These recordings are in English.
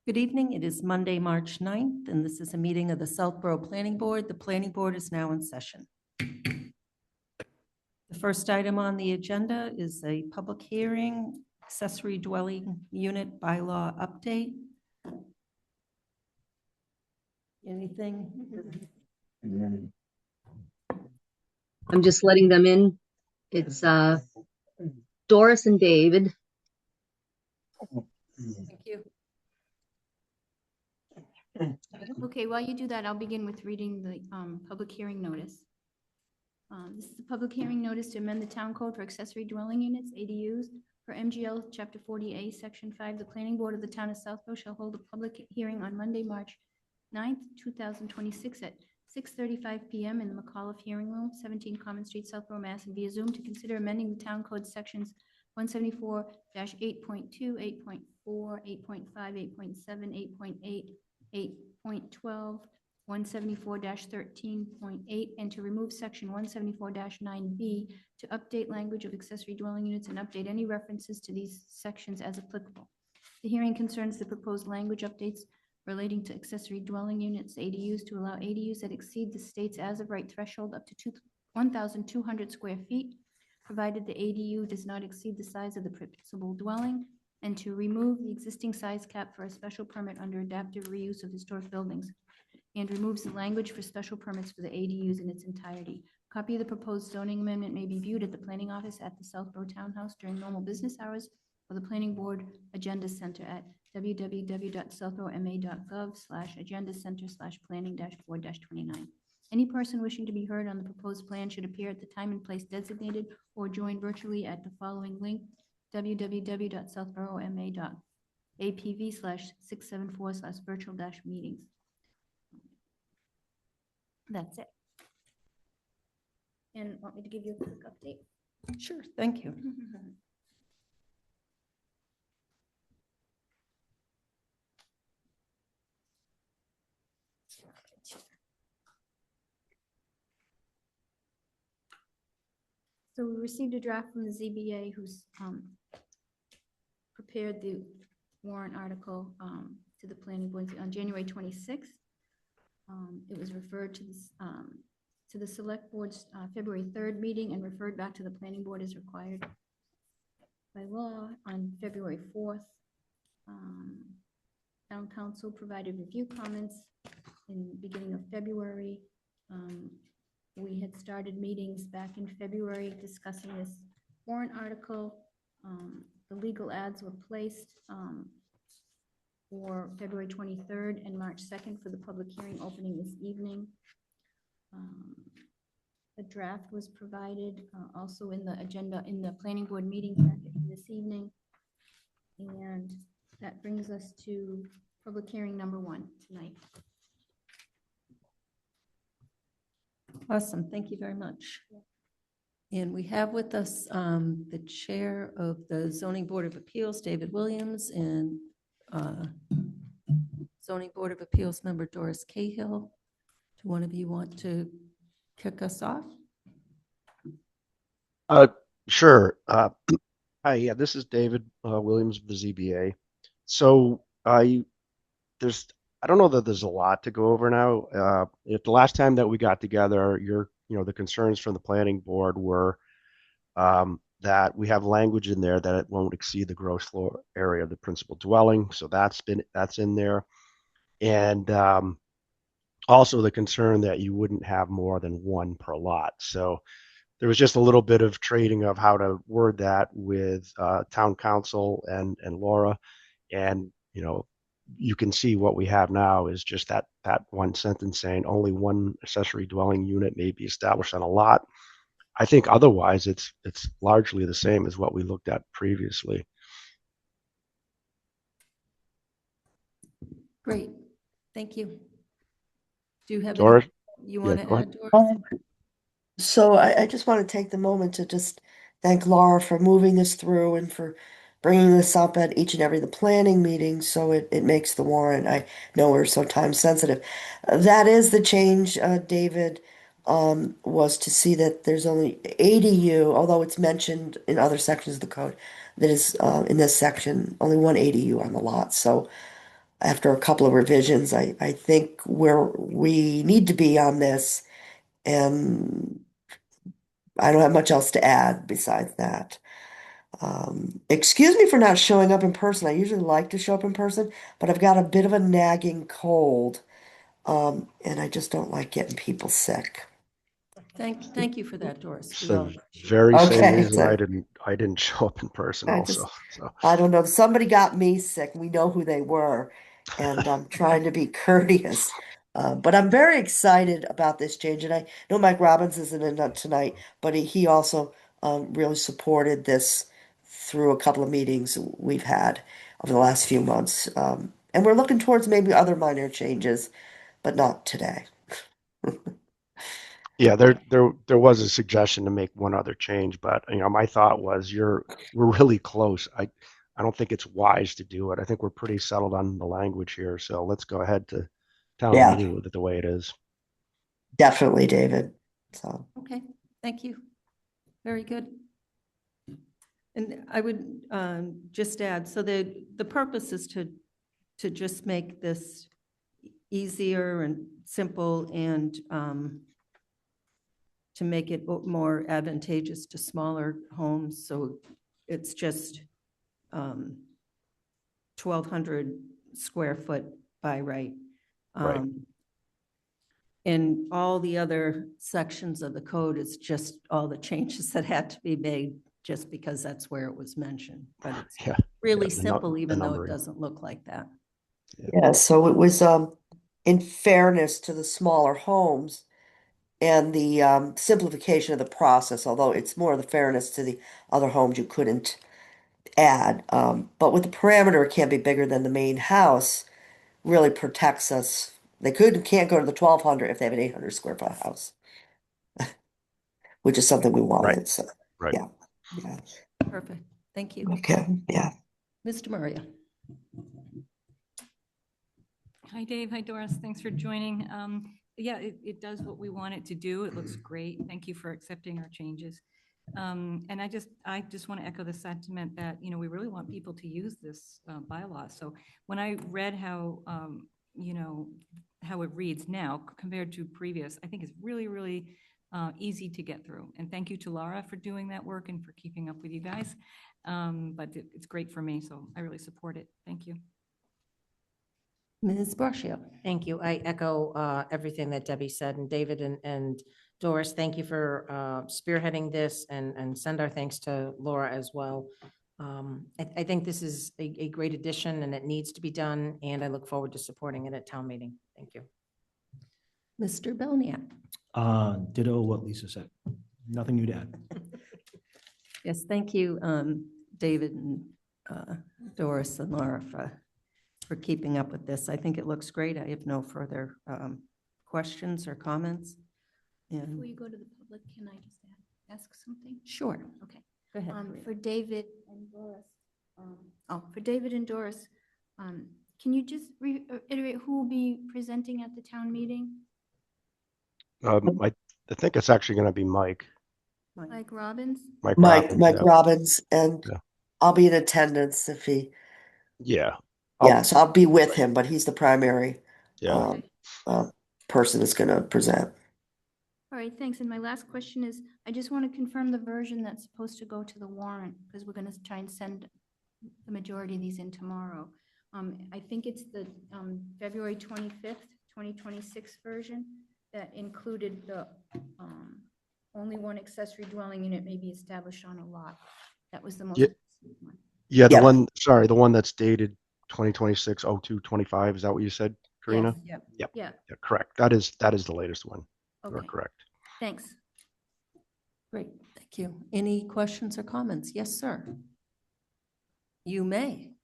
Good evening. It is Monday, March 9th, and this is a meeting of the Southborough Planning Board. The Planning Board is now in session. The first item on the agenda is a public hearing, accessory dwelling unit bylaw update. Anything? I'm just letting them in. It's Doris and David. Thank you. Okay, while you do that, I'll begin with reading the public hearing notice. This is a public hearing notice to amend the town code for accessory dwelling units, ADUs, for MGL Chapter 40A, Section 5. The planning board of the town of Southborough shall hold a public hearing on Monday, March 9th, 2026 at 6:35 p.m. in the McAuliffe Hearing Room, 17 Common Street, Southborough, Mass. And via Zoom to consider amending the town code sections 174-8.2, 8.4, 8.5, 8.7, 8.8, 8.12, 174-13.8, and to remove section 174-9B to update language of accessory dwelling units and update any references to these sections as applicable. The hearing concerns the proposed language updates relating to accessory dwelling units, ADUs, to allow ADUs that exceed the state's as-of-right threshold up to 1,200 square feet, provided the ADU does not exceed the size of the principal dwelling, and to remove the existing size cap for a special permit under adaptive reuse of historic buildings, and removes the language for special permits for the ADUs in its entirety. A copy of the proposed zoning amendment may be viewed at the planning office at the Southborough Townhouse during normal business hours, or the planning board agenda center at www.southboroughma.gov/agenda center/planning-4-29. Any person wishing to be heard on the proposed plan should appear at the time and place designated or join virtually at the following link: www.southboroughma.apv/674/virtual-meetings. That's it. And want me to give you a quick update? Sure, thank you. So we received a draft from the ZBA who's prepared the warrant article to the planning board on January 26th. It was referred to the select board's February 3rd meeting and referred back to the planning board as required by law on February 4th. Town council provided review comments in the beginning of February. We had started meetings back in February discussing this warrant article. The legal ads were placed for February 23rd and March 2nd for the public hearing opening this evening. The draft was provided also in the agenda in the planning board meeting packet this evening. And that brings us to public hearing number 1 tonight. Awesome, thank you very much. And we have with us the chair of the Zoning Board of Appeals, David Williams, and Zoning Board of Appeals member Doris Cahill. Do one of you want to kick us off? Sure. Hi, yeah, this is David Williams of the ZBA. So I don't know that there's a lot to go over now. If the last time that we got together, the concerns from the planning board were that we have language in there that it won't exceed the gross floor area of the principal dwelling. So that's in there. And also the concern that you wouldn't have more than one per lot. So there was just a little bit of trading of how to word that with town council and Laura. And, you can see what we have now is just that one sentence saying only one accessory dwelling unit may be established on a lot. I think otherwise it's largely the same as what we looked at previously. Great, thank you. Do you have Doris? anything you want to go add, ahead. Doris? So I just want to take the moment to just thank Laura for moving this through and for bringing this up at each and every the planning meeting so it makes the warrant. I know we're so time sensitive. That is the change, David, was to see that there's only ADU, although it's mentioned in other sections of the code, that is in this section, only one ADU on the lot. So after a couple of revisions. I think where we need to be on this, and I don't have much else to add besides that. Excuse me for not showing up in person. I usually like to show up in person, but I've got a bit of a nagging cold, and I just don't like getting people sick. Thank you for that, Doris. It's We the all appreciate it. very same Okay, reason so I didn't show up in person I also. just, So I don't know. Somebody got me sick. We know who they were, and I'm trying to be courteous. But I'm very excited about this change, and I know Mike Robbins isn't in it tonight, but he also really supported this through a couple of meetings we've had over the last few months. And we're looking towards maybe other minor changes, but not today. yeah, there was a suggestion to make one other change, but my thought was we're really close. I don't think it's wise to do it. I think we're pretty settled on the language here, so let's go ahead to town Yeah, meeting with it the way it is. definitely, David. So, Okay, thank you. Very good. And I would just add, so the purpose is to just make this easier and simple and to make it more advantageous to smaller homes. So it's just 1,200 square foot by right. Right. And all the other sections of the code is just all the changes that had to be made just because that's where it was mentioned. But it's Yeah. really the simple, even though it numbering. doesn't look like that. yeah, so it was in fairness to the smaller homes and the simplification of the process, although it's more the fairness to the other homes you couldn't add. But with the parameter, it can't be bigger than the main house, really protects us. They can't go to the 1,200 if they have an 800 square foot house, which is something we Right. wanted. So, Right. yeah, yeah. Perfect. Thank you. Okay, yeah. Mr. Maria. Hi, Dave. Hi, Doris. Thanks for joining. Yeah, it does what we want it to do. It looks great. Thank you for accepting our changes. And I just want to echo the sentiment that, we really want people to use this bylaw. So when I read how, how it reads now compared to previous, I think it's really, really easy to get through. And thank you to Laura for doing that work and for keeping up with you guys. But it's great for me, so I really support it. Thank you. Ms. Braccio. Thank you. I echo everything that Debbie said, and David and Doris, thank you for spearheading this, and send our thanks to Laura as well. I think this is a great addition, and it needs to be done, and I look forward to supporting it at town meeting. Thank you. Mr. Belknap. Ditto what Lisa said. Nothing new to add. Yes, thank you, David and Doris and Laura for keeping up with this. I think it looks great. I have no further questions or comments. Before And you go to the public, can I just ask something? sure, Okay. go ahead. Karina. For David and Doris, for David and Doris, can you just reiterate who will be presenting at the town meeting? I think it's actually going to be Mike. Mike Robbins? Mike Mike Robbins. Mike Yeah. Robbins, and Yeah. I'll be in attendance if he. Yeah. Yeah, so I'll be with him, but he's the primary Yeah. person that's going to present. All right, thanks. And my last question is, I just want to confirm the version that's supposed to go to the warrant, because we're going to try and send the majority of these in tomorrow. I think it's the February 25th, 2026 version that included the only one accessory dwelling unit may be established on a lot. That was the most Yeah. recent one. Yeah. Yeah. The one that's dated 2026-02-25. Is that what you said, Karina? Yes. Yep. Yeah, Yeah, correct. That is the latest one. You're okay, correct. thanks. Great, thank you. Any questions or comments? Yes, sir. You may.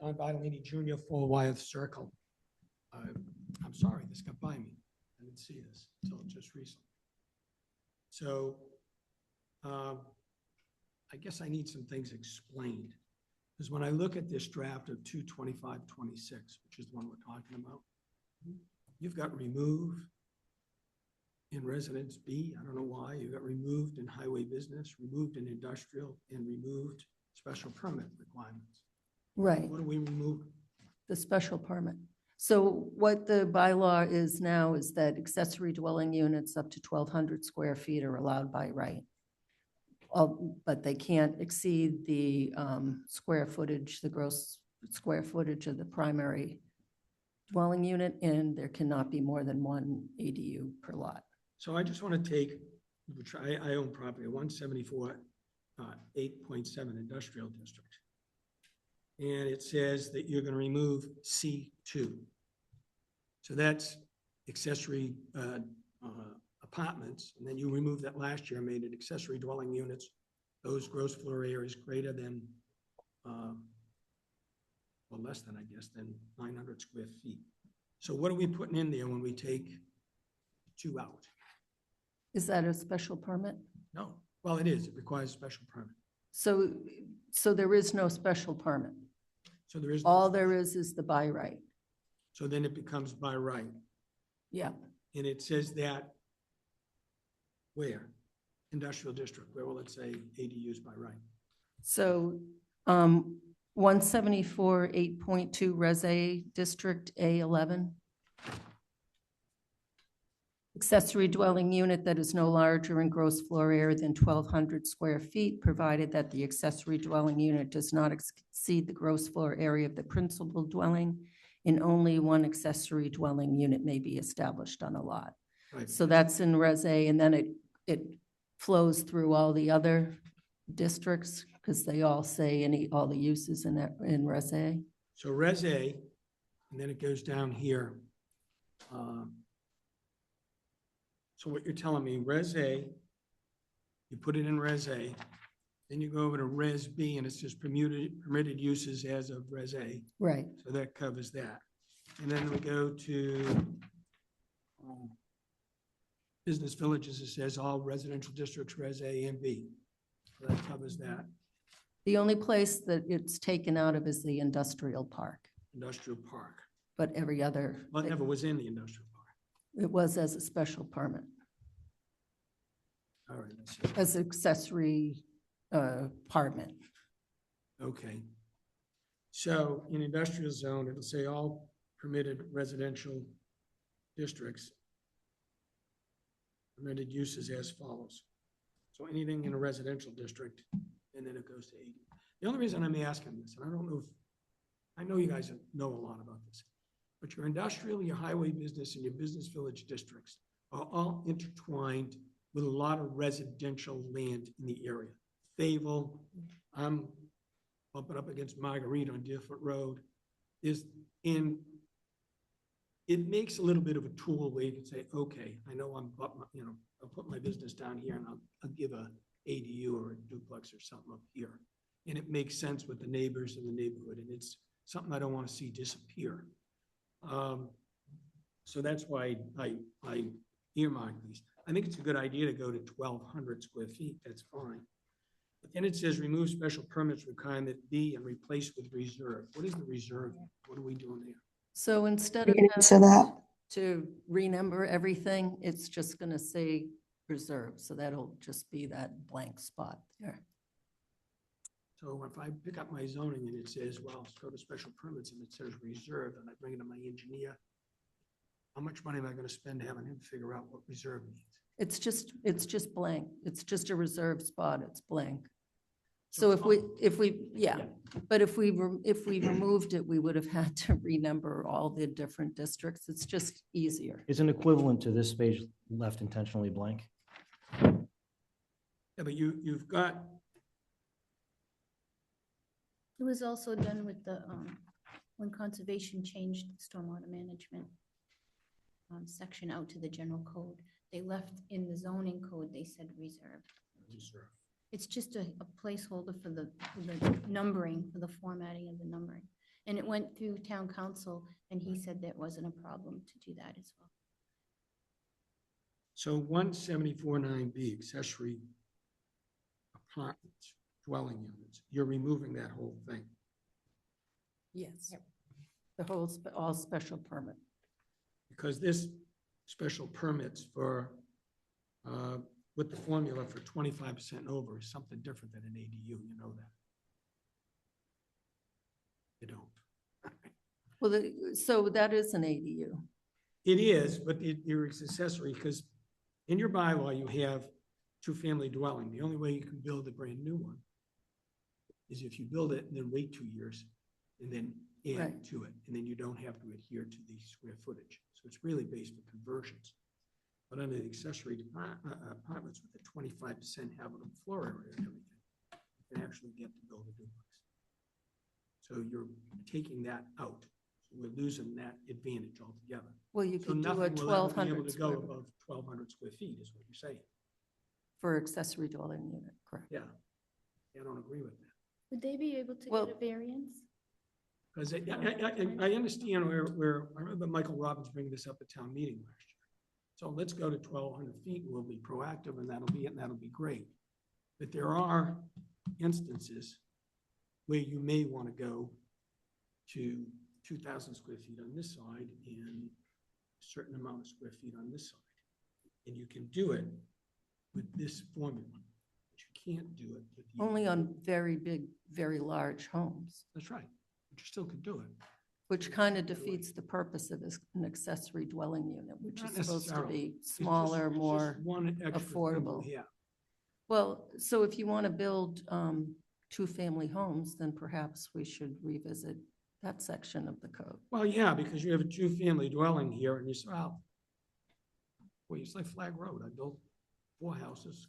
John Vitalini Jr., 4 Wyeth Circle. I'm sorry, this got by me. I didn't see this until just recently. So I guess I need some things explained. Because when I look at this draft of 22526, which is the one we're talking about, you've got remove, in residence B. I don't know why. You got removed in highway business, removed in industrial, and removed special permit requirements. Right, What are we removing? the special permit. So what the bylaw is now is that accessory dwelling units up to 1,200 square feet are allowed by right. But they can't exceed the square footage, the gross square footage of the primary dwelling unit, and there cannot be more than one ADU per lot. So I just want to take, which I own property, 174, 8.7 industrial district. And it says that you're going to remove C2. So that's accessory apartments, and then you removed that last year, made it accessory dwelling units. Those gross floor areas greater than, well, less than, I guess, than 900 square feet. So what are we putting in there when we take 2 out? Is that a special permit? No, well, it is. It requires special permit. So there is no special permit. So there is. no All special- there is the by right. So then it becomes by right. Yeah. And it says that where? Industrial district, where will it say ADUs by right? So 174, 8.2 Res A District A11. Accessory dwelling unit that is no larger in gross floor area than 1,200 square feet, provided that the accessory dwelling unit does not exceed the gross floor area of the principal dwelling, and only one accessory dwelling unit may be established on a lot. Right. So that's in Res A, and then it flows through all the other districts, because they all say all the uses in Res A. So Res A, and then it goes down here. So what you're telling me, Res A, you put it in Res A, then you go over to Res B, and it says permitted uses as of Res A. Right. So that covers that. And then we go to business villages, it says all residential districts, Res A and B. So that covers that. The only place that it's taken out of is the industrial park, Industrial park. but every other, Well, it never was in the industrial park. it was as a special permit, All right, let's see. as accessory apartment. Okay. So in industrial zone, it'll say all permitted residential districts, permitted uses as follows. So anything in a residential district, and then it goes to 80. The only reason I'm asking this, and I don't know if, I know you guys know a lot about this, but your industrial, your highway business, and your business village districts are all intertwined with a lot of residential land in the area. Fayetteville, I'm bumping up against Marguerite on Deerfoot Road, it makes a little bit of a tool where you can say, okay, I know I'll put my business down here and I'll give a ADU or a duplex or something up here. And it makes sense with the neighbors in the neighborhood, and it's something I don't want to see disappear. So that's why I earmarked these. I think it's a good idea to go to 1,200 square feet, that's fine. But then it says remove special permits requirement B and replace with reserve. What is the reserve? What are we doing there? So instead You of can answer that. to renumber everything, it's just going to say reserve. So that'll just be that blank spot there. So if I pick up my zoning and it says, well, let's go to special permits and it says reserve, and I bring it to my engineer, how much money am I going to spend having him figure out what reserve means? It's just blank. It's just a reserve spot. It's blank. So So it's but if we removed it, we would have had to renumber all the different districts. It's just easier. Is an equivalent to this page left intentionally blank? Yeah, but you've got, It was also done with the, when conservation changed the stormwater management section out to the general code. They left in the zoning code, they said reserve. reserve. It's just a placeholder for the numbering, for the formatting of the numbering. And it went through town council, and he said that wasn't a problem to do that as well. So 174.9B, accessory apartments, dwelling units, you're removing that whole thing. Yes. The whole, all special permit. Because this special permits for with the formula for 25% over is something different than an ADU, you know that. You don't. Well, so that is an ADU. It is, but there is accessory, because in your bylaw, you have two-family dwelling. The only way you can build a brand new one is if you build it and then wait 2 years and then add Right. to it, and then you don't have to adhere to the square footage. So it's really based for conversions. But under the accessory apartments with the 25% habitable floor area and everything, you can actually get to build a duplex. So you're taking that out. So we're losing that advantage altogether. Well, you So could do a nothing will ever be able 1,200 to go square above 1,200 square feet is what you're saying. for accessory dwelling unit, correct? Yeah. I don't agree with that. Would they be able to Well- get a variance? Because I understand where, I remember Michael Robbins bringing this up at town meeting last year. So let's go to 1,200 feet, and we'll be proactive, and that'll be it, and that'll be great. But there are instances where you may want to go to 2,000 square feet on this side and a certain amount of square feet on this side. And you can do it with this formula, but you can't do it with the. Only on very big, very large homes, That's right, but you still can do it. which kind of defeats the purpose of an accessory dwelling unit, which Not is supposed to necessarily. be It's just- smaller, it's just more. one extra thing affordable. we have. Well, so if you want to build two-family homes, then perhaps we should revisit that section of the code. Well, yeah, because you have a two-family dwelling here and you say, well, it's like Flag Road. I built 4 houses,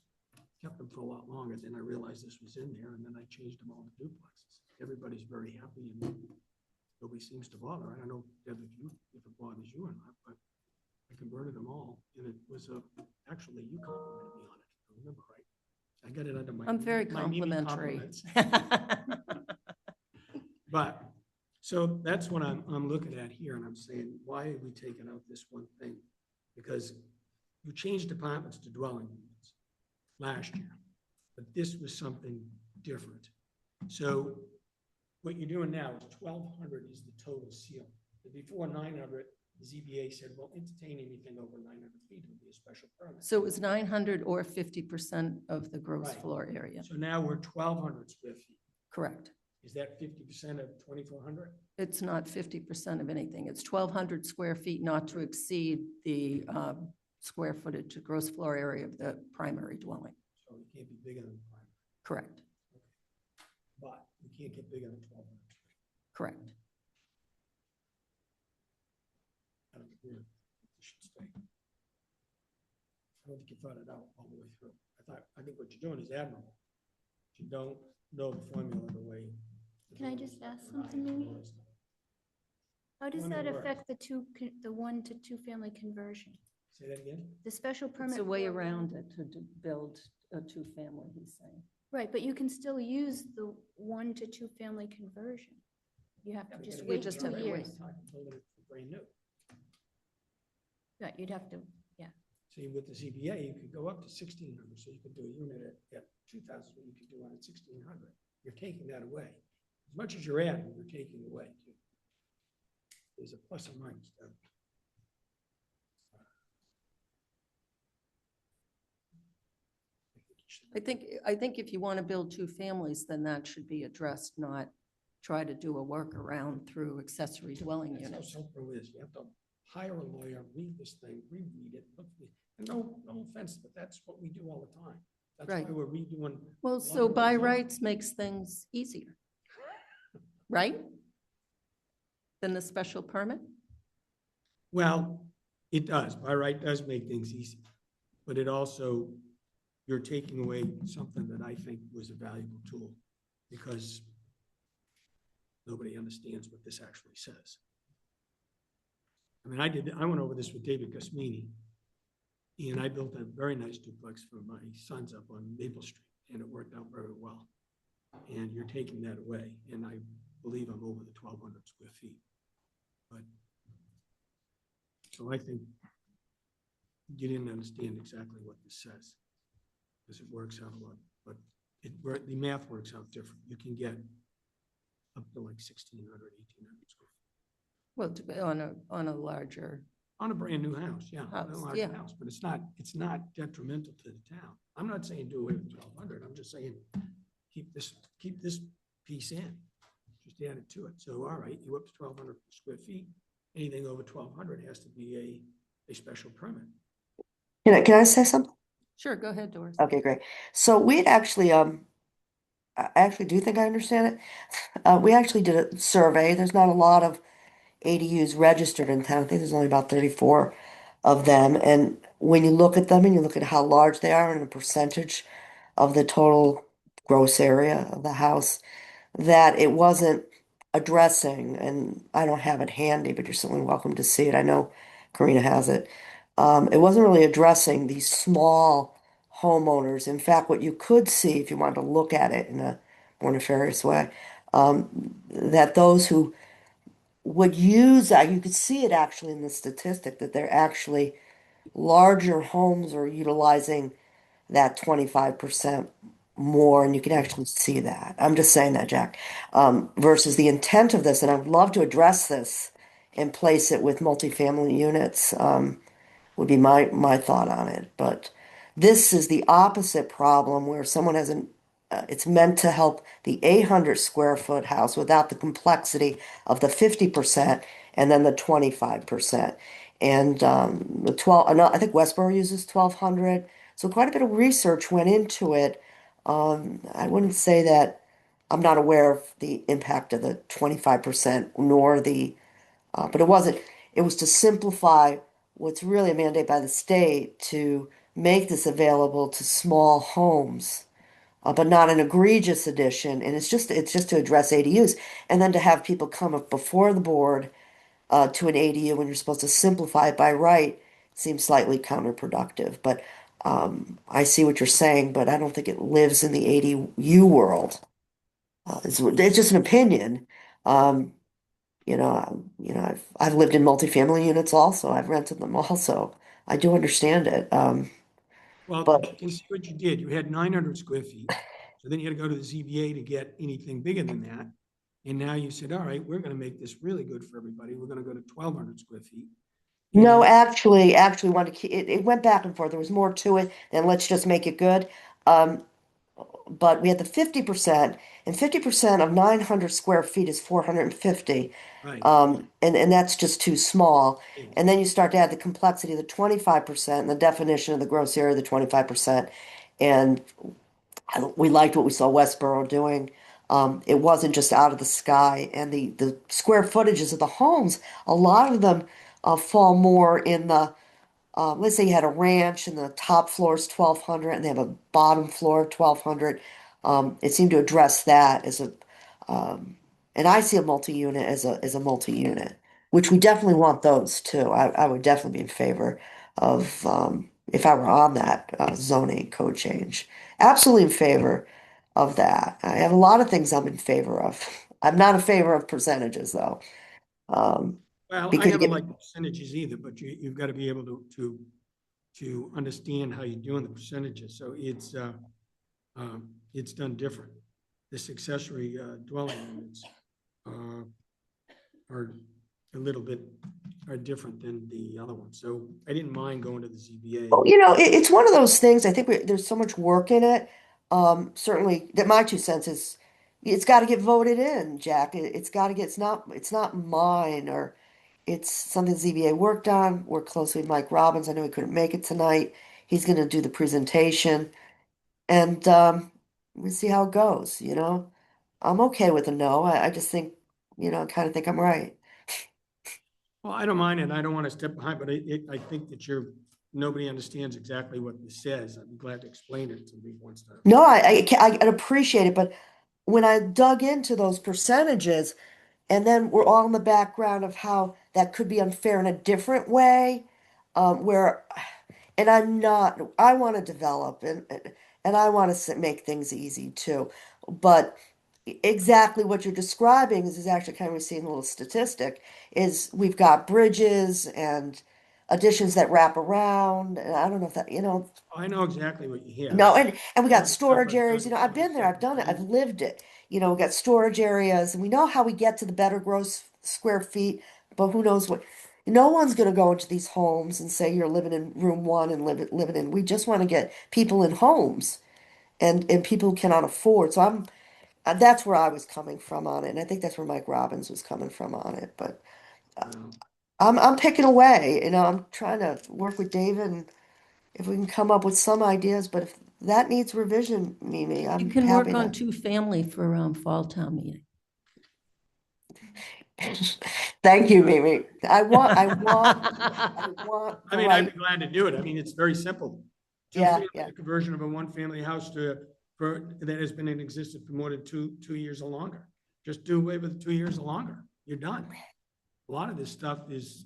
kept them for a lot longer. Then I realized this was in there and then I changed them all to duplexes. Everybody's very happy and nobody seems to bother. I don't know, Deb, if it bothers you or not, but I converted them all and it was actually, you complimented me on it, if I remember right. I got it under my. I'm very my Mimi complimentary. compliments. But, so that's what I'm looking at here, and I'm saying, why are we taking out this one thing? Because you changed apartments to dwelling units last year, but this was something different. So what you're doing now is 1,200 is the total ceiling. And before 900, the ZBA said, well, entertain anything over 900 feet would be a special permit. So it was 900 or 50% of the gross Right. floor area, So now we're 1,200 square feet. correct? Is that 50% of 2,400? It's not 50% of anything. It's 1,200 square feet, not to exceed the square footage, the gross floor area of the primary dwelling, So you can't be bigger than the primary, correct? but you can't get bigger than 1,200. Correct. I don't agree with that. It should stay. I don't think you thought it out all the way through. I think what you're doing is admirable. You don't know the formula the way. Can I just ask something, maybe? How does that Formula affect the 1 to 2 family conversion? Say that again? The special permit. It's a way for- around it to build a two-family, he's saying. Right, but you can still use the 1 to 2 family conversion. You have to just You wait just 2 have to wait. years. Building it for brand new. Right, you'd have to, yeah. See, with the ZBA, you could go up to 1,600, so you could do a unit at 2,000, you could do one at 1,600. You're taking that away. As much as you're adding, you're taking away too. There's a plus and minus there. I think if you want to build two families, then that should be addressed, not try to do a workaround through accessory dwelling That's how units. simple it is. You have to hire a lawyer, read this thing, reread it. And no offense, but that's what we do all the time. That's Right. why we're redoing. Well, lot so of by those- rights makes things easier, right? Than the special permit? Well, it does. By right does make things easy. But it also, you're taking away something that I think was a valuable tool because nobody understands what this actually says. I mean, I went over this with David Gusmini, and I built a very nice duplex for my sons up on Maple Street, and it worked out very well. And you're taking that away, and I believe I'm over the 1,200 square feet. But, so I think you didn't understand exactly what this says, because it works out a lot, but the math works out different. You can get up to like 1,600, 1,800 square feet. Well, on a larger On a brand new house, yeah, on a House, large yeah. house, but it's not detrimental to the town. I'm not saying do away with 1,200, I'm just saying keep this piece in, just add it to it. So, all right, you up to 1,200 square feet, anything over 1,200 has to be a special permit. Can I say something? Sure, go ahead, Doris. Okay, great. So we had actually, I actually do think I understand it. We actually did a survey. There's not a lot of ADUs registered in town. I think there's only about 34 of them. And when you look at them and you look at how large they are and the percentage of the total gross area of the house, that it wasn't addressing, and I don't have it handy, but you're certainly welcome to see it. I know Karina has it. It wasn't really addressing these small homeowners. In fact, what you could see if you wanted to look at it in a more nefarious way, that those who would use that, you could see it actually in the statistic that they're actually larger homes are utilizing that 25% more, and you can actually see that. I'm just saying that, Jack. Versus the intent of this, and I would love to address this and place it with multifamily units, would be my thought on it. But this is the opposite problem where someone has it's meant to help the 800 square foot house without the complexity of the 50% and then the 25%. And the 12, no, I think Westboro uses 1,200. So quite a bit of research went into it. I wouldn't say that I'm not aware of the impact of the 25% nor but it was to simplify what's really a mandate by the state to make this available to small homes, but not an egregious addition. And it's just to address ADUs, and then to have people come up before the board to an ADU when you're supposed to simplify it by right seems slightly counterproductive. But I see what you're saying, but I don't think it lives in the ADU world. It's just an opinion. Um, I've lived in multifamily units also. I've rented them also. I do understand it. Well, But you can see what you did. You had 900 square feet. So then you had to go to the ZBA to get anything bigger than that. And now you said, all right, we're going to make this really good for everybody. We're going to go to 1,200 square feet. no, And actually wanted to keep it went back and forth. There was more to it than let's just make it good. Um, but we had the 50%, and 50% of 900 square feet is 450. Right. And that's just too small. Yeah. And then you start to add the complexity of the 25% and the definition of the gross area of the 25%. And we liked what we saw Westboro doing. It wasn't just out of the sky, and the square footages of the homes, a lot of them fall more in the let's say you had a ranch and the top floor is 1,200 and they have a bottom floor of 1,200. It seemed to address that as and I see a multi-unit as a multi-unit, which we definitely want those too. I would definitely be in favor of if I were on that zoning code change. Absolutely in favor of that. I have a lot of things I'm in favor of. I'm not in favor of percentages though. Well, I Because you never get liked percentages either, but you've got to be able to understand how you're doing the percentages. So it's done different. This accessory dwelling units are a little bit are different than the other ones. So I didn't mind going to the ZBA. well, it's one of those things. I think there's so much work in it. Certainly, that my 2 cents is, it's got to get voted in, Jack. It's got to get. It's not mine, or it's something ZBA worked on. Worked closely with Mike Robbins. I know he couldn't make it tonight. He's going to do the presentation, and we'll see how it goes. I'm okay with a no. I just think, I kind of think I'm right. Well, I don't mind it. I don't want to step behind, but I think that nobody understands exactly what this says. I'd be glad to explain it to me once. No, I appreciate it, but when I dug into those percentages, and then we're all in the background of how that could be unfair in a different way, where, and I want to develop and I want to make things easy too. But exactly what you're describing is actually kind of, we're seeing a little statistic, is we've got bridges and additions that wrap around. And I don't know if that, I know exactly what you hear. no, and we got Stuff storage I've areas. done I've been there, I've done it, I've several lived it. We got storage areas, and we know how we get to the better gross square feet, but who knows what, no one's gonna go into these homes and say you're living in room one and living in, we just want to get people in homes and people who cannot afford. So that's where I was coming from on it. And I think that's where Mike Robbins was coming from on it. But Um, I'm picking away, I'm trying to work with David and if we can come up with some ideas, but if that needs revision, Mimi, You I'm can work happy on to. two-family for fall town meeting. Thank you, Mimi. I want I the mean, I'd right, be glad to do it. I mean, it's very simple. yeah, Two-family, yeah. the conversion of a one-family house that has been in existence for more than two years or longer. Just do away with 2 years or longer. You're done. A lot of this stuff is,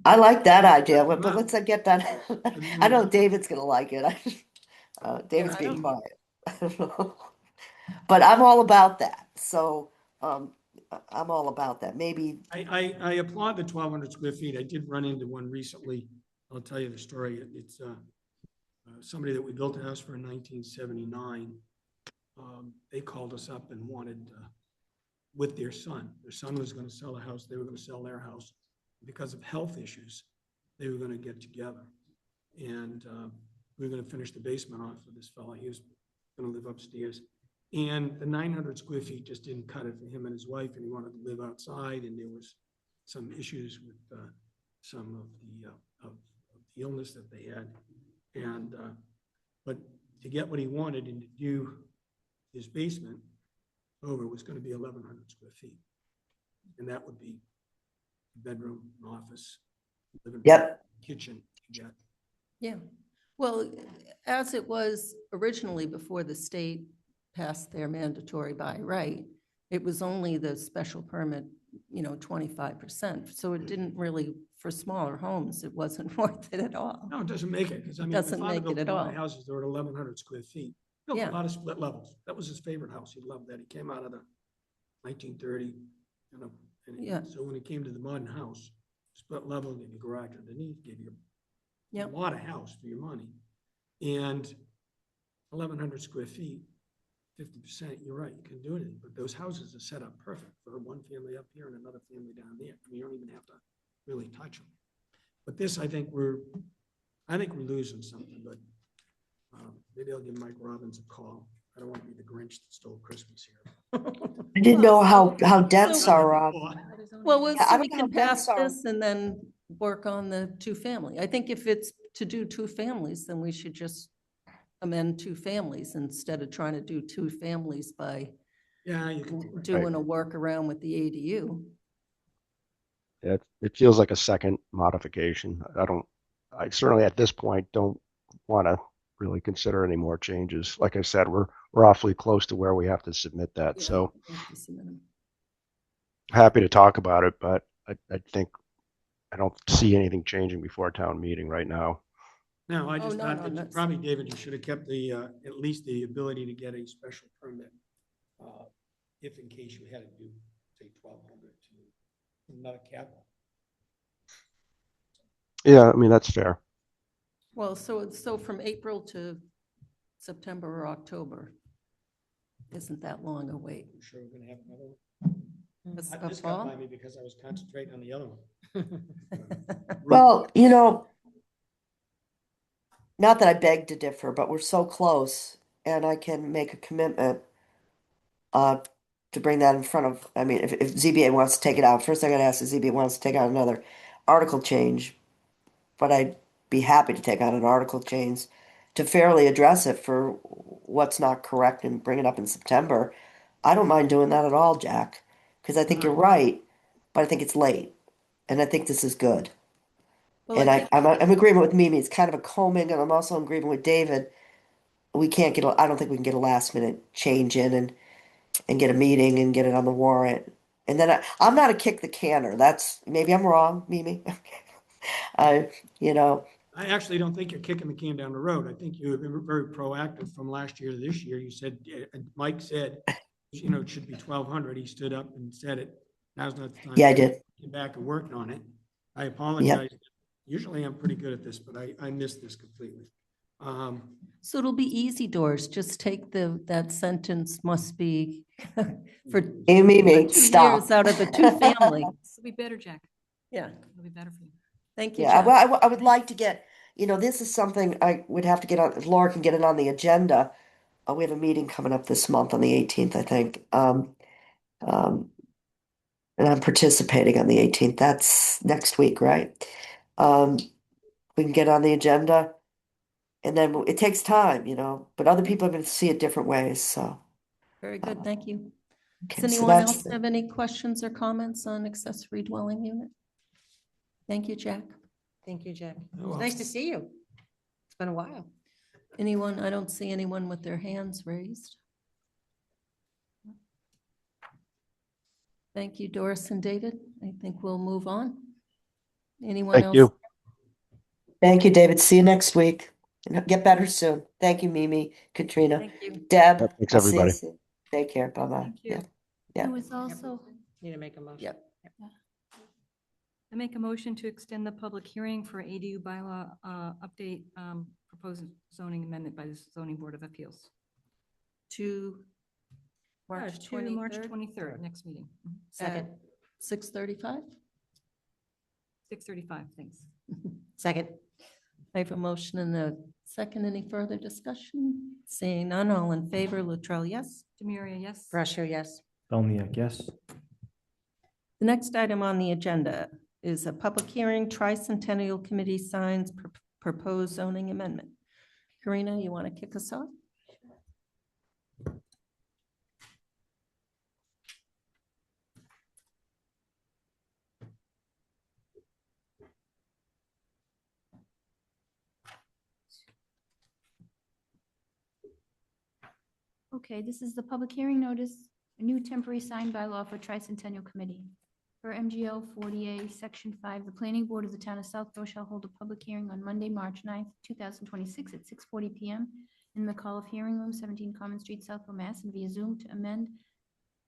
I like that idea, but let's not get that. I know David's gonna like it. David's I being don't- quiet. I don't know. But I'm all about that. So, I'm all about that. Maybe, I applaud the 1,200 square feet. I did run into one recently. I'll tell you the story. It's somebody that we built a house for in 1979. They called us up and wanted, with their son. Their son was going to sell a house. They were going to sell their house. Because of health issues, they were going to get together. And we were going to finish the basement off for this fellow. He was going to live upstairs. And the 900 square feet just didn't cut it for him and his wife, and he wanted to live outside, and there was some issues with some of the illness that they had. And but to get what he wanted and to do his basement over was going to be 1,100 square feet. And that would be bedroom, an office, living room, yep. kitchen. Yeah. Yeah, well, as it was originally before the state passed their mandatory by right, it was only the special permit, 25%. So it didn't really, for smaller homes, it wasn't worth it at all. No, it doesn't make it, because I mean, Doesn't my father make built it at a lot all. of houses that were at 1,100 square feet. Built Yeah. a lot of split levels. That was his favorite house. He loved that. He came out of the 1930, Yeah. so when it came to the modern house, split level, gave you garage underneath, gave you a Yep. lot of house for your money. And 1,100 square feet, 50%, you're right, you can do anything, but those houses are set up perfect for one family up here and another family down there. You don't even have to really touch them. But this, I think we're losing something, but maybe I'll give Mike Robbins a call. I don't want to be the Grinch that stole Christmas here. I didn't know how dense So- our, Well, Yeah, I so don't we know can how dense pass our- this and then work on the two-family. I think if it's to do two families, then we should just amend two families instead of trying to do two families by Yeah, you can do it. doing a workaround with the ADU. It feels like a second modification. I certainly at this point don't want to really consider any more changes. Like I said, we're awfully close to where we have to submit that. Yeah. So Just a minute. happy to talk about it, but I think I don't see anything changing before town meeting right now. No, I just no, thought no, that you that's- probably, David, you should have kept at least the ability to get a special permit. If in case you had to do, say, 1,200 to another capital. Yeah, I mean, that's fair. Well, so from April to September or October isn't that long a wait. I'm sure we're gonna have another one. This This got fall? by me because I was concentrating on the other one. well, not that I beg to differ, but we're so close and I can make a commitment to bring that in front of, I mean, if ZBA wants to take it out, first I gotta ask the ZBA wants to take out another article change, but I'd be happy to take out an article change to fairly address it for what's not correct and bring it up in September. I don't mind doing that at all, Jack, because I think you're right, but I think it's late, and I think this is good. Well, And I think- I'm in agreement with Mimi. It's kind of a combing, and I'm also in agreement with David. We can't get, I don't think we can get a last minute change in and get a meeting and get it on the warrant. And then I'm not a kick the canner. Maybe I'm wrong, Mimi. I, I actually don't think you're kicking the can down the road. I think you have been very proactive from last year to this year. You said, Mike said, it should be 1,200. He stood up and said it. Now's not the time. Yeah, I did. Get back and working on it. I apologize. Usually I'm pretty good at this, but I missed this completely. So it'll be easy, Doris. Just take that sentence must be for Hey, Mimi, 2 stop. years out of the two family. It'll be better, Jack. Yeah, It'll be better for you. thank you, Yeah, Jack. well, I would like to get, this is something I would have to get on, if Laura can get it on the agenda. We have a meeting coming up this month on the 18th, I think. Um, and I'm participating on the 18th. That's next week, right? We can get on the agenda. And then it takes time, but other people are going to see it different ways, so. Very good, thank you. Okay, Does so anyone that's else have any questions or comments on accessory dwelling unit? Thank you, Jack. Thank you, Jack. You're It's nice to see you. It's been a while. Anyone, I don't see anyone with their hands raised. Thank you, Doris and David. I think we'll move on. Anyone Thank else? you. Thank you, David. See you next week. And get better soon. Thank you, Mimi, Katrina, Thank you. Deb. Yep, thanks, I'll see you everybody. soon. Take care. Bye-bye. Thank you. Yeah. Yeah. It was also, Need to make a motion. Yep. I make a motion to extend the public hearing for ADU bylaw update, proposed zoning amendment by the zoning board of appeals. To March To March 23rd, 23rd, next meeting. Second. 6:35. 6:35, thanks. Second. I have a motion and a second. Any further discussion? Seeing none, all in favor, Latrell, yes. Demiria, yes? Brusher, yes. Dukenyak, yes. The next item on the agenda is a public hearing, Tricentennial Committee signs proposed zoning amendment. Karina, you want to kick us off? okay, this is the public hearing notice, a new temporary sign bylaw for Tricentennial Committee. Per MGL 40A, Section 5, the Planning Board of the Town of Southborough shall hold a public hearing on Monday, March 9th, 2026 at 6:40 PM in the McAuliffe Hearing Room, 17 Common Street, Southborough, Mass, and via Zoom to amend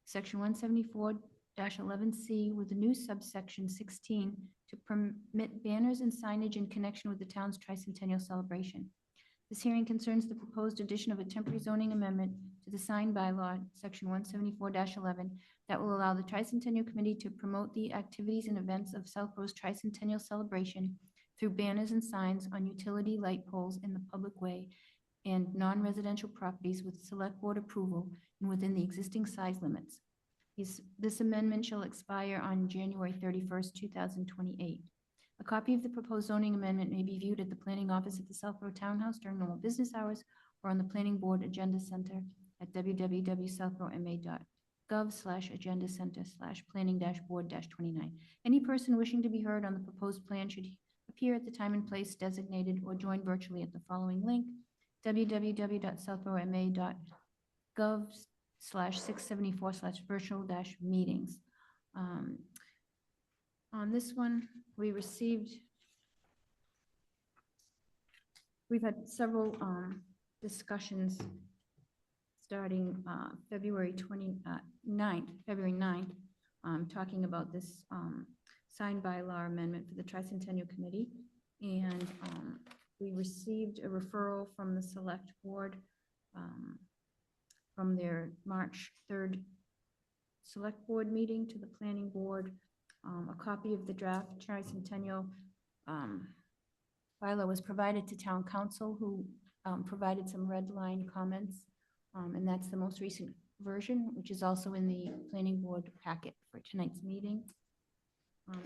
Section 174-11C with a new subsection 16 to permit banners and signage in connection with the town's tricentennial celebration. This hearing concerns the proposed addition of a temporary zoning amendment to the sign bylaw, Section 174-11, that will allow the Tricentennial Committee to promote the activities and events of Southborough's tricentennial celebration through banners and signs on utility light poles in the public way and non-residential properties with select board approval and within the existing size limits. This amendment shall expire on January 31st, 2028. A copy of the proposed zoning amendment may be viewed at the planning office at the Southborough Townhouse during normal business hours or on the planning board agenda center at www.southboroughma.gov/agenda center/planning-board-29. Any person wishing to be heard on the proposed plan should appear at the time and place designated or join virtually at the following link, www.southboroughma.gov/674/virtual-meetings. On this one, we've had several discussions starting February 9th, talking about this sign bylaw amendment for the Tricentennial Committee. And we received a referral from the Select Board from their March 3rd Select Board meeting to the Planning Board. A copy of the draft Tricentennial bylaw was provided to Town Council, who provided some red line comments. And that's the most recent version, which is also in the Planning Board packet for tonight's meeting.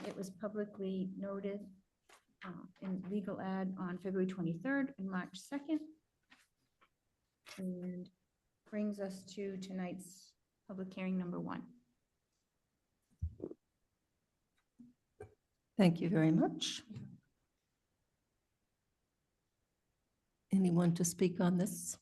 It was publicly noted in legal ad on February 23rd and March 2nd. And brings us to tonight's public hearing number 1. Thank you very much. Anyone to speak on this?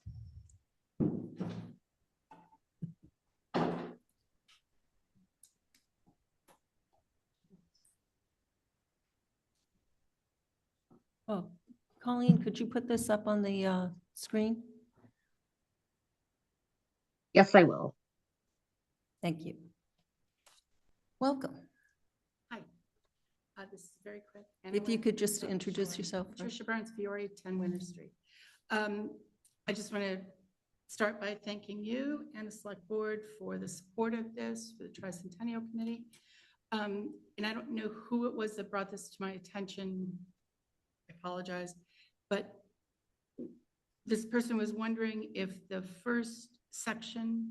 Oh, Colleen, could you put this up on the screen? Yes, I will. Thank you. Welcome. Hi, this is very quick. If you could just introduce Sure. yourself. Tricia Burns, Fiore, 10 Winter Street. I just want to start by thanking you and the Select Board for the support of this, for the Tricentennial Committee. And I don't know who it was that brought this to my attention. I apologize, but this person was wondering if the first section,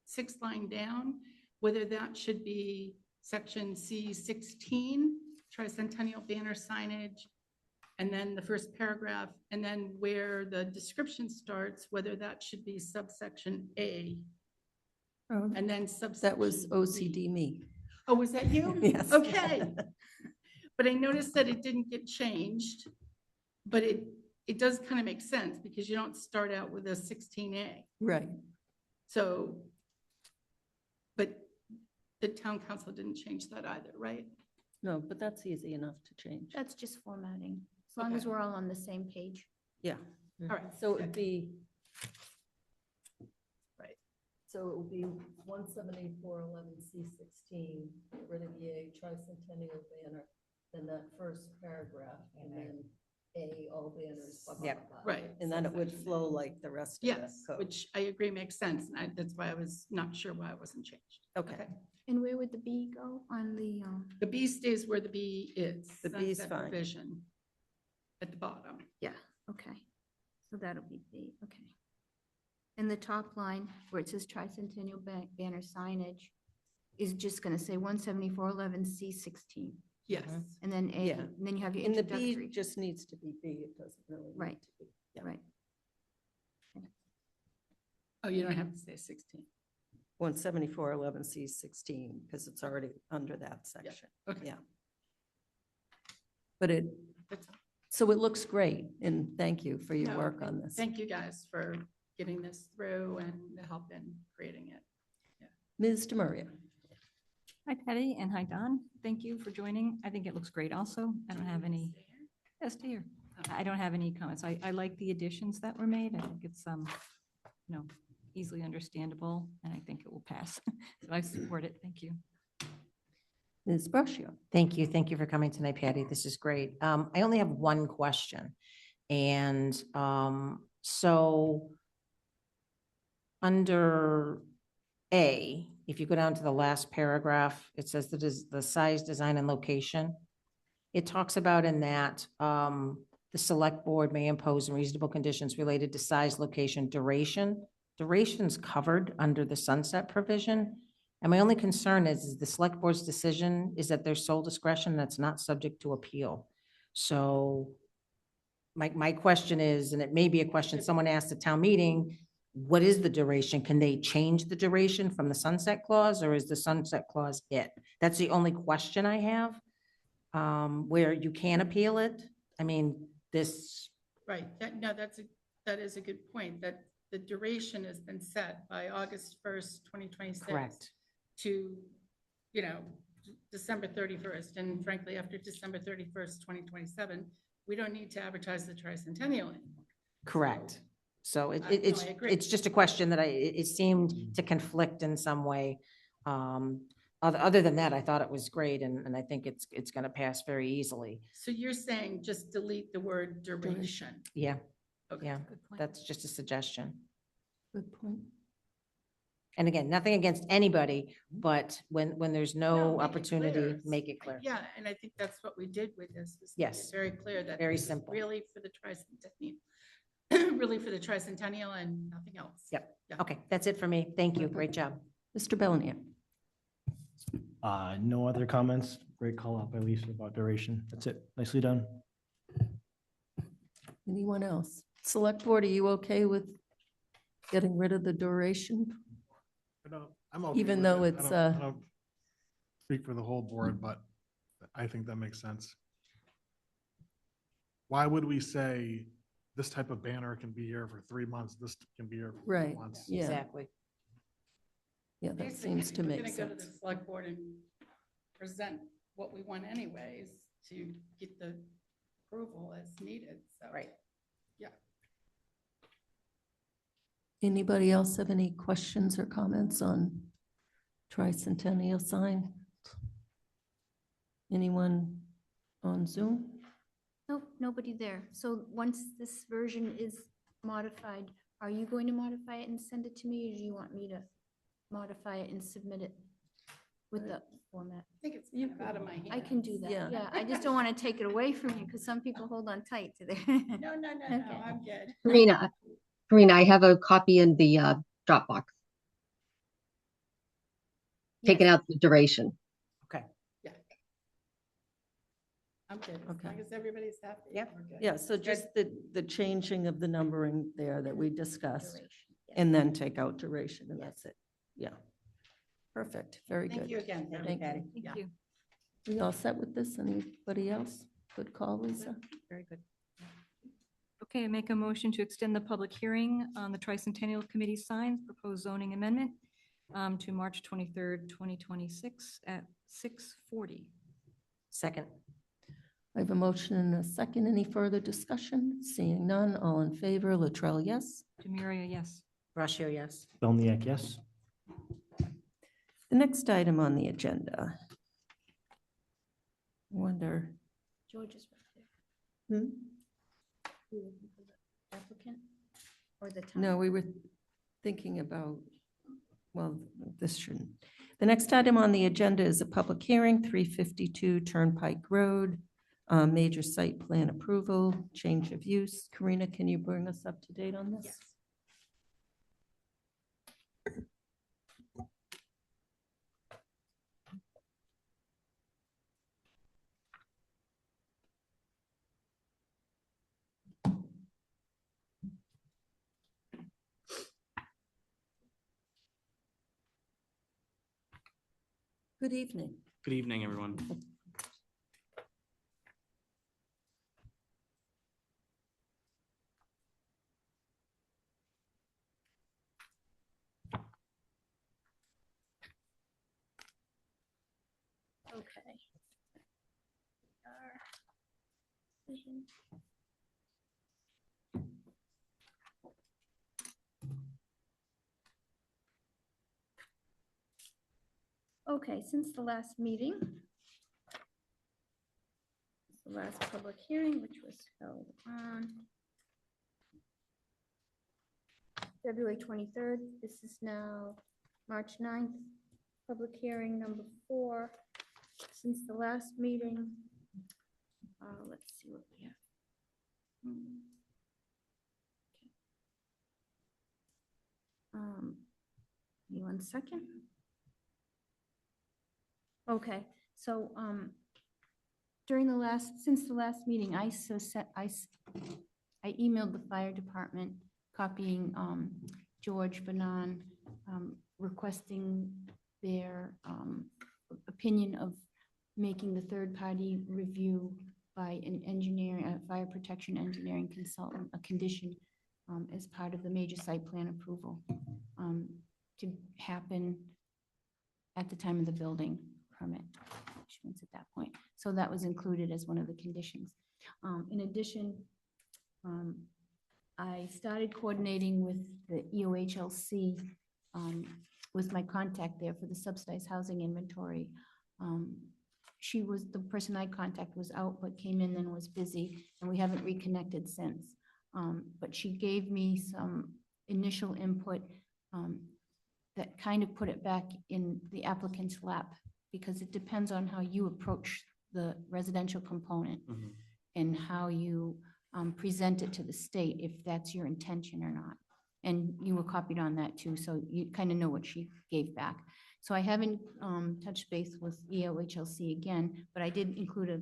sixth line down, whether that should be section C16, tricentennial banner signage, and then the first paragraph, and then where the description starts, whether that should be subsection A, Oh, and then subsection that was B. OCD me. Oh, was that you? Yes. Okay. But I noticed that it didn't get changed, but it does kind of make sense because you don't start out with a 16A. Right. So, but the town council didn't change that either, right? No, but that's easy enough to change. That's just formatting, as long as Okay. we're all on the same page. Yeah. All right. So it would be. Right. So it would be 17411C16, rid of the A, tricentennial banner, then that first paragraph, and then A, all banners, blah, blah, Yep. blah, blah. Right. And then it would flow like the rest of the Yes, code. which I agree makes sense. And that's why I was not sure why it wasn't changed. Okay. And where would the B go on the, The B stays where the B is. The B is sunset fine. provision at the bottom. yeah, okay. So that'll be B, okay. And the top line where it says tricentennial banner signage is just gonna say 17411C16. Yes. And then A, Yeah. and then you have your And the B introductory. just needs to be B, it doesn't really need Right. to be. Yeah. Right. Oh, you don't have to say 16. 17411C16, because it's already under that section. Okay. Yeah. But it, That's- so it looks great, and thank you for your No, work on this. Thank you guys for getting this through and the help in creating it. Ms. Demaria. Hi Patty and hi Don. Thank you for joining. I think it looks great also. I don't have any, yes, dear. I don't have any comments. I like the additions that were made. I think it's, easily understandable and I think it will pass. So I support it. Thank you. Ms. Brashio. Thank you. Thank you for coming tonight, Patty. This is great. I only have one question. And so under A, if you go down to the last paragraph, it says that is the size, design, and location. It talks about in that the select board may impose reasonable conditions related to size, location, duration. Duration's covered under the sunset provision. And my only concern is the select board's decision is at their sole discretion, that's not subject to appeal. So my question is, and it may be a question someone asked at town meeting, what is the duration? Can they change the duration from the sunset clause, or is the sunset clause it? That's the only question I have, where you can appeal it. I mean, this, Right, that is a good point, that the duration has been set by August 1st, 2026. correct. To, December 31st, and frankly, after December 31st, 2027, we don't need to advertise the tricentennial anymore. Correct. So I agree. it's just a question that it seemed to conflict in some way. Other than that, I thought it was great and I think it's going to pass very easily. So you're saying just delete the word duration? Yeah, Okay. yeah, Good point. that's just a suggestion. Good point. And again, nothing against anybody, but when there's No, no make it opportunity, clear. make it clear. Yeah, and I think that's what we did with this. was make it Yes. Very clear that. Very this is simple. Really for the tricentennial, really for the tricentennial and nothing else. Yep. Yeah. Okay, that's it for me. Thank you. Great job. Mr. Bellinia. No other comments. Great call out by Lisa about duration. That's it. Nicely done. Anyone else? Select Board, are you okay with getting rid of the duration? I'm okay Even with though it. it's, I don't speak for the whole board, but I think that makes sense. Why would we say this type of banner can be here for 3 months, this can be here for 4 Right, months? yeah. Exactly. Yeah, that Basically, seems to we're make gonna go to the sense. select board and present what we want anyways to get the approval as needed, so. Right. Yeah. Anybody else have any questions or comments on tricentennial sign? Anyone on Zoom? Nope, nobody there. So once this version is modified, are you going to modify it and send it to me, or do you want me to modify it and submit it with the format. I think it's kind of out of my hands. I can do that. Yeah. Yeah, I just don't want to take it away from you because some people hold on tight to their. No, Okay. I'm good. Karina, I have a copy in the Dropbox, taking Yes. out the duration. Okay. I'm good. As Okay. long as everybody's happy. Yep. we're good. Yeah, so just the changing of the numbering there that we discussed, Duration, yes. and then take out duration, and that's it. Yeah. Perfect, very good. Thank you again. Thank you. Thank Yeah. you. We all set with this? Anybody else? Good call, Lisa. Very good. Okay, I make a motion to extend the public hearing on the Tricentennial Committee signs proposed zoning amendment to March 23rd, 2026 at 6:40. Second. I have a motion and a second. Any further discussion? Seeing none, all in favor, Latrell, yes. Demiria, yes. Brascio, yes. Bellniak, yes. The next item on the agenda. Wonder, George is right there. hmm? You looking for the applicant or the town? No, we were thinking about, well, this shouldn't. The next item on the agenda is a public hearing, 352 Turnpike Road, major site plan approval, change of use. Karina, can you bring us up to date on this? Yes. Good evening. Good evening, everyone. Okay. Okay, since the last meeting, the last public hearing, which was held on February 23rd, this is now March 9th, public hearing number 4. Since the last meeting, let's see what we have. Give me 1 second. Okay, so since the last meeting, I emailed the fire department copying George Banan, requesting their opinion of making the third-party review by an engineer, a fire protection engineering consultant, a condition as part of the major site plan approval to happen at the time of the building permit issuance at that point. So that was included as one of the conditions. In addition, I started coordinating with the EOHLC, with my contact there for the subsidized housing inventory. The person I contacted was out, but came in and was busy, and we haven't reconnected since. But she gave me some initial input that kind of put it back in the applicant's lap, because it depends on how you approach the residential component and how you present it to the state, if that's your intention or not. And you were copied on that too, so you kind of know what she gave back. So I haven't touched base with EOHLC again, but I did include a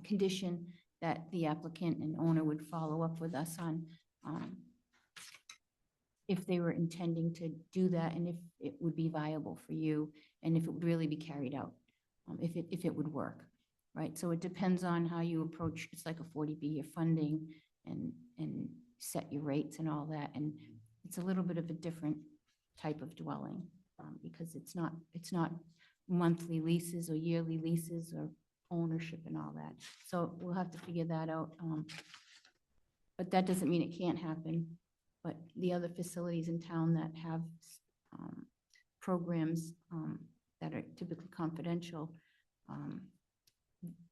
condition that the applicant and owner would follow up with us on if they were intending to do that, and if it would be viable for you, and if it would really be carried out, if it would work, right? So it depends on how you approach, it's like a 40B, your funding and set your rates and all that, and it's a little bit of a different type of dwelling, because it's not monthly leases or yearly leases or ownership and all that. So we'll have to figure that out. But that doesn't mean it can't happen. But the other facilities in town that have programs that are typically confidential,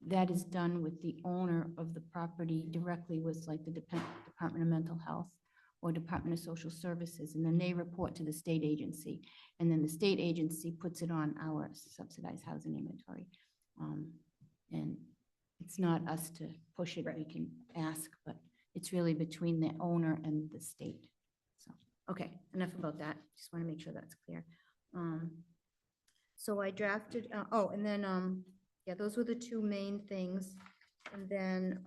that is done with the owner of the property directly with like the Department of Mental Health or Department of Social Services, and then they report to the state agency. And then the state agency puts it on our subsidized housing inventory. And it's not us to push it, we can ask, but it's really between the owner and the state. So, okay, enough about that. Just want to make sure that's clear. So I drafted, and then, yeah, those were the two main things. And then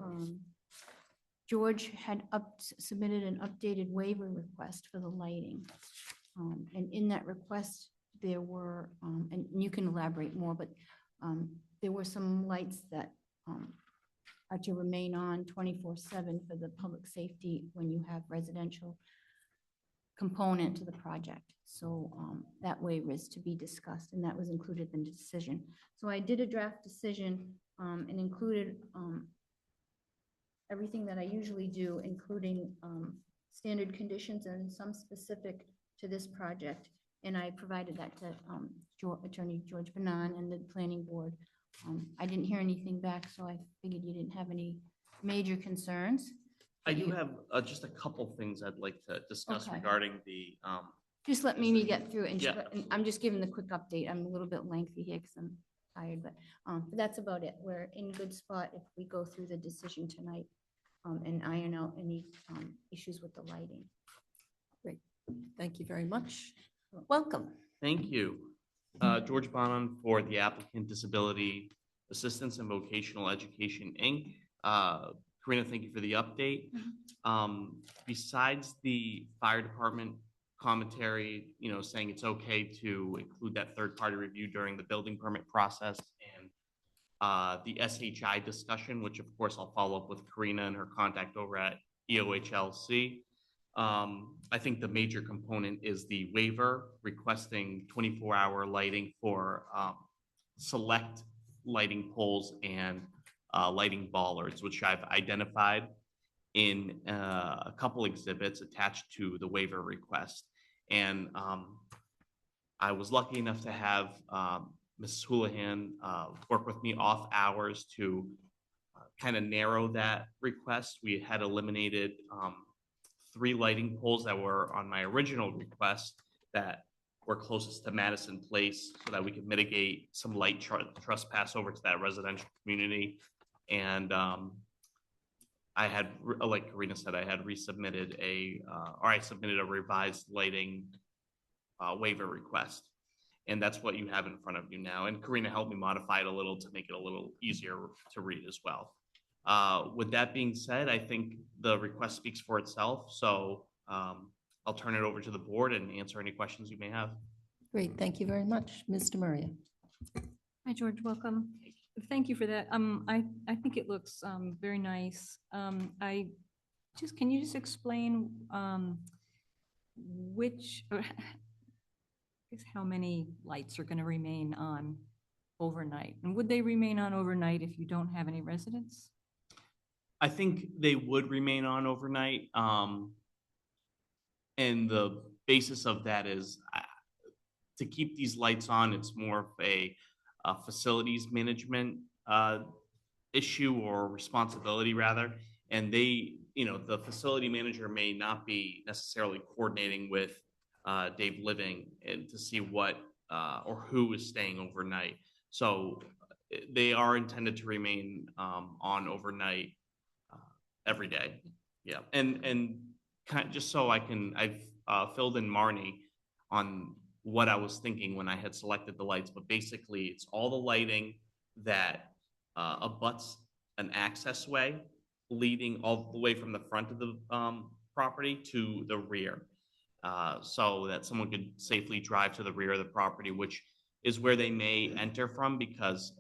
George had submitted an updated waiver request for the lighting. And in that request, there were, and you can elaborate more, but there were some lights that are to remain on 24/7 for the public safety when you have residential component to the project. So that waiver is to be discussed, and that was included in the decision. So I did a draft decision and included everything that I usually do, including standard conditions and some specific to this project. And I provided that to Attorney George Banan and the planning board. I didn't hear anything back, so I figured you didn't have any major concerns. I do have just a couple things I'd like to discuss Okay. regarding the, Just let me get through it. Yeah. And I'm just giving the quick update. I'm a little bit lengthy here because I'm tired, but that's about it. We're in good spot if we go through the decision tonight and iron out any issues with the lighting. Great. Thank you very much. Welcome. thank you. George Bonan for the applicant Disability Assistance and Vocational Education, Inc. Karina, thank you for the update. Besides the fire department commentary, saying it's okay to include that third-party review during the building permit process and the SHI discussion, which of course I'll follow up with Karina and her contact over at EOHLC. I think the major component is the waiver requesting 24-hour lighting for select lighting poles and lighting bollards, which I've identified in a couple exhibits attached to the waiver request. And I was lucky enough to have Mrs. Houlihan work with me off hours to kind of narrow that request. We had eliminated 3 lighting poles that were on my original request that were closest to Madison Place so that we could mitigate some light trespass over to that residential community. And I had, like Karina said, I had resubmitted I submitted a revised lighting waiver request. And that's what you have in front of you now. And Karina helped me modify it a little to make it a little easier to read as well. With that being said, I think the request speaks for itself. So I'll turn it over to the board and answer any questions you may have. Great. Thank you very much. Mr. Maria. Hi, George, welcome. Thank you for that. I think it looks very nice. Can you just explain how many lights are going to remain on overnight? And would they remain on overnight if you don't have any residents? I think they would remain on overnight. And the basis of that is to keep these lights on, it's more of a facilities management issue or responsibility rather. And the facility manager may not be necessarily coordinating with Dave Living and to see what or who is staying overnight. So they are intended to remain on overnight every day. Yeah. And kind of just so I've filled in Marnie on what I was thinking when I had selected the lights, but basically it's all the lighting that abuts an access way leading all the way from the front of the property to the rear. So that someone could safely drive to the rear of the property, which is where they may enter from because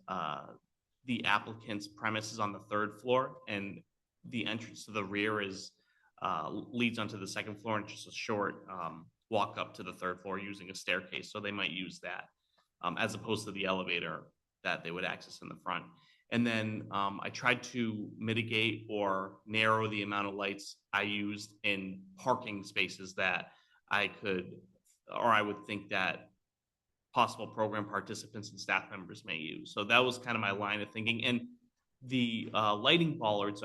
the applicant's premise is on the 3rd floor and the entrance to the rear leads onto the 2nd floor and just a short walk up to the 3rd floor using a staircase. So they might use that as opposed to the elevator that they would access in the front. And then I tried to mitigate or narrow the amount of lights I used in parking spaces that I would think that possible program participants and staff members may use. So that was kind of my line of thinking. And the lighting bollards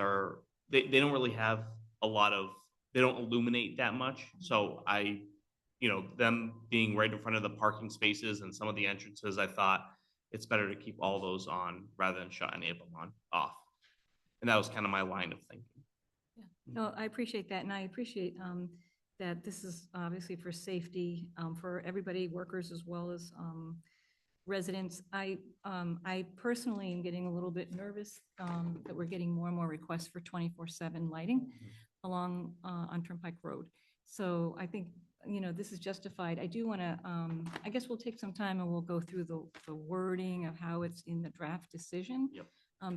they don't really have a lot of they don't illuminate that much. So them being right in front of the parking spaces and some of the entrances, I thought it's better to keep all those on rather than shut any of them off. And that was kind of my line of thinking. No, I appreciate that, and I appreciate that this is obviously for safety for everybody, workers as well as residents. I personally am getting a little bit nervous that we're getting more and more requests for 24/7 lighting along on Turnpike Road. So I think, this is justified. I do want to, I guess we'll take some time and we'll go through the wording of how it's in the draft decision. Yep.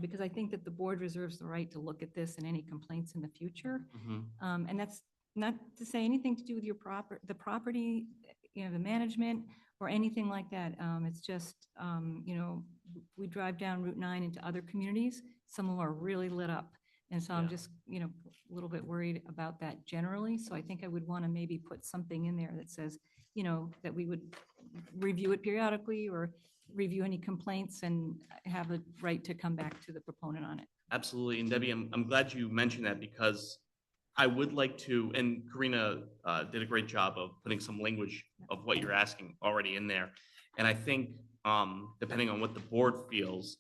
Because I think that the board reserves the right to look at this and any complaints in the future. Mhm. And that's not to say anything to do with the property, the management or anything like that. It's just, we drive down Route 9 into other communities. Some of them are really lit up. And so I'm Yeah. just, a little bit worried about that generally. So I think I would want to maybe put something in there that says, that we would review it periodically or review any complaints and have a right to come back to the proponent on it. Absolutely. And Debbie, I'm glad you mentioned that because I would like to, and Karina did a great job of putting some language of what you're asking already in there. And I think depending on what the board feels,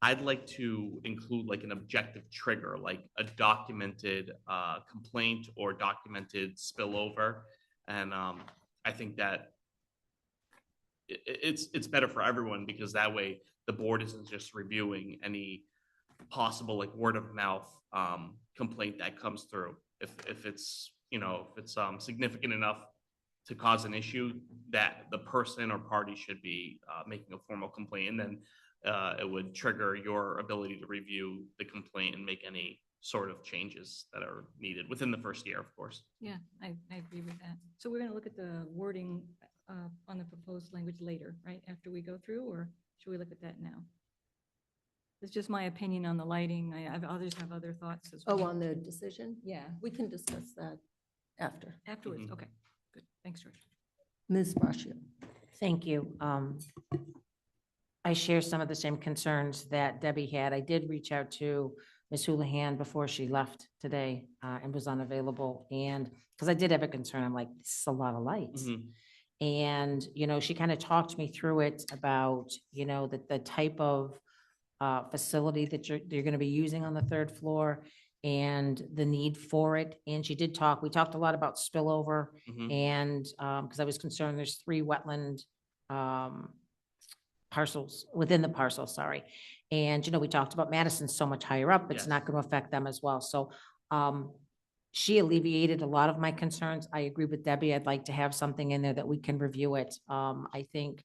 I'd like to include like an objective trigger, like a documented complaint or documented spillover. And I think that it's better for everyone because that way the board isn't just reviewing any possible like word of mouth complaint that comes through. If it's significant enough to cause an issue, that the person or party should be making a formal complaint, and then it would trigger your ability to review the complaint and make any sort of changes that are needed within the first year, of course. Yeah, I agree with that. So we're going to look at the wording on the proposed language later, right? After we go through, or should we look at that now? It's just my opinion on the lighting. Others have other thoughts as well. Oh, on the decision? Yeah, we can discuss that Afterwards, Mhm. okay, good. Thanks, George. Ms. Brashio. Thank you. I share some of the same concerns that Debbie had. I did reach out to Ms. Houlihan before she left today and was unavailable. And because I did have a concern, I'm like, this is a lot of lights. Mhm. And, she kind of talked me through it about, the type of facility that you're going to be using on the third floor and the need for it. And we talked a lot about spillover Mhm. and because I was concerned, there's 3 wetland parcels within the parcel, sorry. And, we talked about Madison so much higher up, it's Yes. not going to affect them as well. So she alleviated a lot of my concerns. I agree with Debbie. I'd like to have something in there that we can review it. I think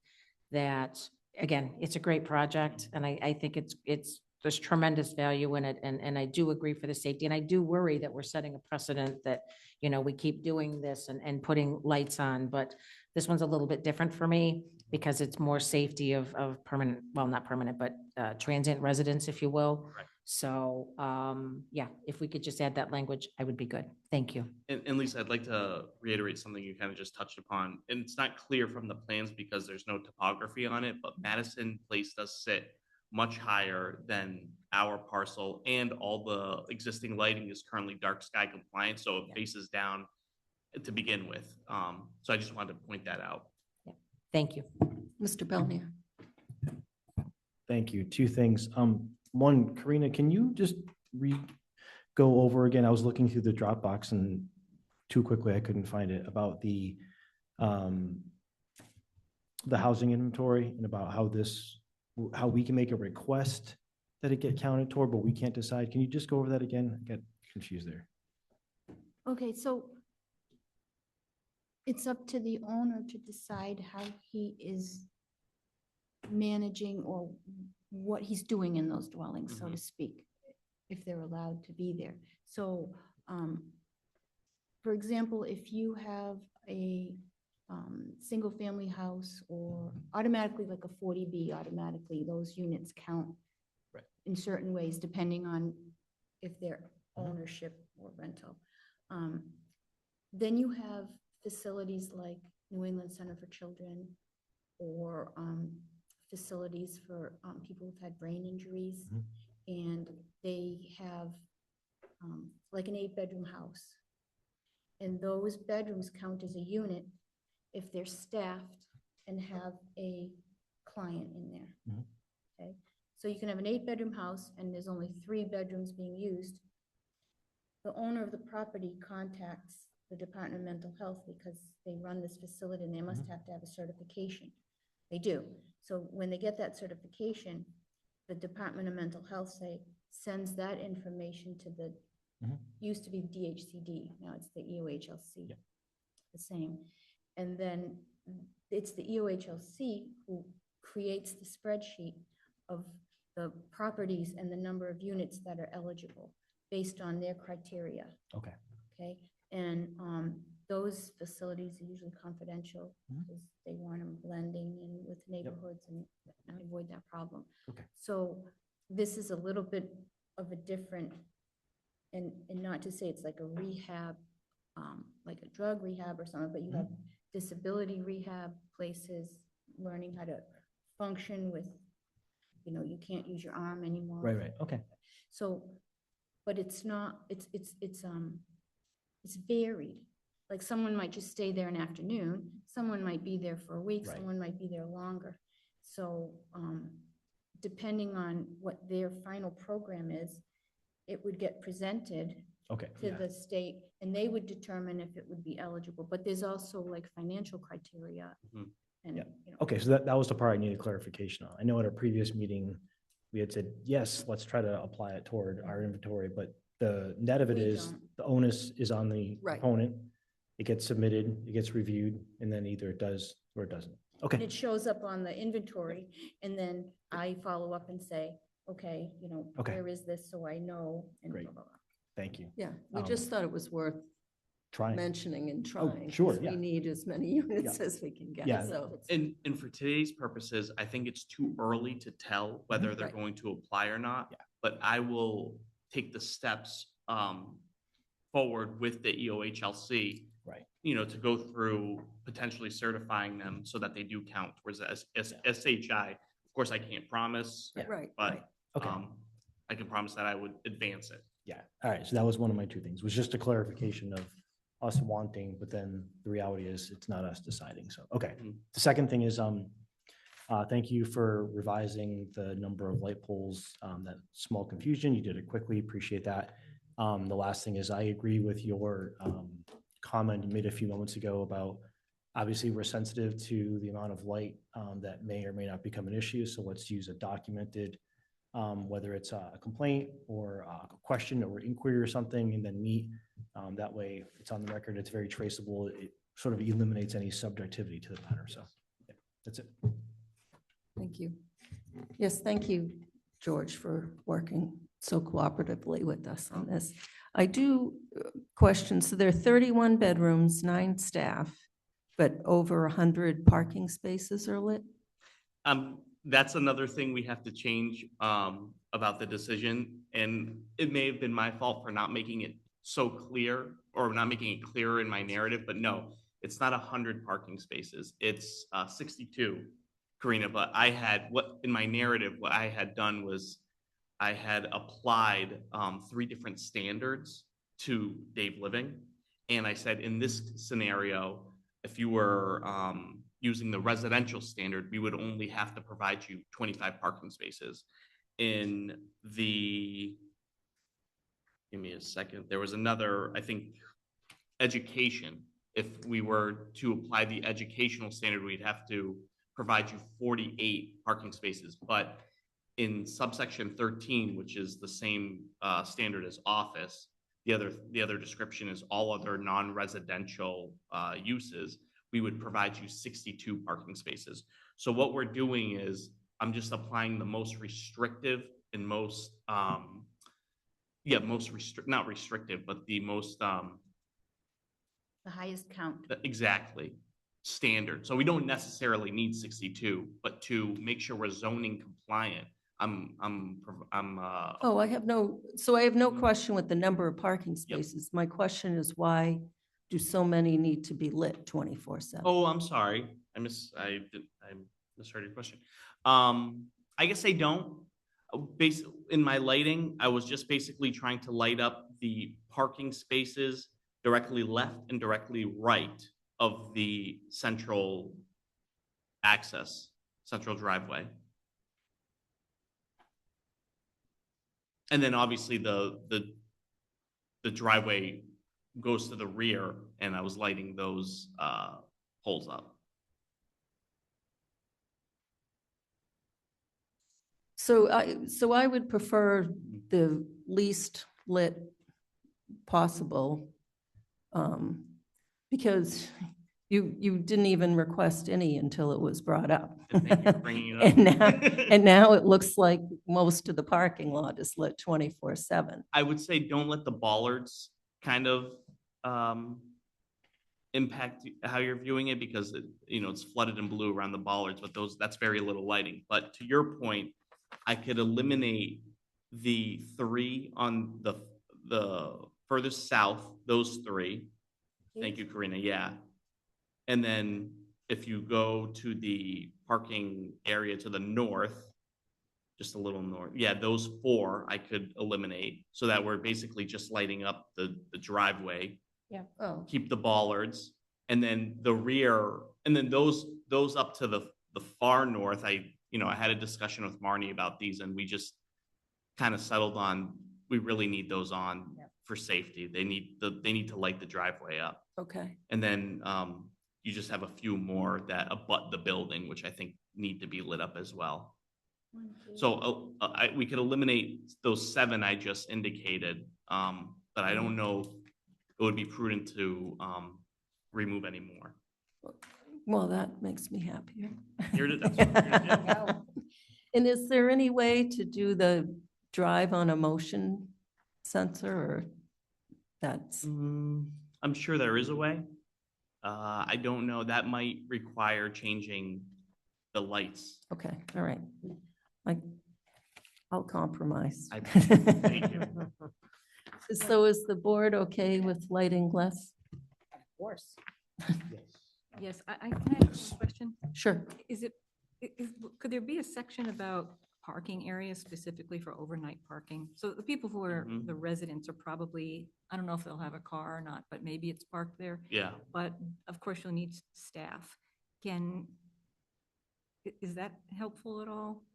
that, again, it's a great project and I think there's tremendous value in it. And I do agree for the safety. And I do worry that we're setting a precedent that, we keep doing this and putting lights on, but this one's a little bit different for me because it's more safety of permanent, well, not permanent, but transient residents, if you will. Right. So, yeah, if we could just add that language, I would be good. Thank you. And Lisa, I'd like to reiterate something you kind of just touched upon. And it's not clear from the plans because there's no topography on it, but Madison Place does sit much higher than our parcel, and all the existing lighting is currently dark sky compliant, so it faces down to begin with. So I just wanted to point that out. Thank you. Mr. Belnier. Thank you. 2 things. One, Karina, can you just go over again? I was looking through the Dropbox and too quickly I couldn't find it, about the housing inventory and about how we can make a request that it get counted toward, but we can't decide. Can you just go over that again? I got confused there. Okay, so it's up to the owner to decide how he is managing or what he's doing in those dwellings, so to speak, if they're allowed to be there. So, for example, if you have a single-family house or automatically like a 40B, automatically those units count Right. in certain ways, depending on if they're ownership or rental. Then you have facilities like New England Center for Children or facilities for people who've had brain injuries. And they have like an 8-bedroom house. And those bedrooms count as a unit if they're staffed and have a client in there. Mhm. Okay, so you can have an 8-bedroom house and there's only 3 bedrooms being used. The owner of the property contacts the Department of Mental Health because they run this facility and they must have to have a certification. They do. So when they get that certification, the Department of Mental Health sends that information to the, Mhm. used to be DHCD, now it's the EOHLC. Yep. The same. And then it's the EOHLC who creates the spreadsheet of the properties and the number of units that are eligible based on their criteria. Okay. Okay, and those facilities are usually confidential Mhm. because they want them blending in with neighborhoods and avoid that problem. Okay. So this is a little bit of a different, and not to say it's like a rehab, like a drug rehab or something, but you have disability rehab places, learning how to function with, you can't use your arm anymore. Right. Okay. So, but it's not, it's varied. Like someone might just stay there an afternoon, someone might be there for a week, Right. someone might be there longer. So, depending on what their final program is, it would get presented Okay. to Yeah. the state and they would determine if it would be eligible. But there's also like financial criteria. Mhm. And, Yeah. Okay, so that was the part I needed clarification on. I know at our previous meeting, we had said, yes, let's try to apply it toward our inventory, but the net of it We is don't. the onus is on the Right. opponent. It gets submitted, it gets reviewed, and then either it does or it doesn't. And Okay, it shows up on the inventory, and then I follow up and say, okay, Okay. where is this, so I know, and Great. blah, blah, blah. thank you. Yeah, we Um, just thought it was worth Trying. mentioning and trying. sure, 'cause yeah. We need as many units as we can get, Yeah. so. And for today's purposes, I think it's too early to tell whether they're Right. going to apply or not. Yeah. But I will take the steps forward with the EOHLC. Right. To go through potentially certifying them so that they do count towards SHI. Of course, I can't promise, Yeah. Right, but right. Okay. I can promise that I would advance it. Yeah, all right, so that was one of my 2 things, was just a clarification of us wanting, but then the reality is it's not us deciding, so, okay. Mhm. The second thing is, thank you for revising the number of light poles, that small confusion, you did it quickly, appreciate that. The last thing is, I agree with your, comment you made a few moments ago about, obviously, we're sensitive to the amount of light, that may or may not become an issue, so let's use a documented, whether it's a complaint or a question or inquiry or something, and then meet. That way, it's on the record, it's very traceable. It sort of eliminates any subjectivity to the matter. So yeah, that's it. Thank you. Yes, thank you, George, for working so cooperatively with us on this. I do question, so there are 31 bedrooms, 9 staff, but over 100 parking spaces are lit? That's another thing we have to change about the decision. And it may have been my fault for not making it so clear or not making it clearer in my narrative, but no, it's not 100 parking spaces. It's 62, Karina, but in my narrative, what I had done was I had applied 3 different standards to Dave Living. And I said, in this scenario, if you were using the residential standard, we would only have to provide you 25 parking spaces. In the, give me a second, there was another, I think, education. If we were to apply the educational standard, we'd have to provide you 48 parking spaces. But in subsection 13, which is the same standard as office, the other description is all other non-residential uses, we would provide you 62 parking spaces. So what we're doing is I'm just applying the most restrictive and most, not restrictive, but the most, The highest count. exactly, standard. So we don't necessarily need 62, but to make sure we're zoning compliant, Oh, I have no question with the number of parking spaces. My question is, why do so many need to be lit 24/7? Oh, I'm sorry. I misheard your question. I guess I don't. In my lighting, I was just basically trying to light up the parking spaces directly left and directly right of the central access, central driveway. And then obviously the driveway goes to the rear, and I was lighting those poles up. So I would prefer the least lit possible, because you didn't even request any until it was brought up. And thank you for bringing it up. And now it looks like most of the parking lot is lit 24/7. I would say don't let the bollards kind of impact how you're viewing it, because it's flooded in blue around the bollards, but that's very little lighting. But to your point, I could eliminate the 3 on the furthest south, those 3. Thank you, Karina. Yeah. And then if you go to the parking area to the north, just a little north, yeah, those 4 I could eliminate, so that we're basically just lighting up the driveway. Yeah. Oh, Keep the bollards, and then the rear, and then those up to the far north, I had a discussion with Marnie about these, and we just kind of settled on, we really need those on for safety. They need to light the driveway up. okay. And then you just have a few more that abut the building, which I think need to be lit up as well. So we could eliminate those 7 I just indicated, but I don't know if it would be prudent to remove any more. Well, that makes me happier. That's what you're gonna do. And is there any way to do the drive on a motion sensor, or that's, I'm sure there is a way. I don't know. That might require changing the lights. okay, all right. I'll compromise. Thank you. So is the board okay with lighting less? Of course. Yes, I can I ask a question. Sure. Could there be a section about parking areas specifically for overnight parking? So the people who are, Mhm. the residents are probably, I don't know if they'll have a car or not, but maybe it's parked there. Yeah. But of course you'll need staff. Is that helpful at all?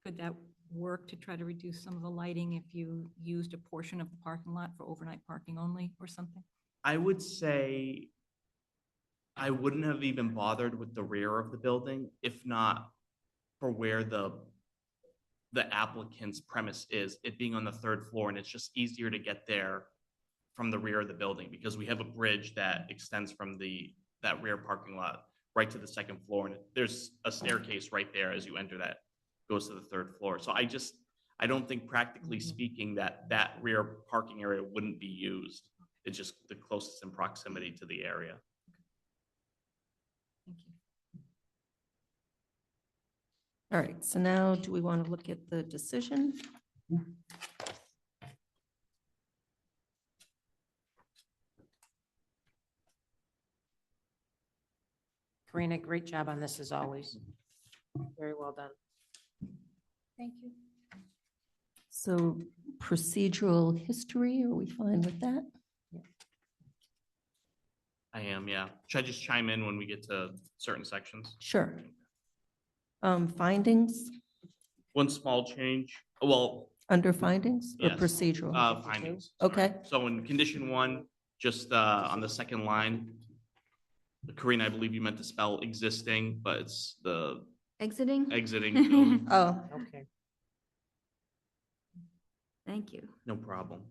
Could that work to try to reduce some of the lighting if you used a portion of the parking lot for overnight parking only or something? I would say I wouldn't have even bothered with the rear of the building, if not for where the applicant's premise is, it being on the 3rd floor, and it's just easier to get there from the rear of the building, because we have a bridge that extends from that rear parking lot right to the 2nd floor, and there's a staircase right there as you enter that goes to the 3rd floor. So I don't think, practically speaking, that rear parking area wouldn't be used. It's just the closest in proximity to the area. Thank you. All right, so now do we want to look at the decision? Karina, great job on this as always. Very well done. Thank you. So procedural history, are we fine with that? I am, yeah. Should I just chime in when we get to certain sections? Sure. Findings, One small change, well, under findings or yes, procedural? findings. Okay. Sorry. So in condition 1, just on the 2nd line, Karina, I believe you meant to spell existing, but it's the Exiting? exiting. building. Oh, Okay. Thank you. No problem.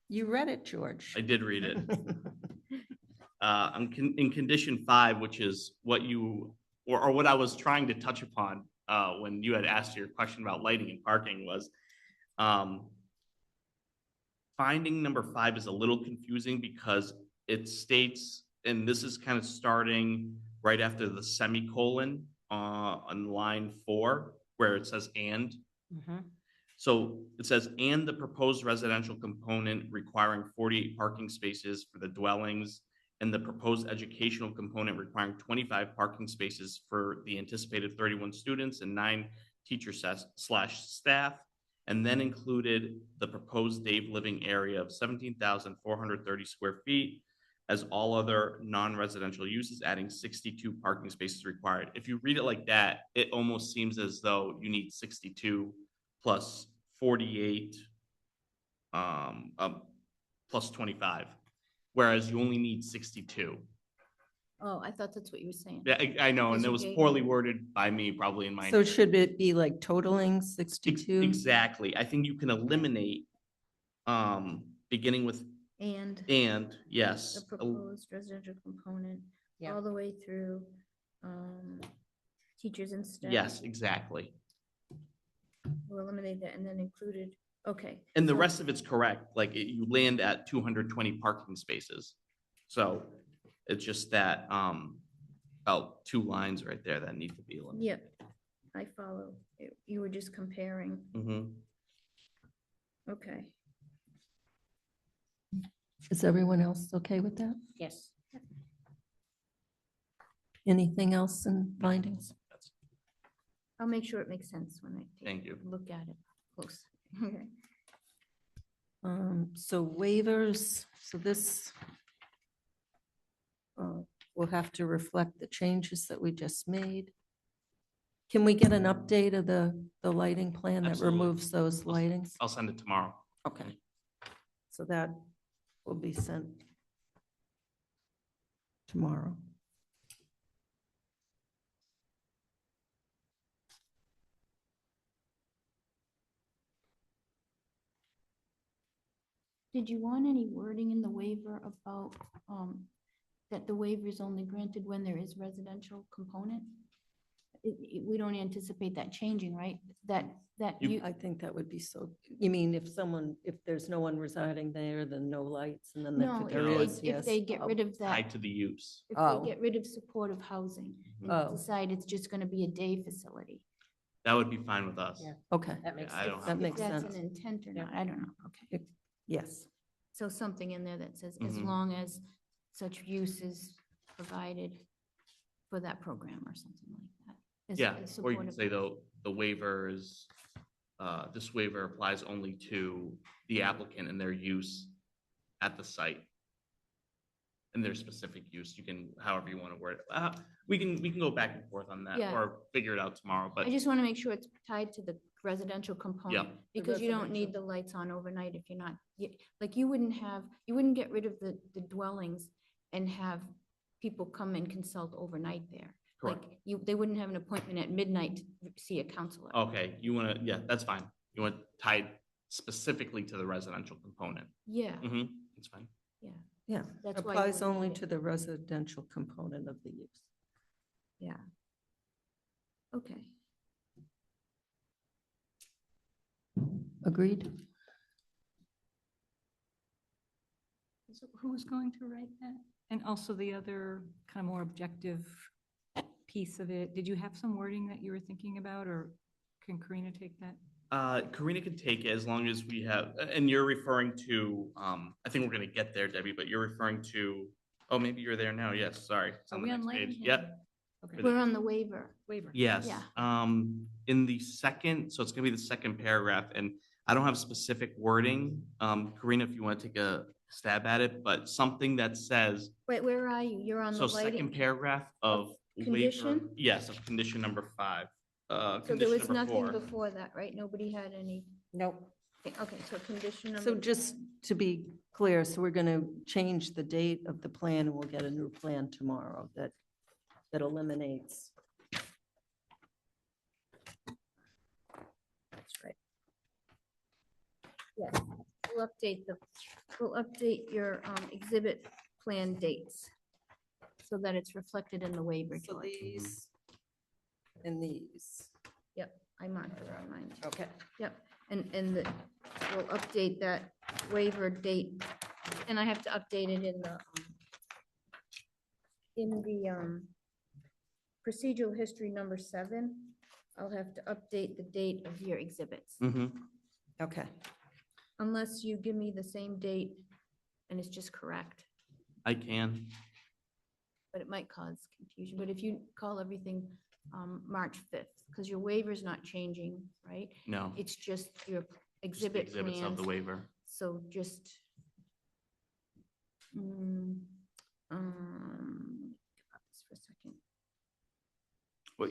you read it, George. I did read it. In condition 5, which is what you, or what I was trying to touch upon when you had asked your question about lighting and parking, was finding number 5 is a little confusing, because it states, and this is kind of starting right after the semicolon on line 4, where it says and. Mhm. So it says, and the proposed residential component requiring 48 parking spaces for the dwellings, and the proposed educational component requiring 25 parking spaces for the anticipated 31 students and 9 teacher/staff, and then included the proposed Dave living area of 17,430 square feet, as all other non-residential uses, adding 62 parking spaces required. If you read it like that, it almost seems as though you need 62 plus 48, plus 25, whereas you only need 62. Oh, I thought that's what you were saying. Yeah, I know, and Because it you was gave poorly me- worded by me, probably in my. So should it be like totaling Ex- 62? Exactly. I think you can eliminate, beginning with And and, the yes. proposed residential component Yeah. all the way through teachers and staff. Yes, exactly. We'll eliminate that and then included, okay. And the so- rest of it's correct, like you land at 220 parking spaces. So it's just that, about 2 lines right there that need to be eliminated. Yep, I follow. You were just comparing. Mhm. Okay. Is everyone else okay with that? Yes. Anything else in findings? I'll make sure it makes sense when I Thank you. look at it close. Okay. So waivers, so this will have to reflect the changes that we just made. Can we get an update of the lighting plan that Absolutely. removes those lightings? I'll send it tomorrow. Okay. So that will be sent tomorrow. Did you want any wording in the waiver about that the waiver is only granted when there is residential component? We don't anticipate that changing, right? That you, I think that would be so, you mean if there's no one residing there, then no lights, and then no, there No, is, if yes. they get rid of that, Tied to the use. if Oh. they get rid of supportive housing and Oh. decide it's just gonna be a day facility. That would be fine with us. Yeah. Okay, That makes I don't sense. that have. makes That's sense. an intent or Yeah. not, I don't know, okay. Yes. So something in there that says, as Mhm. long as such use is provided for that program or something like that. as- Yeah, as or you can supportive say though, the waiver is, this waiver applies only to the applicant and their use at the site. And their specific use, you can, however you want to word it. We can go back and forth on that Yeah. or figure it out tomorrow, but I just want to make sure it's tied to the residential component. Yeah. Because you don't need the lights on overnight if you're not, like you wouldn't get rid of the dwellings and have people come and consult overnight there. Correct. Like they wouldn't have an appointment at midnight to see a counselor. okay, you want to, yeah, that's fine. You want tied specifically to the residential component. Yeah, It's fine. yeah, Yeah, That's why you applies would only need it. to the residential component of the use. yeah. Okay. Agreed? So who was going to write that? And also the other kind of more objective piece of it, did you have some wording that you were thinking about, or can Karina take that? Karina can take it as long as we have, and you're referring to, I think we're gonna get there, Debbie, but you're referring to, oh, maybe you're there now. Yes, sorry. It's Are on we the on next page. Lighting? Yep. Okay. We're on the waiver. Waiver. Yes. Yeah. In the second, so it's gonna be the second paragraph, and I don't have specific wording. Karina, if you want to take a stab at it, but something that says, Wait, where are you? You're on the so second lighting. paragraph of waiver. Condition? Yes, of condition number 5. So there Condition was number nothing 4. before that, right? Nobody had any, Nope. okay, so condition number. So just to be clear, so we're going to change the date of the plan and we'll get a new plan tomorrow that eliminates. That's right. Yes, we'll update your exhibit plan dates so that it's reflected in the waiver. So George. these and these. Yep, I marked it on mine. Okay. Yep, and we'll update that waiver date, and I have to update it in the procedural history number 7. I'll have to update the date of your exhibits, Okay. unless you give me the same date and it's just correct, I can. but it might cause confusion. But if you call everything March 5th, because your waiver's not changing, right? No. It's just your Just the exhibit exhibits of plans. the waiver. So just, About this for a second. Well,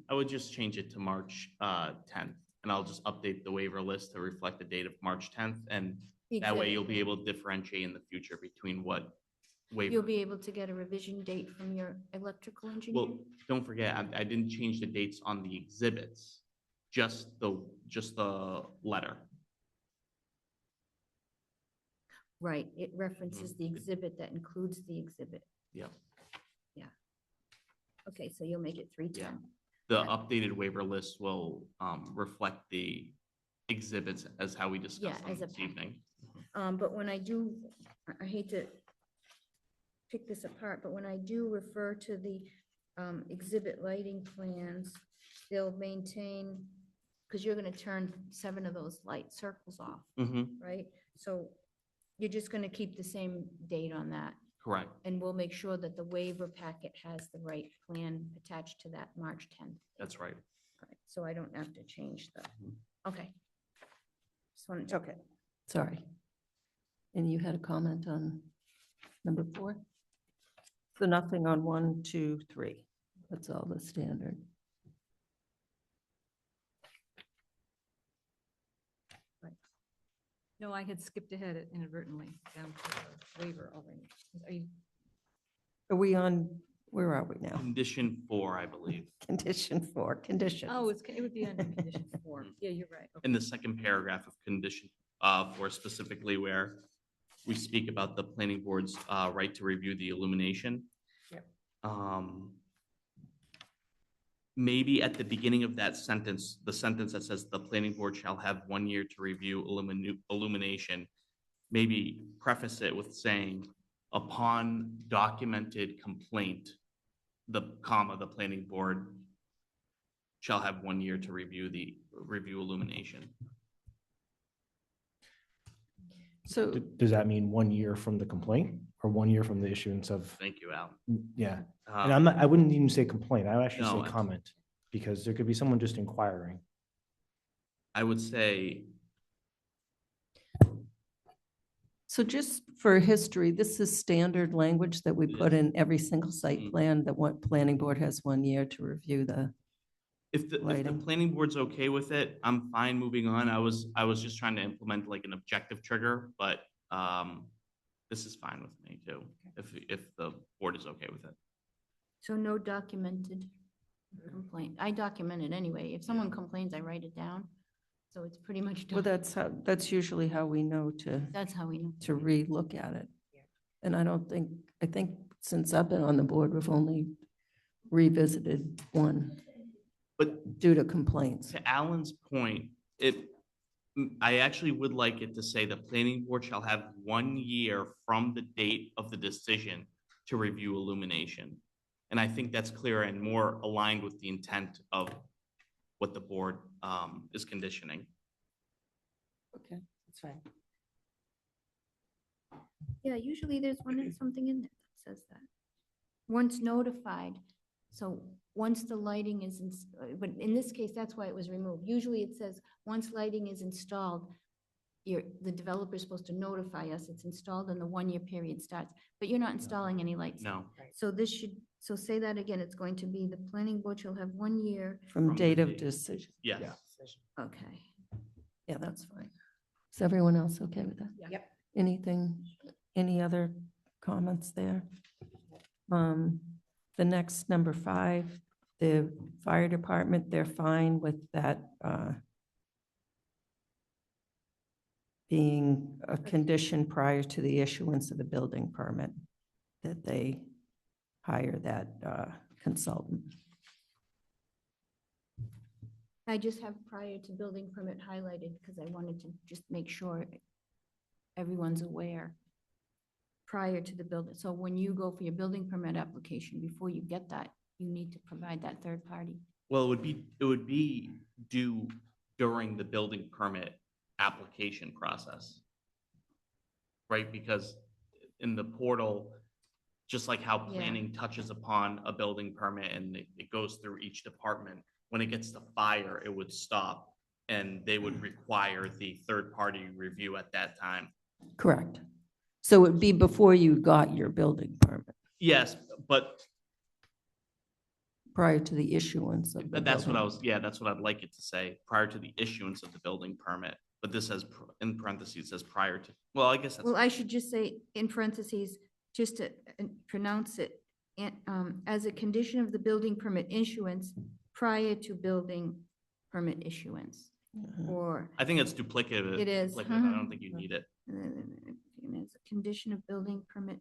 I would just change it to March 10th, and I'll just update the waiver list to reflect the date of March 10th, and that way you'll be able to differentiate in the future between what waiver. You'll be able to get a revision date from your electrical engineer? Well, don't forget, I didn't change the dates on the exhibits, just the letter. Right, it references the exhibit that includes the exhibit. Yep. Okay, so you'll make it 310. The updated waiver list will reflect the exhibits as how we discussed Yeah, them as a this evening. But when I do, I hate to pick this apart, but when I do refer to the exhibit lighting plans, they'll maintain, because you're gonna turn 7 of those light circles off, Mhm. right? So you're just gonna keep the same date on that, Correct. and we'll make sure that the waiver packet has the right plan attached to that March 10th. That's right. Right, so I don't have to change the, okay. Just wanted to. Okay, sorry. And you had a comment on number 4? So nothing on 1, 2, 3. That's all the standard. No, I had skipped ahead inadvertently down to the waiver already. Are you, Are we on, where are we now? Condition 4, I believe. Condition 4, conditions. oh, it would be under condition 4. Yeah, you're right. Okay. In the second paragraph of condition 4, specifically where we speak about the planning board's right to review the illumination. Yep. Maybe at the beginning of that sentence, the sentence that says the planning board shall have 1 year to review illumination, maybe preface it with saying, upon documented complaint, the planning board shall have 1 year to review illumination. So, Does that mean 1 year from the complaint or 1 year from the issuance of? Thank you, Al. Yeah, and I wouldn't even say complaint. I would actually No, say comment, because there could be someone just inquiring. I would say, so just for history, this is standard language that we put in every single site plan, that what planning board has 1 year to review the, if the lighting. planning board's okay with it, I'm fine moving on. I was just trying to implement like an objective trigger, but this is fine with me too, if the board is okay with it. So no documented complaint. I document it anyway. If someone complains, I write it down. So it's pretty much well, done. that's usually how we know That's how we know. to re-look at it. And I think since I've been on the board, we've only revisited 1 But due to complaints. to Alan's point, I actually would like it to say the planning board shall have 1 year from the date of the decision to review illumination. And I think that's clearer and more aligned with the intent of what the board is conditioning. Okay. That's fine. Yeah, usually there's something in there that says that. Once notified, so once the lighting is, but in this case, that's why it was removed. Usually it says, once lighting is installed, the developer's supposed to notify us it's installed and the 1 year period starts, but you're not installing any lights. No. So so say that again, it's going to be the planning board shall have 1 year. From From the date of date. decision. Yes. Okay. Yeah, that's fine. Is everyone else okay with that? Yep. Any other comments there? The next, number 5, the fire department, they're fine with that being a condition prior to the issuance of the building permit, that they hire that consultant. I just have prior to building permit highlighted because I wanted to just make sure everyone's aware prior to the building. So when you go for your building permit application, before you get that, you need to provide that third party. Well, it would be due during the building permit application process. Right, because in the portal, just like how Yeah. planning touches upon a building permit and it goes through each department, when it gets to fire, it would stop and they would require the third-party review at that time. Correct. So it'd be before you got your building permit. Yes, but prior to the issuance of the that's what building. that's what I'd like it to say, prior to the issuance of the building permit. But this says, in parentheses, it says prior to, well, I guess that's, Well, I should just say in parentheses, just to pronounce it, as a condition of the building permit issuance prior to building permit issuance, or I think it's duplicative. It is, duplicative. I don't think you need it. as a condition of building permit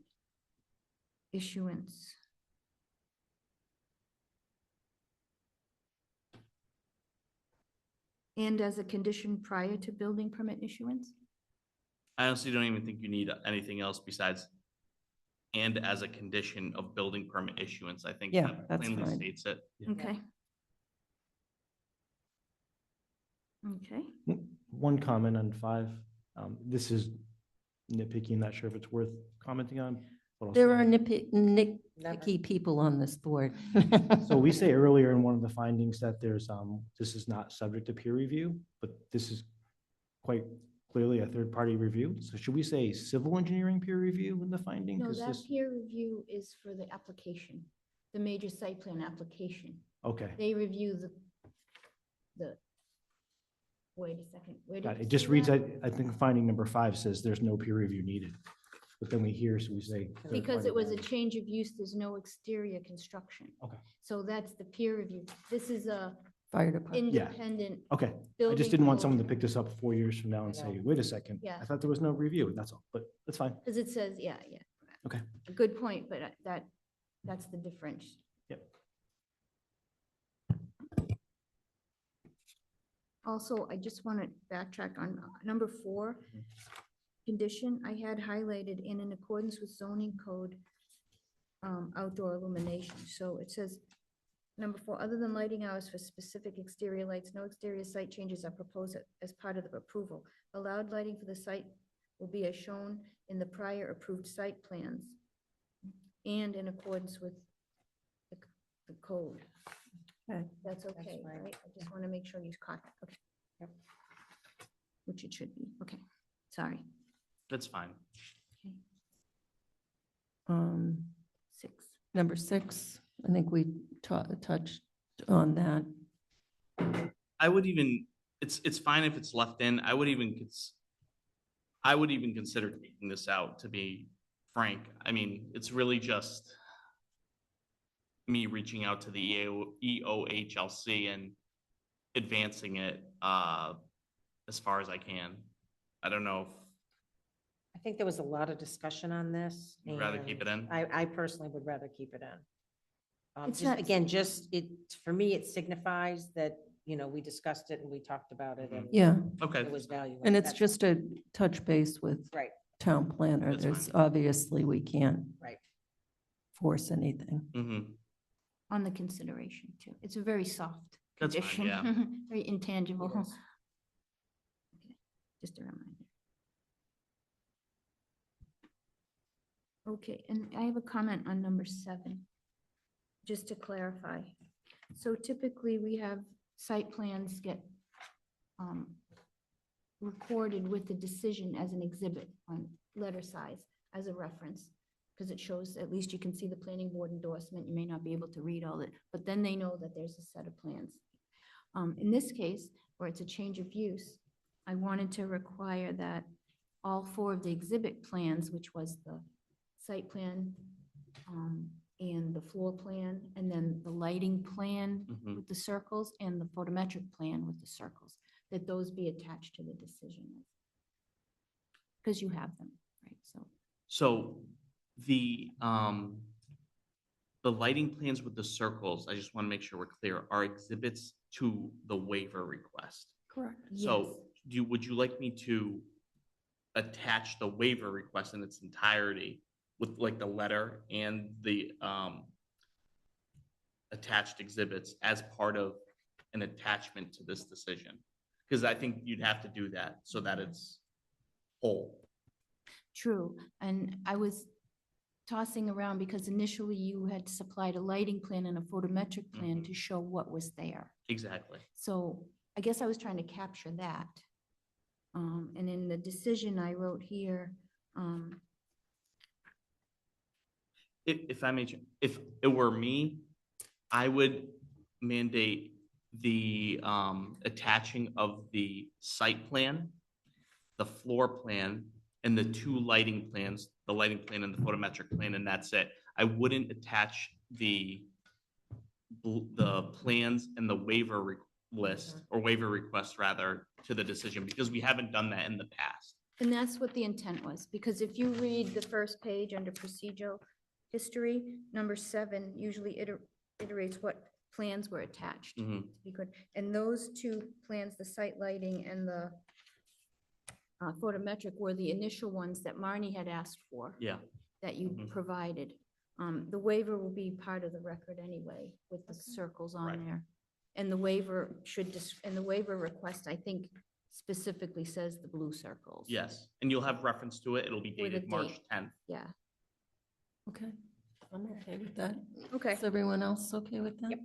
issuance. And as a condition prior to building permit issuance? I honestly don't even think you need anything else besides and as a condition of building permit issuance. I think Yeah, that that's plainly fine. states it. Okay. Okay, One comment on 5. This is nitpicky. Not sure if it's worth commenting on. but I'll There say- are nitpicky people on this board. So we say earlier in one of the findings that there's, this is not subject to peer review, but this is quite clearly a third-party review. So should we say civil engineering peer review in the finding? no, 'Cause that this, peer review is for the application, the major site plan application. okay, They review the, wait a second. Where did got it. you It just see reads, that? I think finding number 5 says there's no peer review needed. But then we hear, so we say. Because third-party it was a review. change of use, there's no exterior construction. Okay. So that's the peer review. This is a Fire department. Yeah. independent Okay, I building. just didn't want someone to code. pick this up 4 years from now and I say, know. wait a second, Yeah. I thought there was no review, that's all, but that's fine. Because it says, yeah. Okay. A good point, but that's the difference. Yep. Also, I just want to backtrack on number 4. Condition I had highlighted in accordance with zoning code, outdoor illumination. So it says, number 4, other than lighting hours for specific exterior lights, no exterior site changes are proposed as part of the approval. Allowed lighting for the site will be as shown in the prior approved site plans and in accordance with the code. Okay. That's okay, fine. right? I just want to make sure you caught that. Okay. Yep. Which it should be. Okay, sorry. That's fine. Um, 6. Number 6, I think we touched on that. I would even, it's fine if it's left in. I would even consider taking this out, to be frank. I mean, it's really just me reaching out to the EOHLC and advancing it as far as I can. I don't know I think there was a lot of discussion on this. if you'd rather keep it in. I personally would rather keep it in. It's Just, not- again, just it, for me, it signifies that, we discussed it and we talked about it and Yeah, Okay, it was valuable. and it's That's- just a touch base with Right, town planner. That's There's fine. obviously, we can't right. force anything. On the consideration too. It's a very soft That's fine, condition. yeah. Very intangible. It is. Okay, just a reminder. Okay, and I have a comment on number 7, just to clarify. So typically, we have site plans get recorded with the decision as an exhibit on letter size as a reference, because it shows, at least you can see the planning board endorsement. You may not be able to read all it, but then they know that there's a set of plans. In this case, where it's a change of use, I wanted to require that all 4 of the exhibit plans, which was the site plan, and the floor plan, and then the lighting plan Mhm. with the circles, and the photometric plan with the circles, that those be attached to the decision. Because you have them, right? So the lighting plans with the circles, I just want to make sure we're clear, are exhibits to the waiver request. Correct. So would you like me to attach the waiver request in its entirety with like the letter and the attached exhibits as part of an attachment to this decision? Because I think you'd have to do that so that it's whole. True, and I was tossing around because initially you had supplied a lighting plan and a photometric plan to show what was there. Exactly. So I guess I was trying to capture that. And in the decision I wrote here, if I may, if it were me, I would mandate the attaching of the site plan, the floor plan, and the two lighting plans, the lighting plan and the photometric plan, and that's it. I wouldn't attach the plans and the waiver list, or waiver request rather, to the decision, because we haven't done that in the past. And that's what the intent was, because if you read the first page under procedural history, number 7 usually iterates what plans were attached. Mhm. To be good. And those two plans, the site lighting and the photometric, were the initial ones that Marnie had asked for, Yeah. that you Mhm. provided. The waiver will be part of the record anyway, with the circles on Right. there. And the waiver and the waiver request, I think, specifically says the blue circles. Yes, and you'll have reference to it. It'll be With a dated March date. 10th. Yeah, Okay, I'm okay with that. okay. Is everyone else okay with that? Yep.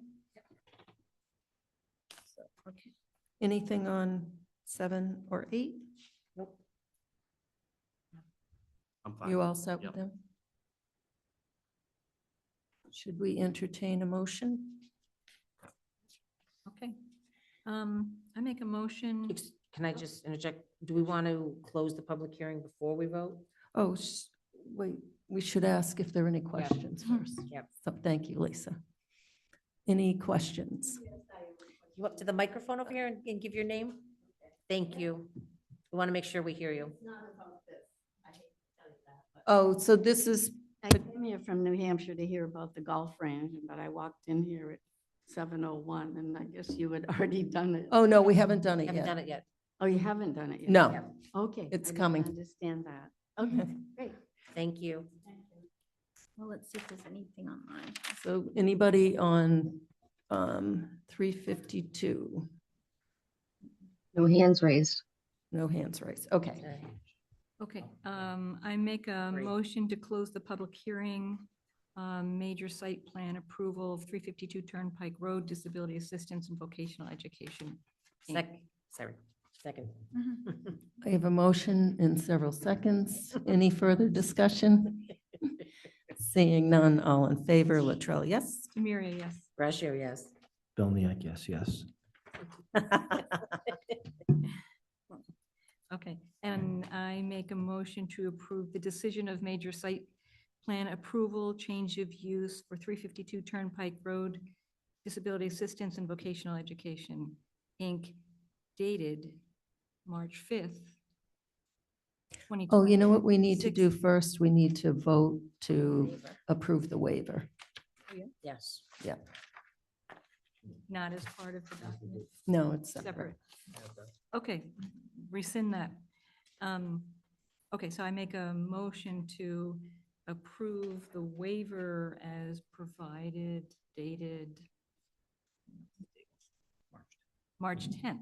So, okay. Anything on 7 or 8? Nope. I'm fine. You all set with Yep. them? Should we entertain a motion? Okay. I make a motion. Can I just interject? Do we want to close the public hearing before we vote? Oh, wait, we should ask if there are any questions first. Yep. So, thank you, Lisa. Any questions? You up to the microphone over here and give your name? Thank you. We want to make sure we hear you. Oh, so this is, I came here from New Hampshire to hear about the golf range, but I walked in here at 7:01, and I guess you had already done it. oh, no, we haven't done it Haven't done yet. it yet. Oh, you haven't done it yet? No, Yep. Okay. It's I didn't coming. Understand that. Okay, great. Thank you. Well, let's see if there's anything online. so anybody on 352? No hands raised. No hands raised, okay. Okay, I make a Great. motion to close the public hearing, major site plan approval of 352 Turnpike Road, Disability Assistance and Vocational Education. Inc. Second. I have a motion in several seconds. Any further discussion? Seeing none, all in favor, Latrell, yes? Demiria, yes. Brascio, yes. Belniak, yes. Okay, and I make a motion to approve the decision of major site plan approval, change of use for 352 Turnpike Road, Disability Assistance and Vocational Education, Inc., dated March 5th, 2020. Oh, you know what we need to do first? We need to vote to approve the waiver. Yes. Yeah, Not as part of the document, no, it's separate. separate. Okay, rescind that. Okay, so I make a motion to approve the waiver as provided, dated March 10th.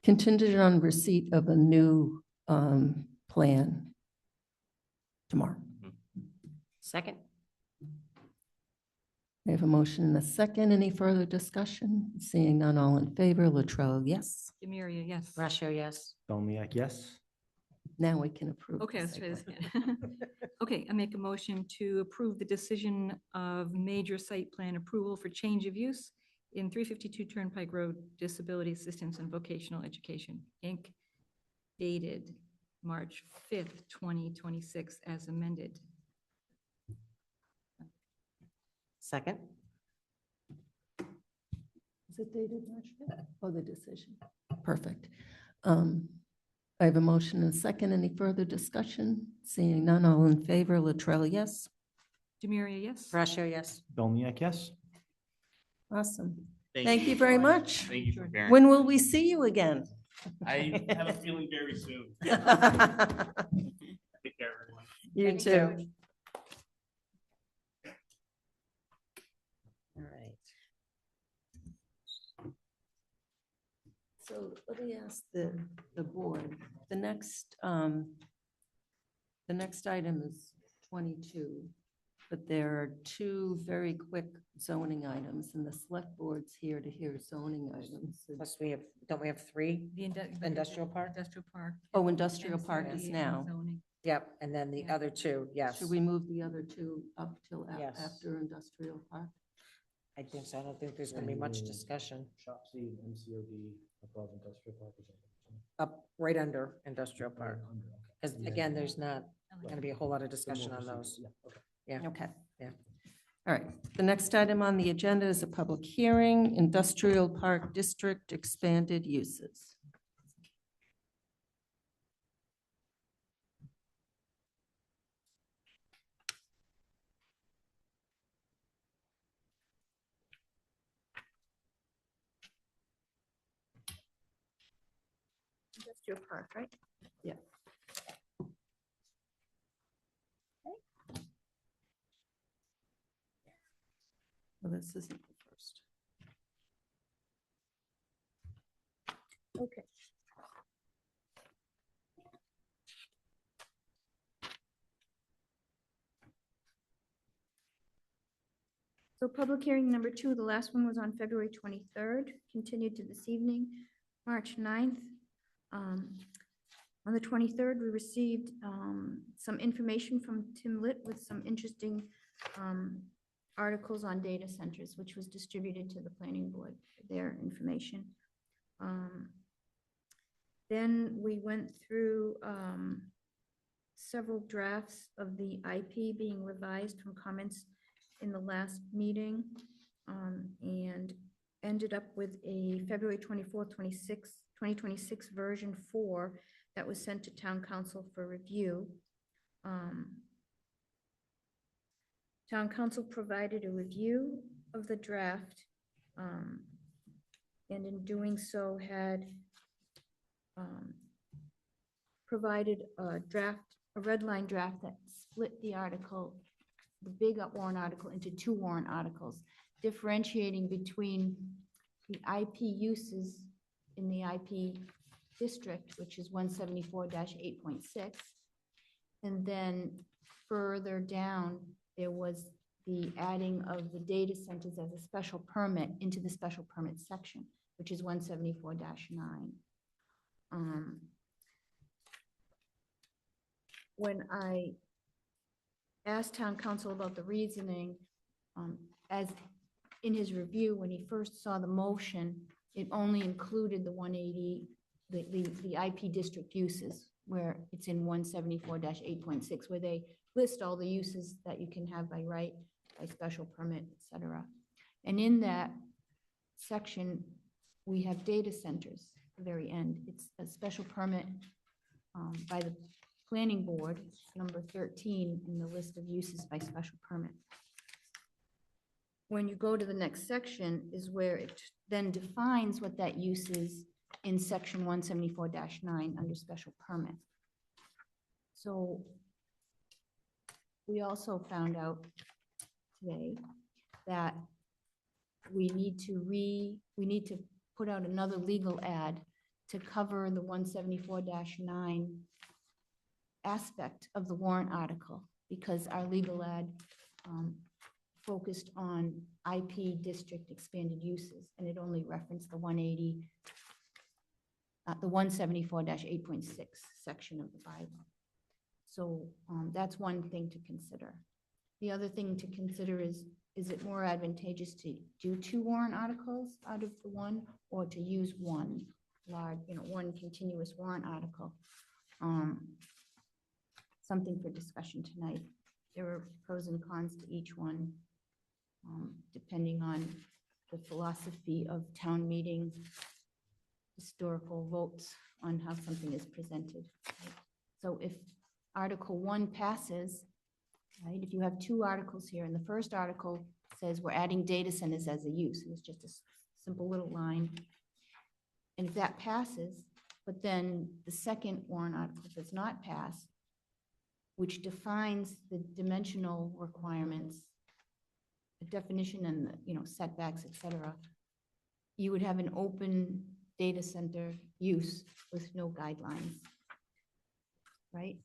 Contingent on receipt of a new plan tomorrow. Second. I have a motion and a second. Any further discussion? Seeing none, all in favor, Latrell, yes? Demiria, yes. Brascio, yes. Belniak, yes. Now we can approve. Okay, the let's try this site again. Okay, I make a motion to approve the decision of major site plan approval for change of use in 352 Turnpike Road, Disability Assistance and Vocational Education, Inc., dated March 5th, 2026, as amended. Second. Is it dated March 5th? Oh, the decision. Perfect. I have a motion and a second. Any further discussion? Seeing none, all in favor, Latrell, yes? Demiria, yes. Brascio, yes. Belniak, yes. Awesome. Thank you very much. Thank you for bearing. When will we see you again? I have a feeling very soon. You Take care, everyone. too. All right. So let me ask the board, the next item is 22, but there are two very quick zoning items, and the select board's here to hear zoning items. Plus we have, don't we have 3? The Industrial park? Industrial park. Oh, industrial and park is CBA now. zoning. Yep, and then the Yeah. other two, yes. Should we move the other two up till Yes. after industrial park? I think so. I don't think there's gonna be much And discussion. Shop C, MCOD, above industrial park. Is that what you're saying? Up right under industrial park. Right under, okay. Because Yeah. again, there's not Right. gonna be a whole lot of The discussion more on procedural, those. Yeah, okay. Yeah. Okay. Yeah. All right. The next item on the agenda is a public hearing, Industrial Park District expanded uses. Industrial park, right? Yeah. Well, this isn't the first. Okay. So public hearing number 2, the last one was on February 23rd, continued to this evening, March 9th. On the 23rd, we received some information from Tim Litt with some interesting articles on data centers, which was distributed to the planning board for their information. Then we went through several drafts of the IP being revised from comments in the last meeting, and ended up with a February 24th, 2026 version 4 that was sent to town council for review. Town council provided a review of the draft, and in doing so had provided a red line draft that split the article, the big warrant article, into 2 warrant articles, differentiating between the IP uses in the IP district, which is 174-8.6. And then further down, there was the adding of the data centers as a special permit into the special permit section, which is 174-9. When I asked town council about the reasoning, as in his review, when he first saw the motion, it only included the 180, the IP district uses, where it's in 174-8.6, where they list all the uses that you can have by right, by special permit, et cetera. And in that section, we have data centers at the very end. It's a special permit by the planning board, number 13 in the list of uses by special permit. When you go to the next section is where it then defines what that use is in section 174-9 under special permit. So we also found out today that we need to put out another legal ad to cover the 174-9 aspect of the warrant article, because our legal ad focused on IP district expanded uses, and it only referenced the 174-8.6 section of the bylaw. So that's one thing to consider. The other thing to consider is it more advantageous to do 2 warrant articles out of the one, or to use one large, one continuous warrant article? Something for discussion tonight. There are pros and cons to each one, depending on the philosophy of town meeting historical votes on how something is presented. Right? So if Article 1 passes, right, if you have 2 articles here, and the first article says we're adding data centers as a use, and it's just a simple little line, and if that passes, but then the second warrant article does not pass, which defines the dimensional requirements, the definition and the, setbacks, et cetera, you would have an open data center use with no guidelines, right?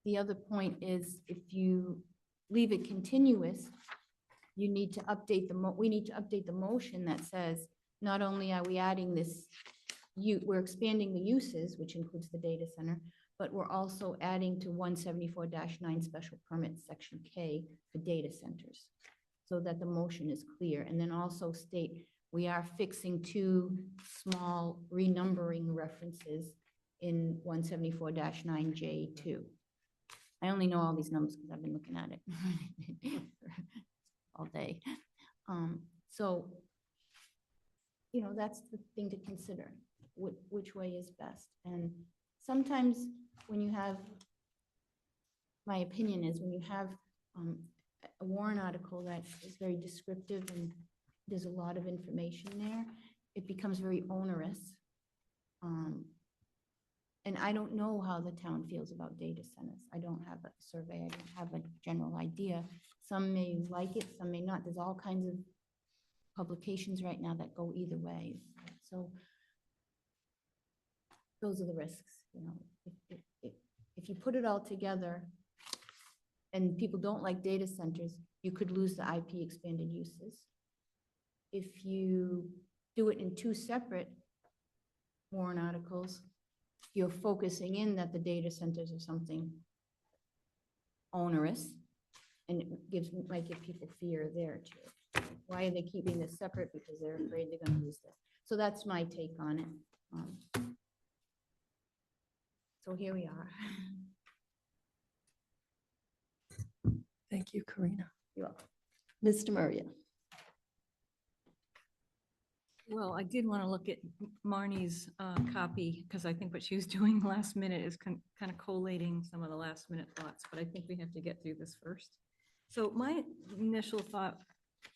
The other point is, if you leave it continuous, you need to update we need to update the motion that says, not only are we adding this we're expanding the uses, which includes the data center, but we're also adding to 174-9 special permit, section K, for data centers, so that the motion is clear. And then also state, we are fixing 2 small renumbering references in 174-9J2. I only know all these numbers because I've been looking at it all day. So, you know, that's the thing to consider, which way is best. And sometimes when you have, my opinion is when you have a warrant article that is very descriptive and there's a lot of information there, it becomes very onerous. And I don't know how the town feels about data centers. I don't have a survey. I don't have a general idea. Some may like it, some may not. There's all kinds of publications right now that go either way. So those are the risks, you know. If you put it all together and people don't like data centers, you could lose the IP expanded uses. If you do it in 2 separate warrant articles, you're focusing in that the data centers are something onerous, and it might give people fear there too. Why are they keeping this separate? Because they're afraid they're going to lose this. So that's my take on it. So here we are. Thank you, Karina. You're welcome. Mr. Murray. Well, I did want to look at Marnie's copy, because I think what she was doing last minute is kind of collating some of the last minute thoughts, but I think we have to get through this first. So my initial thought,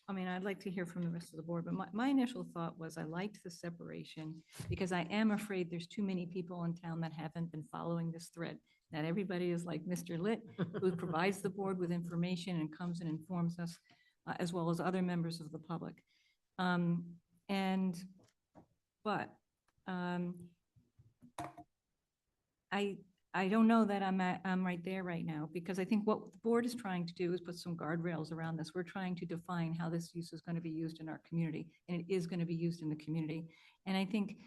I mean, I'd like to hear from the rest of the board, but my initial thought was I liked the separation because I am afraid there's too many people in town that haven't been following this thread. Not everybody is like Mr. Litt, who provides the board with information and comes and informs us, as well as other members of the public. I don't know that I'm right there right now, because I think what the board is trying to do is put some guardrails around this. We're trying to define how this use is going to be used in our community, and it is going to be used in the community. And I think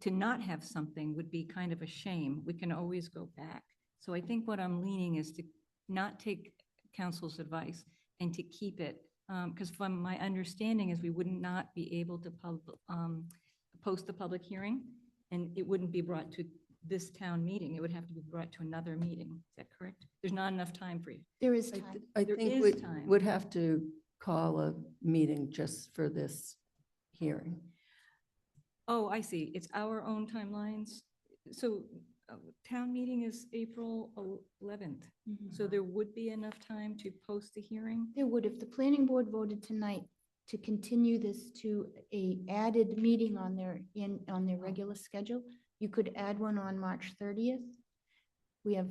to not have something would be kind of a shame. We can always go back. So I think what I'm leaning is to not take council's advice and to keep it, because from my understanding is we would not be able to post the public hearing, and it wouldn't be brought to this town meeting. It would have to be brought to another meeting. Is that correct? There's not enough time for you. There is time. I There think is we time. would have to call a meeting just for this hearing. Oh, I see. It's our own timelines. So town meeting is April 11th. So there would be enough time to post the hearing? There would, if the planning board voted tonight to continue this to a added meeting on their regular schedule, you could add one on March 30th. We have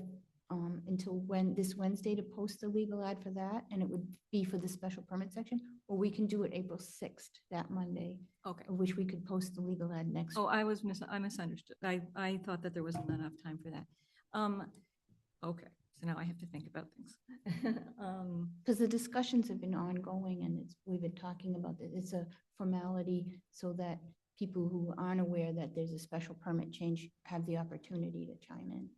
until this Wednesday to post the legal ad for that, and it would be for the special permit section, or we can do it April 6th, that Monday. Okay. Of which we could post the legal ad next. Oh, I misunderstood. I thought that there wasn't enough time for that. Okay, so now I have to think about things. Because the discussions have been ongoing, and we've been talking about this. It's a formality so that people who aren't aware that there's a special permit change have the opportunity to chime in.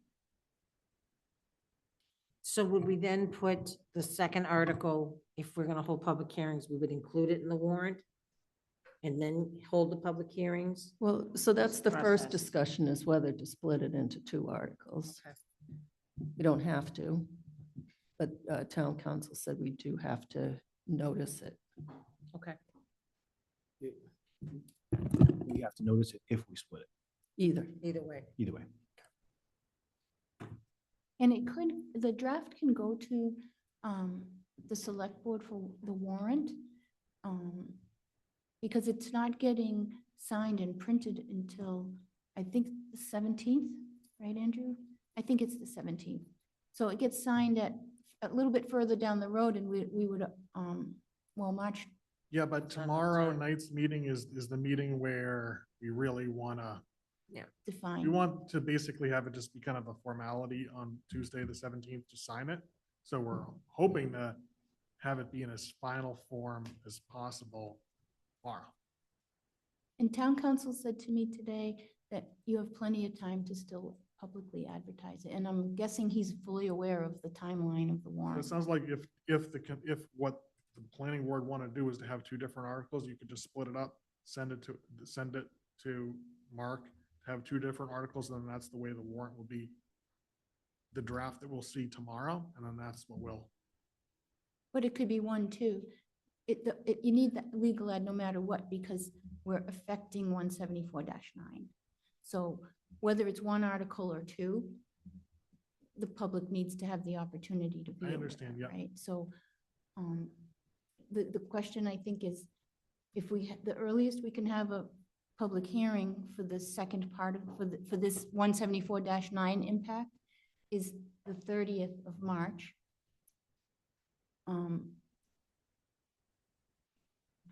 So would we then put the second article, if we're going to hold public hearings, we would include it in the warrant? And then hold the public hearings? Well, so that's the first Process. discussion, is whether to split it into 2 articles. You don't have to, but town council said we do have to notice it. Okay. We have to notice it if we split it, Either. Either way. either way. And the draft can go to the select board for the warrant, because it's not getting signed and printed until, I think, the 17th, right, Andrew? I think it's the 17th. So it gets signed at a little bit further down the road, and we would, March. Yeah, but tomorrow night's meeting is the meeting where we really want to, Define. we want to basically have it just be kind of a formality on Tuesday, the 17th, to sign it. So we're hoping to have it be in as final form as possible tomorrow. And town council said to me today that you have plenty of time to still publicly advertise it. And I'm guessing he's fully aware of the timeline of the It warrant. sounds like if what the planning board want to do is to have two different articles, you could just split it up, send it to Mark, have two different articles, and then that's the way the warrant will be. The draft that we'll see tomorrow, and then that's what we'll. But it could be one, too. You need that legal ad no matter what, because we're affecting 174-9. So whether it's one article or two, the public needs to have the opportunity to be. I understand, yeah. Right, so, the question I think is, if the earliest we can have a public hearing for the second part of, for this 174-9 impact is the 30th of March.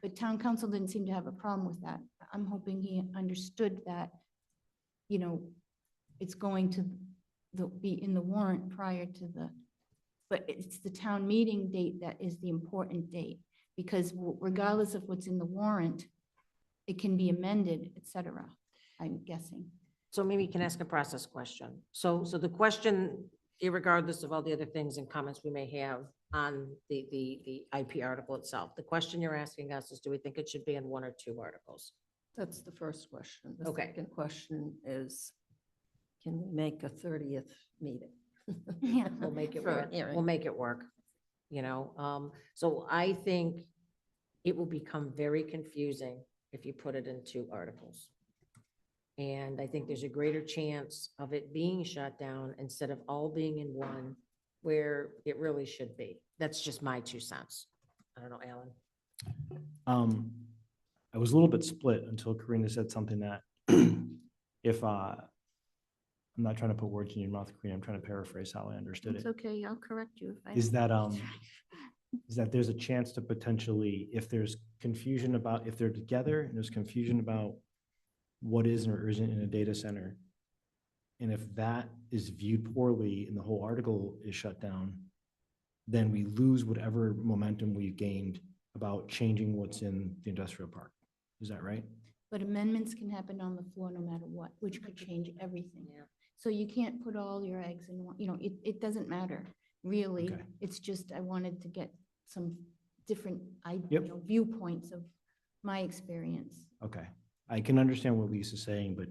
But town council didn't seem to have a problem with that. I'm hoping he understood that, you know, it's going to be in the warrant prior to but it's the town meeting date that is the important date, because regardless of what's in the warrant, it can be amended, et cetera, I'm guessing. So maybe you can ask a process question. So the question, irregardless of all the other things and comments we may have on the IP article itself, the question you're asking us is, do we think it should be in one or two articles? That's the first question. The Okay. second question is, can we make a 30th meeting? Yeah. We'll make it For a work. hearing. We'll make it work, you know? So I think it will become very confusing if you put it in two articles. And I think there's a greater chance of it being shut down instead of all being in one where it really should be. That's just my 2 cents. I don't know, Alan. I was a little bit split until Karina said something that if, I'm not trying to put words in your mouth, Karina, I'm trying to paraphrase how I understood It's it. okay, I'll correct you if I. Is that there's a chance to potentially, if there's confusion about, if they're together and there's confusion about what is or isn't in a data center, and if that is viewed poorly and the whole article is shut down, then we lose whatever momentum we've gained about changing what's in the industrial park. Is that right? But amendments can happen on the floor no matter what, which could change everything. Yeah. So you can't put all your eggs in one, you know, it doesn't matter, really. Okay. It's just, I wanted to get some different, Yep. viewpoints of my experience. Okay. I can understand what Lisa's saying, but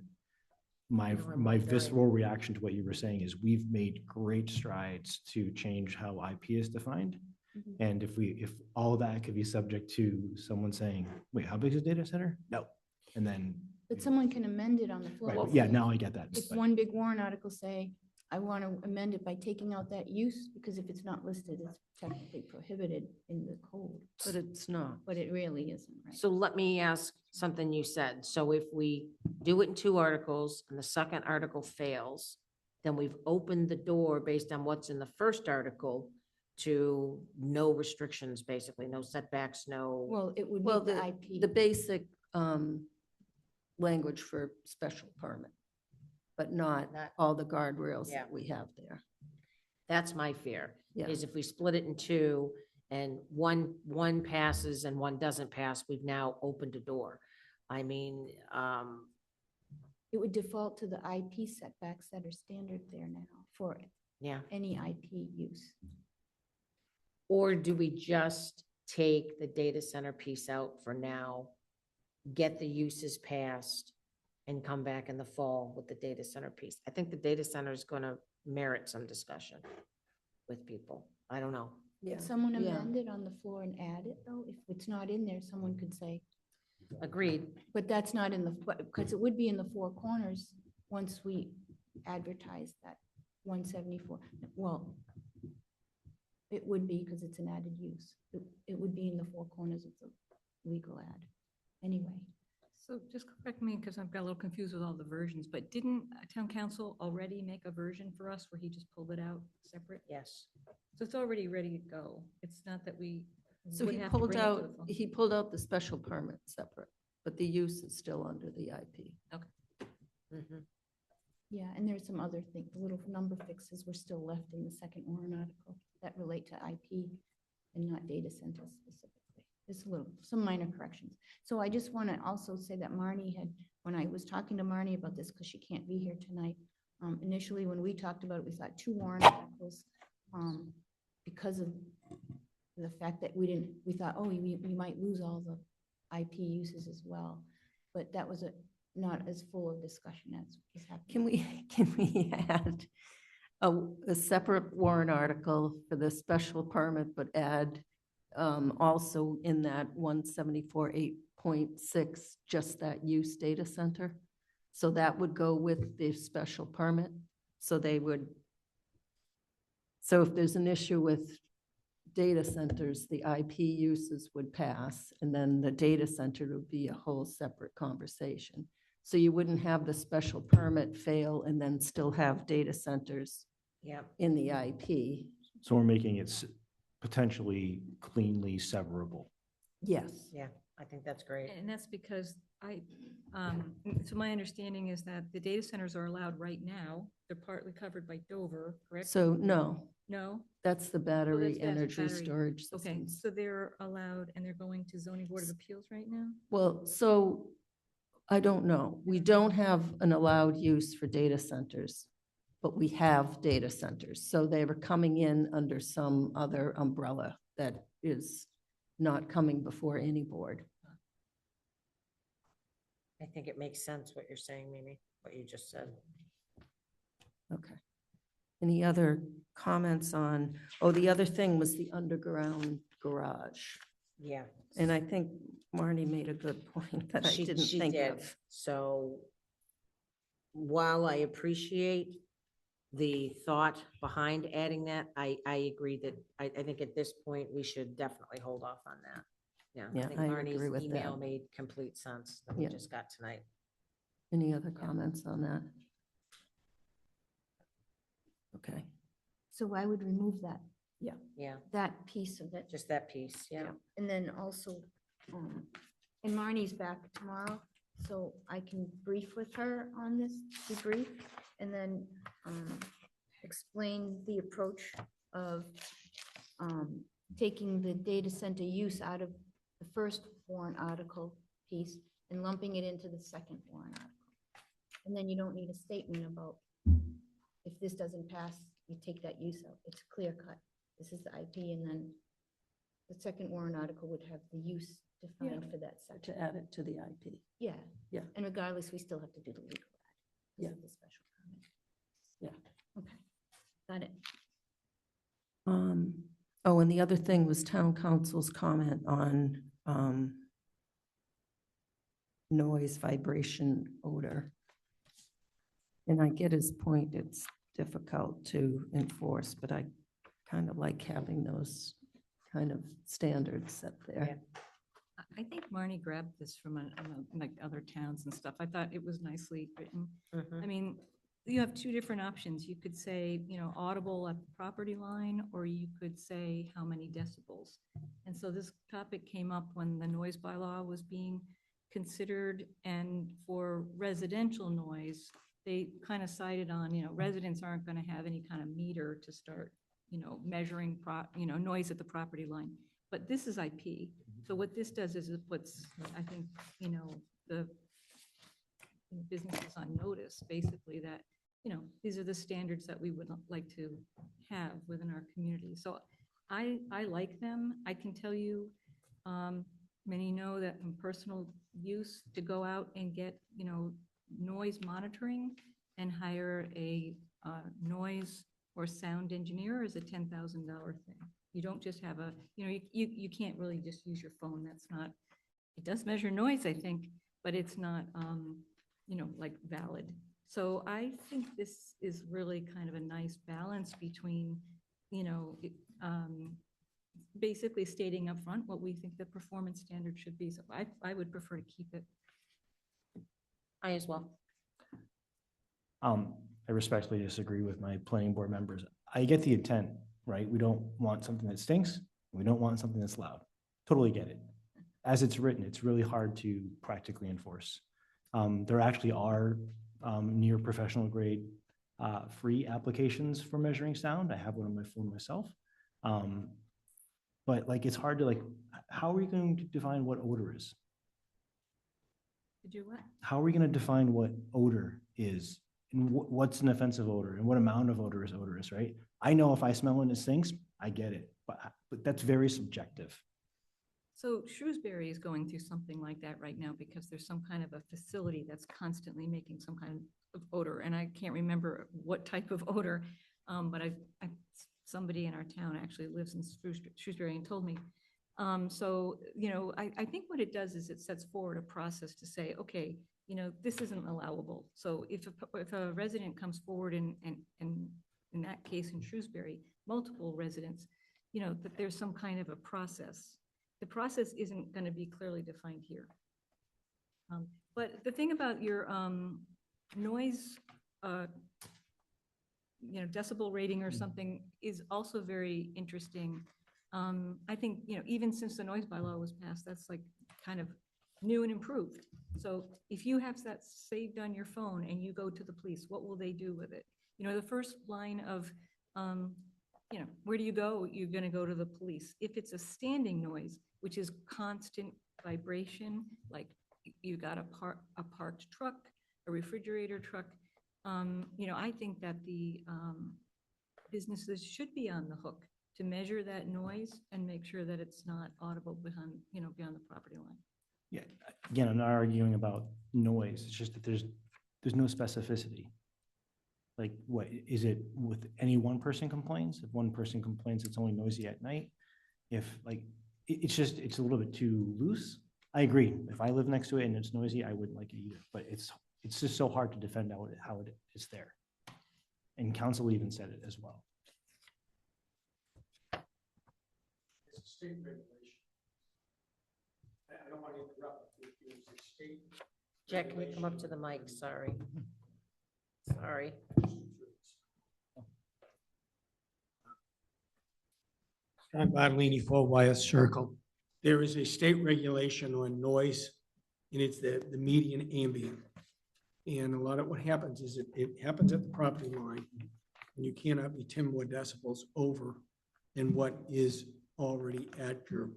my visceral reaction to what you were saying is we've made great strides to change how IP is defined. Mhm. And if all of that could be subject to someone saying, wait, how big is a data center? No. And then, But someone can amend it on the floor. right, yeah, now I get that. If but- one big warrant article say, I want to amend it by taking out that use, because if it's not listed, it's technically prohibited in the code, But it's not. but it really isn't, right? So let me ask something you said. So if we do it in two articles and the second article fails, then we've opened the door based on what's in the first article to no restrictions, basically, no setbacks, no. Well, it would Well, be the IP. The basic language for special permit, but not Not- all the guardrails Yeah. that we have there. That's my fear, Yeah. is if we split it in two and one passes and one doesn't pass, we've now opened a door. I mean, It would default to the IP setbacks that are standard there now for yeah. any IP use. Or do we just take the data center piece out for now, get the uses passed, and come back in the fall with the data center piece? I think the data center is going to merit some discussion with people. I don't know. Yeah. Could someone Yeah. amend it on the floor and add it, though? If it's not in there, someone could say, Agreed. but that's not in the, because it would be in the four corners once we advertise that 174. Well, it would be because it's an added use. It would be in the four corners of the legal ad anyway. So just correct me, because I've got a little confused with all the versions, but didn't town council already make a version for us where he just pulled it out separate? Yes. So it's already ready to go. It's not that we. So would he have to pulled bring it to out, the full- he pulled out the special permit separate, but the use is still under the IP. Mhm. Yeah, and there's some other things, little number fixes were still left in the second warrant article that relate to IP and not data centers specifically. There's some minor corrections. So I just want to also say that Marnie had when I was talking to Marnie about this, because she can't be here tonight, initially, when we talked about it, we thought 2 warrant articles, because of the fact that we thought, oh, we might lose all the IP uses as well. But that was not as full of discussion as is happening. Can we add a separate warrant article for the special permit, but add also in that 174.8.6, just that use data center? So that would go with the special permit. So they would, so if there's an issue with data centers, the IP uses would pass, and then the data center would be a whole separate conversation. So you wouldn't have the special permit fail and then still have data centers Yeah. in the IP. So we're making it potentially cleanly severable. Yes. Yeah, I think that's great. And that's because so my understanding is that the data centers are allowed right now. They're partly covered by Dover, correct? So no, No? that's the Oh, battery that's energy battery. storage Okay, systems. so they're allowed and they're going to zoning board of appeals right now? Well, so I don't know. We don't have an allowed use for data centers, but we have data centers. So they were coming in under some other umbrella that is not coming before any board. I think it makes sense what you're saying, Mimi, what you just said. Okay. Any other comments on, oh, the other thing was the underground garage. Yeah. And I think Marnie made a good point that I didn't She think did. of. So while I appreciate the thought behind adding that, I agree that I think at this point, we should definitely hold off on that. Yeah, Yeah, I think I Marnie's agree with email that. made complete sense that we Yeah. just got tonight. Any other comments on that? Okay. So I would remove that, Yeah, that piece of it. just that piece, yeah. And then also, and Marnie's back tomorrow, so I can brief with her on this, debrief, and then explain the approach of taking the data center use out of the first warrant article piece and lumping it into the second warrant article. And then you don't need a statement about if this doesn't pass, you take that use out. It's clear cut. This is the IP, and then the second warrant article would have the use defined Yeah. for that section. To add it to the IP. Yeah. Yeah. And regardless, we still have to do the legal ad. Yeah. This is the special permit. Yeah. Okay, got it. Oh, and the other thing was town council's comment on noise, vibration, odor. And I get his point, it's difficult to enforce, but I kind of like having those kind of standards set there. I think Marnie grabbed this from like other towns and stuff. I thought it was nicely written. I mean, you have 2 different options. You could say, audible at the property line, or you could say how many decibels. And so this topic came up when the noise bylaw was being considered, and for residential noise, they kind of cited on, residents aren't going to have any kind of meter to start, measuring, noise at the property line. But this is IP. So what this does is it puts, I think, the businesses on notice, basically, that, these are the standards that we would like to have within our community. So I like them. I can tell you, many know that in personal use, to go out and get, noise monitoring and hire a noise or sound engineer is a $10,000 thing. You don't just have you can't really just use your phone. That's not, it does measure noise, I think, but it's not, like valid. So I think this is really kind of a nice balance between, basically stating up front what we think the performance standard should be. So I would prefer to keep it. I as well. I respectfully disagree with my planning board members. I get the intent, right? We don't want something that stinks. We don't want something that's loud. Totally get it. As it's written, it's really hard to practically enforce. There actually are near professional grade free applications for measuring sound. I have one on my phone myself. But like, it's hard to how are you going to define what odor is? To do what? How are we going to define what odor is? And what's an offensive odor and what amount of odor is odorous, right? I know if I smell when it stinks, I get it, but that's very subjective. So Shrewsbury is going through something like that right now because there's some kind of a facility that's constantly making some kind of odor. And I can't remember what type of odor, but somebody in our town actually lives in Shrewsbury and told me. So, I think what it does is it sets forward a process to say, okay, this isn't allowable. So if a resident comes forward and in that case in Shrewsbury, multiple residents, that there's some kind of a process. The process isn't going to be clearly defined here. But the thing about your noise, decibel rating or something is also very interesting. I think, even since the noise bylaw was passed, that's like kind of new and improved. So if you have that saved on your phone and you go to the police, what will they do with it? The first line of, where do you go? You're going to go to the police. If it's a standing noise, which is constant vibration, like you got a parked truck, a refrigerator truck, I think that the businesses should be on the hook to measure that noise and make sure that it's not audible beyond the property line. Yeah, again, I'm not arguing about noise. It's just that there's no specificity. Like, what is it with any one person complains? If one person complains, it's only noisy at night. If it's a little bit too loose. I agree. If I live next to it and it's noisy, I wouldn't like it either. But it's just so hard to defend how it is there. And council even said it as well. It's a state regulation. I don't want to interrupt. It's a state. Jack, can you come up to the mic? Sorry. Sorry. John Bartolini, 4 Wyeth Circle. There is a state regulation on noise, and it's the median ambient. And a lot of what happens is it happens at the property line, and you cannot be 10 more decibels over than what is already at your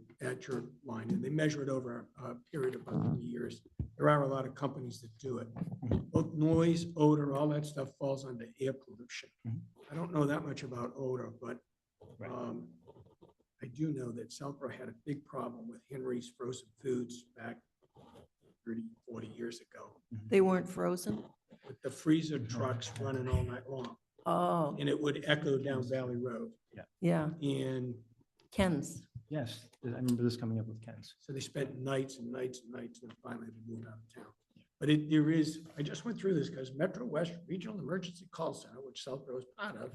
line. And they measure it over a period of about 3 years. There are a lot of companies that do it. Both noise, odor, all that stuff falls under air pollution. I don't know that much about odor, but I do know that Southborough had a big problem with Henry's Frozen Foods back 30, 40 years ago. They weren't frozen? With the freezer trucks running all night long. Oh, And it would echo down Valley Road. yeah. And Ken's. Yes, I remember this coming up with Ken's. so they spent nights and nights and nights, and finally they moved out of town. But there is, I just went through this because Metro West Regional Emergency Call Center, which Southborough is part of,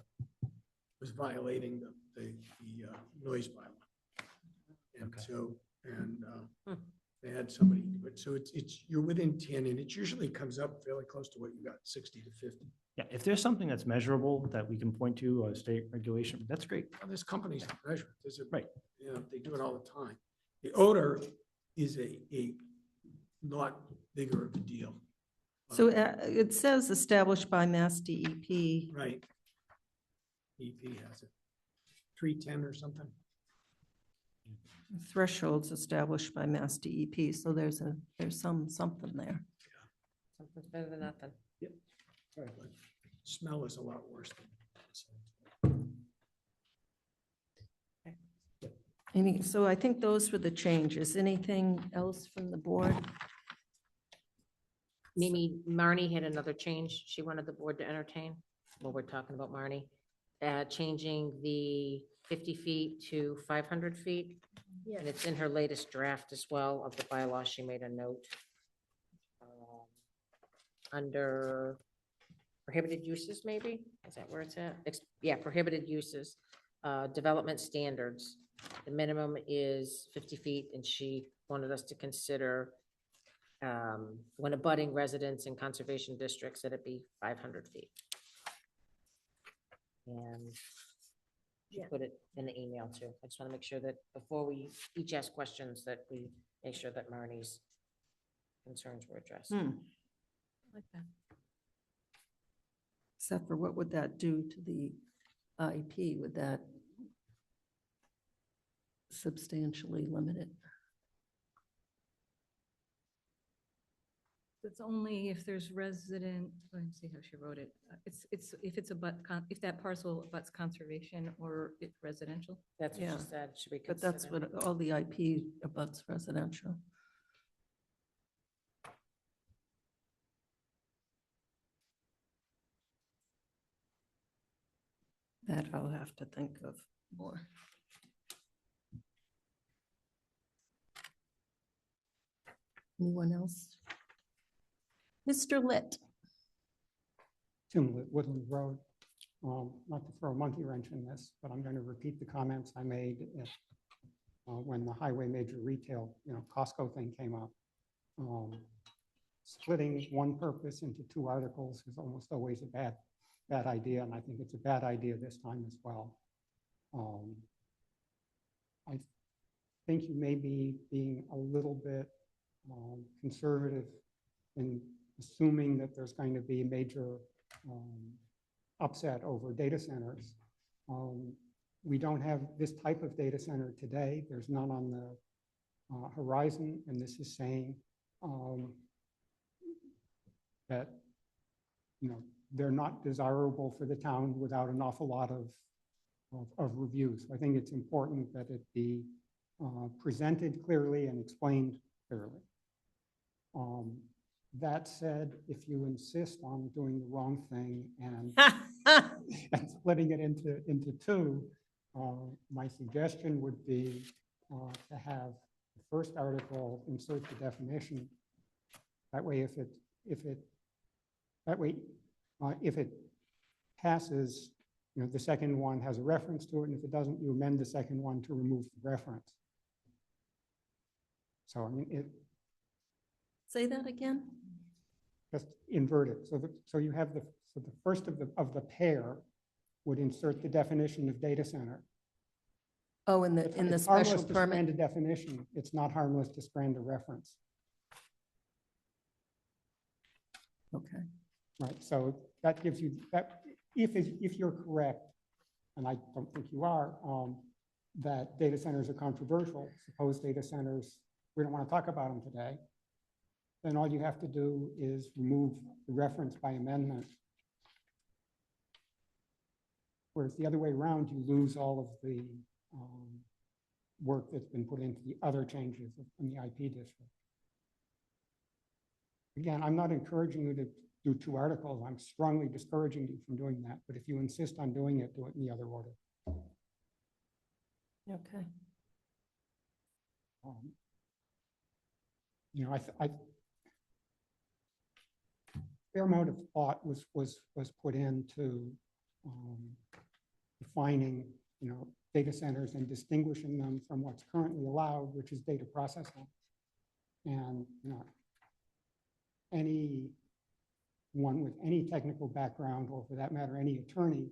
was violating the noise bylaw. And so, they had somebody do it. So you're within 10, and it usually comes up fairly close to what you got, 60 to 50. Yeah, if there's something that's measurable that we can point to, a state regulation, that's great. Well, there's companies that measure it. There's a, Right. They do it all the time. The odor is a lot bigger of a deal. So it says established by Mass DEP. Right. EP has it. 310 or something. Thresholds established by Mass DEP, so there's something there. Something's better than nothing. Right, but smell is a lot worse than. So I think those were the changes. Anything else from the board? Mimi, Marnie had another change she wanted the board to entertain while we're talking about Marnie. Changing the 50 feet to 500 feet. And it's in her latest draft as well of the bylaw. She made a note. Under prohibited uses, maybe? Is that where it's at? Yeah, prohibited uses, development standards. The minimum is 50 feet, and she wanted us to consider when abutting residents in conservation districts, that it be 500 feet. And she put it in the email too. I just want to make sure that before we each ask questions, that we make sure that Marnie's concerns were addressed. Like that. Except for what would that do to the IEP? Would that substantially limit it? It's only if there's resident, let me see how she wrote it. It's if it's if that parcel abuts conservation or it's residential. That's what Yeah. she said, should we But that's consider? what all the IP abuts residential. That I'll have to think of more. Anyone else? Mr. Litt. Tim Woodland Road. Not to throw a monkey wrench in this, but I'm going to repeat the comments I made when the highway major retail, Costco thing came up. Splitting one purpose into two articles is almost always a bad idea, and I think it's a bad idea this time as well. I think you may be being a little bit conservative in assuming that there's going to be a major upset over data centers. We don't have this type of data center today. There's none on the horizon, and this is saying that they're not desirable for the town without an awful lot of reviews. I think it's important that it be presented clearly and explained clearly. That said, if you insist on doing the wrong thing and, and splitting it into two, my suggestion would be to have the first article insert the definition. That way, if it passes, the second one has a reference to it, and if it doesn't, you amend the second one to remove the reference. So I mean, Say that again? just invert it. So you have the first of the pair would insert the definition of data center. Oh, in the It's special harmless to permit? strand a definition. It's not harmless to strand a reference. Okay. Right. So that gives you that if you're correct, and I don't think you are, that data centers are controversial. Suppose data centers, we don't want to talk about them today. Then all you have to do is remove the reference by amendment. Whereas the other way around, you lose all of the work that's been put into the other changes in the IP district. Again, I'm not encouraging you to do two articles. I'm strongly discouraging you from doing that. But if you insist on doing it, do it in the other order. Okay. Fair amount of thought was put into defining, data centers and distinguishing them from what's currently allowed, which is data processing. And anyone with any technical background, or for that matter, any attorney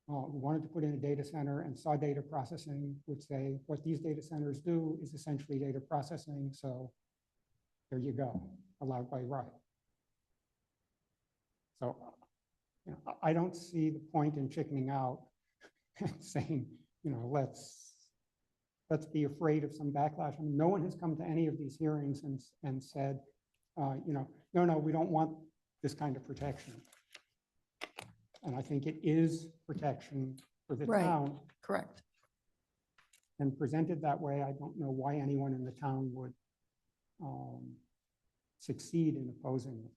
who wanted to put in a data center and saw data processing would say, what these data centers do is essentially data processing. So there you go, allowed by right. So I don't see the point in chickening out and saying, let's be afraid of some backlash. I mean, no one has come to any of these hearings and said, no, we don't want this kind of protection. And I think it is protection for the Right. town. Correct. And presented that way, I don't know why anyone in the town would succeed in opposing it.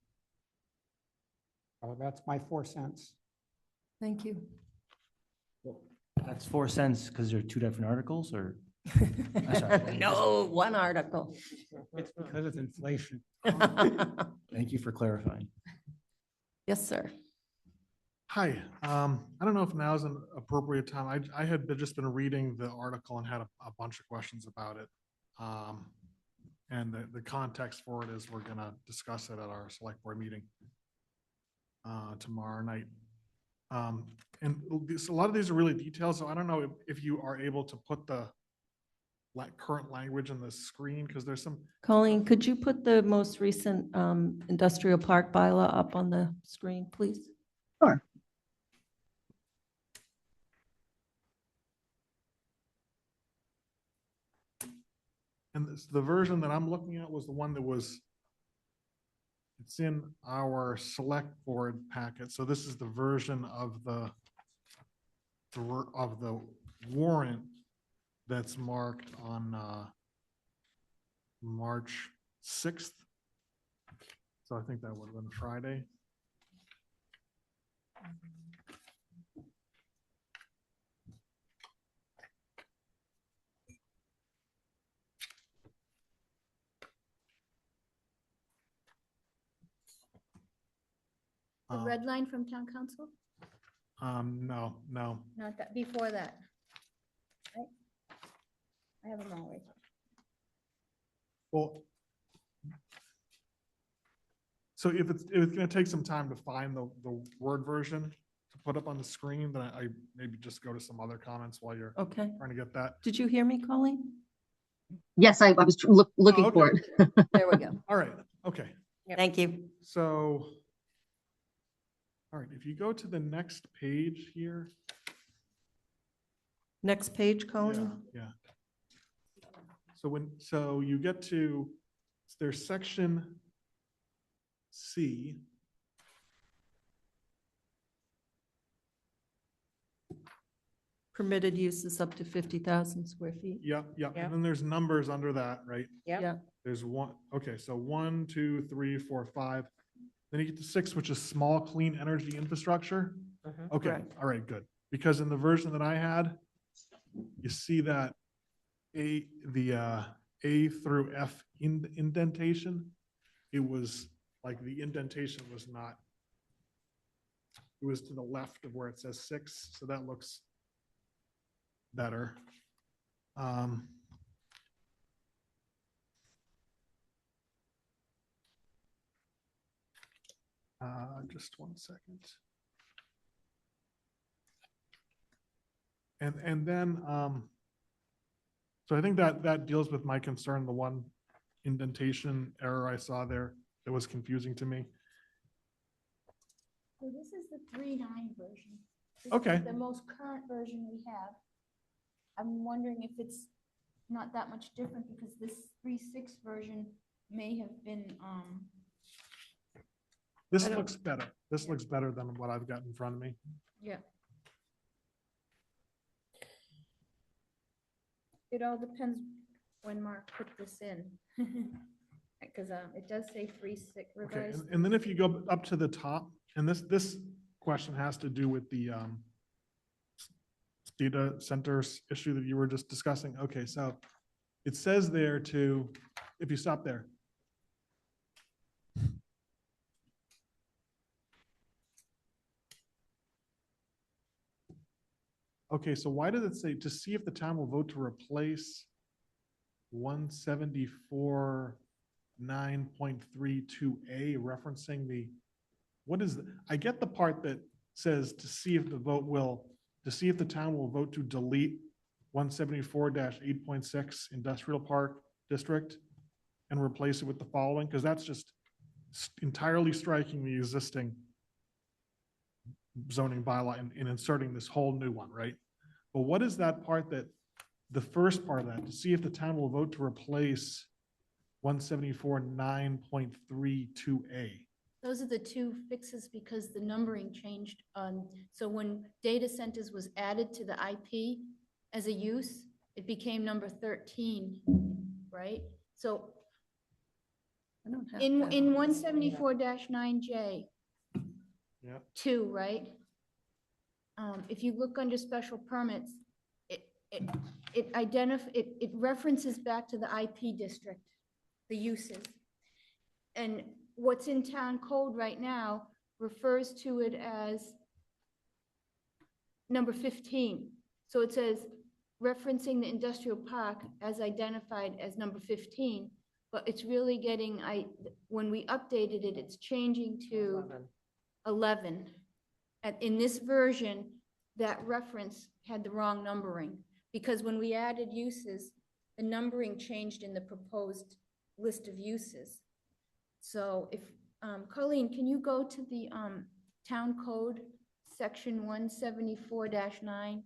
So that's my 4 cents. Thank you. That's 4 cents because there are two different articles, or? sorry. No, one article. It's because of inflation. Thank you for clarifying. Yes, sir. Hi, I don't know if now is an appropriate time. I had just been reading the article and had a bunch of questions about it. And the context for it is we're gonna discuss it at our select board meeting tomorrow night. And a lot of these are really detailed, so I don't know if you are able to put the current language on the screen, because there's some. Colleen, could you put the most recent industrial park bylaw up on the screen, please? Sure. And the version that I'm looking at was the one that was It's in our select board packet. So this is the version of the warrant that's marked on March 6th. So I think that would have been Friday. The red line from town council? No. Not that, before that. Right? I have them all right. Well, so if it's gonna take some time to find the Word version to put up on the screen, then I maybe just go to some other comments while you're Okay. trying to get that. Did you hear me, Colleen? Yes, I was looking for okay. it. There we go. All right, okay. Thank you. So, all right, if you go to the next page here. Next page, Colleen. Yeah. So you get to, there's section C. Permitted uses up to 50,000 square feet. Yep. Yep. And then there's numbers under that, right? Yep. Yeah. There's one, okay, so 1, 2, 3, 4, 5. Then you get to 6, which is small clean energy infrastructure. Mhm. Okay, Correct. all right, good. Because in the version that I had, you see that the A through F indentation, it was like the indentation was not, it was to the left of where it says 6, so that looks better. Just one second. And then, so I think that deals with my concern, the one indentation error I saw there that was confusing to me. So this is the 3.9 version. This is Okay. The most current version we have. I'm wondering if it's not that much different because this 3.6 version may have been, This looks better. This looks better than what I've got in front of me. yeah. It all depends when Mark put this in. Because it does say 3.6 Okay, revised. and then if you go up to the top, and this question has to do with the data centers issue that you were just discussing. Okay, so it says there to, if you stop there. Okay, so why does it say to see if the town will vote to replace 174 9.32A referencing the, what is, I get the part that says to see if the town will vote to delete 174-8.6 Industrial Park District and replace it with the following, because that's just entirely striking the existing zoning bylaw and inserting this whole new one, right? But what is that part that, the first part of that, to see if the town will vote to replace 174 9.32A? Those are the two fixes because the numbering changed on, so when data centers was added to the IP as a use, it became number 13, right? So I don't have in that. 174-9J, Yeah. 2, right? If you look under special permits, it references back to the IP district, the uses. And what's in town code right now refers to it as number 15. So it says referencing the industrial park as identified as number 15, but it's really getting, when we updated it, it's changing to 11. In this version, that reference had the wrong numbering because when we added uses, the numbering changed in the proposed list of uses. So if, Colleen, can you go to the town code, section 174-9?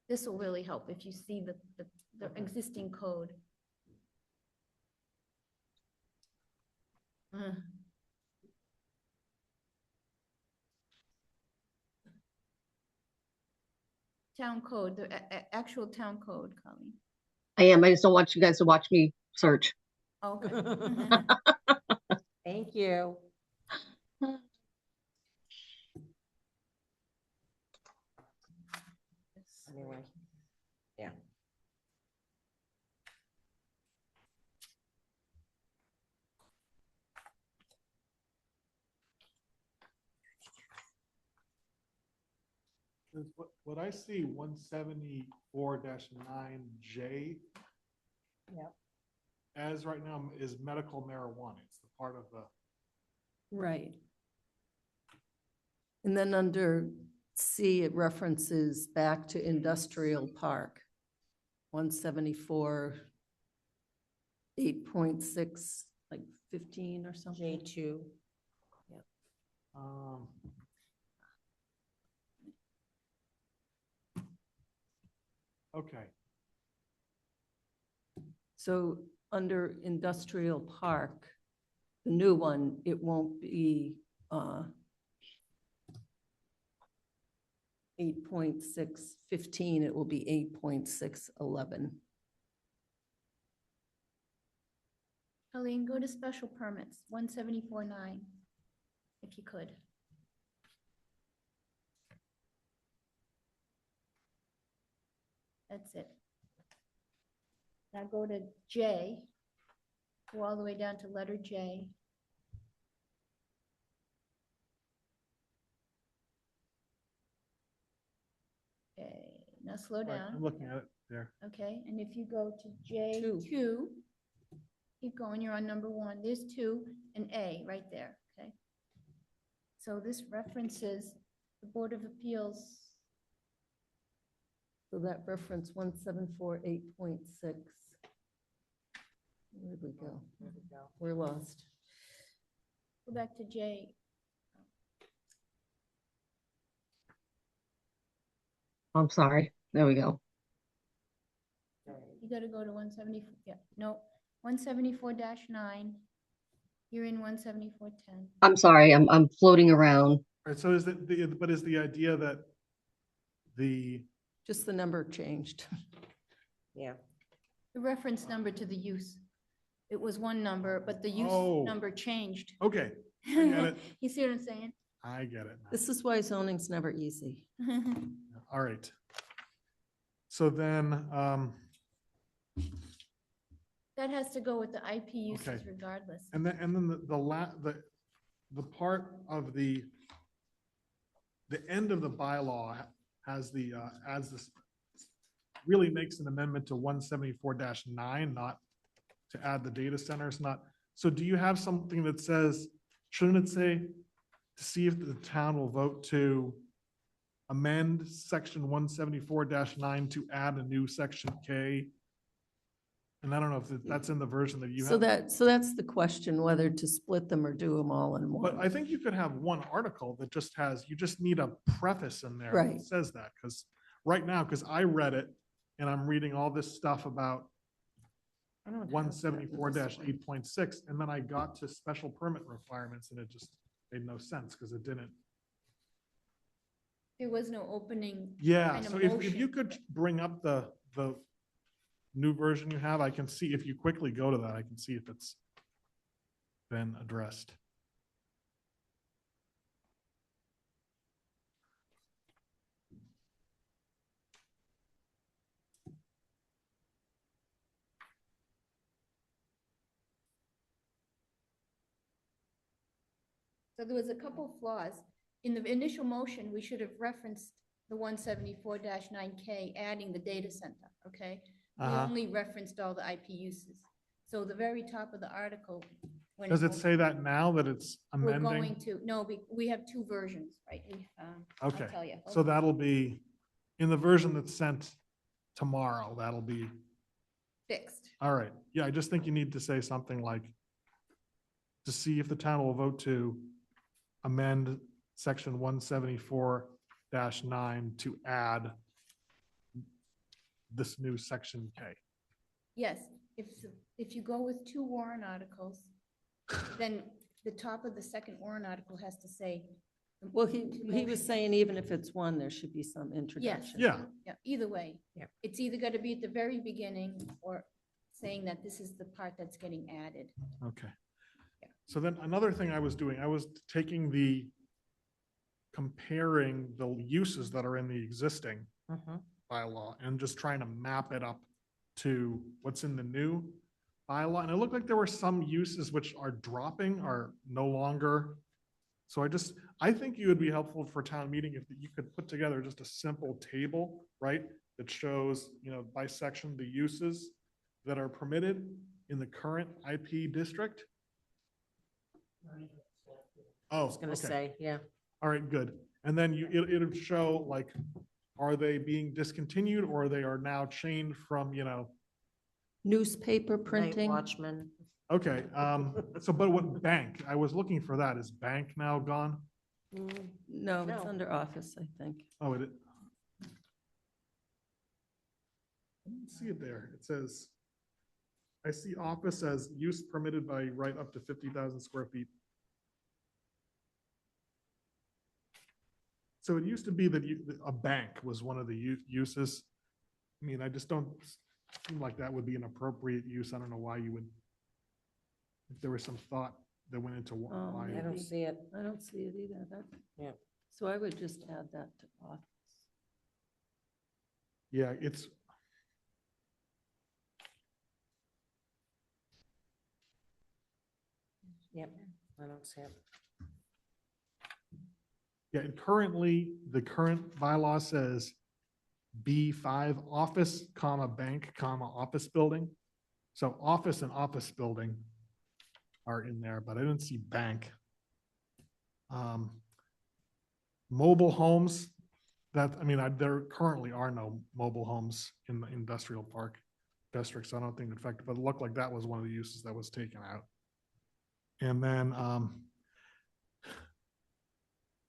This will really help if you see the existing code. town code, the actual town code, Colleen. I am. I just don't want you guys to watch me search. Okay. Thank you. Anyway, yeah. What I see 174-9J Yep. as right now is medical marijuana. It's the part of the, Right. And then under C, it references back to industrial park. 174, 8.6, like 15 or something. J2. um, okay. So under industrial park, the new one, it won't be 8.615, it will be 8.611. Colleen, go to special permits, 174.9, if you could. That's it. Now go to J, go all the way down to letter J. Okay, now slow Right, down. I'm looking at it there. Okay, and if you go to J2, keep going, you're on number 1. There's 2 and A right there, okay? So this references the Board of Appeals. So that reference 1748.6. Where'd we go? We're lost. Go back to J. I'm sorry. There we go. You gotta go to 170, yeah, no, 174-9. You're in 174.10. I'm sorry. I'm floating around. Right, so is but is the idea that Just the number changed. Yeah. The reference number to the use. It was one number, but the use Oh. number changed. okay, I get it. You see what I'm saying? I get it now. This is why zoning's never easy. All right. So then, That has to go with the IP uses Okay. regardless. and then the part of the end of the bylaw has adds this, really makes an amendment to 174-9, not to add the data centers, not. So do you have something that says, shouldn't it say, to see if the town will vote to amend section 174-9 to add a new section K? And I don't know if that's in the version that you So have. so that's the question, whether to split them or do them all in But one. I think you could have one article that just has, you just need a preface in there Right. that says that, because right now, because I read it and I'm reading all this stuff about I don't have that. 174-8.6, and then I got to special permit requirements and it just made no sense because it didn't. There was no opening. Yeah, kind of so if motion. you could bring up the new version you have, I can see, if you quickly go to that, I can see if it's been addressed. So there was a couple flaws. In the initial motion, we should have referenced the 174-9K, adding the data center, okay? We Uh-huh. only referenced all the IP uses. So the very top of the article. when Does it say that now that it's We're amending? going to, no, we have 2 versions, right? I'll Okay, tell you. so that'll be, in the version that's sent tomorrow, that'll be, Fixed. all right. Yeah, I just think you need to say something like, to see if the town will vote to amend section 174-9 to add this new section K. Yes, if you go with 2 warrant articles, then the top of the second warrant article has to say Well, he was saying even if it's one, there should be some introduction. Yeah, Yeah, either way. Yeah. It's either got to be at the very beginning or saying that this is the part that's getting added. okay. So then another thing I was doing, I was comparing the uses that are in the existing Mhm. bylaw and just trying to map it up to what's in the new bylaw. And it looked like there were some uses which are dropping, are no longer. So I think it would be helpful for town meeting if you could put together just a simple table, right? That shows, by section, the uses that are permitted in the current IP district. I Oh, was gonna okay. say, yeah. All right, good. And then it'll show like, are they being discontinued or they are now chained from, Newspaper Night printing. Watchman. okay. But what bank? I was looking for that. Is bank now gone? No, it's No. under office, I think. Oh, I didn't see it there. It says, I see office as use permitted by right up to 50,000 square feet. So it used to be that a bank was one of the uses. I mean, I just don't seem like that would be an appropriate use. I don't know why you would, if there was some thought that went into why. I don't Maybe. see it. I don't see it either. Yeah. So I would just add that to office. Yeah, it's. Yep, I don't see it. Yeah, and currently, the current bylaw says B5, office, comma, bank, comma, office building. So office and office building are in there, but I didn't see bank. Mobile homes, there currently are no mobile homes in the industrial park district, so I don't think it affected, but it looked like that was one of the uses that was taken out. And then,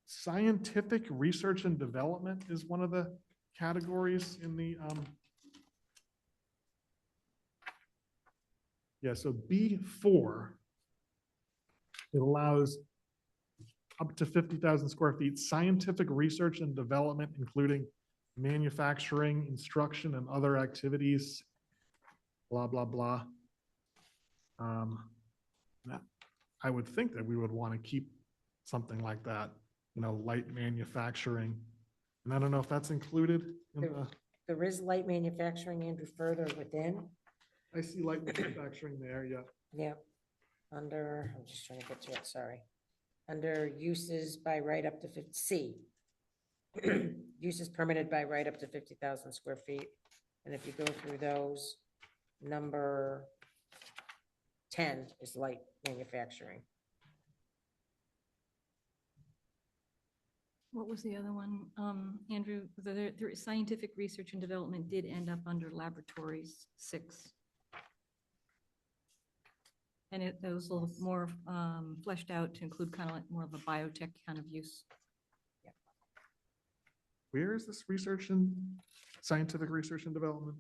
scientific research and development is one of the categories in the, so B4, it allows up to 50,000 square feet, scientific research and development, including manufacturing, instruction, and other activities, blah, blah, blah. I would think that we would want to keep something like that, light manufacturing. And I don't know if that's included in the, There is light manufacturing, Andrew, further within. I see light manufacturing there, yeah. Yep. Under, I'm just trying to get to it, sorry. Under uses by right up to 50C. Uses permitted by right up to 50,000 square feet. And if you go through those, number 10 is light manufacturing. What was the other one? Andrew, the scientific research and development did end up under laboratories 6. And it was a little more fleshed out to include kind of like more of a biotech kind of use. Where is this scientific research and development?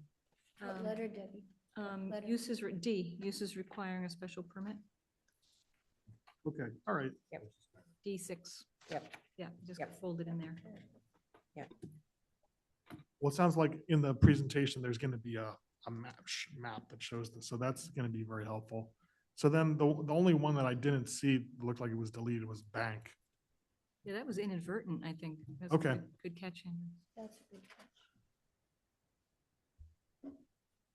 What letter, Debbie? Letter. Uses requiring a special permit, Okay, all right. D6. Yep. Yeah, just got folded in there. Well, it sounds like in the presentation, there's going to be a map that shows this. So that's going to be very helpful. So then the only one that I didn't see looked like it was deleted was bank. Yeah, that was inadvertent, I think. That's Okay. a good catch, Andrew. That's a good catch.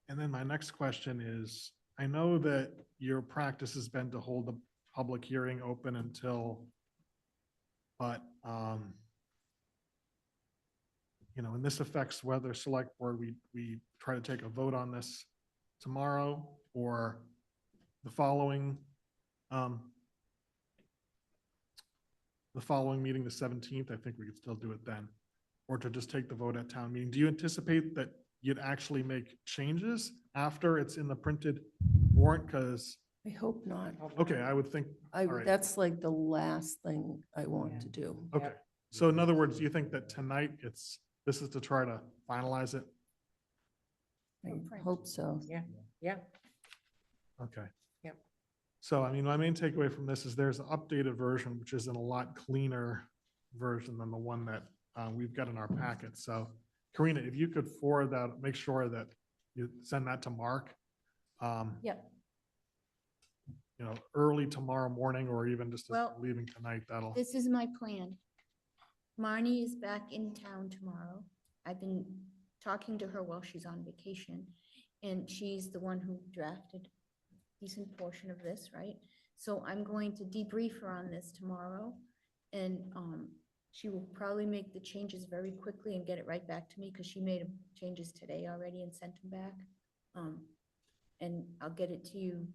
And then my next question is, I know that your practice has been to hold the public hearing open until, but, and this affects whether select board, we try to take a vote on this tomorrow or the following meeting, the 17th. I think we could still do it then, or to just take the vote at town meeting. Do you anticipate that you'd actually make changes after it's in the printed warrant? Because, I hope not. okay, I would think, all right. That's like the last thing I want to do. Okay, so in other words, do you think that tonight this is to try to finalize it? I hope so. Yeah. Okay. Yep. So, my main takeaway from this is there's an updated version, which is in a lot cleaner version than the one that we've got in our packet. So Karina, if you could forward that, make sure that you send that to Mark. Yep. You know, early tomorrow morning or even just as Well, leaving tonight, that'll. This is my plan. Marnie is back in town tomorrow. I've been talking to her while she's on vacation, and she's the one who drafted a decent portion of this, right? So I'm going to debrief her on this tomorrow, and she will probably make the changes very quickly and get it right back to me, because she made changes today already and sent them back. And I'll get it to you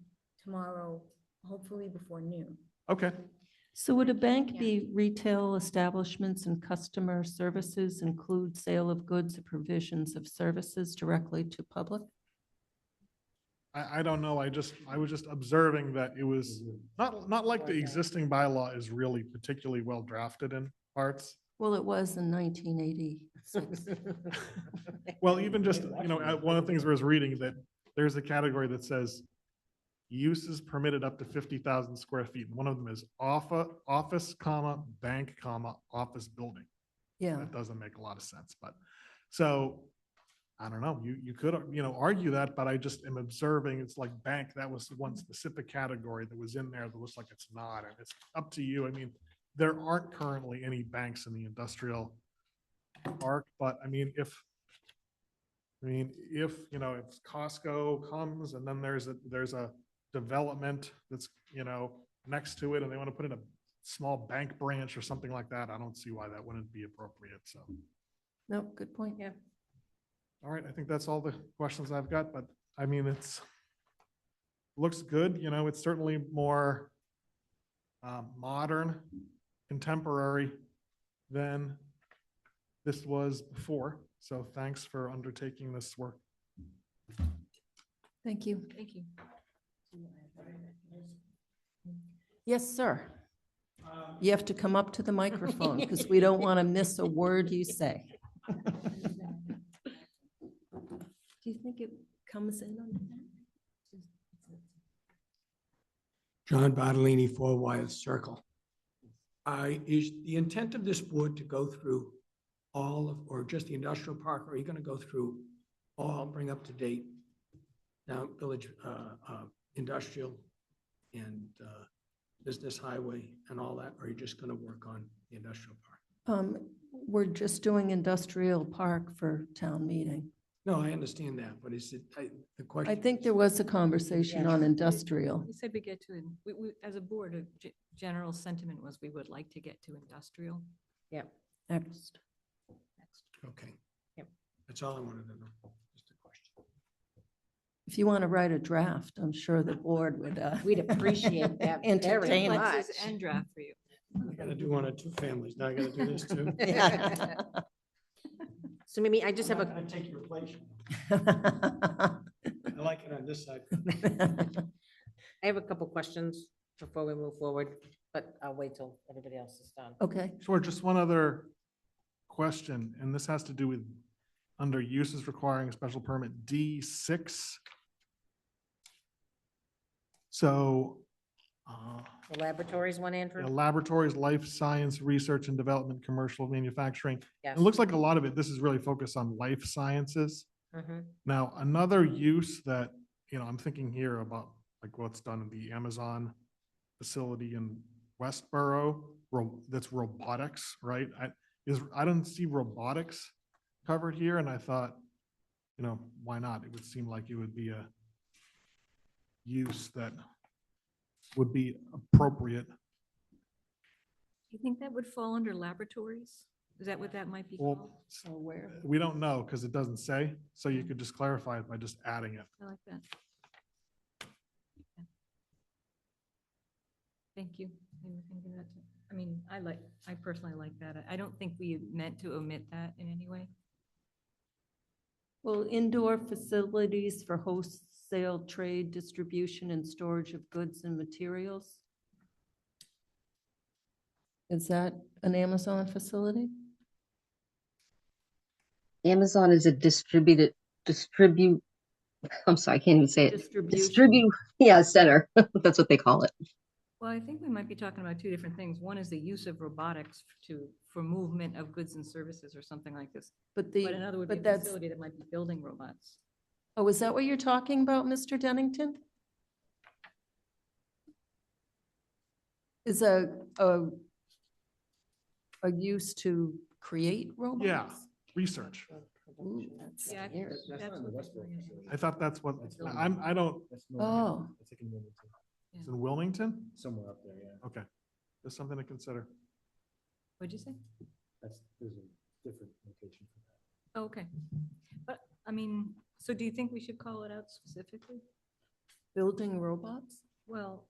tomorrow, hopefully before noon. Okay. So would a bank Yeah. be retail establishments and customer services include sale of goods or provisions of services directly to public? I don't know. I was just observing that it was not like the existing bylaw is really particularly well drafted in parts. Well, it was in 1986. Well, even just, you know, one of the things I was reading that there's a category that says uses permitted up to 50,000 square feet. One of them is office, comma, bank, comma, office building. Yeah. That doesn't make a lot of sense, but so I don't know, you could, you know, argue that, but I just am observing, it's like bank, that was one specific category that was in there that looks like it's not, and it's up to you. I mean, there aren't currently any banks in the industrial park, but I mean, if, you know, if Costco comes and then there's a development that's, you know, next to it and they want to put in a small bank branch or something like that, I don't see why that wouldn't be appropriate, so. No, good point. Yeah. All right, I think that's all the questions I've got, but I mean, looks good, you know, it's certainly more modern, contemporary than this was before. So thanks for undertaking this work. Thank you. Thank you. Yes, sir. You have to come up to the microphone because we don't want to miss a word you say. Do you think it comes in on that? John Bartolini, 4 Wyeth Circle. Is the intent of this board to go through all of, or just the industrial park, or are you going to go through all, bring up to date now village, industrial and business highway and all that? Or are you just going to work on the industrial park? We're just doing industrial park for town meeting. No, I understand that, but is it, the question? I think there was a conversation on industrial. We said we get to, as a board, a general sentiment was we would like to get to industrial. Yeah. Next. Okay. Yep. That's all I wanted to know. Just a question. If you want to write a draft, I'm sure the board would. We'd appreciate that very entertain it. much. Duplexes and draft for you. I gotta do 1 or 2 families. Now I gotta do this too. Yeah. So Mimi, I just have I'm not a, gonna take your place. I like it on this side. I have a couple questions before we move forward, but I'll wait till everybody else is done. Okay. Sure, just one other question, and this has to do with under uses requiring a special permit, D6. So The laboratories one, Andrew? laboratories, life science, research and development, commercial manufacturing. Yes. It looks like a lot of it, this is really focused on life sciences. Mhm. Now, another use that, you know, I'm thinking here about like what's done in the Amazon facility in Westboro, that's robotics, right? I don't see robotics covered here, and I thought, you know, why not? It would seem like it would be a use that would be appropriate. Do you think that would fall under laboratories? Is that what that might be called? Well, Or where? we don't know because it doesn't say, so you could just clarify it by just adding it. I like that. Thank you. I mean, I personally like that. I don't think we meant to omit that in any way. Well, indoor facilities for wholesale trade, distribution and storage of goods and materials. Is that an Amazon facility? Amazon is a I'm sorry, I can't even say it. Distribution. Distribute, yeah, center. That's what they call it. Well, I think we might be talking about two different things. One is the use of robotics for movement of goods and services or something like this. But But another would be a that's, facility that might be building robots. oh, is that what you're talking about, Mr. Dennington? Is a use to create robots? Yeah, research. Ooh, that's Yeah, scary. that's what they're doing. I thought that's what, That's I don't, Oh. It's like in Wilmington, it's in Wilmington? somewhere up there, yeah. Okay, that's something to consider. What'd you say? There's a different location for that. Oh, okay. But, I mean, so do you think we should call it out specifically? Building robots? Well,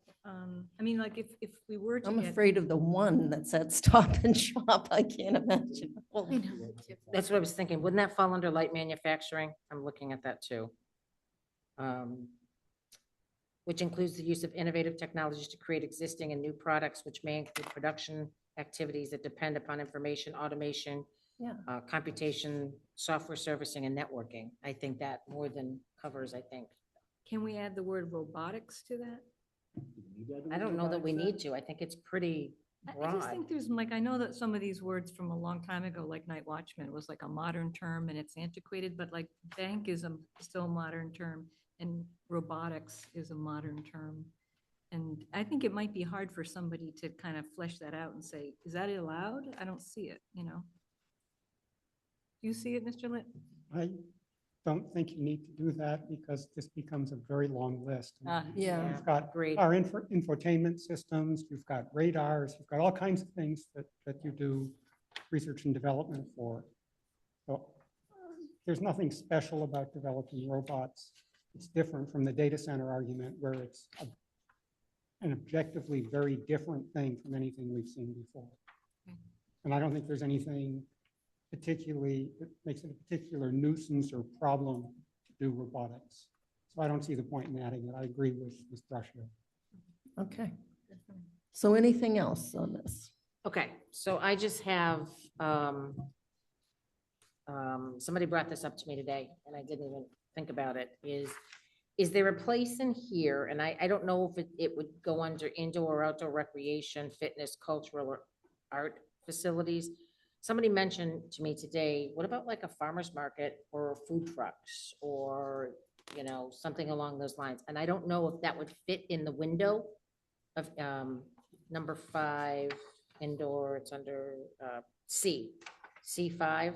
I mean, like if we were to I'm get. afraid of the one that said Stop and Shop. I can't imagine. Well, that's what I was thinking. Wouldn't that fall under light manufacturing? I'm looking at that too. Which includes the use of innovative technologies to create existing and new products, which may include production activities that depend upon information, automation, Yeah. computation, software servicing, and networking. I think that more than covers, I think. Can we add the word robotics to that? I don't know that we need to. I think it's pretty I just broad. think there's like, I know that some of these words from a long time ago, like night watchman was like a modern term and it's antiquated, but like bank is still a modern term and robotics is a modern term. And I think it might be hard for somebody to kind of flesh that out and say, is that allowed? I don't see it, you know? Do you see it, Mr. Litt? I don't think you need to do that because this becomes a very long list. Yeah. You've got Agreed. our infotainment systems, you've got radars, you've got all kinds of things that you do research and development for. So there's nothing special about developing robots. It's different from the data center argument where it's an objectively very different thing from anything we've seen before. Okay. And I don't think there's anything particularly that makes it a particular nuisance or problem to do robotics. So I don't see the point in adding it. I agree with Ms. Brusher. Okay. So anything else on this? Okay, so I just have, somebody brought this up to me today, and I didn't even think about it, is there a place in here, and I don't know if it would go under indoor or outdoor recreation, fitness, cultural, or art facilities? Somebody mentioned to me today, what about like a farmer's market or food trucks or, you know, something along those lines? And I don't know if that would fit in the window of number 5, indoor, it's under C5,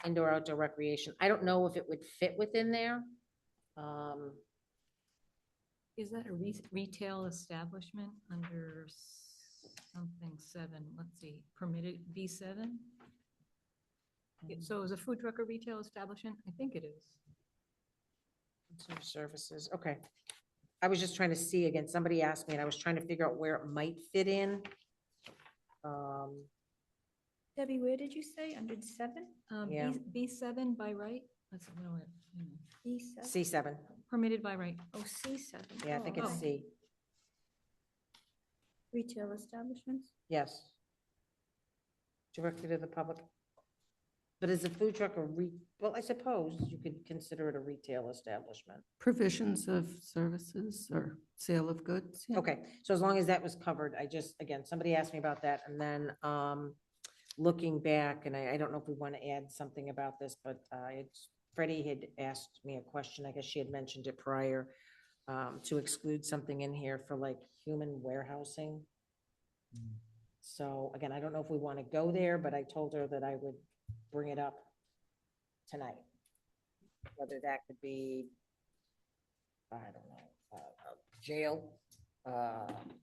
indoor outdoor recreation. I don't know if it would fit within there. Is that a retail establishment under something 7? Let's see, permitted B7? So is a food truck a retail establishment? I think it is. Consumer services, okay. I was just trying to see, again, somebody asked me and I was trying to figure out where it might fit in. Debbie, where did you say? Under 7? Yeah. B7 by right? Let's, no, wait, B7? C7, permitted by right. Oh, C7. yeah, I think Oh, it's C, Retail establishments? yes. Directed to the public. But is a food truck well, I suppose you could consider it a retail establishment. Provisions of services or sale of goods? Yeah. Okay, so as long as that was covered, again, somebody asked me about that, and then, looking back, and I don't know if we want to add something about this, but, Freddie had asked me a question, I guess she had mentioned it prior, to exclude something in here for like human warehousing. So again, I don't know if we want to go there, but I told her that I would bring it up tonight. Whether that could be, I don't know, jail,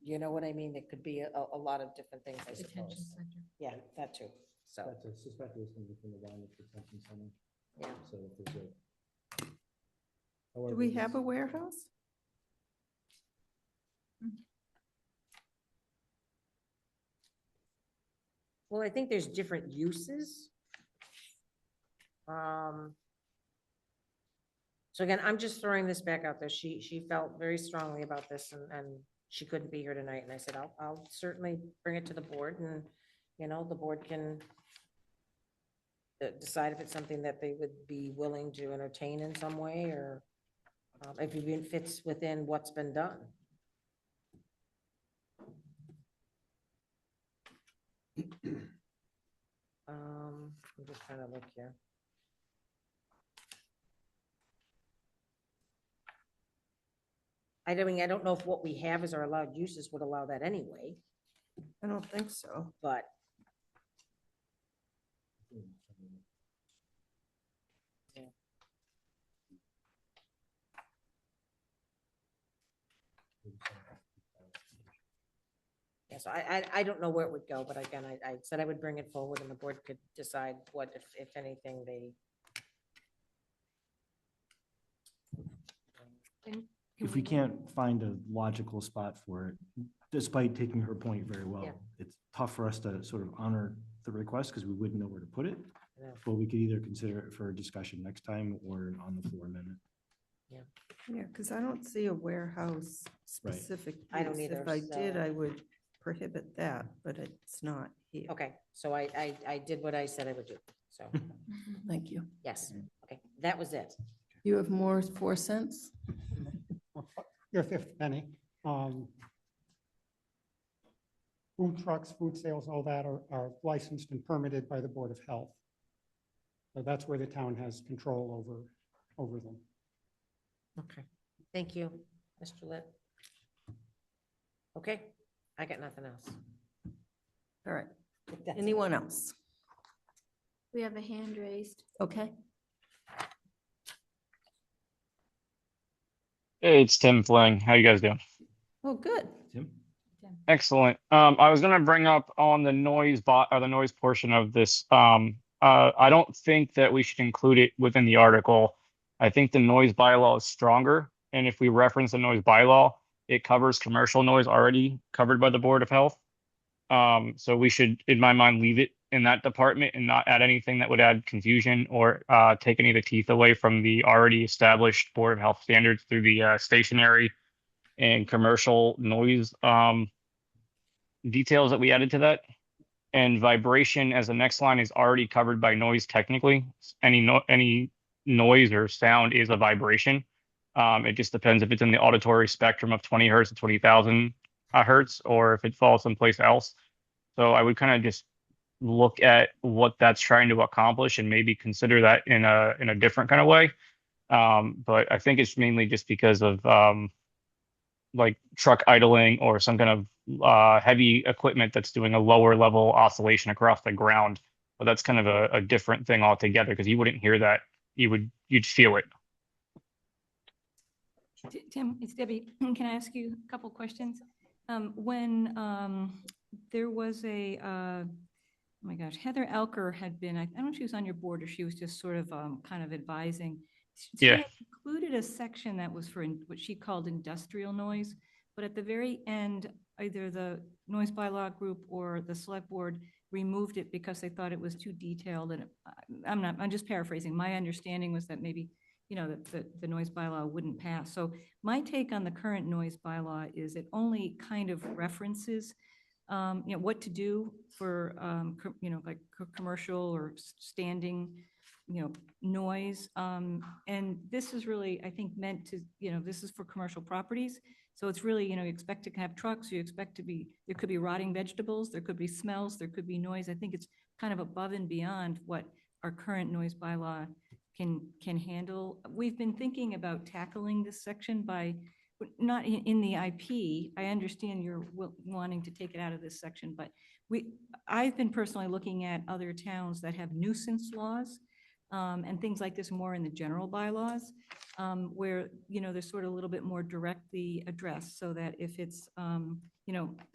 you know what I mean? It could be a lot of different things, I Detention suppose. center. Yeah, that too, so, That's a suspected it's going to be from the Wildlife Detention Center. yeah. So if there's a. Do However, we have a this- warehouse? Well, I think there's different uses. So again, I'm just throwing this back out there. She felt very strongly about this and she couldn't be here tonight. And I said, I'll certainly bring it to the board and, you know, the board can decide if it's something that they would be willing to entertain in some way or if it even fits within what's been done. I'm just trying to look here. I mean, I don't know if what we have as our allowed uses would allow that anyway, I don't think so. but yeah, so I don't know where it would go, but again, I said I would bring it forward and the board could decide what, if anything, they. If we can't find a logical spot for it, despite taking her point very well, Yeah. it's tough for us to sort of honor the request because we wouldn't know where to put it. Yeah. But we could either consider it for discussion next time or on the floor amendment. Yeah, because I don't see a warehouse Right. specific I don't use. either, If I did, so- I would prohibit that, but it's not here. Okay, so I did what I said I would do, so, Thank you. yes, okay, that was it. You have more 4 cents? Your fifth penny. Food trucks, food sales, all that are licensed and permitted by the Board of Health. So that's where the town has control over them. Okay, thank you, Mr. Lit. Okay, I got nothing else. All right. That's it. Anyone else? We have a hand raised. Okay. Hey, it's Tim Fling. How you guys doing? Oh, good. Tim? Excellent. I was gonna bring up on the noise or the noise portion of this. I don't think that we should include it within the article. I think the noise bylaw is stronger, and if we reference the noise bylaw, it covers commercial noise already covered by the Board of Health. So we should, in my mind, leave it in that department and not add anything that would add confusion or take any of the teeth away from the already established Board of Health standards through the stationary and commercial noise details that we added to that. And vibration as the next line is already covered by noise technically. Any noise or sound is a vibration. It just depends if it's in the auditory spectrum of 20 hertz to 20,000 hertz or if it falls someplace else. So I would kind of just look at what that's trying to accomplish and maybe consider that in a different kind of way. But I think it's mainly just because of like truck idling or some kind of heavy equipment that's doing a lower level oscillation across the ground. But that's kind of a different thing altogether because you wouldn't hear that. You'd feel it. Tim, it's Debbie. Can I ask you a couple questions? When there was oh my gosh, Heather Elker had been, I don't know if she was on your board or she was just sort of kind of advising. She Yeah. had included a section that was for what she called industrial noise, but at the very end, either the noise bylaw group or the select board removed it because they thought it was too detailed. And I'm just paraphrasing. My understanding was that maybe, that the noise bylaw wouldn't pass. So my take on the current noise bylaw is it only kind of references, what to do for, like commercial or standing, noise. And this is really, I think, meant to, this is for commercial properties. So it's really, you expect to have trucks, you expect to be, there could be rotting vegetables, there could be smells, there could be noise. I think it's kind of above and beyond what our current noise bylaw can handle. We've been thinking about tackling this section by, not in the IP. I understand you're wanting to take it out of this section, but I've been personally looking at other towns that have nuisance laws and things like this more in the general bylaws, where, they're sort of a little bit more directly addressed so that if it's, so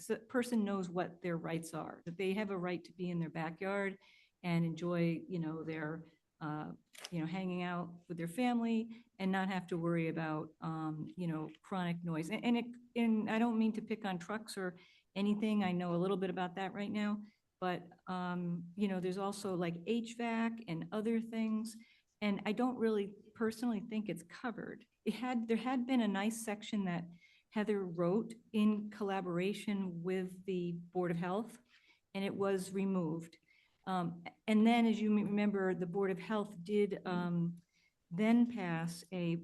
the person knows what their rights are, that they have a right to be in their backyard and enjoy, their, hanging out with their family and not have to worry about, chronic noise. And I don't mean to pick on trucks or anything. I know a little bit about that right now, but, there's also like HVAC and other things. And I don't really personally think it's covered. There had been a nice section that Heather wrote in collaboration with the Board of Health, and it was removed. And then, as you remember, the Board of Health did then pass a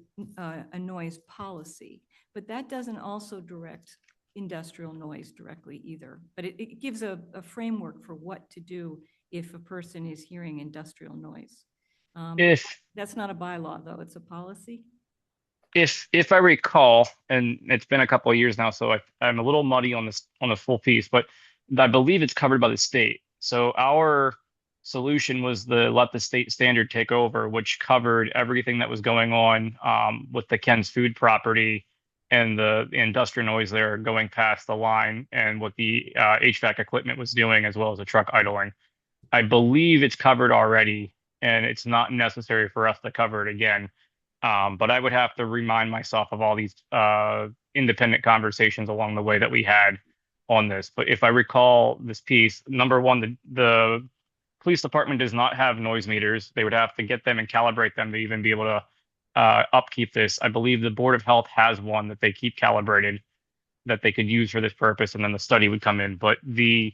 noise policy, but that doesn't also direct industrial noise directly either. But it gives a framework for what to do if a person is hearing industrial noise. If That's not a bylaw, though, it's a policy. if I recall, and it's been a couple of years now, so I'm a little muddy on this on the full piece, but I believe it's covered by the state. So our solution was the let the state standard take over, which covered everything that was going on with the Ken's Food property and the industrial noise there going past the line and what the HVAC equipment was doing, as well as the truck idling. I believe it's covered already, and it's not necessary for us to cover it again. But I would have to remind myself of all these independent conversations along the way that we had on this. But if I recall this piece, number one, the police department does not have noise meters. They would have to get them and calibrate them to even be able to upkeep this. I believe the Board of Health has one that they keep calibrated that they could use for this purpose, and then the study would come in. But the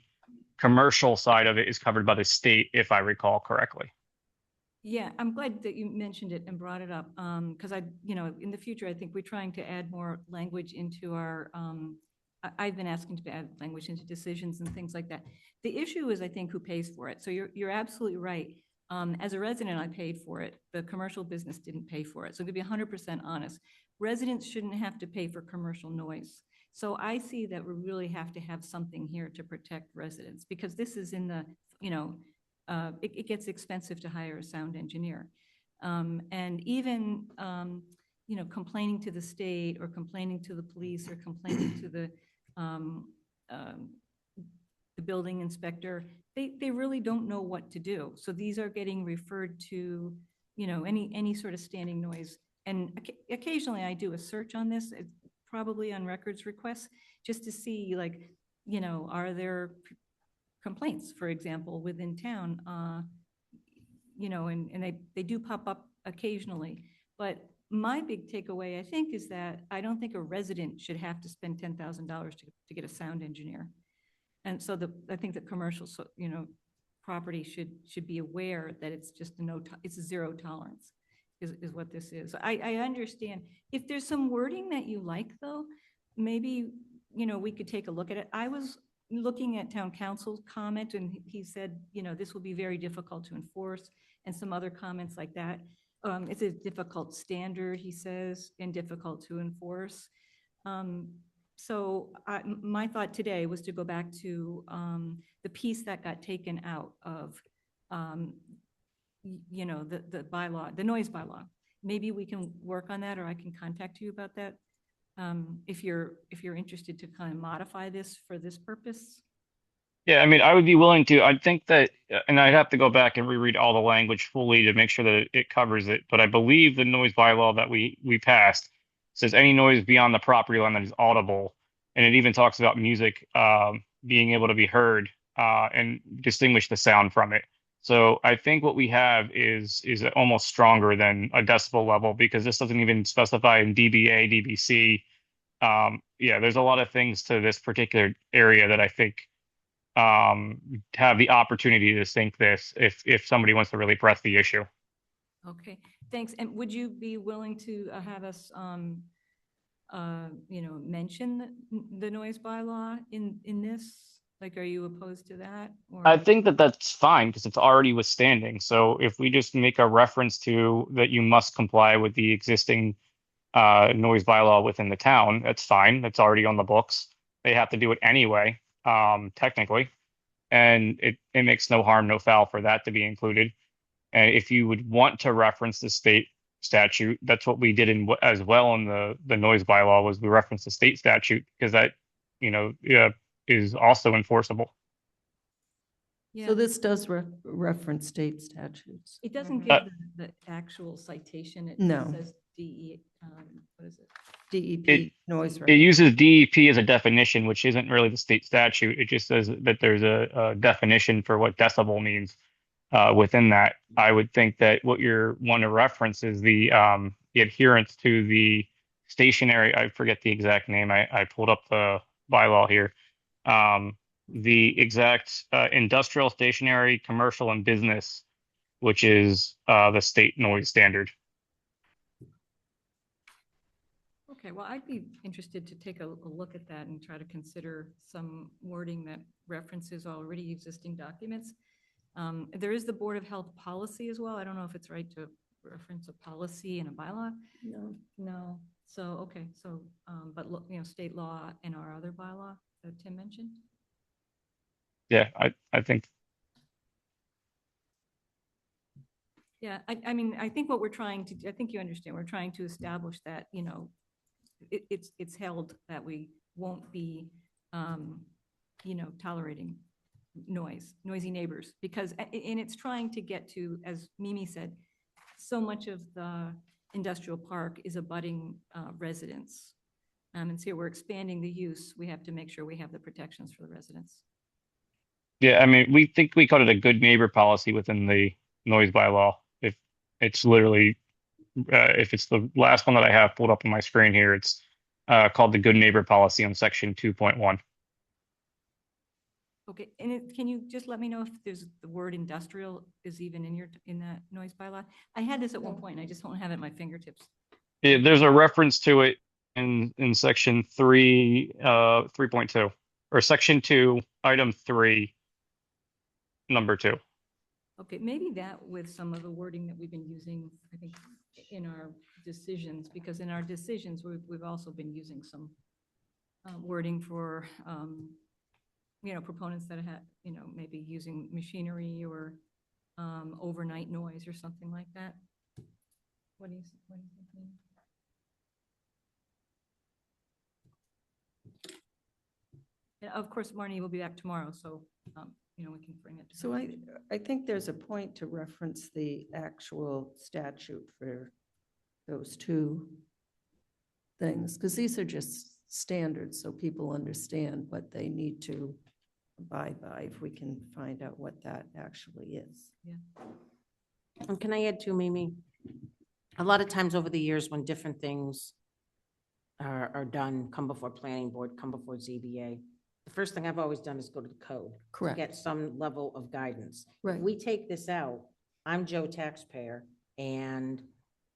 commercial side of it is covered by the state, if I recall correctly. Yeah, I'm glad that you mentioned it and brought it up, because in the future, I think we're trying to add more language into our, I've been asking to add language into decisions and things like that. The issue is, I think, who pays for it. So you're absolutely right. As a resident, I paid for it. The commercial business didn't pay for it. So to be 100% honest, residents shouldn't have to pay for commercial noise. So I see that we really have to have something here to protect residents, because this is in the, it gets expensive to hire a sound engineer. And even, complaining to the state or complaining to the police or complaining to the building inspector, they really don't know what to do. So these are getting referred to, any sort of standing noise. And occasionally I do a search on this, probably on records requests, just to see, are there complaints, for example, within town, and they do pop up occasionally. But my big takeaway, I think, is that I don't think a resident should have to spend $10,000 to get a sound engineer. And so I think the commercial, property should be aware that it's just it's a zero tolerance is what this is. I understand. If there's some wording that you like, though, maybe, we could take a look at it. I was looking at town council's comment, and he said, this will be very difficult to enforce, and some other comments like that. It's a difficult standard, he says, and difficult to enforce. So my thought today was to go back to the piece that got taken out of, the bylaw, the noise bylaw. Maybe we can work on that, or I can contact you about that. If you're interested to kind of modify this for this purpose. Yeah, I mean, I would be willing to. I think that, and I'd have to go back and reread all the language fully to make sure that it covers it. But I believe the noise bylaw that we passed says any noise beyond the property line that is audible, and it even talks about music being able to be heard and distinguish the sound from it. So I think what we have is almost stronger than a decibel level, because this doesn't even specify in DBA, DBC. Yeah, there's a lot of things to this particular area that I think have the opportunity to sink this if somebody wants to really press the issue. Okay, thanks. And would you be willing to have us, mention the noise bylaw in this? Like, are you opposed to that? Or? I think that that's fine because it's already withstanding. So if we just make a reference to that you must comply with the existing noise bylaw within the town, that's fine. That's already on the books. They have to do it anyway, technically. And it makes no harm, no foul for that to be included. And if you would want to reference the state statute, that's what we did as well in the noise bylaw, was we referenced the state statute because that, is also enforceable. So this does reference state statutes. It doesn't give the actual citation. It No. says what is it? DEP noise. It uses DEP as a definition, which isn't really the state statute. It just says that there's a definition for what decibel means within that. I would think that what you want to reference is the adherence to the stationary, I forget the exact name. I pulled up the bylaw here. The exact industrial, stationary, commercial, and business, which is the state noise standard. Okay, well, I'd be interested to take a look at that and try to consider some wording that references already existing documents. There is the Board of Health policy as well. I don't know if it's right to reference a policy and a bylaw. No. No. So, okay, so, but, state law and our other bylaw that Tim mentioned? Yeah, I think, Yeah, I mean, I think what we're trying to, I think you understand, we're trying to establish that, it's held that we won't be, tolerating noisy neighbors, because, and it's trying to get to, as Mimi said, so much of the industrial park is abutting residents. And so we're expanding the use. We have to make sure we have the protections for the residents. yeah, I mean, we think we called it a good neighbor policy within the noise bylaw. If it's literally, if it's the last one that I have pulled up on my screen here, it's called the good neighbor policy on section 2.1. Okay, and can you just let me know if there's the word industrial is even in that noise bylaw? I had this at one point, and I just don't have it at my fingertips. Yeah, there's a reference to it in section 3.2, or section 2, item 3, number 2. Okay, maybe that with some of the wording that we've been using, I think, in our decisions, because in our decisions, we've also been using some wording for, proponents that have, maybe using machinery or overnight noise or something like that. What do you think? And of course, Marnie will be back tomorrow, so, we can bring it. to So her. I think there's a point to reference the actual statute for those two things, because these are just standards, so people understand what they need to abide by, if we can find out what that actually is. Yeah. And can I add to Mimi? A lot of times over the years when different things are done, come before planning board, come before ZBA, the first thing I've always done is go to the code. Correct. To get some level of guidance. Right. If we take this out, I'm Joe taxpayer, and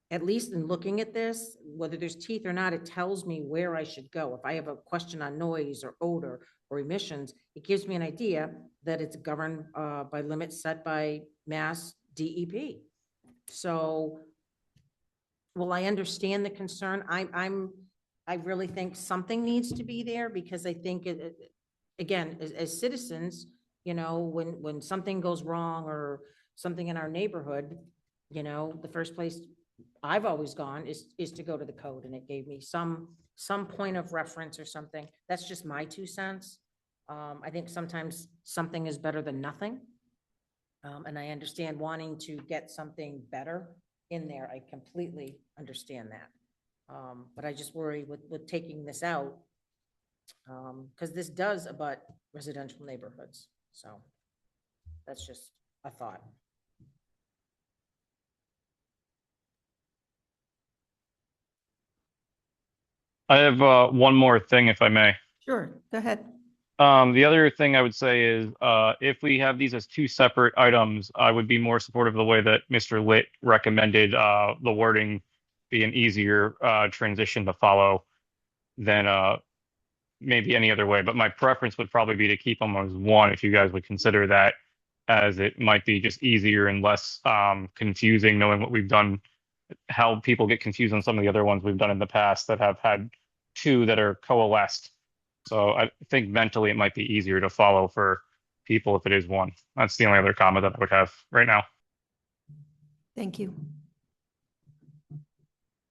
at least in looking at this, whether there's teeth or not, it tells me where I should go. If I have a question on noise or odor or emissions, it gives me an idea that it's governed by limits set by Mass DEP. So, well, I understand the concern. I really think something needs to be there, because I think again, as citizens, when something goes wrong or something in our neighborhood, the first place I've always gone is to go to the code, and it gave me some point of reference or something. That's just my 2 cents. I think sometimes something is better than nothing. And I understand wanting to get something better in there. I completely understand that. But I just worry with taking this out, because this does abut residential neighborhoods. So that's just a thought. I have one more thing, if I may. Sure, go ahead. The other thing I would say is, if we have these as 2 separate items, I would be more supportive of the way that Mr. Litt recommended, the wording be an easier transition to follow than maybe any other way. But my preference would probably be to keep them as one, if you guys would consider that, as it might be just easier and less confusing, knowing what we've done, how people get confused on some of the other ones we've done in the past that have had 2 that are coalesced. So I think mentally it might be easier to follow for people if it is one. That's the only other comment that I would have right now. Thank you.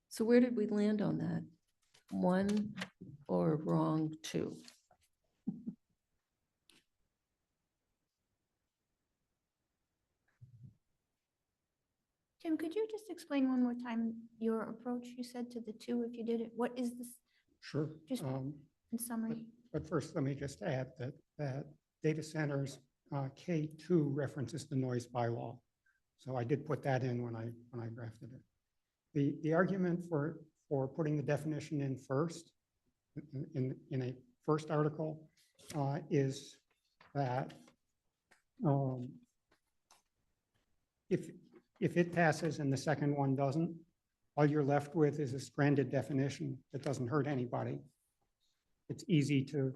So where did we land on that? 1 or wrong 2? Tim, could you just explain one more time your approach? You said to the 2, if you did it, what is this? Sure. Just in summary. But first, let me just add that data centers K2 references the noise bylaw. So I did put that in when I drafted it. The argument for putting the definition in first, in a first article, is that if it passes and the second one doesn't, all you're left with is a stranded definition that doesn't hurt anybody. It's easy to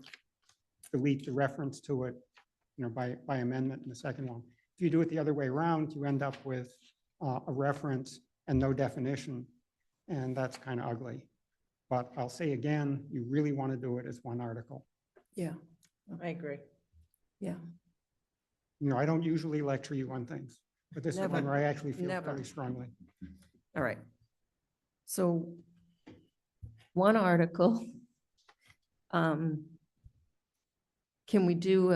delete the reference to it, by amendment in the second one. If you do it the other way around, you end up with a reference and no definition, and that's kind of ugly. But I'll say again, you really want to do it as one article. Yeah, I agree. yeah. You know, I don't usually lecture you on things, but this is Never. one where I actually feel Never. very strongly. All right. So one article. Can we do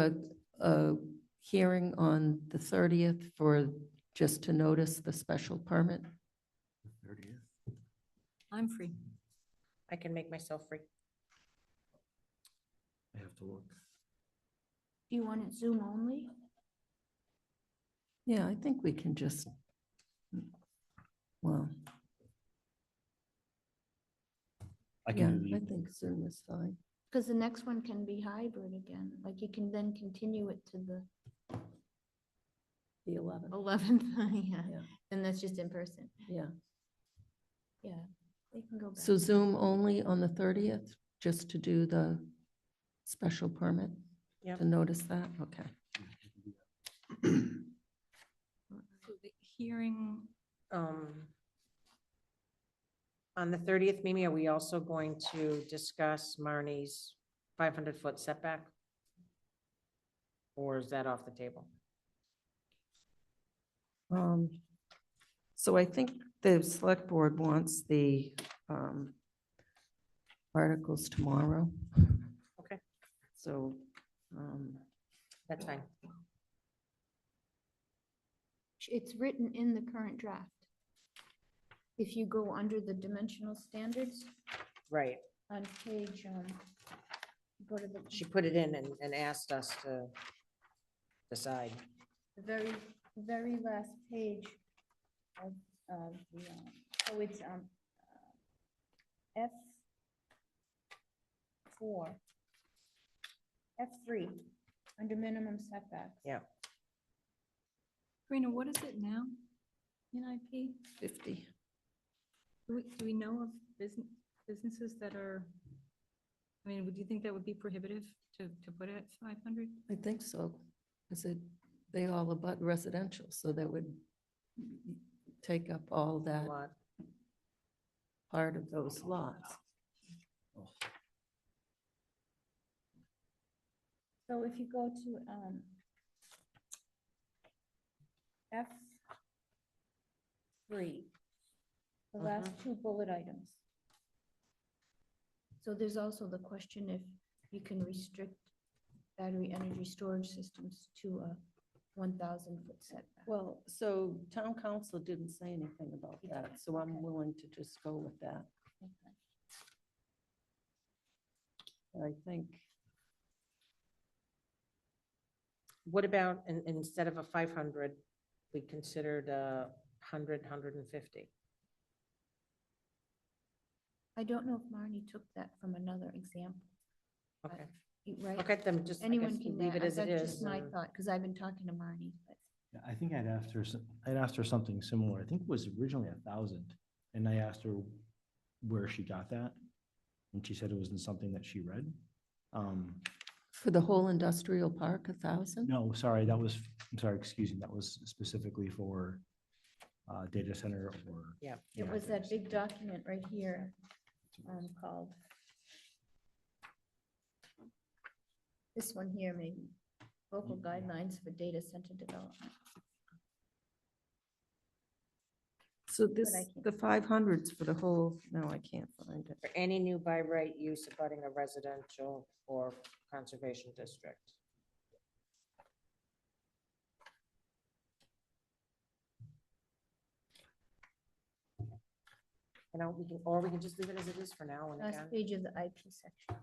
a hearing on the 30th for just to notice the special permit? I'm free. I can make myself free. I have to look. Do you want it Zoom only? Yeah, I think we can just, well, I yeah, can do I the, think Zoom is fine. Because the next one can be hybrid again, like you can then continue it to the The 11th. 11th, yeah, Yeah. and that's just in person. Yeah. Yeah, they can go back. So Zoom only on the 30th, just to do the special permit? Yep. To notice that? Okay. So the hearing, On the 30th, Mimi, are we also going to discuss Marnie's 500-foot setback? Or is that off the table? So I think the select board wants the articles tomorrow. Okay, So, that's fine. It's written in the current draft. If you go under the dimensional standards Right. on page, go to the She put it in and asked us to decide. the very last page of the, so it's F4, F3, under minimum setbacks. Yeah. Karina, what is it now? NIP? 50. Do we know of businesses that are, I mean, would you think that would be prohibitive to put it at 500? I think so. I said, they all abut residential, so that would take up all that Lot. part of those lots. So if you go to F3, the last two bullet items. So there's also the question if you can restrict battery energy storage systems to a 1,000-foot setback. Well, so town council didn't say anything about that, so I'm willing to just go with that. I think, What about, instead of a 500, we considered 100, 150? I don't know if Marnie took that from another example. Okay. Right? Okay, then just, I Anyone guess, can, leave it as it that's is. just my and- thought, because I've been talking to Marnie, but Yeah, I think I'd asked her something similar. I think it was originally 1,000. And I asked her where she got that. And she said it wasn't something that she read. for the whole industrial park, 1,000? No, sorry, I'm sorry, excuse me, that was specifically for data center or. Yeah. it was that big document right here called, this one here, maybe, local guidelines for data center development. So this, I can't- the 500s for the whole, no, I can't find it. For any new by right use abutting a residential or conservation district. You know, we can just leave it as it is for now. And Last again, page of the IP section.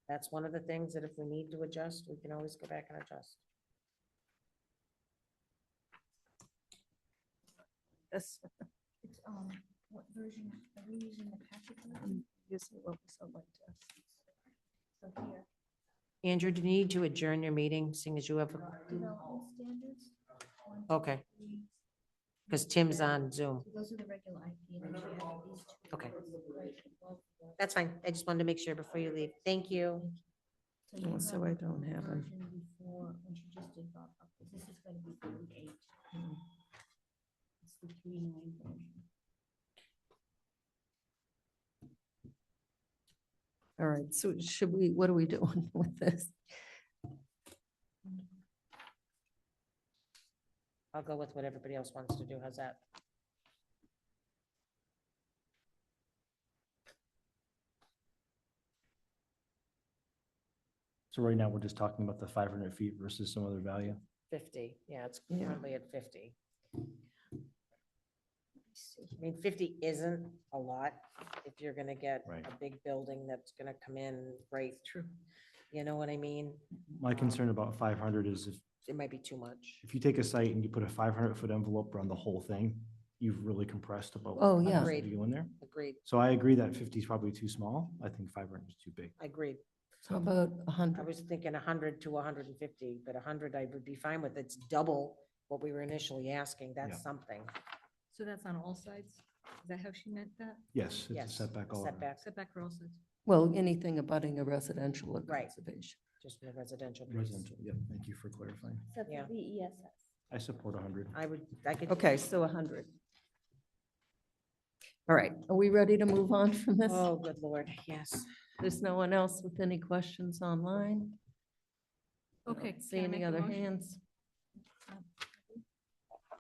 that's one of the things that if we need to adjust, we can always go back and adjust. This, It's, what version, are we using the packet Mm. version? this is what was on my desk. So here, Andrew, do you need to adjourn your meeting, seeing as you have, development standards. 1, 2, Okay. 3. because Tim's on Zoom. So those are the regular IP, and then you have these two. Okay. Right above the- That's fine. I just wanted to make sure before you leave. Thank you. So you Oh, so have I don't have them. version before, when she just did Bob, this is So should we, what are we doing with this? I'll go with what everybody else wants to do. How's that? So right now, we're just talking about the 500 feet versus some other value. 50, yeah, it's Yeah. currently at 50. I mean, 50 isn't a lot if you're gonna get Right. a big building that's gonna come in right. True. You know what I mean? My concern about 500 is It might be too much. if you take a site and you put a 500-foot envelope around the whole thing, you've really compressed about. Oh, what yeah. has to go in there. Agreed, So I agree that 50 is probably too small. I think 500 is too big. agreed. How about I 100? was thinking 100 to 150, but 100 I would be fine with. It's double what we were initially asking. That's Yeah. something. So that's on all sides? Is that how she meant that? Yes, it's a Yes, setback all around. setback, Setback for all sides? Well, anything abutting a residential or Right. conservation. just the residential piece. Residential, yeah, thank you for clarifying. Except Yeah. for BESS. I support 100. I could. Okay, so 100. All right, are we ready to move on from this? Oh, good Lord, yes. There's no one else with any questions online? I don't Okay, See can I any make a other motion? hands?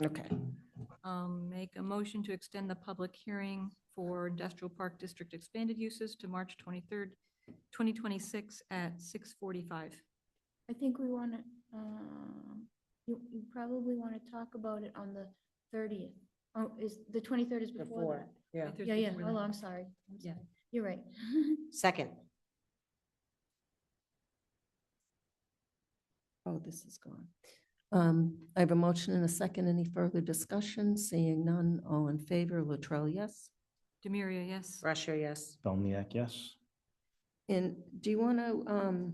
Okay, Make a motion to extend the public hearing for Industrial Park District expanded uses to March 23rd, 2026 at 6:45. I think we want to, you probably want to talk about it on the 30th. Oh, is, the 23rd is before Before, that? yeah. Yeah, yeah, oh, I'm sorry. Yeah. You're right. Second, oh, this is gone. I have a motion and a second. Any further discussion? Seeing none, all in favor, Latrell, yes? Demiria, yes. Russia, yes. Belniak, yes. And do you want to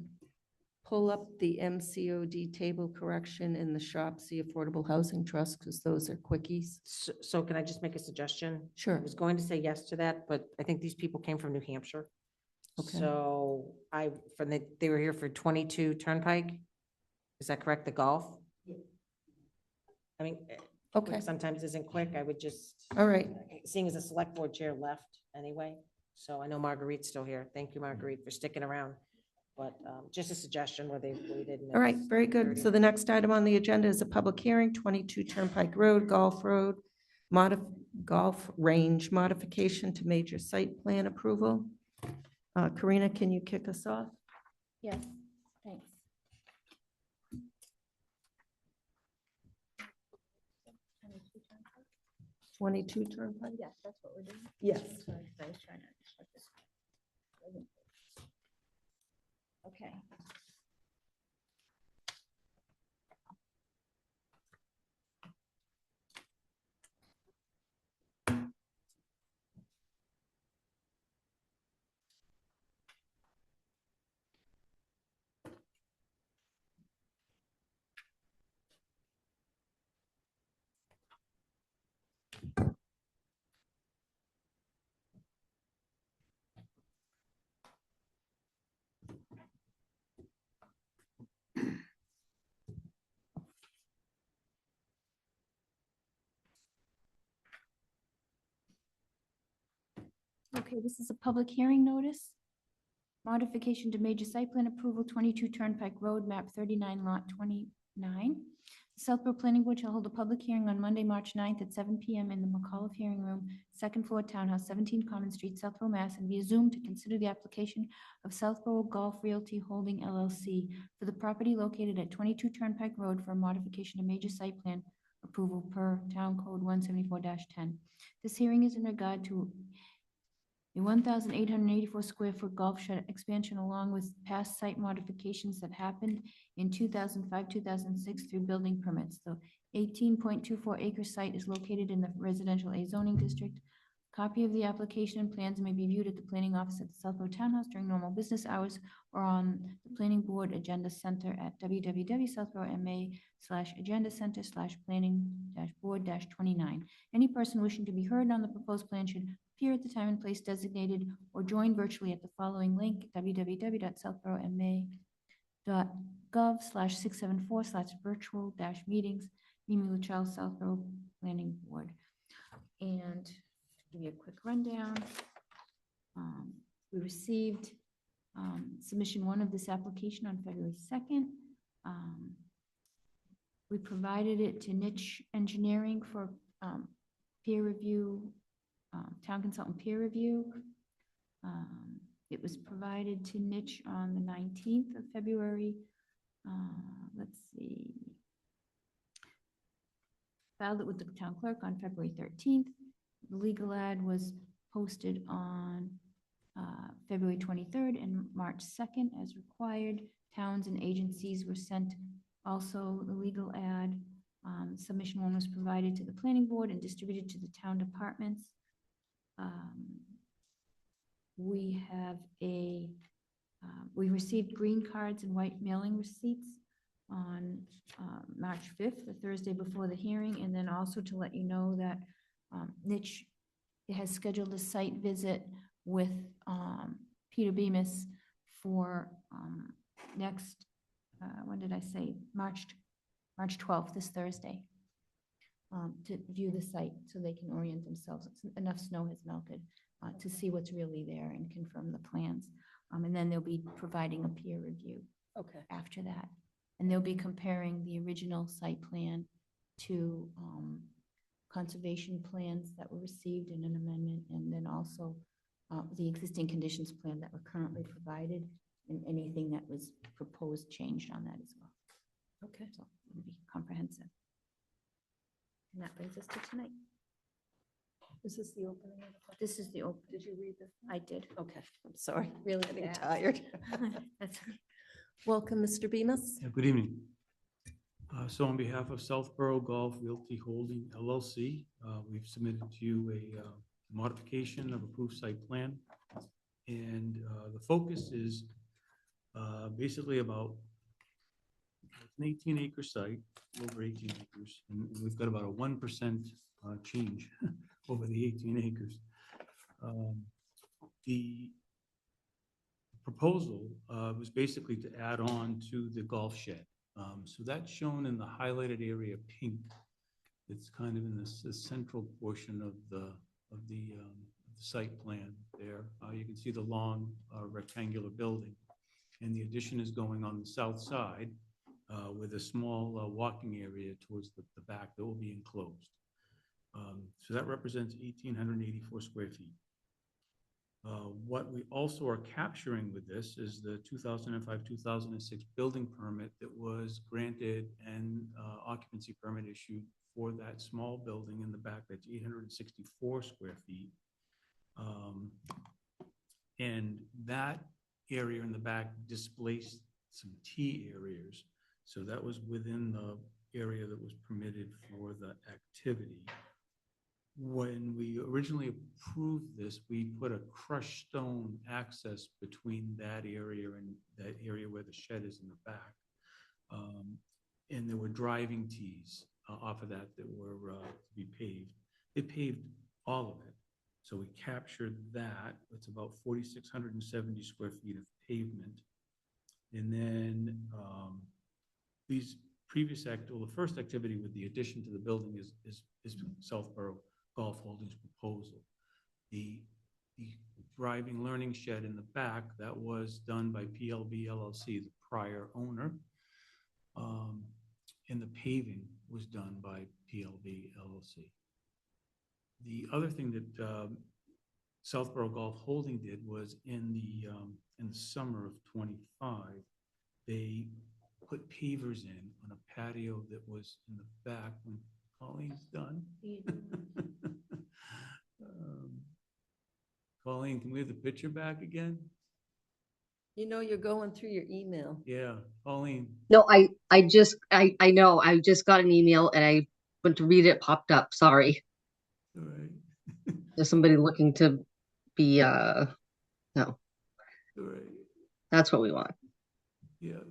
pull up the MCOD table correction in the SHOP, the Affordable Housing Trust, because those are quickies? So can I just make a suggestion? Sure. I was going to say yes to that, but I think these people came from New Hampshire. Okay. So they were here for 22 Turnpike. Is that correct? The golf? I mean, Okay, quick sometimes isn't quick. I would just, all right. seeing as a select board chair left anyway. So I know Marguerite's still here. Thank you, Marguerite, for sticking around. But just a suggestion where they waited. and All right, it's very good. 30. So the next item on the agenda is a public hearing, 22 Turnpike Road, Golf Road, golf range modification to major site plan approval. Karina, can you kick us off? Yes, thanks. 22 Turnpike? Yes, that's what we're doing. Yes. Sorry, 'cause I was trying to shut this. Okay. Okay, this is a public hearing notice. Modification to major site plan approval, 22 Turnpike Road, map 39, lot 29. The Southborough Planning Board shall hold a public hearing on Monday, March 9th at 7 PM in the McAuliffe Hearing Room, second floor, Townhouse, 17 Common Street, Southborough, Mass, and via Zoom to consider the application of Southborough Golf Realty Holding LLC for the property located at 22 Turnpike Road for a modification to major site plan approval per Town Code 174-10. This hearing is in regard to a 1,884 square foot golf shed expansion along with past site modifications that happened in 2005, 2006 through building permits. The 18.24 acre site is located in the residential A zoning district. Copy of the application and plans may be viewed at the planning office at the Southborough Townhouse during normal business hours or on the planning board agenda center at www.southboroughma/agendacenter/planning-board-29. Any person wishing to be heard on the proposed plan should appear at the time and place designated or join virtually at the following link, www.southboroughma.gov/674/virtual-meetings. Mimi Luchel, Southborough Planning Board. And to give you a quick rundown, we received submission 1 of this application on February 2nd. We provided it to Niche Engineering for peer review, town consultant peer review. It was provided to Niche on the 19th of February. Let's see. Filed it with the town clerk on February 13th. The legal ad was posted on February 23rd and March 2nd as required. Towns and agencies were sent also the legal ad. Submission 1 was provided to the planning board and distributed to the town departments. We have we received green cards and white mailing receipts on March 5th, the Thursday before the hearing, and then also to let you know that Niche has scheduled a site visit with Peter Bemis for next, when did I say? March 12th, this Thursday, to view the site so they can orient themselves. Enough snow has melted to see what's really there and confirm the plans. And then they'll be providing a peer review after that. And they'll be comparing the original site plan to conservation plans that were received in an amendment, and then also the existing conditions plan that were currently provided, and anything that was proposed changed on that as well. Okay. So it'll be comprehensive. And that brings us to tonight. Is this the opening? This is the open. Did you read this? I did. Okay, I'm sorry, Really getting fast. tired. That's okay. Welcome, Mr. Bemis. Yeah, good evening. So on behalf of Southborough Golf Realty Holding LLC, we've submitted to you a modification of approved site plan. And the focus is basically about an 18-acre site, over 18 acres, and we've got about a 1% change over the 18 acres. The proposal was basically to add on to the golf shed. So that's shown in the highlighted area pink. It's kind of in the central portion of the site plan there. You can see the long rectangular building, and the addition is going on the south side with a small walking area towards the back that will be enclosed. So that represents 1,884 square feet. What we also are capturing with this is the 2005-2006 building permit that was granted and occupancy permit issued for that small building in the back. That's 864 square feet. And that area in the back displaced some T areas. So that was within the area that was permitted for the activity. When we originally approved this, we put a crushed stone access between that area and that area where the shed is in the back. And there were driving tees off of that were to be paved. They paved all of it. So we captured that. It's about 4,670 square feet of pavement. And then these previous the first activity with the addition to the building is Southborough Golf Holdings proposal. The driving learning shed in the back, that was done by PLB LLC, the prior owner. And the paving was done by PLB LLC. The other thing that Southborough Golf Holding did was in the summer of '25, they put pavers in on a patio that was in the back when Colleen's done. Colleen, can we have the picture back again? You know, you're going through your email. Yeah, Colleen. No, I know, I just got an email and I went to read it, popped up, sorry. All right. There's somebody looking to be, no, All right. that's what we want. Yeah,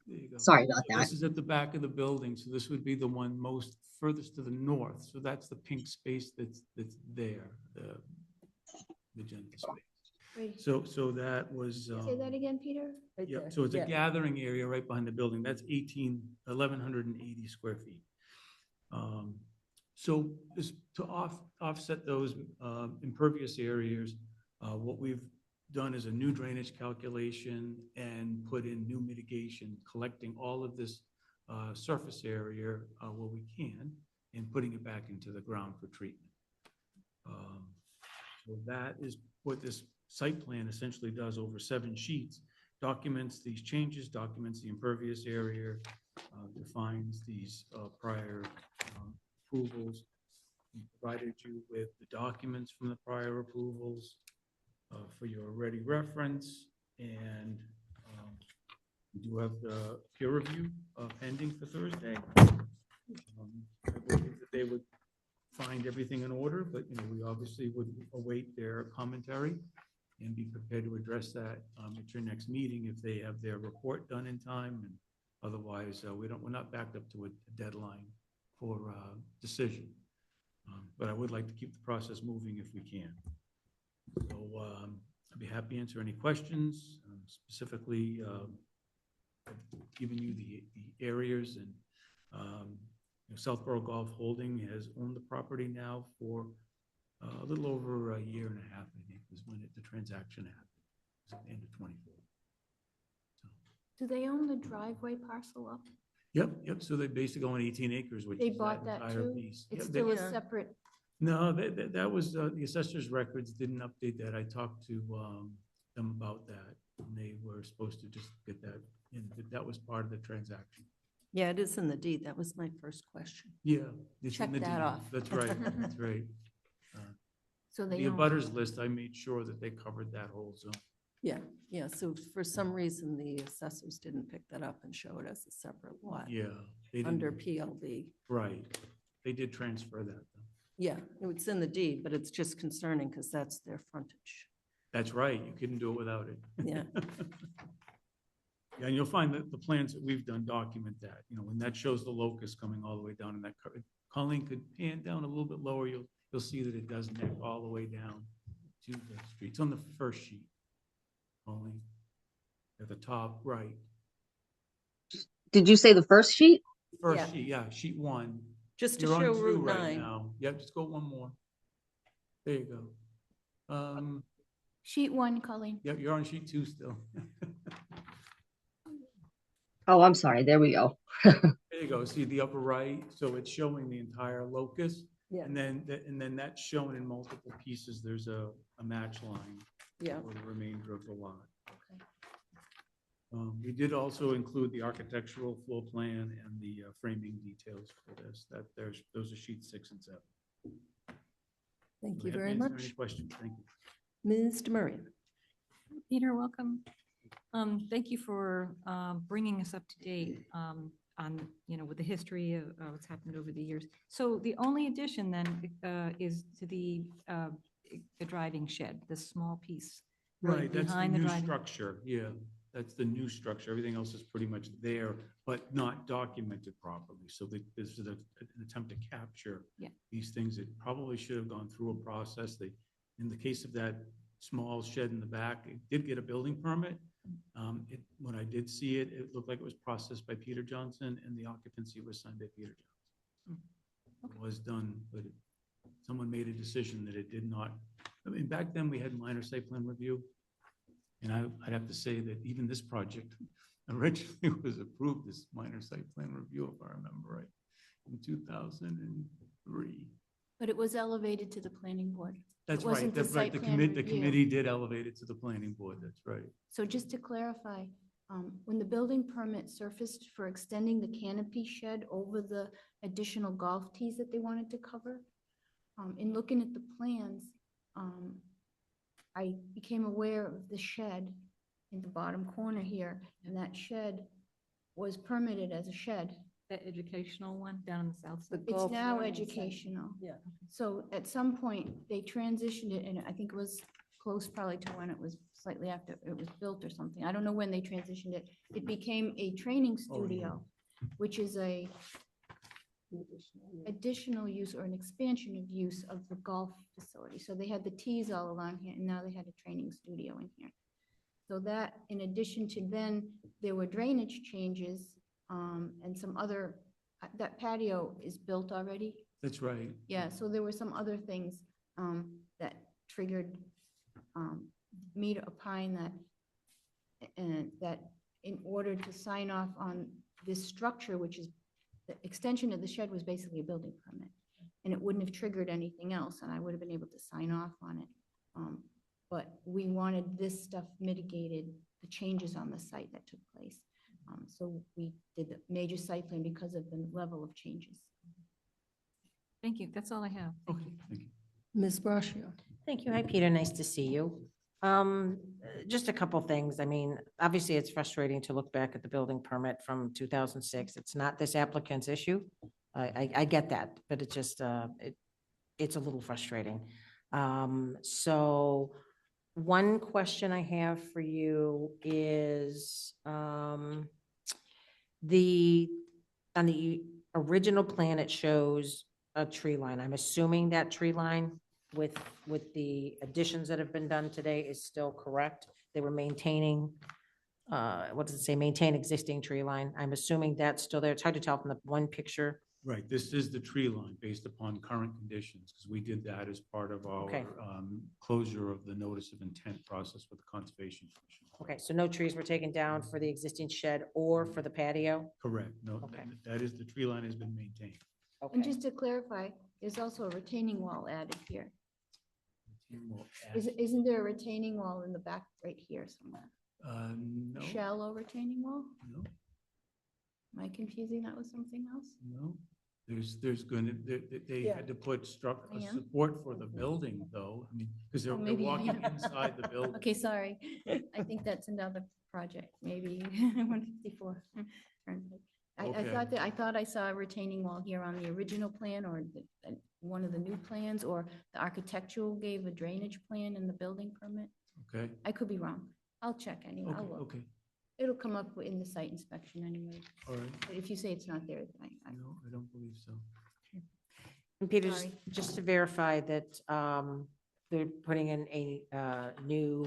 there you go. Sorry about So that. This is at the back of the building, so this would be the one most furthest to the north. So that's the pink space that's there, the magenta space. Wait, So that was. say that again, Peter? Right Yeah, there. so it's a Yeah. gathering area right behind the building. That's 1,180 square feet. So to offset those impervious areas, what we've done as a new drainage calculation and put in new mitigation, collecting all of this surface area where we can and putting it back into the ground for treatment. So that is what this site plan essentially does over 7 sheets, documents these changes, documents the impervious area, defines these prior approvals. We provided you with the documents from the prior approvals for your ready reference, and we do have the peer review pending for Thursday. I believe that they would find everything in order, but we obviously would await their commentary and be prepared to address that at your next meeting if they have their report done in time, and otherwise we're not backed up to a deadline for decision. But I would like to keep the process moving if we can. So I'd be happy to answer any questions. Specifically, I've given you the areas, and Southborough Golf Holding has owned the property now for a little over a year and a half, I think, is when the transaction happened. It was at the end of 24. Do they own the driveway parcel up? Yep. So they basically own 18 acres, which They is bought that that entire too? piece. It's Yep, still a separate, No, that was, the assessor's records didn't update that. I talked to them about that. And they were supposed to just get that in. That was part of the transaction. Yeah, it is in the deed. That was my first question. Yeah. it's in Check the that deed. off. That's right, that's right. so they The own. abutters list, I made sure that they covered that whole zone. Yeah, so for some reason, the assessors didn't pick that up and show it as a separate lot. Yeah. they Under didn't- PLD. Right. They did transfer that, though. Yeah, it's in the deed, but it's just concerning because that's their frontage. That's right. You couldn't do it without it. Yeah. Yeah, and you'll find that the plans that we've done document that, when that shows the locus coming all the way down in that, Colleen could pan down a little bit lower, you'll see that it does neck all the way down to the street. It's on the first sheet, Colleen, at the top right. Did you say the first sheet? First Yeah. sheet, yeah, sheet 1. Just to You're on show 2 Route right 9. now. Yep, just go one more. There you go. Sheet 1, Colleen. Yep, you're on sheet 2 still. Oh, I'm sorry. There we go. There you go. See the upper right? So it's showing the entire locus. Yeah. And then that's shown in multiple pieces. There's a match line Yeah. for the remainder of the lot. We did also include the architectural floor plan and the framing details for this. Those are sheets 6 and 7. Thank you Happy to very answer much. Any questions? Thank you. Ms. Demarion. Peter, welcome. Thank you for bringing us up to date on, with the history of what's happened over the years. So the only addition then is to the driving shed, the small piece. Right, that's the behind the new driving. structure. Yeah, that's the new structure. Everything else is pretty much there, but not documented properly. So this is an attempt to capture these things that probably should have gone through a process. In the case of that small shed in the back, it did get a building permit. When I did see it, it looked like it was processed by Peter Johnson and the occupancy was signed by Peter Johnson. It was done, but someone made a decision that it did not. I mean, back then we had minor site plan review. And I'd have to say that even this project originally was approved as minor site plan review, if I remember right, in 2003. But it was elevated to the planning board. That's It right. wasn't the That's right. site plan The review. committee did elevate it to the planning board. That's right. So just to clarify, when the building permit surfaced for extending the canopy shed over the additional golf tees that they wanted to cover, in looking at the plans, I became aware of the shed in the bottom corner here, and that shed was permitted as a shed. That educational one down on the south side. It's now educational. Yeah. So at some point, they transitioned it, and I think it was close probably to when it was slightly after it was built or something. I don't know when they transitioned it. It became a training studio, which is a additional use or an expansion of use of the golf facility. So they had the tees all along here, and now they had a training studio in here. So that, in addition to then, there were drainage changes, and some other, that patio is built already. That's right. Yeah, so there were some other things that triggered me to opine that, that in order to sign off on this structure, which is, the extension of the shed was basically a building permit, and it wouldn't have triggered anything else, and I would have been able to sign off on it. But we wanted this stuff mitigated, the changes on the site that took place. So we did the major site plan because of the level of changes. Thank you. That's all I have. Okay, thank you. Ms. Braccio. Thank you. Hi, Peter. Nice to see you. Just a couple things. I mean, obviously, it's frustrating to look back at the building permit from 2006. It's not this applicant's issue. I get that, but it just, it's a little frustrating. So one question I have for you is, on the original plan, it shows a tree line. I'm assuming that tree line with the additions that have been done today is still correct. They were maintaining, what does it say? Maintain existing tree line. I'm assuming that's still there. It's hard to tell from the one picture. Right, this is the tree line based upon current conditions, because we did that as part of our Okay. closure of the notice of intent process with the Conservation Commission. Okay, so no trees were taken down for the existing shed or for the patio? Correct, no, Okay. that is, the tree line has been maintained. And Okay. just to clarify, there's also a retaining wall added here. Well, Isn't there a retaining wall in the back right here somewhere? No, Shallow retaining wall? no, Am I confusing that with something else? no. There's going to, they Yeah. had to put I am. support for the building, though, I mean, because Oh, they're maybe. walking inside the building. Okay, sorry. I think that's another project, maybe 154. I thought I saw a retaining wall here on the original plan or one of the new plans, or the architectural gave a drainage plan in the building permit. Okay, I could be wrong. I'll check anyway. I'll okay, look. okay, It'll come up in the site inspection anyway. all right. But if you say it's not there, then No, I don't believe so. And Peter, Sorry. just to verify that they're putting in a new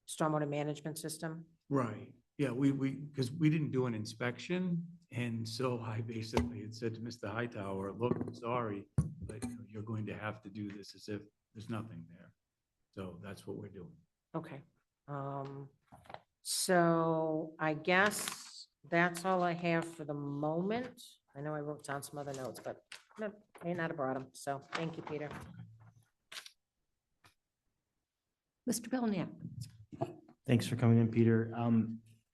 stormwater management system? Right, yeah, because we didn't do an inspection, and so I basically had said to Mr. Hightower, look, I'm sorry, but you're going to have to do this as if there's nothing there. So that's what we're doing. Okay. So I guess that's all I have for the moment. I know I wrote down some other notes, but no, may not have brought them. So thank you, Peter. Mr. Belknap. Thanks for coming in, Peter.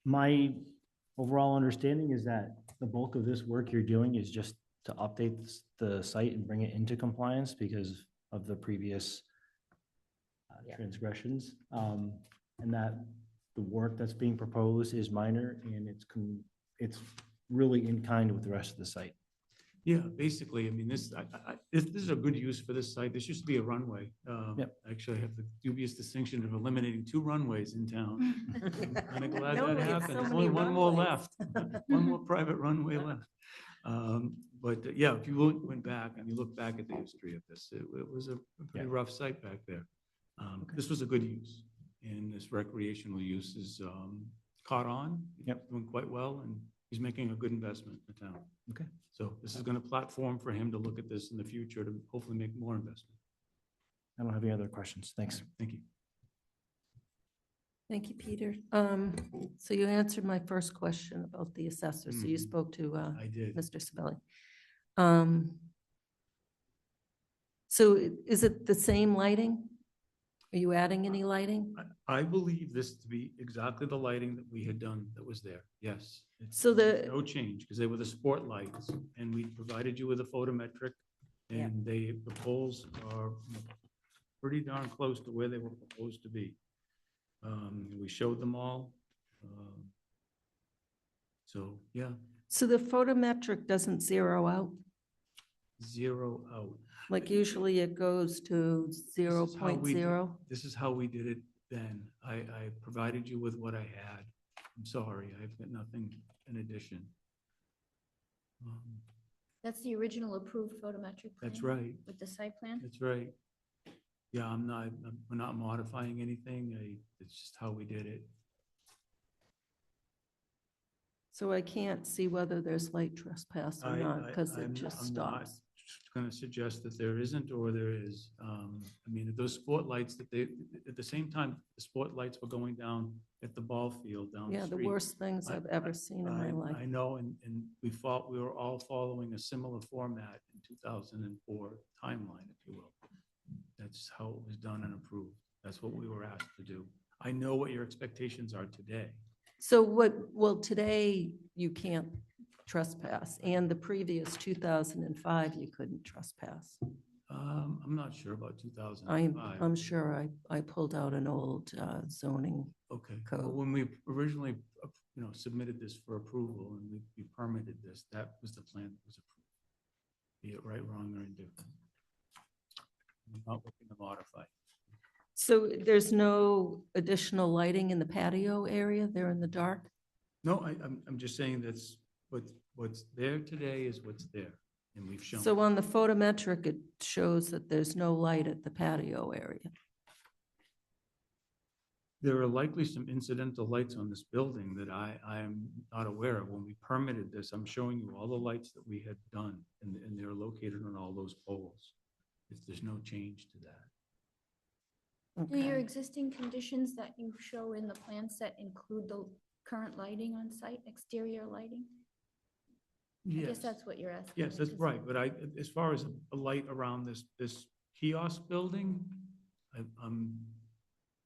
My overall understanding is that the bulk of this work you're doing is just to update the site and bring it into compliance because of the previous transgressions. And that the work that's being proposed is minor and it's really in kind with the rest of the site. Yeah, basically, I mean, this is a good use for this site. This used to be a runway. Yep. Actually, I have the dubious distinction of eliminating 2 runways in town. I'm glad No, that we have happened. so There's many only one more runways. left. One more private runway left. But yeah, if you went back and you look back at the history of this, it was a pretty rough site back there. This was a good use, and this recreational use is caught on. Yep. Doing quite well, and he's making a good investment in the town. Okay. So this is going to platform for him to look at this in the future to hopefully make more investment. I don't have any other questions. Thanks. Thank you. Thank you, Peter. So you answered my first question about the assessor. So you Mhm. spoke to I did. Mr. Sabelli. So is it the same lighting? Are you adding any lighting? I believe this to be exactly the lighting that we had done that was there. Yes. It's So the, no change because they were the sport lights and we provided you with a photometric Yeah. and the poles are pretty darn close to where they were proposed to be. We showed them all. So, yeah, so the photometric doesn't zero out? 0 out. Like usually it goes to This is how we did- 0.0? This is how we did it then. I provided you with what I had. I'm sorry, I've got nothing in addition. That's the original approved photometric plan? That's right. With the site plan? That's right. Yeah, we're not modifying anything. It's just how we did it. So I can't see whether there's light trespass or not because it I'm just not stops. going to suggest that there isn't or there is. I mean, those sport lights that they, at the same time, the sport lights were going down at the ball field down the Yeah, the street. worst things I've ever seen in my life. I know, and we were all following a similar format in 2004 timeline, if you will. That's how it was done and approved. That's what we were asked to do. I know what your expectations are today. So well, today you can't trespass, and the previous 2005, you couldn't trespass. I'm not sure about 2005. I'm sure I pulled out an old zoning Okay. code. Well, when we originally, submitted this for approval and we permitted this, that was the plan that was approved. Be it right, wrong, or indifferent. I'm not looking to modify. So there's no additional lighting in the patio area there in the dark? No, I'm just saying that's what's there today is what's there, and we've shown. So on the photometric, it shows that there's no light at the patio area. There are likely some incidental lights on this building that I am not aware of. When we permitted this, I'm showing you all the lights that we had done, and they're located on all those poles. There's no change to that. Do your Okay. existing conditions that you show in the plan set include the current lighting on site, exterior lighting? I Yes. guess that's what you're asking. Yes, me that's to right, say. but as far as a light around this kiosk building, I'm,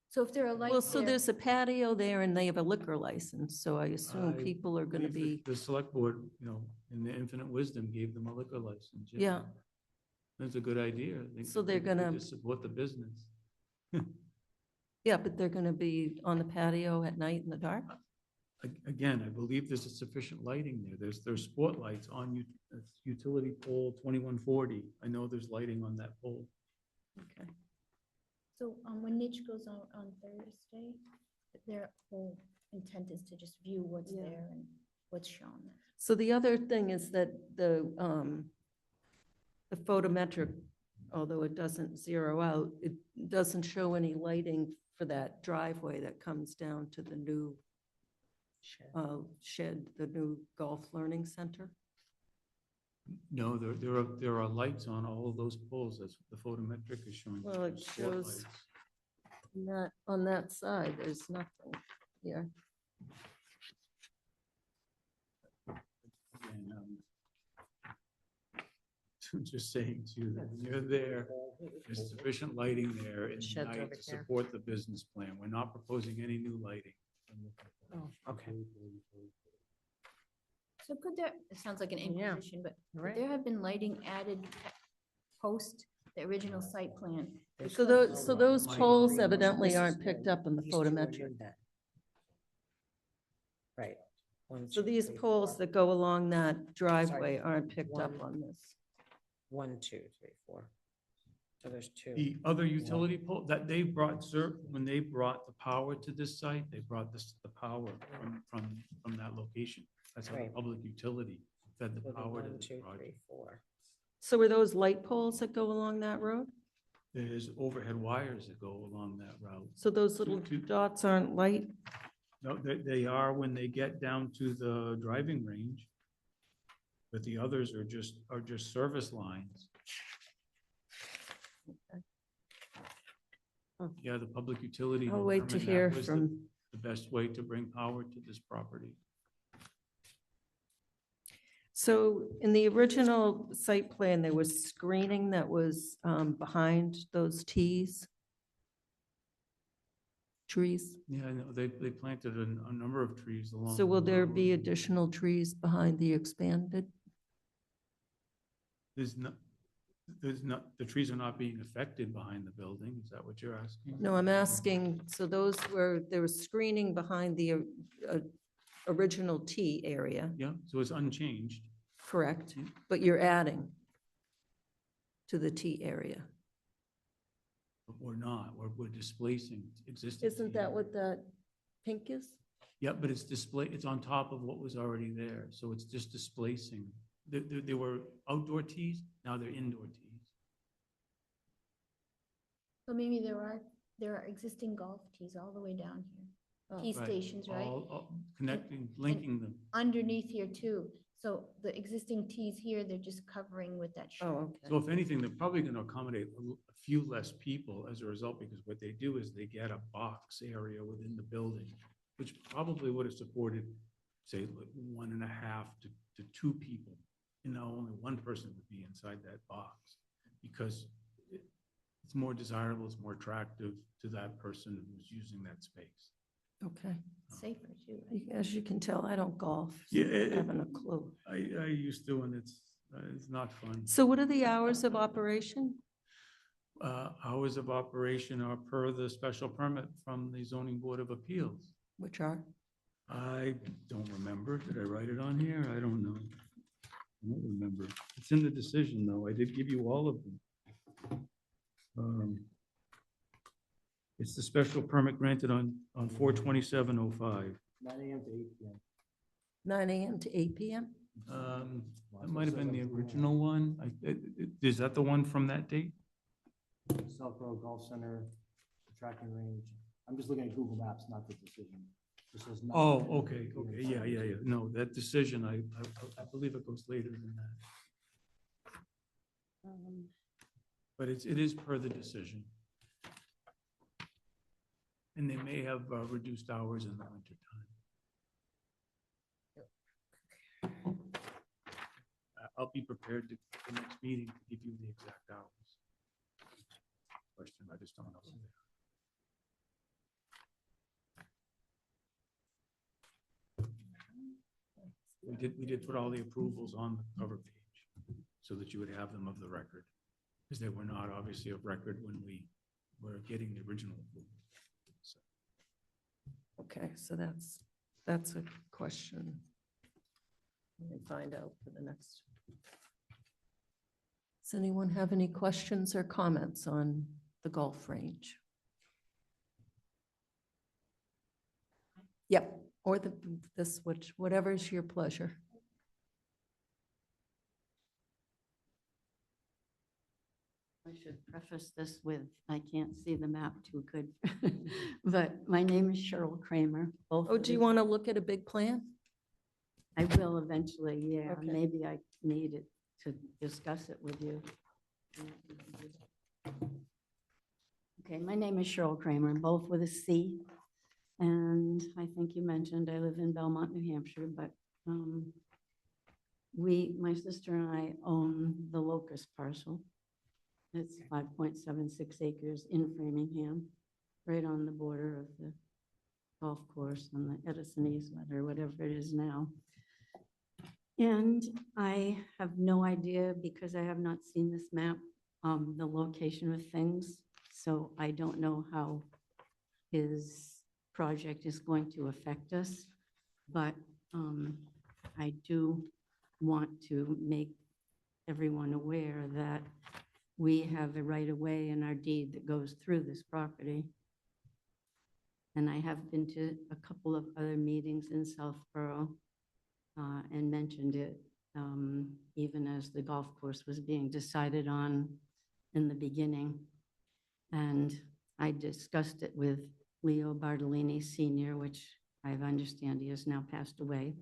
So if there are lights Well, so there- there's a patio there and they have a liquor license, so I assume I people are going to believe be, that the select board, in their infinite wisdom, gave them a liquor license. Yeah. That's a good idea. I think So that they're they need gonna- to support the business. yeah, but they're going to be on the patio at night in the dark? Again, I believe there's a sufficient lighting there. There's sport lights on utility pole 2140. I know there's lighting on that pole. Okay. So when Niche goes out on Thursday, their whole intent is to just view what's Yeah. there and what's shown. So the other thing is that the photometric, although it doesn't zero out, it doesn't show any lighting for that driveway that comes down to the new shed, the new golf learning center. No, there are lights on all of those poles. That's what the photometric is showing. Well, it Sport shows lights. not on that side, there's nothing here. Again, I'm just saying to you that when you're there, there's sufficient lighting there at Sheds night over to here. support the business plan. We're not proposing any new lighting. Oh, okay. So could there, it sounds like an Yeah. imposition, but could Right. there have been lighting added post the original site plan? So those poles evidently aren't picked up in the These two are photometric. new then. Right. One, So two, these three, poles four. that go along that driveway aren't picked up One. on this. 1, 2, 3, 4. So there's 2. The other utility pole that they brought, when they brought the power to this site, they brought the power from that location. That's how the Right. public utility fed the So the power to 1, this 2, 3, project. 4. So are those light poles that go along that road? There's overhead wires that go along that route. So those little dots aren't light? No, they are when they get down to the driving range. But the others are just service lines. Yeah, the public utility. I'll wait to determined that hear was from, the best way to bring power to this property. so in the original site plan, there was screening that was behind those trees. Yeah, I know, they planted a number of trees along. So will the there road. be additional trees behind the expanded? There's not, the trees are not being affected behind the building. Is that what you're asking? No, I'm asking, so there was screening behind the original T area, Yeah, so it's unchanged. correct? Yeah. But you're adding to the T area. But we're not, we're displacing existing. Isn't that what that pink is? Yeah, but it's on top of what was already there, so it's just displacing. There were outdoor tees, now they're indoor tees. So maybe there are existing golf tees all the way down here. Tee Right, stations, right? all connecting, linking them. Underneath here too. So the existing tees here, they're just covering with that shed. Oh, okay. So if anything, they're probably gonna accommodate a few less people as a result, because what they do is they get a box area within the building, which probably would have supported, say, like 1.5 to 2 people. You know, only one person would be inside that box, because it's more desirable, it's more attractive to that person who's using that space. Okay. Safer too, right? As you can tell, I don't golf. So Yeah, I haven't a clue. I used to, and it's not fun. So what are the hours of operation? Hours of operation are per the special permit from the zoning board of appeals. Which are? I don't remember. Did I write it on here? I don't know. I don't remember. It's in the decision, though. I did give you all of them. It's the special permit granted on 4/27/05. 9 a.m. to 8 p.m. 9 a.m. to 8 p.m.? That might have been the original one. Is that the one from that date? Southborough Golf Center, tracking range. I'm just looking at Google Maps, not the decision. This says 9 Oh, a.m. okay, okay, yeah. No, that decision, I believe it goes later than that. But it is per the decision. And they may have reduced hours in the winter time. I'll be prepared to, the next meeting, to give you the exact hours. Question, I just don't know. We did put all the approvals on the cover page so that you would have them of the record, because they were not obviously of record when we were getting the original approval. So, Okay, so that's a question. Let me find out for the next. Does anyone have any questions or comments on the golf range? Yep, or this, whatever's your pleasure. I should preface this with, I can't see the map too good, but my name is Cheryl Kramer. Both Oh, of do you these- want to look at a big plan? I will eventually, yeah. Okay. Maybe I need it to discuss it with you. Okay, my name is Cheryl Kramer, both with a C. And I think you mentioned I live in Belmont, New Hampshire, but my sister and I own the Locust parcel. It's 5.76 acres in Framingham, right on the border of the golf course and the Edison easement or whatever it is now. And I have no idea, because I have not seen this map, the location of things. So I don't know how his project is going to affect us. But I do want to make everyone aware that we have a right of way in our deed that goes through this property. And I have been to a couple of other meetings in Southborough and mentioned it, even as the golf course was being decided on in the beginning. And I discussed it with Leo Bartolini Sr., which I understand he has now passed away.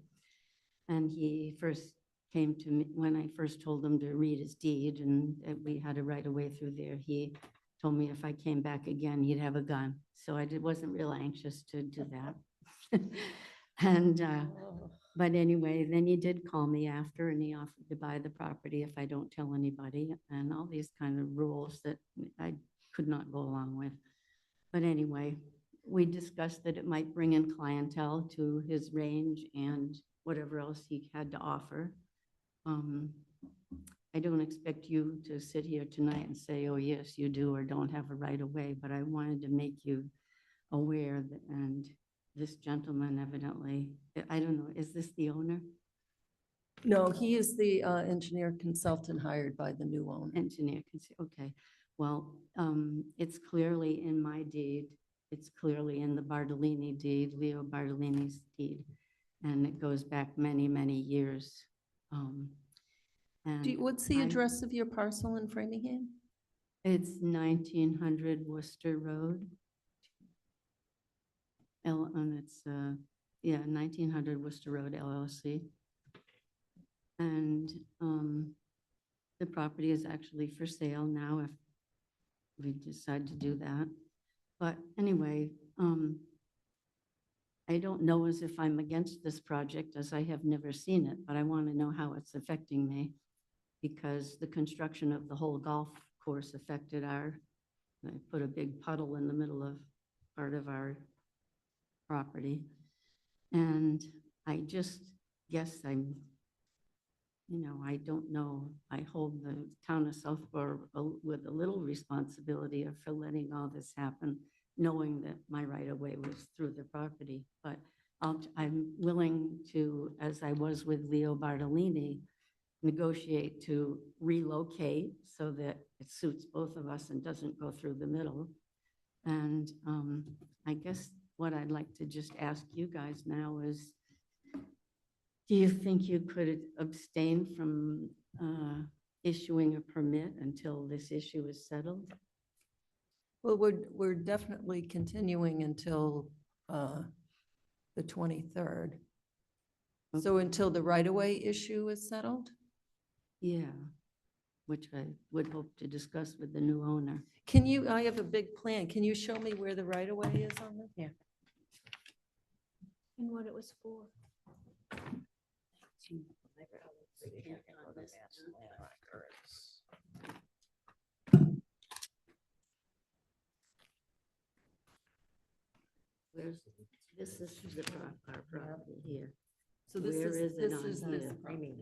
And he first came to me, when I first told him to read his deed and that we had a right of way through there, he told me if I came back again, he'd have a gun. So I wasn't real anxious to do that. And, but anyway, then he did call me after and he offered to buy the property if I don't tell anybody, and all these kind of rules that I could not go along with. But anyway, we discussed that it might bring in clientele to his range and whatever else he had to offer. I don't expect you to sit here tonight and say, oh, yes, you do or don't have a right of way, but I wanted to make you aware that, and this gentleman evidently, I don't know, is this the owner? No, he is the engineer consultant hired by the new owner. Engineer, okay. Well, it's clearly in my deed. It's clearly in the Bartolini deed, Leo Bartolini's deed. And it goes back many, many years. What's the address of your parcel in Framingham? It's 1900 Worcester Road. And it's, yeah, 1900 Worcester Road LLC. And the property is actually for sale now if we decide to do that. But anyway, I don't know as if I'm against this project as I have never seen it, but I want to know how it's affecting me because the construction of the whole golf course affected I put a big puddle in the middle of part of our property. And I just guess I don't know. I hold the town of Southborough with a little responsibility for letting all this happen, knowing that my right of way was through the property. But I'm willing to, as I was with Leo Bartolini, negotiate to relocate so that it suits both of us and doesn't go through the middle. And I guess what I'd like to just ask you guys now is, do you think you could abstain from issuing a permit until this issue is settled? Well, we're definitely continuing until the 23rd. So until the right-of-way issue is settled? Yeah, which I would hope to discuss with the new owner. I have a big plan. Can you show me where the right-of-way is on this? Yeah. And what it was for. This is our property here. So this Where is, is it this on is here? this property.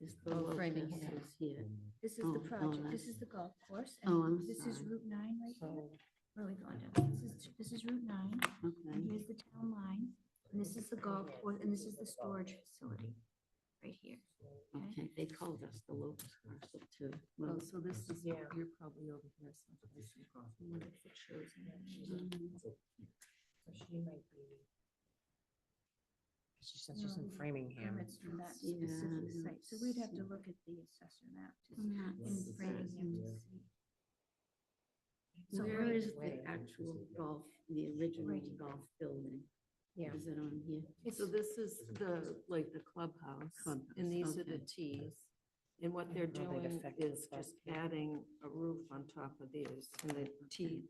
Is the Oh, Framingham Framingham. is here. This is Oh, the oh, project, this that's- is the golf course. Oh, and I'm This is sorry. Route 9 right here. Where are we going down? This is Route 9, and Okay, here's the town line, and this is the golf course, and this is the storage facility, right here. okay, they called us the locust parcel too. Oh, Well, so this is, you're probably over here. someplace. I wonder if it shows in there. She might be. She said she's No, in the Framingham. Permits from that Yeah, specific no, site, so we'd have to look at the assessor map to I'm not in Framingham certain. to see. So Where right is away. the actual golf, the original Right here. golf building? Yeah. Is it on here? So this is the clubhouse, and these are the okay. tees. And what they're Well, they'd doing affect the is just club, yeah. adding a roof on top of these, and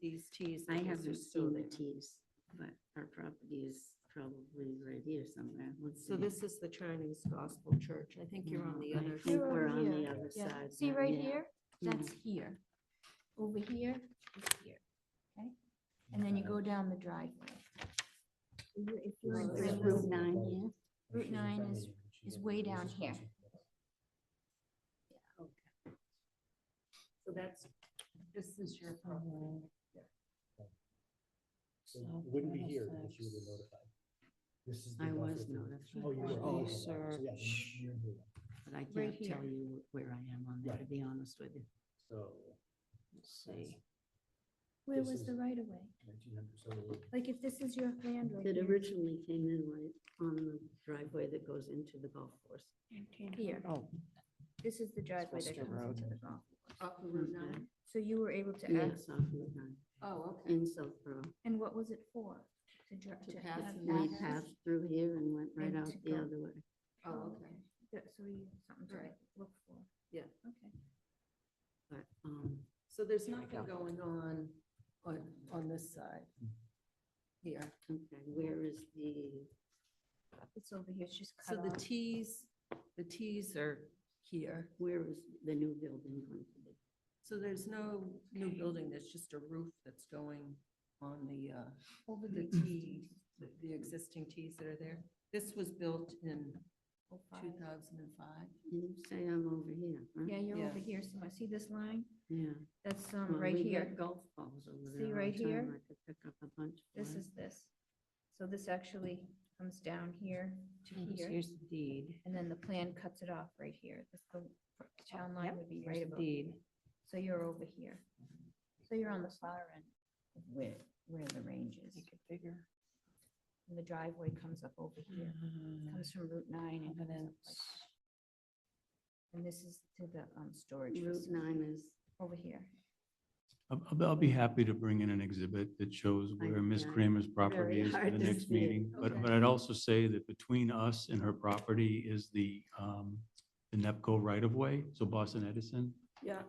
these tees. I guess are haven't still seen the there. tees, but our property is probably right here somewhere. Let's So see. this is the Chinese Gospel Church. I think you're on the I other think side. we're on the here. other Yeah. side. See now, right yeah. here? That's here. Over here is here, okay? And then you go down the driveway. If you're in Is Framingham, Route 9 here? Route 9 is way down here. So this is your property. So it wouldn't be here if you were notified. This is the I buffer was through- notified. Oh, you were, oh, okay. So Sir. yeah, you're here. But I Right can't here. tell you where I am on there, to be honest with you. So. Let's see. Where This was is- the right of way? 1900, so Like if this is your land right It here. originally came in right on the driveway that goes into the golf course. Here, Oh, this is the driveway that Worcester comes Road. into the golf course. Off of Route Okay. 9? So you were able to add, Yes, off Route 9, Oh, okay. in Southborough. and what was it for? To pass have through. We access? passed through here and went right And out to the go. other way. Oh, okay. So you have something to Right. look for. Yeah. Okay. But, So there's nothing going on this side here. okay, where is the, It's over here, it's just So cut the off. tees are here. where is the new building going to be? So there's no new building, there's just a roof that's going on Over the the tees, the existing tees that are there. This was built in 05. 2005. You say I'm over here, huh? Yeah, you're Yeah. over here, so I see this line? Yeah. That's Well, right we here. got golf balls over See there. all right the time. here? I could pick up a bunch. for This it. is this. So this actually comes down here to here, here's the deed. and then the plan cuts it off right here. The town line Yep, would be here's right the above. deed. So you're over here. So you're on the far end of where the range is. Make it bigger. And the driveway comes up over here. Comes from Route 9 and comes up like Evidence. that. And this is to the storage Route facility 9 is, over here. I'll be happy to bring in an exhibit that shows where Ms. find Kramer's property very is for hard the to next see it. meeting. But Okay. I'd also say that between us and her property is the NEPCO right-of-way. So Boston Edison Yeah.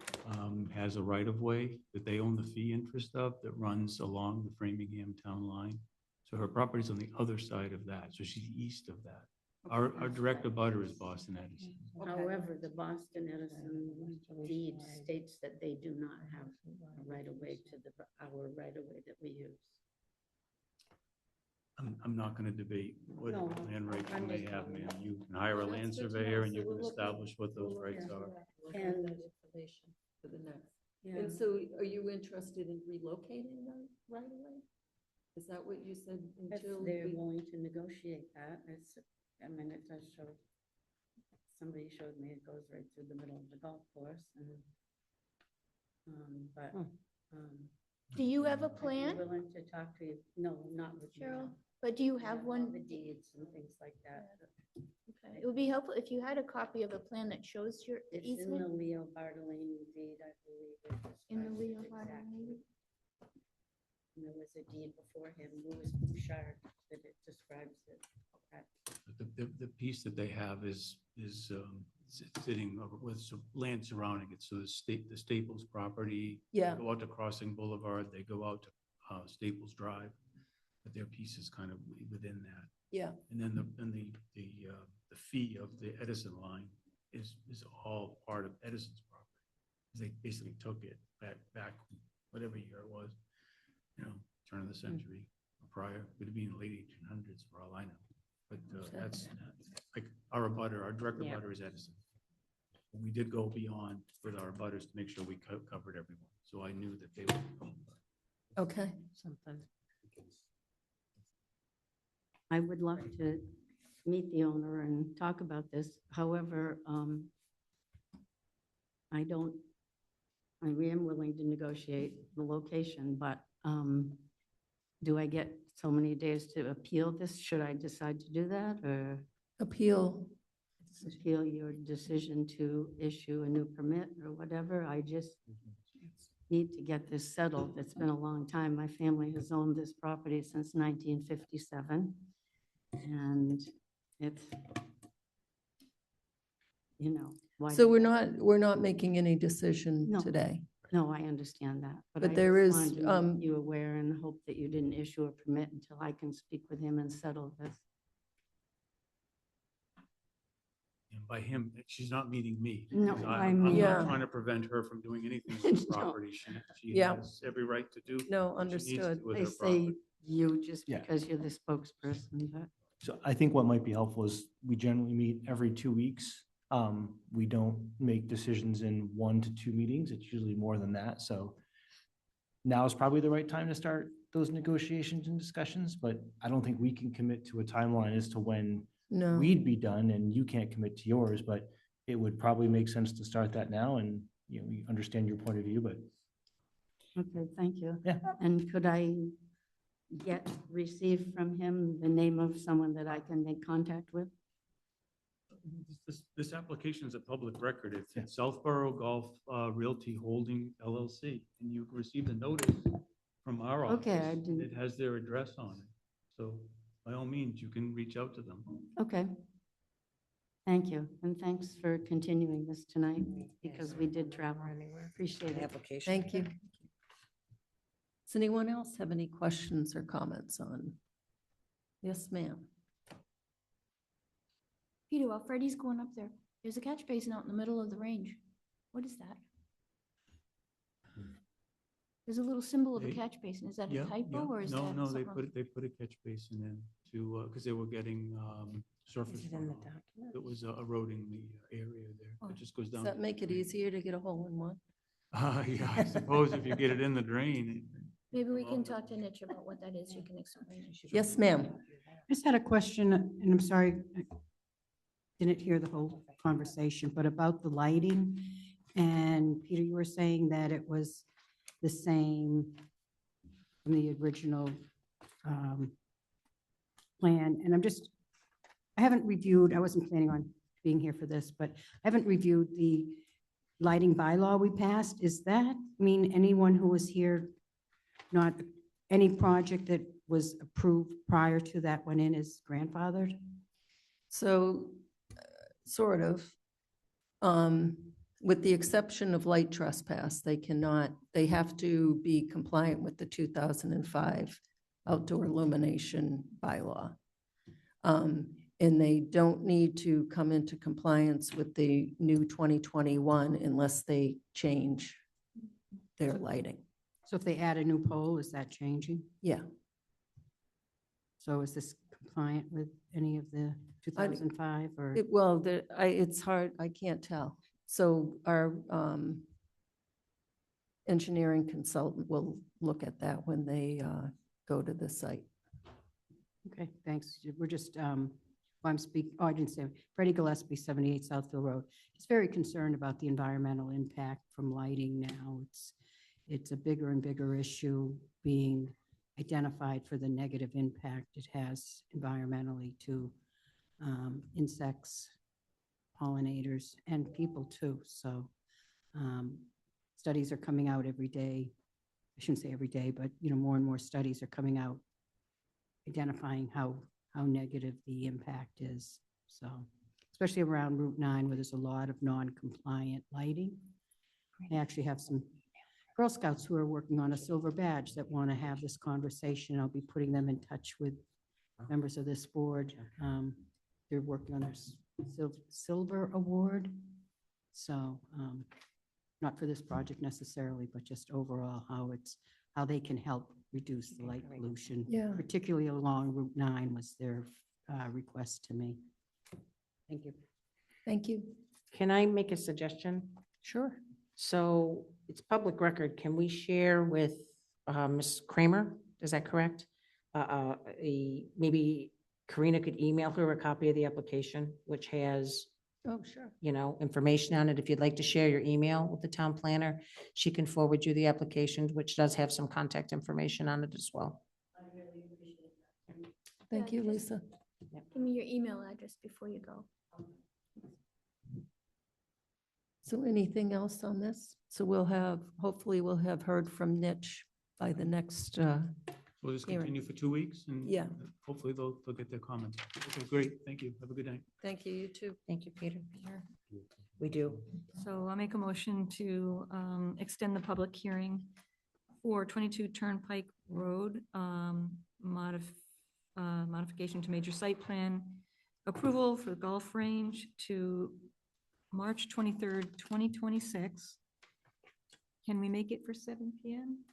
has a right-of-way that they own the fee interest of that runs along the Framingham town line. So her property's on the other side of that, so she's east of that. Our direct abutter is Boston Edison. However, the Boston Edison deed states that they do not have a right of way to our right of way that we use. I'm not gonna debate what No, land rights I'm you may just- have, ma'am. You can hire a Well, land that's good to surveyor know, and so you can we'll look at- establish what those we'll look rights into are. that. And For the next. Yeah. And so are you interested in relocating them right away? Is that what you said if until? they're we- willing to negotiate that, I mean, it does show, somebody showed me it goes right through the middle of the golf course and, but, Do you have a I'd be plan, willing to talk to you, no, not with you. Cheryl? But do you I have all one? The deeds and things like that. Okay. It would be helpful if you had a copy of a plan that shows your It's in the easement Leo Bartolini deed, I believe. it in the describes Leo it exactly. Bartolini. And there was a deed before him, Louis Bouchard, that it describes it. The piece that they have is sitting with some land surrounding it. So the Staples property. Yeah. Go out to Crossing Boulevard, they go out to Staples Drive, but their piece is kind of within that. Yeah. And then the fee of the Edison line is all part of Edison's property. They basically took it back, whatever year it was, turn of the century or prior, would be in the late 1800s for all I know. But that's like our direct Yeah. abutter is Edison. We did go beyond with our abutters to make sure we covered everyone. So I knew that they would. Okay. Something. I would love to meet the owner and talk about this. However, I am willing to negotiate the location, but do I get so many days to appeal this? Should I decide to do that or Appeal. appeal your decision to issue a new permit or whatever? I just need to get this settled. It's been a long time. My family has owned this property since 1957. And it's, why. So we're not making any decision No. today. No, I understand that. But I there just is, wanted to make you aware and hope that you didn't issue a permit until I can speak with him and settle this. And by him, she's not meeting me. No, because I I'm mean- Yeah. not trying to prevent her from doing anything with the No. property. She Yeah. has every right to do. No, what she needs to understood. with I her say property. you just Yeah. because you're the spokesperson, but. So I think what might be helpful is we generally meet every 2 weeks. We don't make decisions in 1 to 2 meetings. It's usually more than that. So now is probably the right time to start those negotiations and discussions, but I don't think we can commit to a timeline as to when No. we'd be done and you can't commit to yours, but it would probably make sense to start that now and, we understand your point of view, but Okay, thank you. Yeah. And could I receive from him the name of someone that I can make contact with? This application is a public record. It's Southborough Golf Realty Holding LLC, and you received a notice from our office. Okay, I and didn't- It has their address on it. So by all means, you can reach out to them. Okay. Thank you, and thanks for continuing this tonight, because we did travel. Appreciate it. Application. Thank you. Does anyone else have any questions or comments on? Yes, ma'am. Peter, while Freddie's going up there, there's a catch basin out in the middle of the range. What is that? There's a little symbol of a They- catch basin. Is that Yeah, a typo yeah. or is that? No, they something else? they put a catch basin in to, because they were getting surface Is it in the runoff. document? That was eroding the area there. Oh, It just goes Does down. that make it easier to get a hole in one? Yeah, I suppose if you get it in the drain. Maybe we can talk to Nitch about what that is. You can explain. Yes, ma'am. I just had a question, and I'm sorry, I didn't hear the whole conversation, but about the lighting. And Peter, you were saying that it was the same from the original plan. And I haven't reviewed, I wasn't planning on being here for this, but I haven't reviewed the lighting bylaw we passed, is that mean anyone who was here, not any project that was approved prior to that went in is grandfathered? So, sort of. With the exception of light trespass, they cannot, they have to be compliant with the 2005 outdoor illumination bylaw. And they don't need to come into compliance with the new 2021 unless they change their lighting. So if they add a new pole, is that changing? Yeah. So is this compliant with any of the 2005 or? Well, it's hard, I can't tell. So our engineering consultant will look at that when they go to the site. Okay, thanks. We're just, I'm speaking, I didn't say, Freddie Gillespie, 78 Southfield Road. He's very concerned about the environmental impact from lighting now. It's a bigger and bigger issue being identified for the negative impact it has environmentally to insects, pollinators, and people too. So studies are coming out every day. I shouldn't say every day, but more and more studies are coming out identifying how negative the impact is. So especially around Route 9 where there's a lot of non-compliant lighting. I actually have some Girl Scouts who are working on a silver badge that want to have this conversation. I'll be putting them in touch with members of this board. They're working on their silver award. So not for this project necessarily, but just overall how they can help reduce the light pollution. Yeah. Particularly along Route 9 was their request to me. Thank you. Thank you. Can I make a suggestion? Sure. So it's public record. Can we share with Ms. Kramer? Is that correct? Maybe Karina could email her a copy of the application, which has, Oh, sure. information on it. If you'd like to share your email with the town planner, she can forward you the application, which does have some contact information on it as well. Thank you, Lisa. Give me your email address before you go. So anything else on this? So hopefully we'll have heard from Niche by the next, We'll just Hearing. continue for 2 weeks and Yeah. hopefully they'll get their comments. Okay, great. Thank you. Have a good night. thank you, you too. Thank you, Peter. We do. So I'll make a motion to extend the public hearing for 22 Turnpike Road, modification to major site plan approval for the golf range to March 23rd, 2026. Can we make it for 7 PM?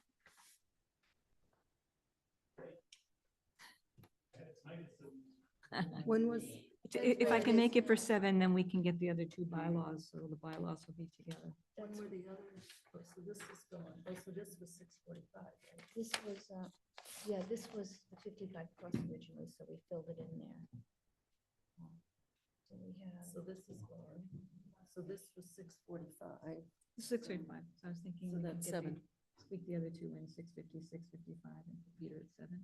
When was? If I can make it for 7, then we can get the other 2 bylaws, so the bylaws will be together. When were the others? So this is going, so this was 6:45. This was, yeah, this was the 55 plus originally, so we filled it in there. So we have. So this is going, so this was 6:45. 6:35, so I was thinking. So we that's could get 7. Squeak the other 2 in, 6:50, 6:55, and put Peter at 7.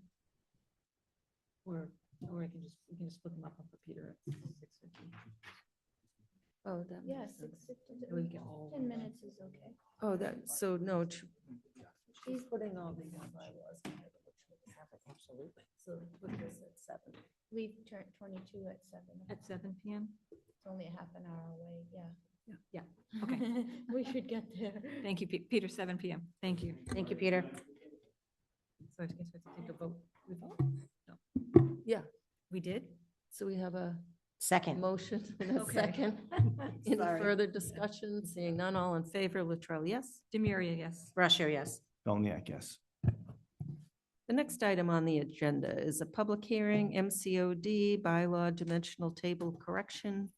Or we can just split them up and put Peter at 6:50. Oh, that Yeah, makes sense. 6:50. We get all. 10 minutes is okay. Oh, so no, she's putting all these bylaws together, which we haven't. Absolutely. So put this at 7. Leave 22 at 7. At 7 PM? It's only a half an hour away, yeah. Yeah, okay. We should get there. Thank you, Peter, 7 PM. Thank you. Thank you, Peter. So I guess we have to take a vote. We vote? No. Yeah, We did? so we have a Second. motion and a Okay. second. Any Sorry. further discussion? Seeing none, all in favor, Latrell, yes? Demiria, yes. Brashear, yes. Bellniak, yes. The next item on the agenda is a public hearing, MCOD bylaw dimensional table correction.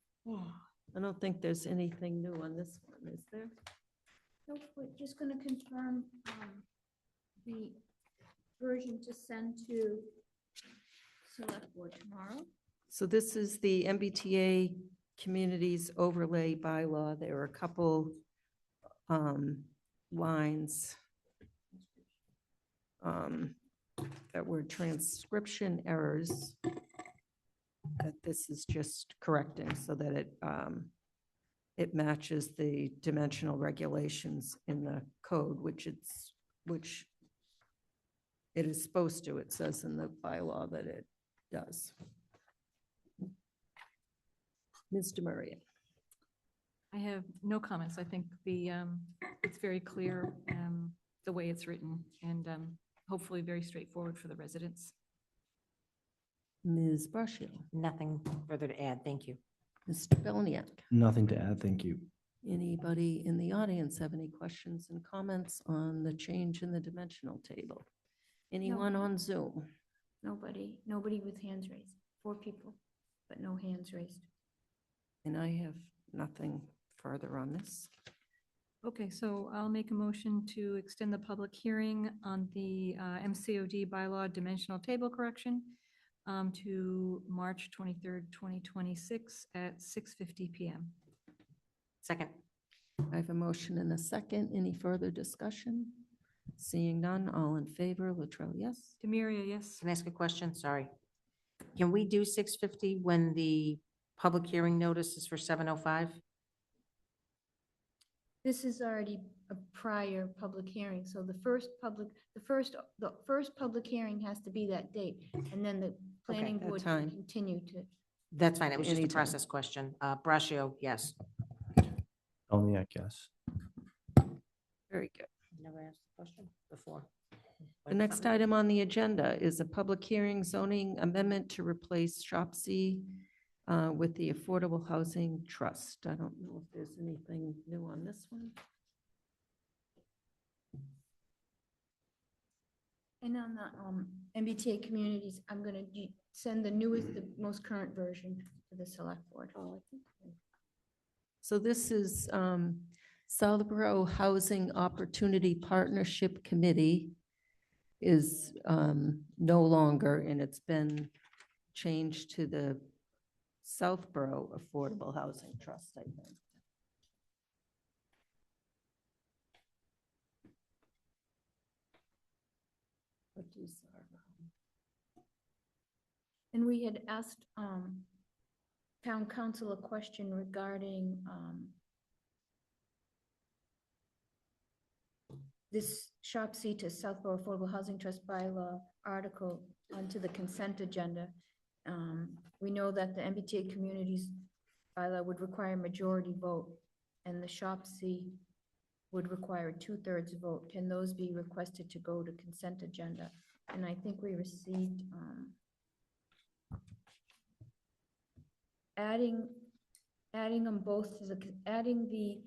I don't think there's anything new on this one, is there? Nope, we're just gonna confirm the version to send to select board tomorrow. So this is the MBTA Communities Overlay Bylaw. There are a couple lines that were transcription errors that this is just correcting so that it it matches the dimensional regulations in the code, which it is supposed to. It says in the bylaw that it does. Ms. Demarion. I have no comments. I think it's very clear, the way it's written, and hopefully very straightforward for the residents. Ms. Brascio. Nothing further to add. Thank you. Mr. Belniak. Nothing to add, thank you. Anybody in the audience have any questions and comments on the change in the dimensional table? Anyone on Zoom? Nobody with hands raised. 4 people, but no hands raised. And I have nothing further on this. Okay, so I'll make a motion to extend the public hearing on the MCOD bylaw dimensional table correction to March 23rd, 2026 at 6:50 PM. Second. I have a motion and a second. Any further discussion? Seeing none, all in favor, Latrell, yes? Demiria, yes. Can I ask a question? Sorry. Can we do 6:50 when the public hearing notice is for 7:05? This is already a prior public hearing, so the first public hearing has to be that date, and then the planning that board time. can continue to. That's fine. It was just a Anytime. process question. Brascio, yes. Belniak, yes. Very good. Never asked the question before. The next item on the agenda is a public hearing zoning amendment to replace Shop C with the Affordable Housing Trust. I don't know if there's anything new on this one. And on the MBTA communities, I'm gonna send the newest, the most current version to the select board. So this is Southborough Housing Opportunity Partnership Committee is no longer, and it's been changed to the Southborough Affordable Housing Trust, I think. What is our, And we had asked town council a question regarding this Shop C to Southborough Affordable Housing Trust bylaw article onto the consent agenda. We know that the MBTA communities bylaw would require a majority vote, and the Shop C would require a 2/3 vote. Can those be requested to go to consent agenda? And I think we received adding them both to adding the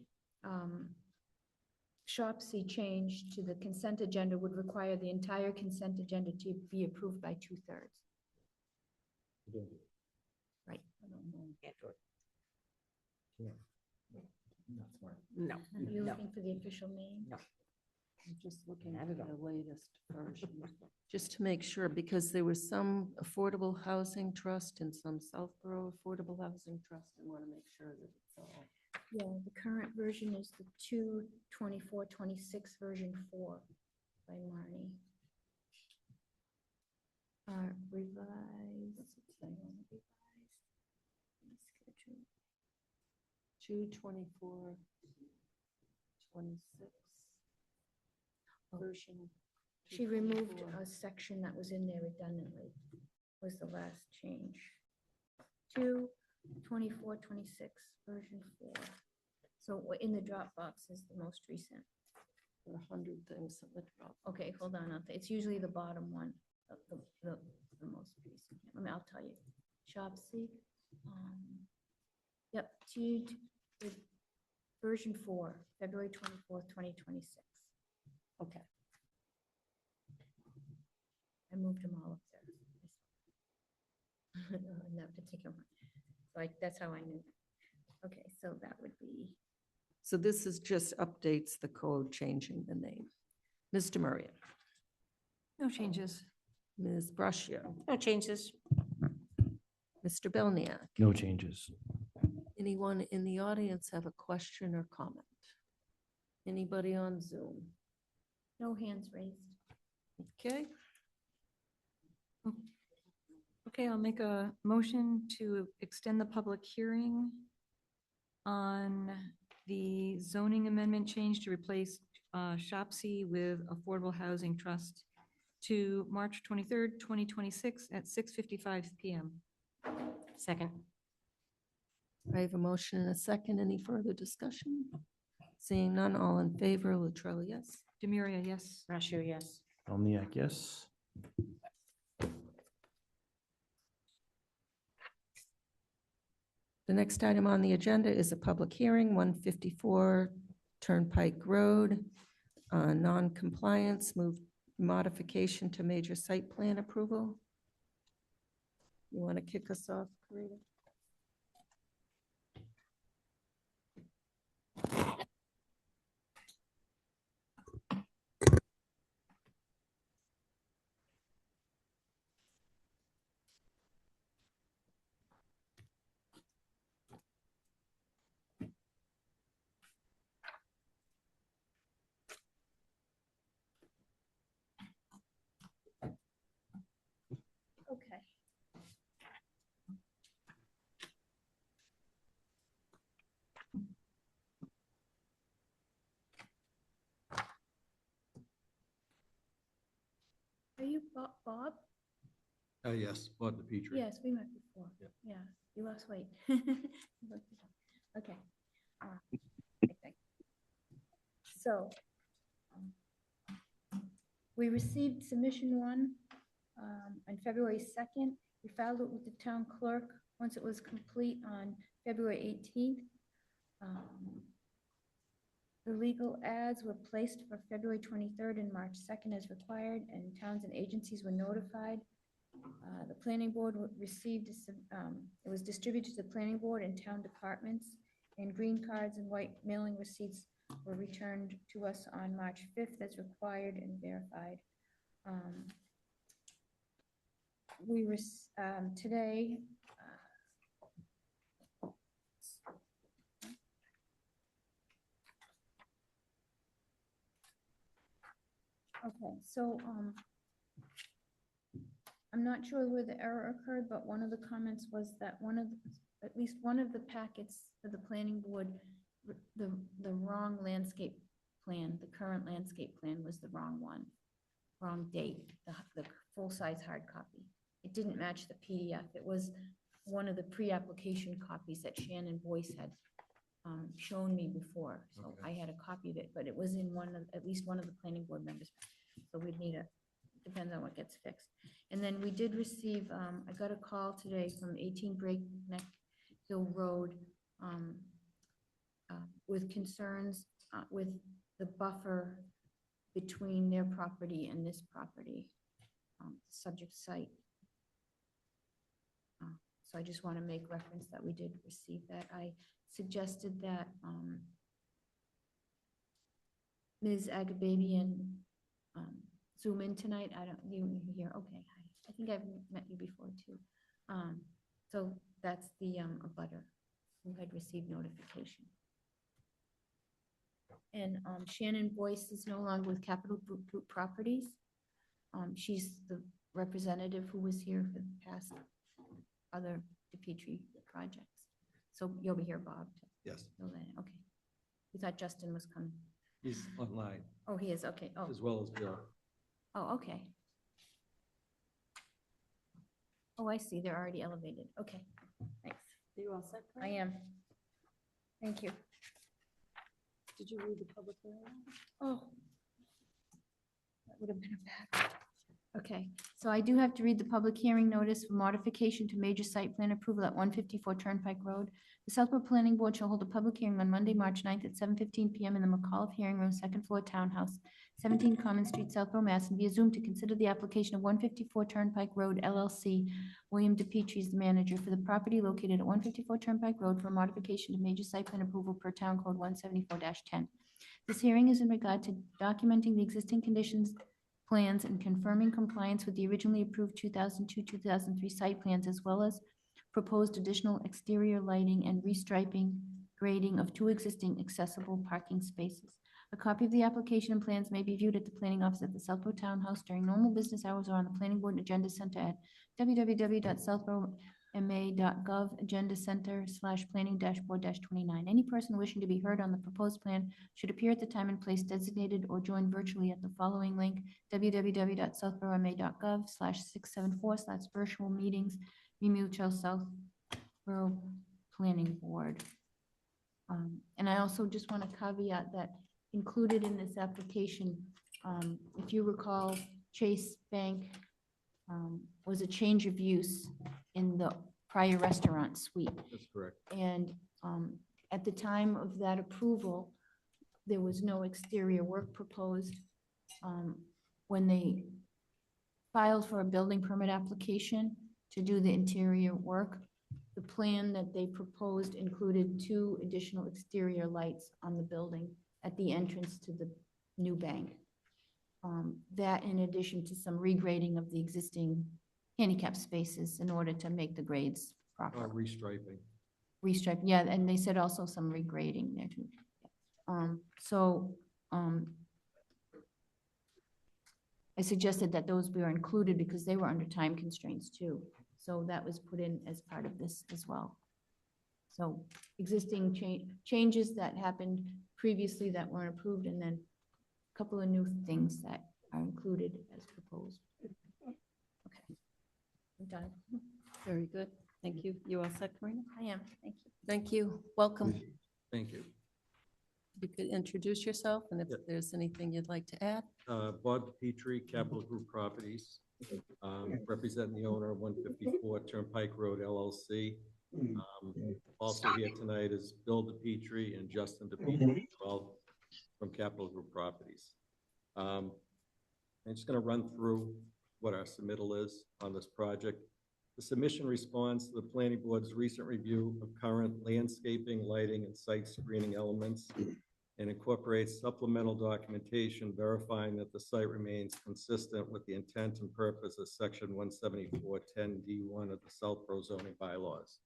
Shop C change to the consent agenda would require the entire consent agenda to be approved by 2/3. Right. No. Are you looking for the official name? No. I'm just looking Not at at the all. latest version, just to make sure, because there was some Affordable Housing Trust and some Southborough Affordable Housing Trust. I want to make sure that it's all. Yeah, the current version is the 2/24/26 version 4 by Marnie. Revised. What's it say on the revised? Schedule. 2/24/26 version. She removed 2/24. a section that was in there redundantly, was the last change. 2/24/26 version 4. So in the Dropbox is the most recent. There are 100 things in the drop. Okay, hold on, it's usually the bottom one, the most recent. I'll tell you. Shop C. Yep, version 4, February 24th, 2026. Okay. I moved them all up there. In that particular one. So that's how I knew. Okay, so that would be, So this is just updates the code, changing the name. Mr. Murray. No changes. Ms. Brascio. No changes. Mr. Belniak. No changes. Anyone in the audience have a question or comment? Anybody on Zoom? no hands raised. Okay. Okay, I'll make a motion to extend the public hearing on the zoning amendment change to replace Shopsy with Affordable Housing Trust to March 23rd, 2026 at 6:55 PM. Second. I have a motion and a second. Any further discussion? Seeing none, all in favor, Latrell, yes. Demiria, yes. Brashear, yes. Dukenyak, yes. The next item on the agenda is a public hearing, 154 Turnpike Road, non-compliance, modification to major site plan approval. You want to kick us off, Karina? Okay. Are you Bob? Yes, Bob DiPietro. Yes, we met before. Yep. Yeah, you lost weight. Okay. Okay. So, we received submission one on February 2nd. We filed it with the town clerk once it was complete on February 18th. The legal ads were placed for February 23rd and March 2nd as required, and towns and agencies were notified. The planning board received, it was distributed to the planning board and town departments, and green cards and white mailing receipts were returned to us on March 5th as required and verified. Today, okay, so, I'm not sure where the error occurred, but one of the comments was that at least one of the packets for the planning board, the wrong landscape plan, the current landscape plan was the wrong one, wrong date, the full-size hard copy. It didn't match the PDF. It was one of the pre-application copies that Shannon Boyce had shown me before. So I had a copy of it, but it was in at least one of the planning board members. So we'd need depends on what gets fixed. And then we did receive, I got a call today from 18 Breakneck Hill Road with concerns with the buffer between their property and this property, subject site. So I just want to make reference that we did receive that. I suggested that Ms. Agababian Zoom in tonight. You here? Okay, hi. I think I've met you before too. So that's the abutter who had received notification. And Shannon Boyce is no longer with Capital Group Properties. She's the representative who was here for the past other DePietri projects. So you'll be here, Bob? Yes. Okay. We thought Justin was coming. He's online. Oh, he is, okay. Oh. As well as Bill. Oh, okay. Oh, I see. They're already elevated. Okay, thanks. Are you all set? I am. Thank you. Did you read the public hearing? Oh. That would have been a bad. Okay, so I do have to read the public hearing notice for modification to major site plan approval at 154 Turnpike Road. The Southborough Planning Board shall hold a public hearing on Monday, March 9th at 7:15 PM in the McAuliffe Hearing Room, second floor townhouse, 17 Common Street, Southborough, Mass, and via Zoom to consider the application of 154 Turnpike Road LLC. William DePietri is the manager for the property located at 154 Turnpike Road for a modification to major site plan approval per Town Code 174-10. This hearing is in regard to documenting the existing conditions, plans, and confirming compliance with the originally approved 2002-2003 site plans, as well as proposed additional exterior lighting and restriping, grading of 2 existing accessible parking spaces. A copy of the application and plans may be viewed at the planning office at the Southborough Townhouse during normal business hours or on the planning board agenda center at www.southborough ma.gov, Agenda Center / Planning Dashboard -29. Any person wishing to be heard on the proposed plan should appear at the time and place designated or join virtually at the following link, www.southboroughma.gov /674/virtual meetings, Mutual Southborough Planning Board. And I also just want to caveat that included in this application, if you recall, Chase Bank was a change of use in the prior restaurant suite. That's correct. And at the time of that approval, there was no exterior work proposed. When they filed for a building permit application to do the interior work, the plan that they proposed included 2 additional exterior lights on the building at the entrance to the new bank. That in addition to some regrading of the existing handicap spaces in order to make the grades proper. Restriping. Restripe, yeah, and they said also some regrading there too. I suggested that those were included because they were under time constraints too. So that was put in as part of this as well. So existing changes that happened previously that weren't approved, and then a couple of new things that are included as proposed. Okay. I'm done. Very good. Thank you. You all set, Karina? I am. Thank you. Thank you. Welcome. Thank you. You could introduce yourself, and if there's anything you'd like to add. Bob Petrie, Capital Group Properties, representing the owner of 154 Turnpike Road LLC. Also here tonight is Bill DePetrie and Justin DePetrie, all from Capital Group Properties. I'm just going to run through what our submittal is on this project. The submission responds to the Planning Board's recent review of current landscaping, lighting, and site screening elements, and incorporates supplemental documentation verifying that the site remains consistent with the intent and purpose of Section 174-10D1 of the Southborough zoning bylaws.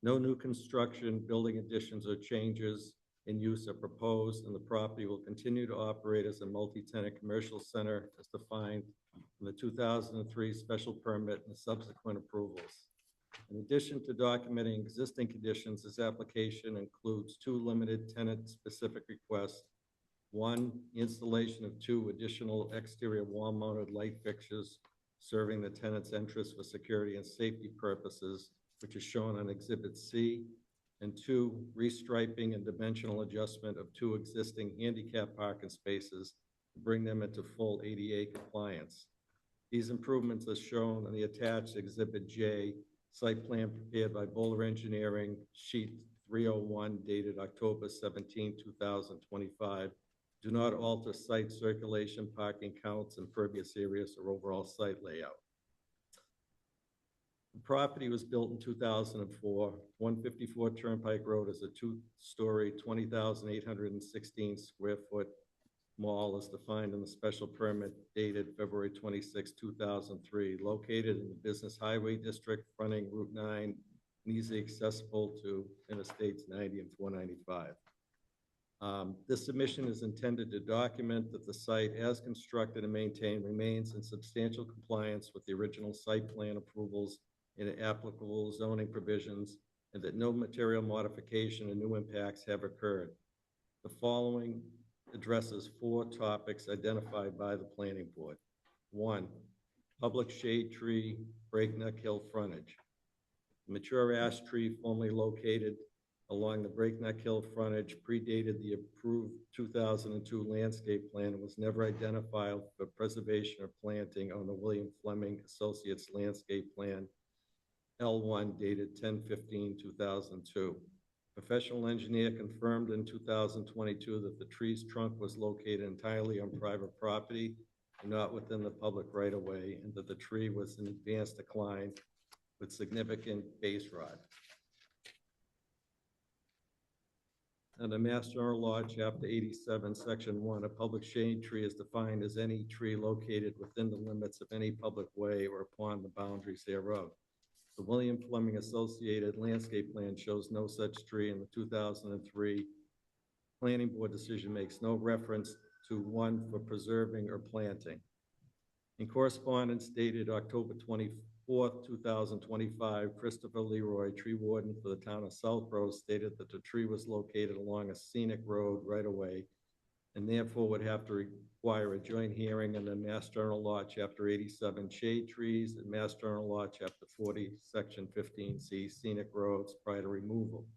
No new construction, building additions, or changes in use are proposed, and the property will continue to operate as a multi-tenant commercial center as defined in the 2003 special permit and subsequent approvals. In addition to documenting existing conditions, this application includes 2 limited tenant-specific requests. 1, installation of 2 additional exterior wall-mounted light fixtures serving the tenant's interests for security and safety purposes, which is shown on Exhibit C. And 2, restriping and dimensional adjustment of 2 existing handicap parking spaces to bring them into full ADA compliance. These improvements are shown on the attached Exhibit J, site plan prepared by Bowler Engineering, sheet 301, dated October 17, 2025. Do not alter site circulation, parking counts, impervious areas, or overall site layout. The property was built in 2004. 154 Turnpike Road is a 2-story, 20,816 square foot mall as defined in the special permit dated February 26, 2003, located in the Business Highway District, fronting Route 9, and easily accessible to Interstates 90 and 495. This submission is intended to document that the site, as constructed and maintained, remains in substantial compliance with the original site plan approvals and applicable zoning provisions, and that no material modification and new impacts have occurred. The following addresses 4 topics identified by the Planning Board. 1, public shade tree, Breakneck Hill frontage. Mature ash tree formerly located along the Breakneck Hill frontage predated the approved 2002 landscape plan and was never identified for preservation or planting on the William Fleming Associates landscape plan L1 dated 10/15/2002. Professional engineer confirmed in 2022 that the tree's trunk was located entirely on private property and not within the public right-of-way, and that the tree was in advanced decline with significant base rot. Under Mass General Law, Chapter 87, Section 1, a public shade tree is defined as any tree located within the limits of any public way or upon the boundaries thereof. The William Fleming Associated Landscape Plan shows no such tree, and the 2003 Planning Board decision makes no reference to one for preserving or planting. In correspondence dated October 21, 4th, 2025, Christopher Leroy, tree warden for the town of Southborough, stated that the tree was located along a scenic road right away and therefore would have to require a joint hearing under Mass General Law, Chapter 87, shade trees, and Mass General Law, Chapter 40, Section 15C, scenic roads prior to removal.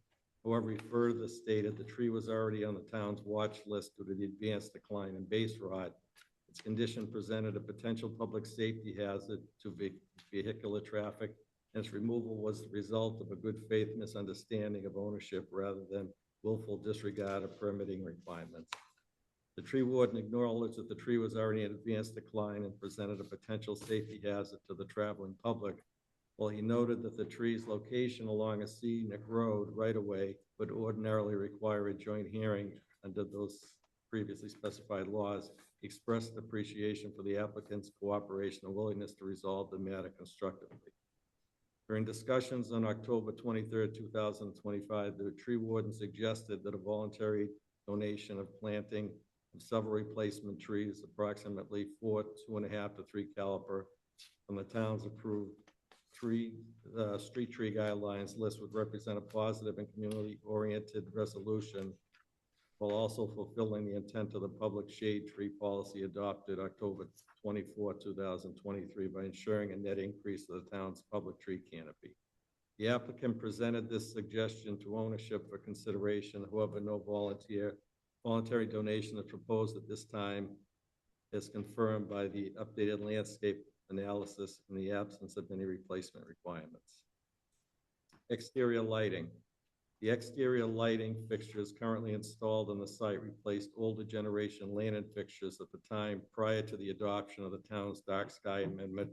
However, he further stated the tree was already on the town's watch list due to the advanced decline in base rot. Its condition presented a potential public safety hazard to vehicular traffic, and its removal was the result of a good faith misunderstanding of ownership rather than willful disregard of permitting requirements. The tree warden acknowledged that the tree was already in advanced decline and presented a potential safety hazard to the traveling public, while he noted that the tree's location along a scenic road right-of-way would ordinarily require a joint hearing under those previously specified laws. He expressed appreciation for the applicant's cooperation and willingness to resolve the matter constructively. During discussions on October 23rd, 2025, the tree warden suggested that a voluntary donation of planting of several replacement trees, approximately 4, 2.5 to 3 caliper, from the town's approved street tree guidelines list would represent a positive and community-oriented resolution, while also fulfilling the intent of the public shade tree policy adopted October 24, 2023, by ensuring a net increase of the town's public tree canopy. The applicant presented this suggestion to ownership for consideration. However, no voluntary donation is proposed at this time, as confirmed by the updated landscape analysis in the absence of any replacement requirements. Exterior lighting. The exterior lighting fixtures currently installed on the site replaced older generation lantern fixtures at the time prior to the adoption of the town's dark sky amendment,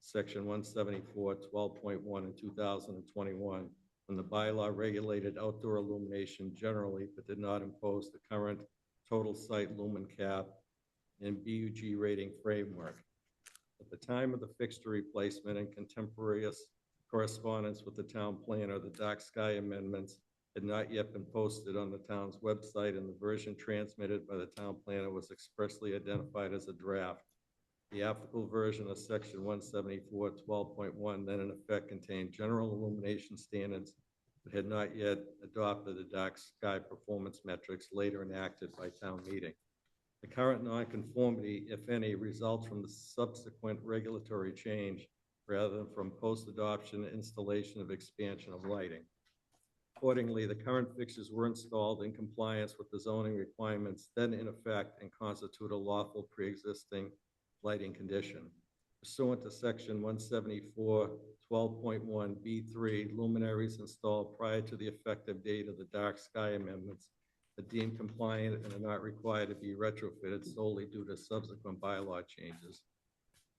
Section 174, 12.1 in 2021, when the bylaw regulated outdoor illumination generally, but did not impose the current total site lumen cap and BUG rating framework. At the time of the fixture replacement and contemporaneous correspondence with the town planner, the dark sky amendments had not yet been posted on the town's website, and the version transmitted by the town planner was expressly identified as a draft. The applicable version of Section 174, 12.1 then in effect contained general illumination standards, but had not yet adopted the dark sky performance metrics later enacted by town meeting. The current nonconformity, if any, results from the subsequent regulatory change rather than from post-adoption installation of expansion of lighting. Accordingly, the current fixtures were installed in compliance with the zoning requirements then in effect and constitute a lawful pre-existing lighting condition. Pursuant to Section 174, 12.1 B3, luminaries installed prior to the effective date of the dark sky amendments are deemed compliant and are not required to be retrofitted solely due to subsequent bylaw changes,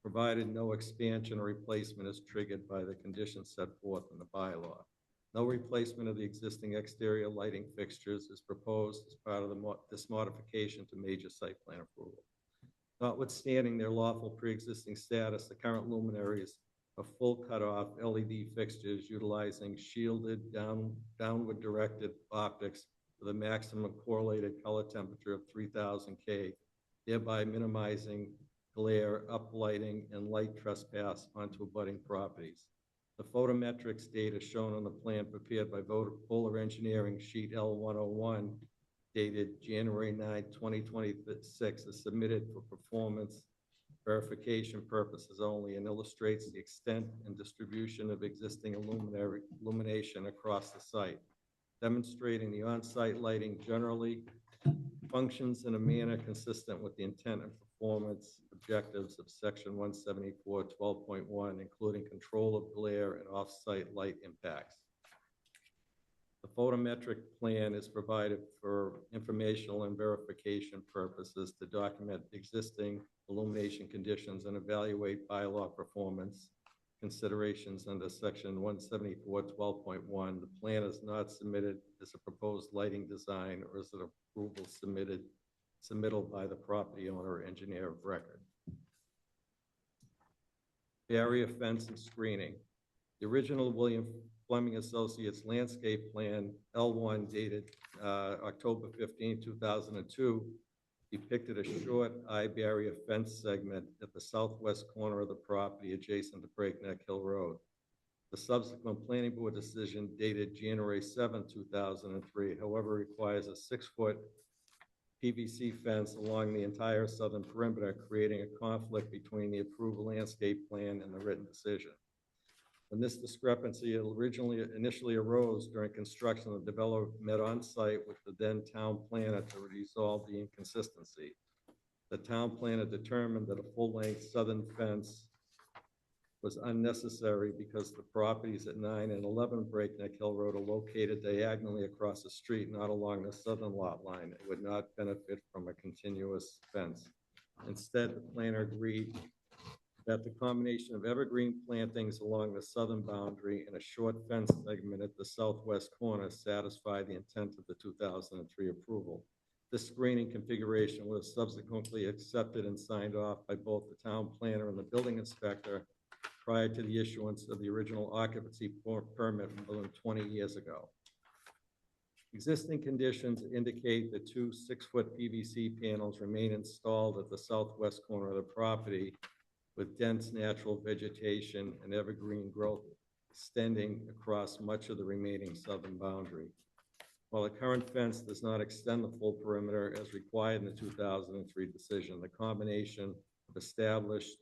provided no expansion or replacement is triggered by the conditions set forth in the bylaw. No replacement of the existing exterior lighting fixtures is proposed as part of this modification to major site plan approval. Notwithstanding their lawful pre-existing status, the current luminaries are full cutoff LED fixtures utilizing shielded downward directed optics with a maximum correlated color temperature of 3000 K, thereby minimizing glare, uplighting, and light trespass onto abutting properties. The photometrics data shown on the plan prepared by Bowler Engineering, sheet L101, dated January 9, 2026, is submitted for performance verification purposes only and illustrates the extent and distribution of existing illumination across the site, demonstrating the on-site lighting generally functions in a manner consistent with the intent and performance objectives of Section 174, 12.1, including control of glare and off-site light impacts. The photometric plan is provided for informational and verification purposes to document existing illumination conditions and evaluate bylaw performance considerations under Section 174, 12.1. The plan is not submitted as a proposed lighting design or as an approval submittal by the property owner or engineer of record. Barrier fence and screening. The original William Fleming Associates landscape plan L1 dated October 15, 2002 depicted a short eye barrier fence segment at the southwest corner of the property adjacent to Breakneck Hill Road. The subsequent planning board decision dated January 7, 2003, however, requires a 6-foot PVC fence along the entire southern perimeter, creating a conflict between the approved landscape plan and the written decision. When this discrepancy initially arose during construction, the developer met on site with the then town planner to resolve the inconsistency. The town planner determined that a full-length southern fence was unnecessary because the properties at 9 and 11 Breakneck Hill Road are located diagonally across the street, not along the southern lot line. It would not benefit from a continuous fence. Instead, the planner agreed that the combination of evergreen plantings along the southern boundary and a short fence segment at the southwest corner satisfy the intent of the 2003 approval. This screening configuration was subsequently accepted and signed off by both the town planner and the building inspector prior to the issuance of the original occupancy permit more than 20 years ago. Existing conditions indicate that 2 6-foot PVC panels remain installed at the southwest corner of the property with dense natural vegetation and evergreen growth extending across much of the remaining southern boundary. While the current fence does not extend the full perimeter as required in the 2003 decision, the combination of established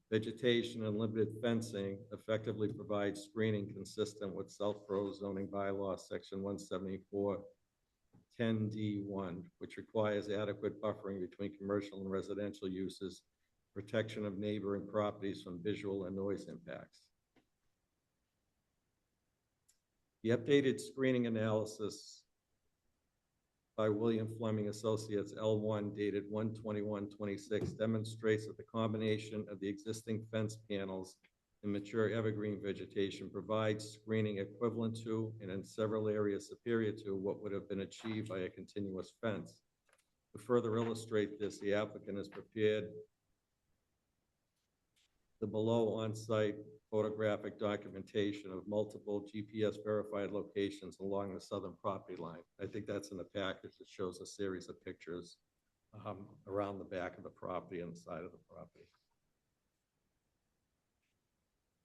vegetation and limited fencing effectively provides screening consistent with Southborough zoning bylaw section 174-10D1, which requires adequate buffering between commercial and residential uses, protection of neighboring properties from visual and noise impacts. The updated screening analysis by William Fleming Associates L1 dated 1/21/26 demonstrates that the combination of the existing fence panels and mature evergreen vegetation provides screening equivalent to and in several areas superior to what would have been achieved by a continuous fence. To further illustrate this, the applicant has prepared the below on-site photographic documentation of multiple GPS verified locations along the southern property line. I think that's in the package that shows a series of pictures around the back of the property and the side of the property.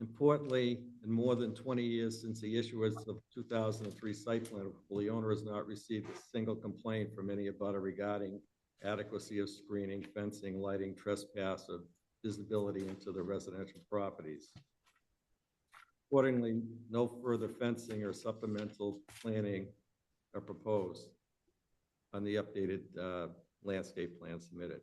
Importantly, in more than 20 years since the issuance of 2003 site plan approval, the owner has not received a single complaint from any abutter regarding adequacy of screening, fencing, lighting, trespass, or visibility into the residential properties. Accordingly, no further fencing or supplemental planning are proposed on the updated landscape plan submitted.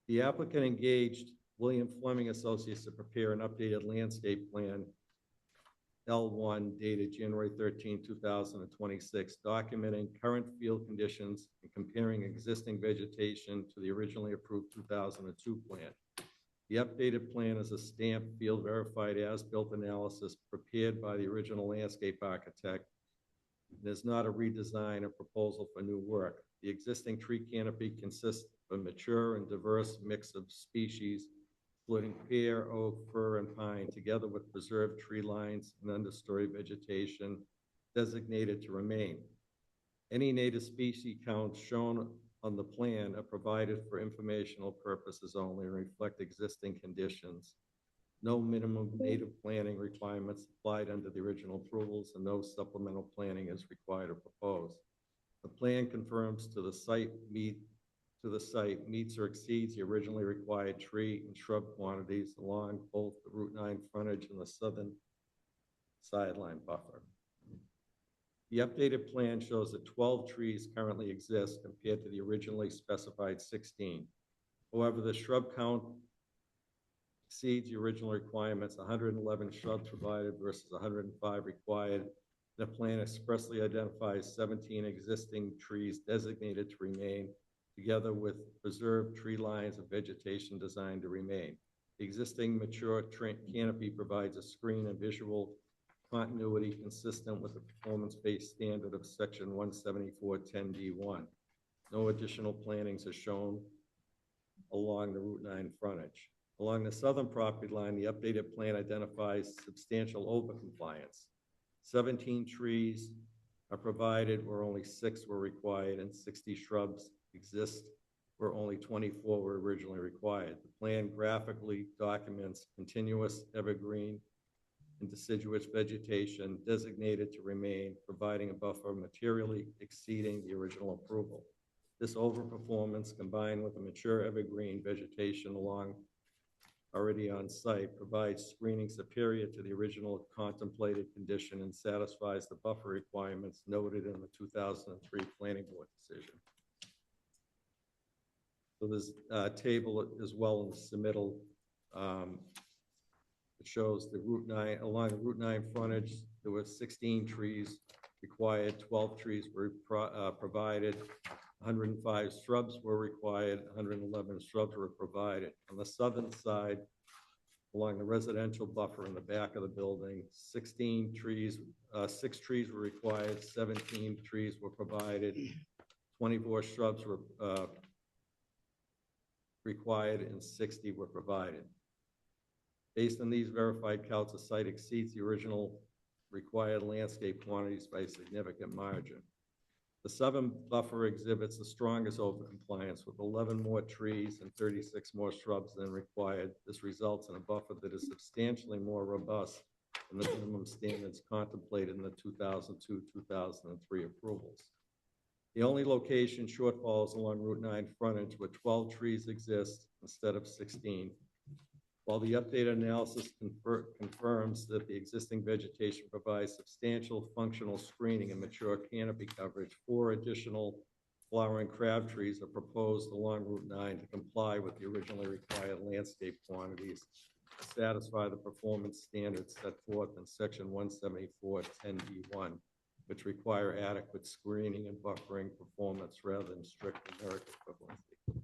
The applicant engaged William Fleming Associates to prepare an updated landscape plan L1 dated January 13, 2026, documenting current field conditions and comparing existing vegetation to the originally approved 2002 plan. The updated plan is a stamped field verified as-built analysis prepared by the original landscape architect. It is not a redesign or proposal for new work. The existing tree canopy consists of a mature and diverse mix of species, including pear, oak, fir, and pine, together with preserved tree lines and understory vegetation designated to remain. Any native species counts shown on the plan are provided for informational purposes only and reflect existing conditions. No minimum native planting requirements applied under the original approvals, and no supplemental planning is required or proposed. The plan confirms to the site meets or exceeds the originally required tree and shrub quantities along both the Route 9 frontage and the southern sideline buffer. The updated plan shows that 12 trees currently exist compared to the originally specified 16. However, the shrub count exceeds the original requirements, 111 shrubs provided versus 105 required. The plan expressly identifies 17 existing trees designated to remain, together with preserved tree lines of vegetation designed to remain. The existing mature canopy provides a screen and visual continuity consistent with the performance-based standard of section 174-10D1. No additional plantings are shown along the Route 9 frontage. Along the southern property line, the updated plan identifies substantial overcompliance. 17 trees are provided where only 6 were required, and 60 shrubs exist where only 24 were originally required. The plan graphically documents continuous evergreen and deciduous vegetation designated to remain, providing a buffer materially exceeding the original approval. This overperformance, combined with the mature evergreen vegetation already on site, provides screening superior to the original contemplated condition and satisfies the buffer requirements noted in the 2003 Planning Board decision. So this table as well in the submittal, it shows the Route 9, along the Route 9 frontage, there were 16 trees required, 12 trees were provided, 105 shrubs were required, 111 shrubs were provided. On the southern side, along the residential buffer in the back of the building, 16 trees, 6 trees were required, 17 trees were provided, 24 shrubs were required, and 60 were provided. Based on these verified counts, the site exceeds the original required landscape quantities by a significant margin. The southern buffer exhibits the strongest overcompliance with 11 more trees and 36 more shrubs than required. This results in a buffer that is substantially more robust than the minimum standards contemplated in the 2002-2003 approvals. The only location shortfalls along Route 9 frontage where 12 trees exist instead of 16. While the updated analysis confirms that the existing vegetation provides substantial functional screening and mature canopy coverage, 4 additional flowering crab trees are proposed along Route 9 to comply with the originally required landscape quantities to satisfy the performance standards set forth in Section 174-10B1, which require adequate screening and buffering performance rather than strict numeric equivalency.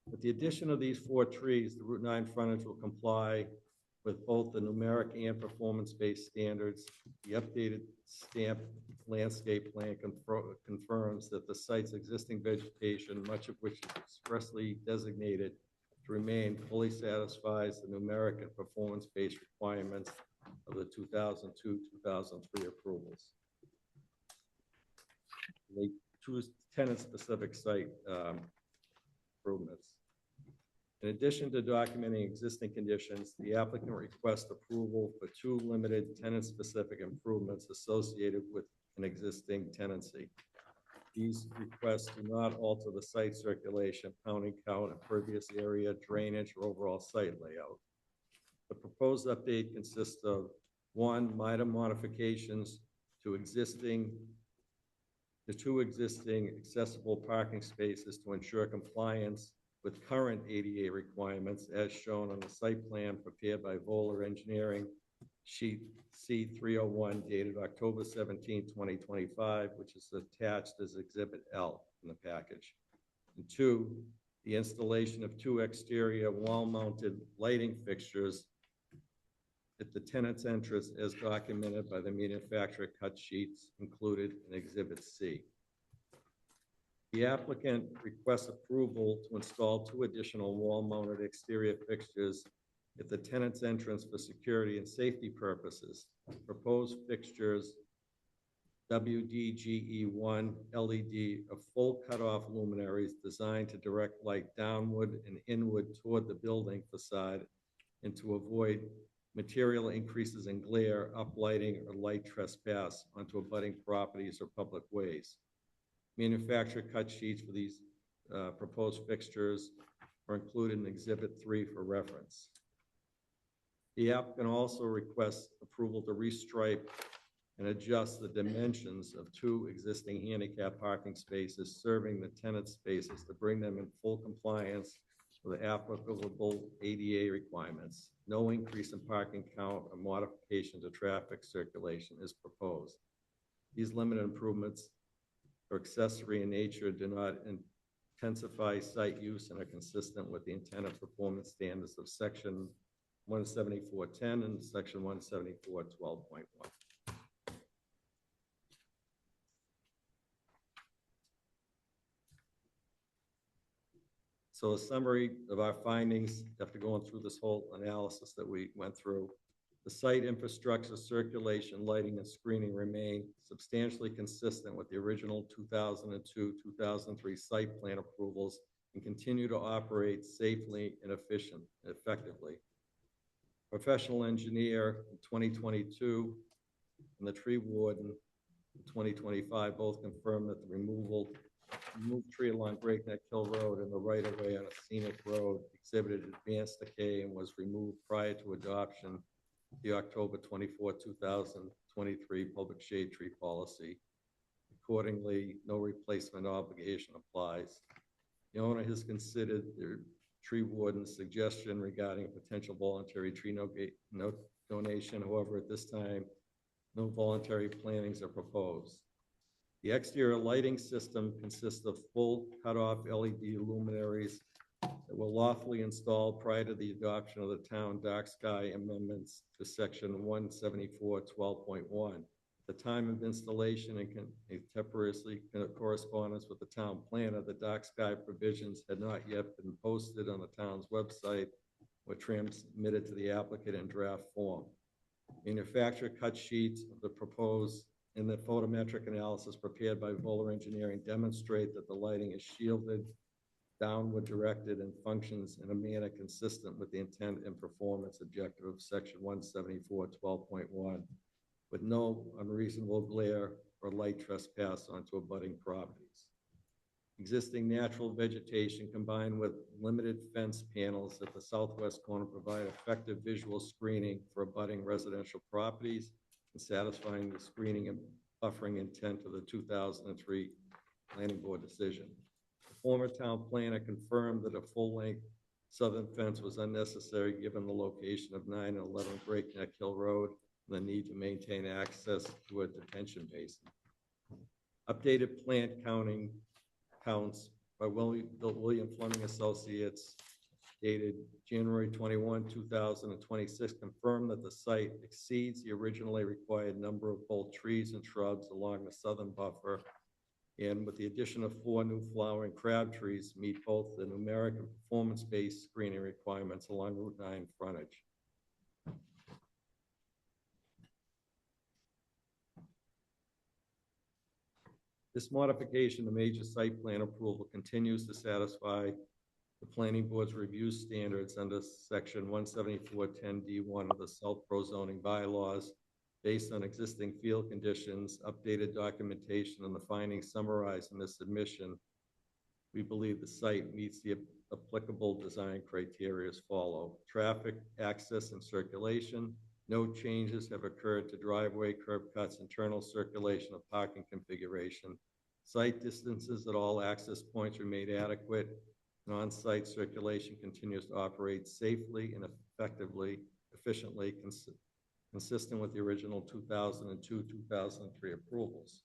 With the addition of these 4 trees, the Route 9 frontage will comply with both the numeric and performance-based standards. The updated stamped landscape plan confirms that the site's existing vegetation, much of which is expressly designated to remain, fully satisfies the numeric and performance-based requirements of the 2002-2003 approvals. They choose tenant-specific site improvements. In addition to documenting existing conditions, the applicant requests approval for 2 limited tenant-specific improvements associated with an existing tenancy. These requests do not alter the site circulation, pounding count, impervious area, drainage, or overall site layout. The proposed update consists of 1, minor modifications to the 2 existing accessible parking spaces to ensure compliance with current ADA requirements as shown on the site plan prepared by Voller Engineering, sheet C301 dated October 17, 2025, which is attached as Exhibit L in the package. And 2, the installation of 2 exterior wall-mounted lighting fixtures at the tenant's entrance as documented by the manufacturer cut sheets included in Exhibit C. The applicant requests approval to install 2 additional wall-mounted exterior fixtures at the tenant's entrance for security and safety purposes. Proposed fixtures WDGE1 LED are full cutoff luminaries designed to direct light downward and inward toward the building facade and to avoid material increases in glare, uplighting, or light trespass onto abutting properties or public ways. Manufacturer cut sheets for these proposed fixtures are included in Exhibit 3 for reference. The applicant also requests approval to restripe and adjust the dimensions of 2 existing handicap parking spaces serving the tenant spaces to bring them in full compliance with the applicable ADA requirements. No increase in parking count or modification to traffic circulation is proposed. These limited improvements are accessory in nature, do not intensify site use, and are consistent with the intended performance standards of Section 174.10 and Section 174.12.1. So a summary of our findings, after going through this whole analysis that we went through, the site infrastructure, circulation, lighting, and screening remain substantially consistent with the original 2002-2003 site plan approvals and continue to operate safely and effectively. Professional engineer in 2022 and the tree warden in 2025 both confirmed that the removed tree along Breakneck Hill Road and the right-of-way on a scenic road exhibited advanced decay and was removed prior to adoption of the October 24, 2023 public shade tree policy. Accordingly, no replacement obligation applies. The owner has considered the tree warden's suggestion regarding a potential voluntary tree donation. However, at this time, no voluntary plantings are proposed. The exterior lighting system consists of full cutoff LED luminaries that were lawfully installed prior to the adoption of the town dark sky amendments to section 174-12.1. At the time of installation and contemporaneously in correspondence with the town planner, the dark sky provisions had not yet been posted on the town's website or transmitted to the applicant in draft form. Manufacturer cut sheets of the proposed and the photometric analysis prepared by Voller Engineering demonstrate that the lighting is shielded, downward directed, and functions in a manner consistent with the intent and performance objective of section 174-12.1, with no unreasonable glare or light trespass onto abutting properties. Existing natural vegetation combined with limited fence panels at the southwest corner provide effective visual screening for abutting residential properties and satisfying the screening and buffering intent of the 2003 Planning Board decision. The former town planner confirmed that a full-length southern fence was unnecessary given the location of 9 and 11 Breakneck Hill Road and the need to maintain access to a detention basin. Updated plant counts by William Fleming Associates dated January 21, 2026 confirmed that the site exceeds the originally required number of both trees and shrubs along the southern buffer, and with the addition of 4 new flowering crab trees meet both the numeric and performance-based screening requirements along Route 9 frontage. This modification to major site plan approval continues to satisfy the Planning Board's review standards under section 174-10D1 of the Southborough zoning bylaws based on existing field conditions, updated documentation, and the findings summarized in this submission. We believe the site meets the applicable design criteria as follow: traffic, access, and circulation. No changes have occurred to driveway, curb cuts, internal circulation, of parking configuration. Site distances at all access points remain adequate, and on-site circulation continues to operate safely and efficiently, consistent with the original 2002-2003 approvals.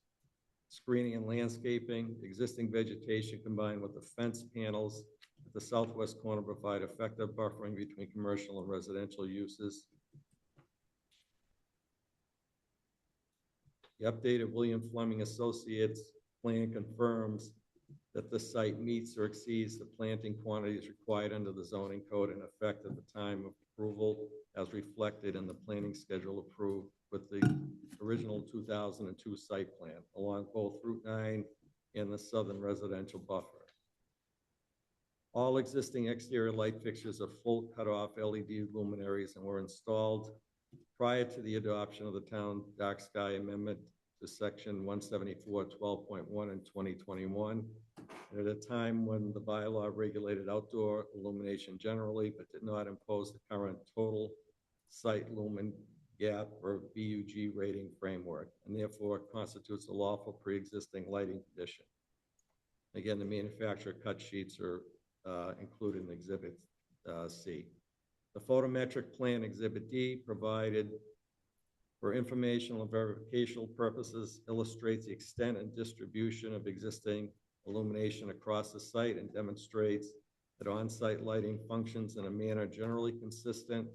Screening and landscaping, existing vegetation combined with the fence panels at the southwest corner provide effective buffering between commercial and residential uses. The updated William Fleming Associates plan confirms that the site meets or exceeds the planting quantities required under the zoning code in effect at the time of approval, as reflected in the planning schedule approved with the original 2002 site plan along both Route 9 and the southern residential buffer. All existing exterior light fixtures are full cutoff LED luminaries and were installed prior to the adoption of the town dark sky amendment to section 174-12.1 in 2021, and at a time when the bylaw regulated outdoor illumination generally, but did not impose the current total site lumen gap or BUG rating framework, and therefore constitutes a lawful pre-existing lighting condition. Again, the manufacturer cut sheets are included in Exhibit C. The photometric plan Exhibit D provided for informational and verificational purposes illustrates the extent and distribution of existing illumination across the site and demonstrates that on-site lighting functions in a manner generally consistent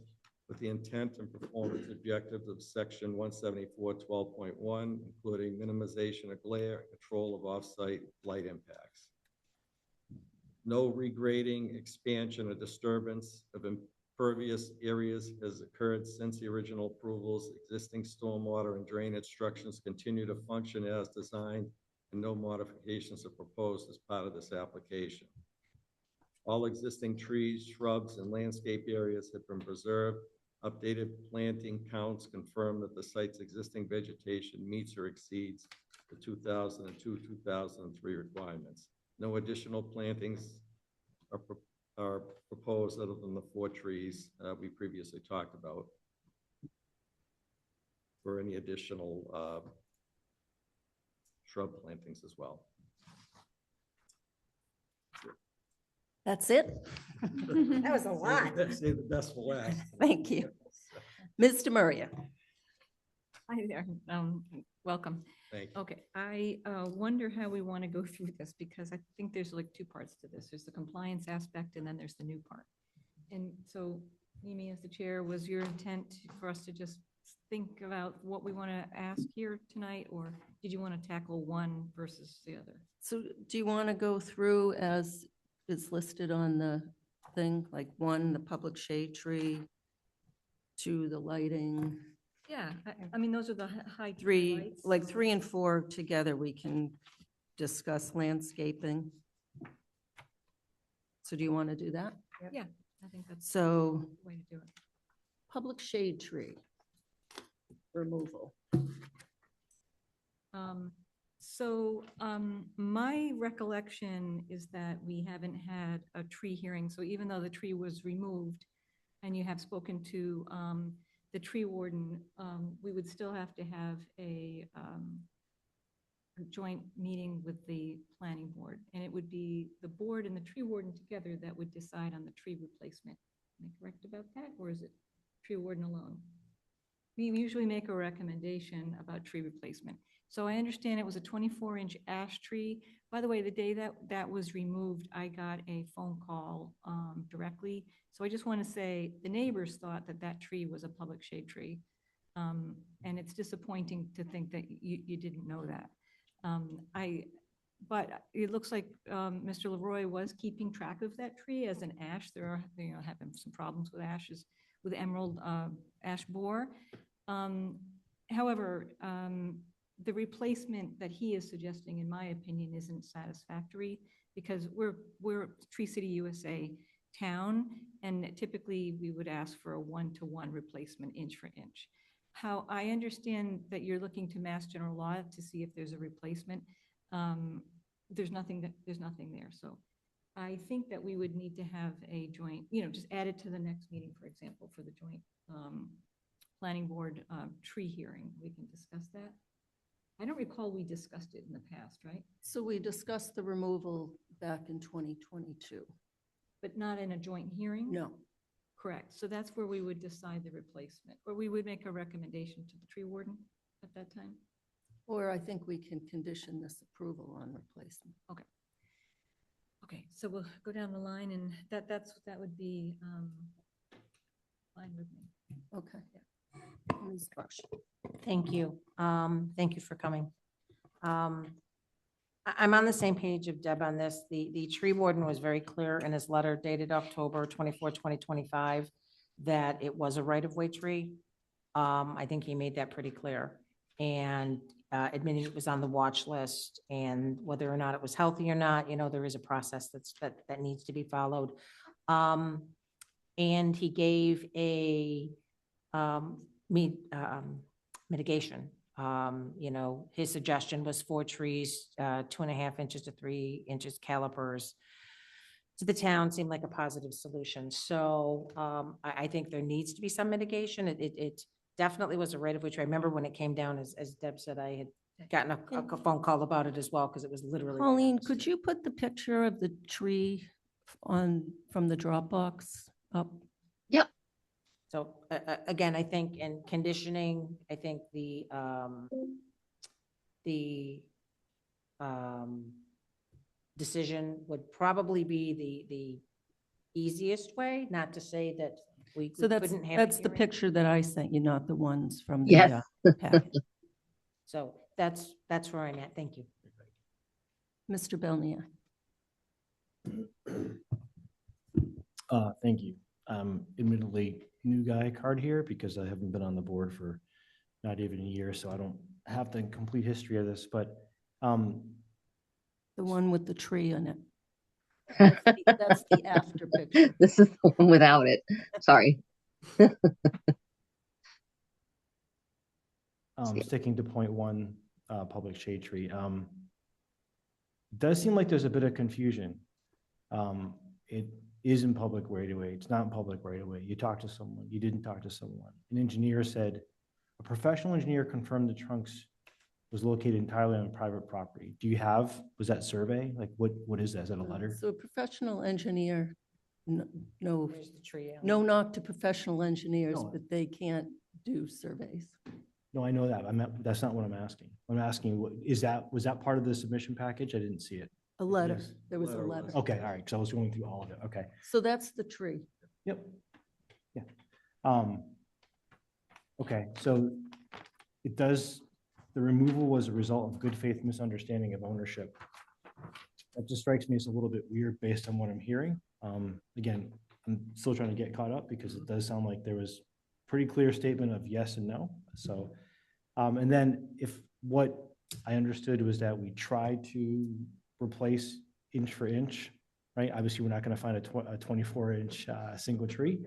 with the intent and performance objectives of section 174-12.1, including minimization of glare and control of off-site light impacts. No regrading, expansion, or disturbance of impervious areas has occurred since the original approvals. Existing stormwater and drainage structures continue to function as designed, and no modifications are proposed as part of this application. All existing trees, shrubs, and landscape areas have been preserved. Updated planting counts confirm that the site's existing vegetation meets or exceeds the 2002, 2003 requirements. No additional plantings are proposed other than the 4 trees we previously talked about for any additional shrub plantings as well. That's it? That was a lot. Save the best for last. Thank you. Ms. Demurria. Hi there, welcome. Thank you. Okay, I wonder how we want to go through this, because I think there's like 2 parts to this. There's the compliance aspect and then there's the new part. And so, Mimi, as the chair, was your intent for us to just think about what we want to ask here tonight, or did you want to tackle one versus the other? So do you want to go through as is listed on the thing, like 1, the public shade tree, 2, the lighting, Yeah, I mean, those are the high 3, highlights. like 3 and 4 together, we can discuss landscaping. So do you want to do that? Yeah, I think that's So the way to do it. public shade tree removal. My recollection is that we haven't had a tree hearing, so even though the tree was removed and you have spoken to the tree warden, we would still have to have a joint meeting with the planning board, and it would be the board and the tree warden together that would decide on the tree replacement. Am I correct about that, or is it tree warden alone? We usually make a recommendation about tree replacement. So I understand it was a 24-inch ash tree. By the way, the day that was removed, I got a phone call directly. So I just want to say the neighbors thought that that tree was a public shade tree. And it's disappointing to think that you didn't know that. But it looks like Mr. Leroy was keeping track of that tree as an ash. There are, have been some problems with ashes, with emerald ash borer. However, the replacement that he is suggesting, in my opinion, isn't satisfactory, because we're Tree City USA town, and typically we would ask for a 1-to-1 replacement inch for inch. How I understand that you're looking to Mass General Law to see if there's a replacement. There's nothing there. So I think that we would need to have a joint, just add it to the next meeting, for example, for the joint planning board tree hearing. We can discuss that. I don't recall we discussed it in the past, right? So we discussed the removal back in 2022. But not in a joint hearing? No. Correct. So that's where we would decide the replacement, or we would make a recommendation to the tree warden at that time? Or I think we can condition this approval on replacement. Okay. Okay, so we'll go down the line, and that would be fine with me. Okay. Ms. Bush. Thank you. Thank you for coming. I'm on the same page of Deb on this. The tree warden was very clear in his letter dated October 24, 2025, that it was a right-of-way tree. I think he made that pretty clear, and admitting it was on the watch list, and whether or not it was healthy or not, there is a process that needs to be followed. And he gave a mitigation. His suggestion was 4 trees, 2.5 inches to 3 inches calipers. To the town seemed like a positive solution. So I think there needs to be some mitigation. It definitely was a right-of-way tree. I remember when it came down, as Deb said, I had gotten a phone call about it as well, because it was literally. Colleen, could you put the picture of the tree from the Dropbox up? Yep. So again, I think in conditioning, I think the decision would probably be the easiest way, not to say that we So that's couldn't have. the picture that I sent you, not the ones from the Yes. packet. So that's where I'm at. Thank you. Mr. Belnia. Thank you. Admittedly, new guy card here because I haven't been on the board for not even a year, so I don't have the complete history of this, but The one with the tree in it. That's the after picture. This is the one without it. Sorry. Sticking to point one, public shade tree. It does seem like there's a bit of confusion. It is in public right of way. It's not in public right of way. You talked to someone, you didn't talk to someone. An engineer said, a professional engineer confirmed the trunks was located entirely on private property. Do you have, was that survey? Like what is that? Is that a letter? So a professional engineer, no, Where's the tree? no knock to professional engineers, No. but they can't do surveys. No, I know that. That's not what I'm asking. I'm asking, was that part of the submission package? I didn't see it. A letter, Yes. there was a Letter letter. was. Okay, all right, because I was going through all of it. Okay. So that's the tree. Yep. Yeah. Okay, so it does, the removal was a result of good faith misunderstanding of ownership. That just strikes me as a little bit weird based on what I'm hearing. Again, I'm still trying to get caught up because it does sound like there was pretty clear statement of yes and no. So, and then if what I understood was that we tried to replace inch for inch, right? Obviously, we're not going to find a 24-inch single tree.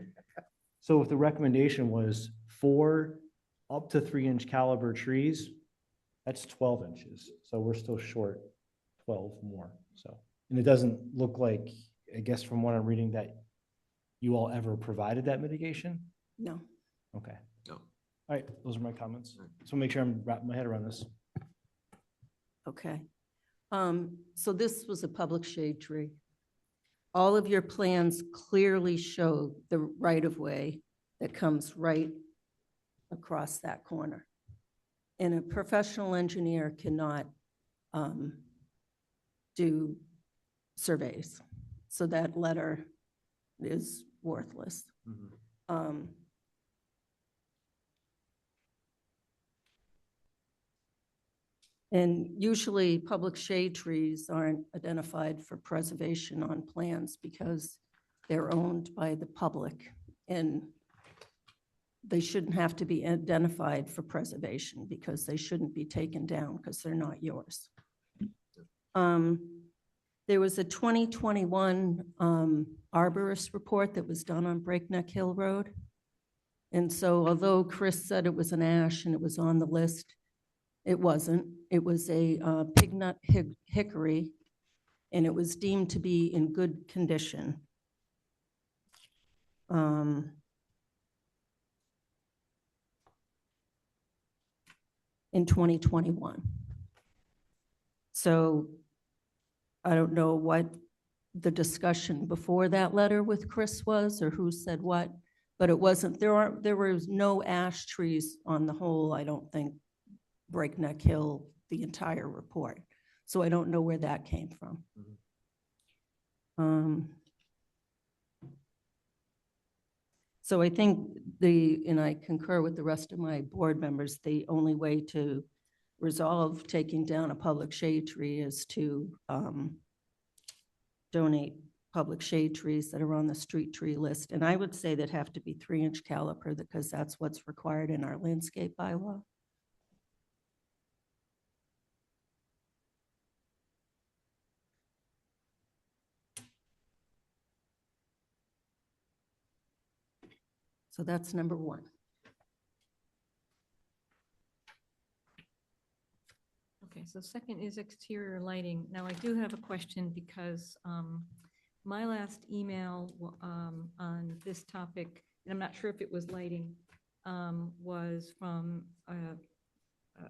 So if the recommendation was 4 up to 3-inch caliber trees, that's 12 inches. So we're still short 12 more. So, and it doesn't look like, I guess from what I'm reading, that you all ever provided that mitigation? No. Okay. No. All right, those are my comments. So make sure I'm wrapping my head around this. Okay. So this was a public shade tree. All of your plans clearly show the right-of-way that comes right across that corner. And a professional engineer cannot do surveys. So that letter is worthless. And usually, public shade trees aren't identified for preservation on plans because they're owned by the public, and they shouldn't have to be identified for preservation because they shouldn't be taken down because they're not yours. There was a 2021 arborist report that was done on Breakneck Hill Road. And so although Chris said it was an ash and it was on the list, it wasn't. It was a pignut hickory, and it was deemed to be in good condition. In 2021. So I don't know what the discussion before that letter with Chris was or who said what, but it wasn't, there was no ash trees on the whole, I don't think, Breakneck Hill, the entire report. So I don't know where that came from. So I think and I concur with the rest of my board members, the only way to resolve taking down a public shade tree is to donate public shade trees that are on the street tree list. And I would say that have to be 3-inch caliper because that's what's required in our landscape bylaw. So that's number one. Okay, so second is exterior lighting. Now, I do have a question because my last email on this topic, and I'm not sure if it was lighting, was from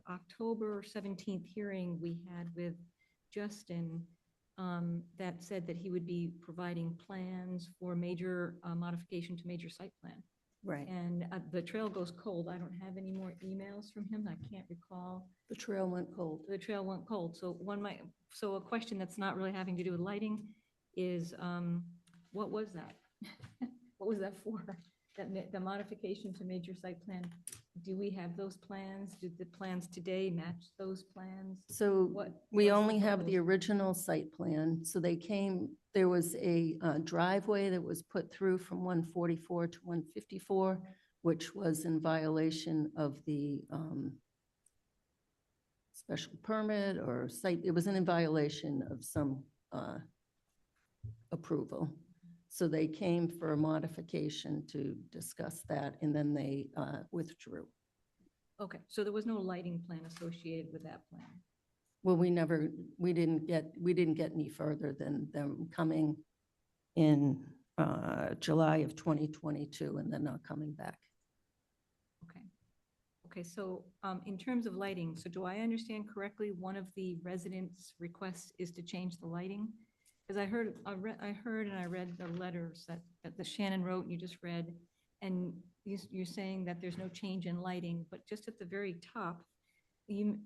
October 17th hearing we had with Justin that said that he would be providing plans for major modification to major site plan. Right. And the trail goes cold. I don't have any more emails from him. I can't recall. The trail went cold. The trail went cold. So so a question that's not really having to do with lighting is, what was that? What was that for? The modification to major site plan? Do we have those plans? Do the plans today match those plans? So What we was only have the proposed? original site plan. So there was a driveway that was put through from 144 to 154, which was in violation of the special permit or site. It was in violation of some approval. So they came for a modification to discuss that, and then they withdrew. Okay, so there was no lighting plan associated with that plan? Well, we didn't get any further than them coming in July of 2022 and then not coming back. Okay. Okay, so in terms of lighting, so do I understand correctly, one of the residents' requests is to change the lighting? Because I heard and I read the letters that Shannon wrote and you just read, and you're saying that there's no change in lighting, but just at the very top,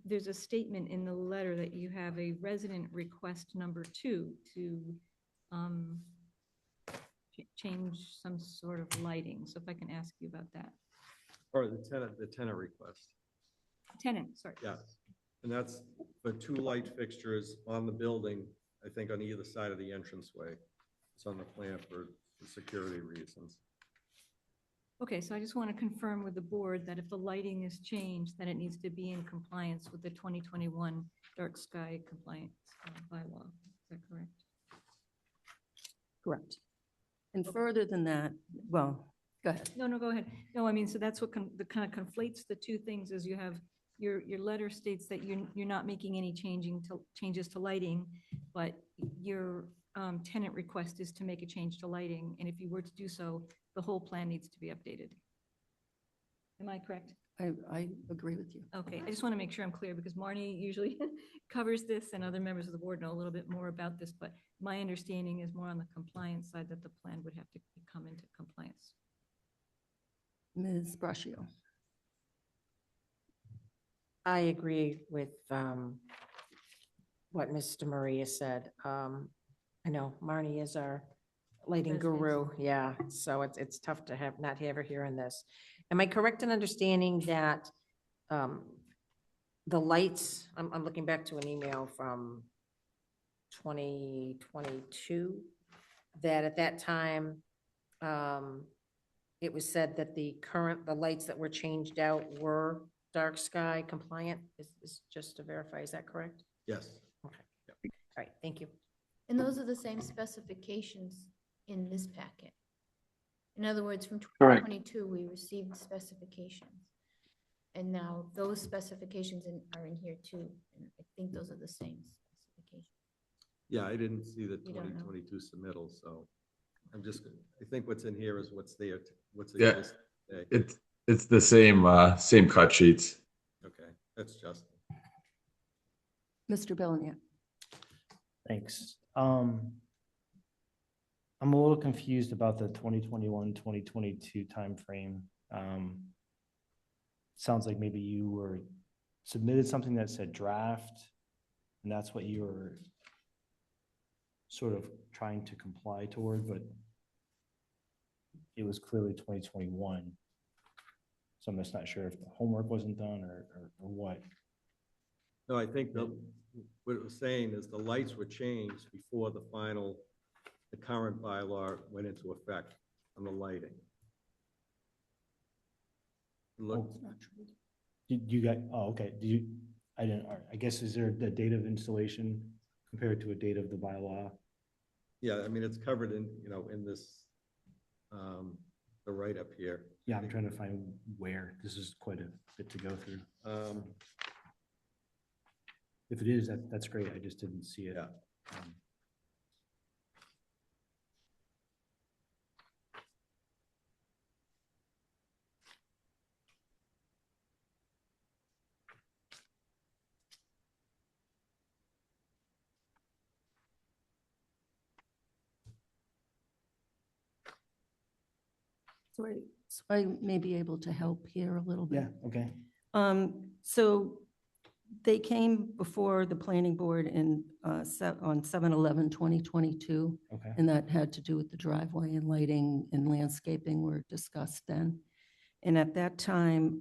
there's a statement in the letter that you have a resident request number 2 to change some sort of lighting. So if I can ask you about that. Or the tenant request. Tenant, sorry. Yes, and that's for 2 light fixtures on the building, I think on either side of the entranceway. It's on the plan for security reasons. Okay, so I just want to confirm with the board that if the lighting is changed, then it needs to be in compliance with the 2021 dark sky compliance bylaw. Is that correct? Correct. And further than that, well, go ahead. No, go ahead. No, I mean, so that's what kind of conflates the two things is you have, your letter states that you're not making any changes to lighting, but your tenant request is to make a change to lighting. And if you were to do so, the whole plan needs to be updated. Am I correct? I agree with you. Okay, I just want to make sure I'm clear because Marnie usually covers this and other members of the board know a little bit more about this, but my understanding is more on the compliance side that the plan would have to come into compliance. Ms. Braccio. I agree with what Mr. Maria said. I know Marnie is our lighting guru, yeah, so it's tough to not have her here in this. Am I correct in understanding that the lights, I'm looking back to an email from 2022, that at that time, it was said that the lights that were changed out were dark sky compliant? Is just to verify, is that correct? Yes. Okay. All right, thank you. And those are the same specifications in this packet. In other words, from Correct. 2022, we received specifications. And now those specifications are in here too. And I think those are the same specifications. Yeah, I didn't see the You don't know? 2022 submittal, so I think what's in here is what's there, what's Yeah, existing today. it's the same cut sheets. Okay, that's Justin. Mr. Belknap. Thanks. I'm a little confused about the 2021, 2022 timeframe. Sounds like maybe you submitted something that said draft, and that's what you were sort of trying to comply toward, but it was clearly 2021. So I'm just not sure if the homework wasn't done or what. No, I think what it was saying is the lights were changed before the current bylaw went into effect on the lighting. Look, Did you guys, oh, okay, I didn't, I guess, is there the date of installation compared to a date of the bylaw? yeah, I mean, it's covered in this, the write-up here. Yeah, I'm trying to find where. This is quite a bit to go through. If it is, that's great. I just didn't see it. Yeah. So I may be able to help here a little bit. Yeah, okay. So they came before the planning board on 7/11/2022. Okay. And that had to do with the driveway and lighting and landscaping were discussed then. And at that time,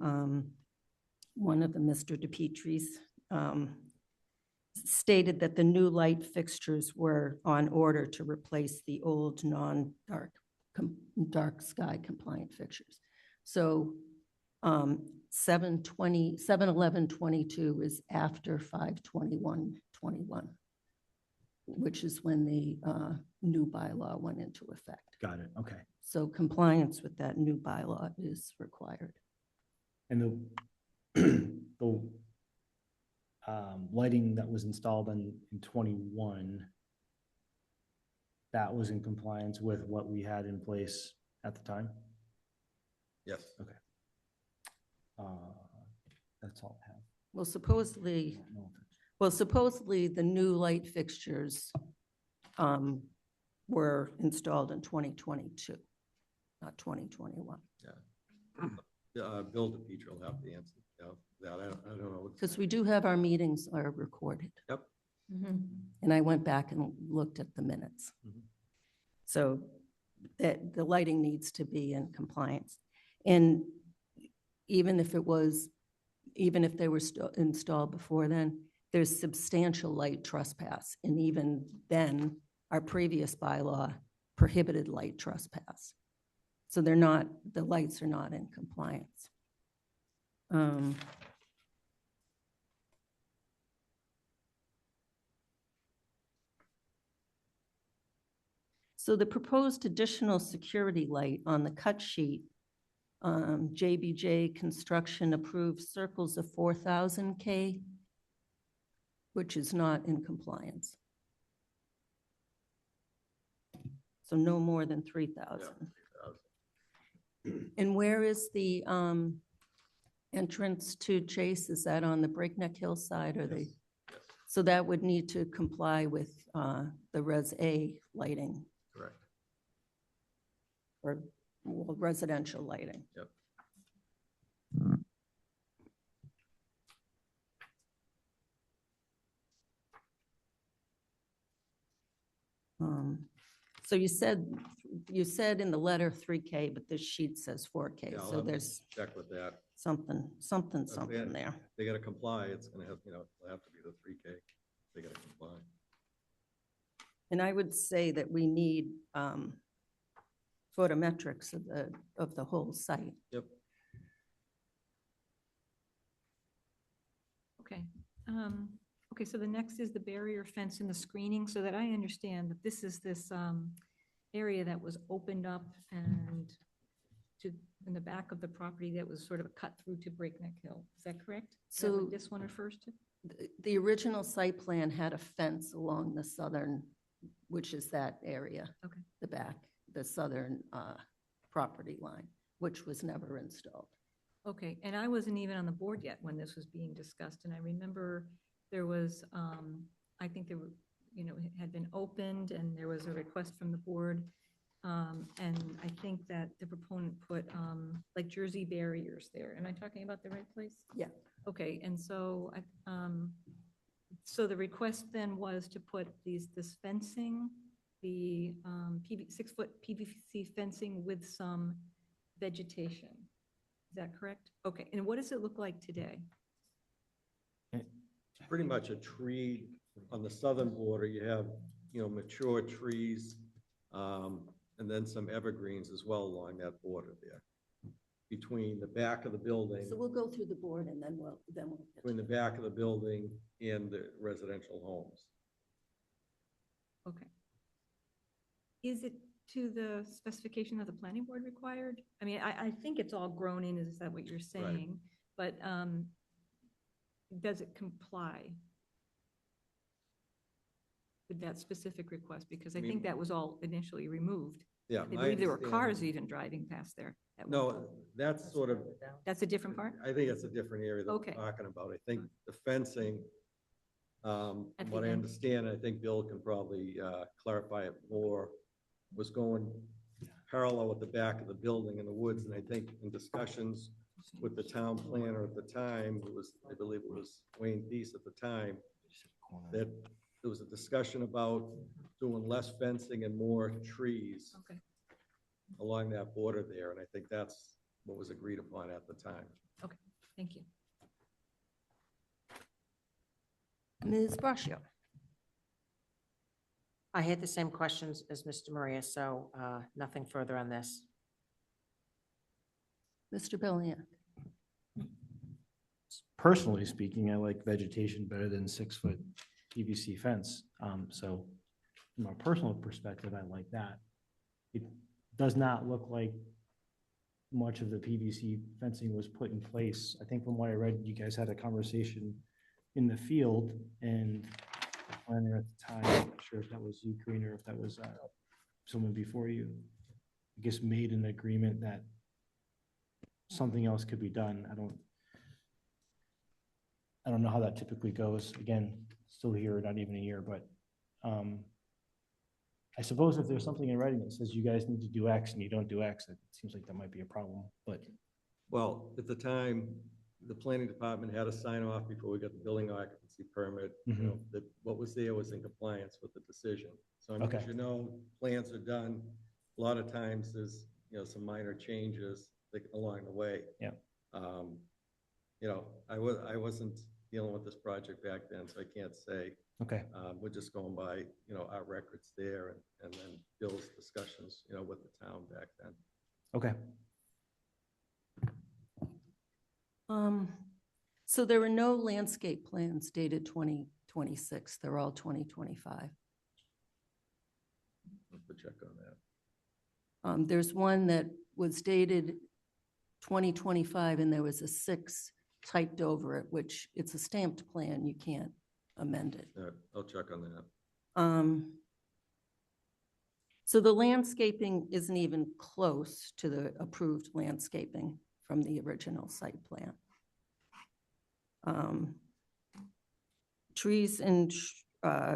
one of the Mr. DePietris stated that the new light fixtures were on order to replace the old dark sky compliant fixtures. So 7/11/22 is after 5/21/21. which is when the new bylaw went into effect. Got it. Okay. So compliance with that new bylaw is required. And the lighting that was installed in 21, that was in compliance with what we had in place at the time? Yes. Okay. That's all I have. Well, supposedly the new light fixtures were installed in 2022, not 2021. Bill DePietro will have to answer that. I don't know. Because we do have our meetings are recorded. Yep. And I went back and looked at the minutes. So that the lighting needs to be in compliance. And even if they were installed before then, there's substantial light trespass. And even then, our previous bylaw prohibited light trespass. So the lights are not in compliance. So the proposed additional security light on the cut sheet, JBJ Construction approved circles of 4,000 K, which is not in compliance. So no more than 3,000. And where is the entrance to Chase? Is that on the Breakneck Hill side or the? So that would need to comply with the Res A lighting. Correct. Or well, residential lighting. Yep. So you said in the letter 3K, but this sheet says 4K. Yeah, I'll So have to there's check with that. something there. They gotta comply, it's gonna have, it'll have to be the 3K. They gotta comply. And I would say that we need photometrics of the whole site. Yep. Okay. Okay, so the next is the barrier fence and the screening, so that I understand that this is this area that was opened up and in the back of the property that was sort of a cut through to Breakneck Hill. Is that correct? Is that what So this one refers to? the original site plan had a fence along the southern, which is that area. Okay. The back, the southern property line, which was never installed. Okay, and I wasn't even on the board yet when this was being discussed, and I remember there was, I think there were, it had been opened and there was a request from the board. And I think that the proponent put like Jersey barriers there. Am I talking about the right place? Yeah. Okay, and so so the request then was to put this fencing, the 6-foot PVC fencing with some vegetation. Is that correct? Okay, and what does it look like today? Pretty much a tree on the southern border. You have, mature trees, and then some evergreens as well along that border there. Between the back of the building, So we'll go through the board and then we'll. between the back of the building and the residential homes. Okay. Is it to the specification that the planning board required? I mean, I think it's all grown in, is that what you're saying? But does it comply with that specific request? Because I think that was all initially removed. Yeah. I my believe there were understanding- cars even driving past there. at one point. No, that's sort of, That's a different part? I think it's a different area that we're Okay. talking about. I think the fencing, from At the what I end. understand, I think Bill can probably clarify it more, was going parallel with the back of the building in the woods. And I think in discussions with the town planner at the time, I believe it was Wayne Peace at the time, that there was a discussion about doing less fencing and more trees Okay. along that border there. And I think that's what was agreed upon at the time. Okay, thank you. Ms. Braccio. I had the same questions as Mr. Maria, so nothing further on this. Mr. Belliak. Personally speaking, I like vegetation better than 6-foot PVC fence. So from a personal perspective, I like that. It does not look like much of the PVC fencing was put in place. I think from what I read, you guys had a conversation in the field, and the planner at the time, I'm not sure if that was you, Karina, or if that was someone before you, I guess made an agreement that something else could be done. I don't know how that typically goes. Again, still here, not even a year, but I suppose if there's something in writing that says you guys need to do X and you don't do X, it seems like that might be a problem, but. Well, at the time, the planning department had a sign off before we got the building occupancy permit. You know, that what was there was in compliance with the decision. So I mean, Okay. as you know, plans are done. A lot of times there's, you know, some minor changes along the way. Yeah. You know, I wasn't dealing with this project back then, so I can't say. Okay. We're just going by, you know, our records there and then Bill's discussions, you know, with the town back then. Okay. So there were no landscape plans dated 2026. They're all 2025. I'll have to check on that. There's one that was dated 2025 and there was a 6 typed over it, which it's a stamped plan. You can't amend it. I'll check on that. So the landscaping isn't even close to the approved landscaping from the original site plan. Trees and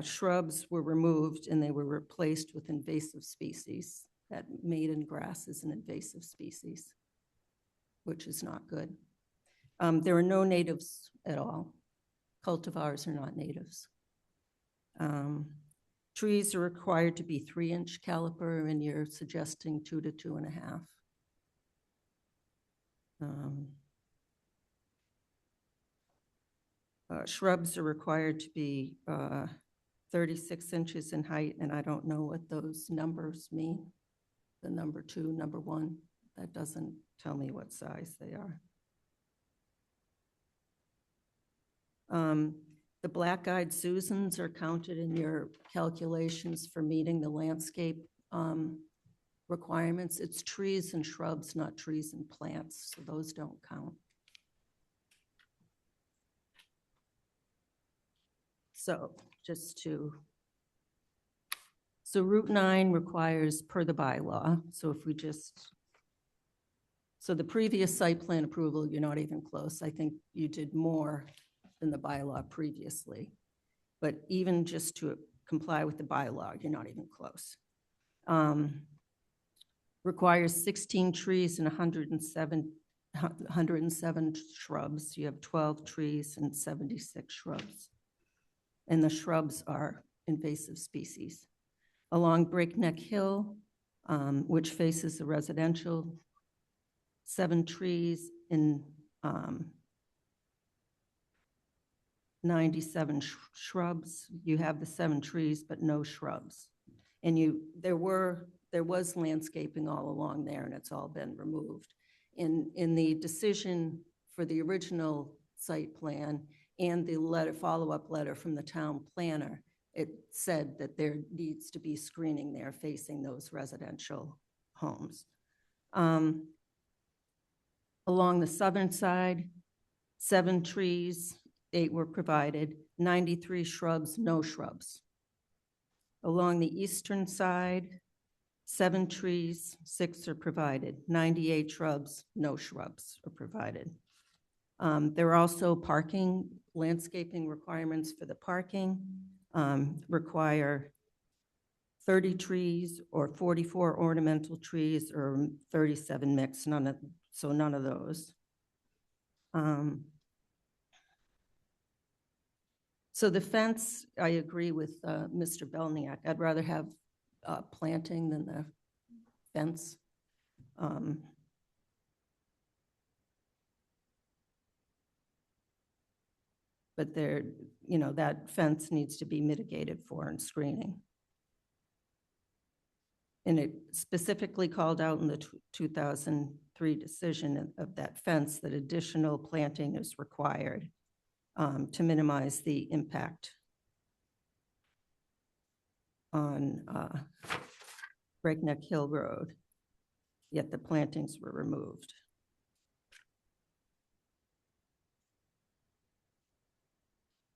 shrubs were removed and they were replaced with invasive species. That maiden grass is an invasive species, which is not good. There are no natives at all. Cultivars are not natives. Trees are required to be 3-inch caliper, and you're suggesting 2 to 2.5. Shrubs are required to be 36 inches in height, and I don't know what those numbers mean. The number 2, number 1, that doesn't tell me what size they are. The black-eyed Susans are counted in your calculations for meeting the landscape requirements. It's trees and shrubs, not trees and plants, so those don't count. So so Route 9 requires per the bylaw. So if we so the previous site plan approval, you're not even close. I think you did more than the bylaw previously. But even just to comply with the bylaw, you're not even close. Requires 16 trees and 107 shrubs. You have 12 trees and 76 shrubs. And the shrubs are invasive species. Along Breakneck Hill, which faces the residential, 7 trees and 97 shrubs. You have the 7 trees, but no shrubs. And there was landscaping all along there, and it's all been removed. In the decision for the original site plan and the follow-up letter from the town planner, it said that there needs to be screening there facing those residential homes. Along the southern side, 7 trees, 8 were provided, 93 shrubs, no shrubs. Along the eastern side, 7 trees, 6 are provided, 98 shrubs, no shrubs are provided. There are also landscaping requirements for the parking, require 30 trees or 44 ornamental trees or 37 mixed, none of those. So the fence, I agree with Mr. Belniak. I'd rather have planting than the fence. But that fence needs to be mitigated for in screening. And it specifically called out in the 2003 decision of that fence that additional planting is required to minimize the impact. on Breakneck Hill Road, yet the plantings were removed.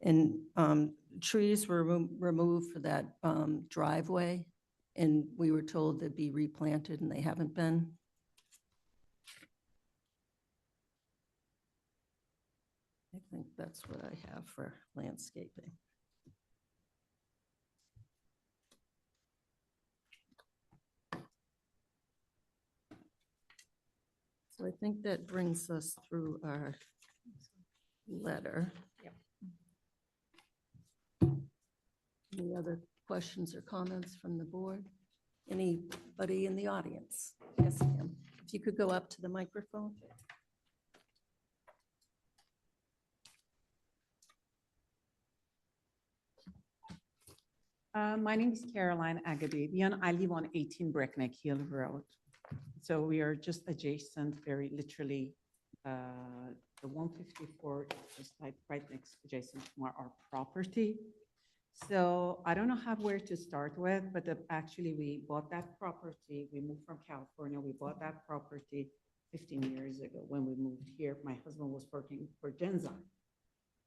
And trees were removed for that driveway, and we were told they'd be replanted, and they haven't been. I think that's what I have for landscaping. So I think that brings us through our letter. Any other questions or comments from the board? Anybody in the audience? Yes, ma'am. If you could go up to the microphone. My name is Caroline Agadabian. I live on 18 Breakneck Hill Road. So we are just adjacent, very literally, the 154 is like right next adjacent to our property. So I don't know where to start with, but actually we bought that property. We moved from California. We bought that property 15 years ago when we moved here. My husband was working for Genzyme.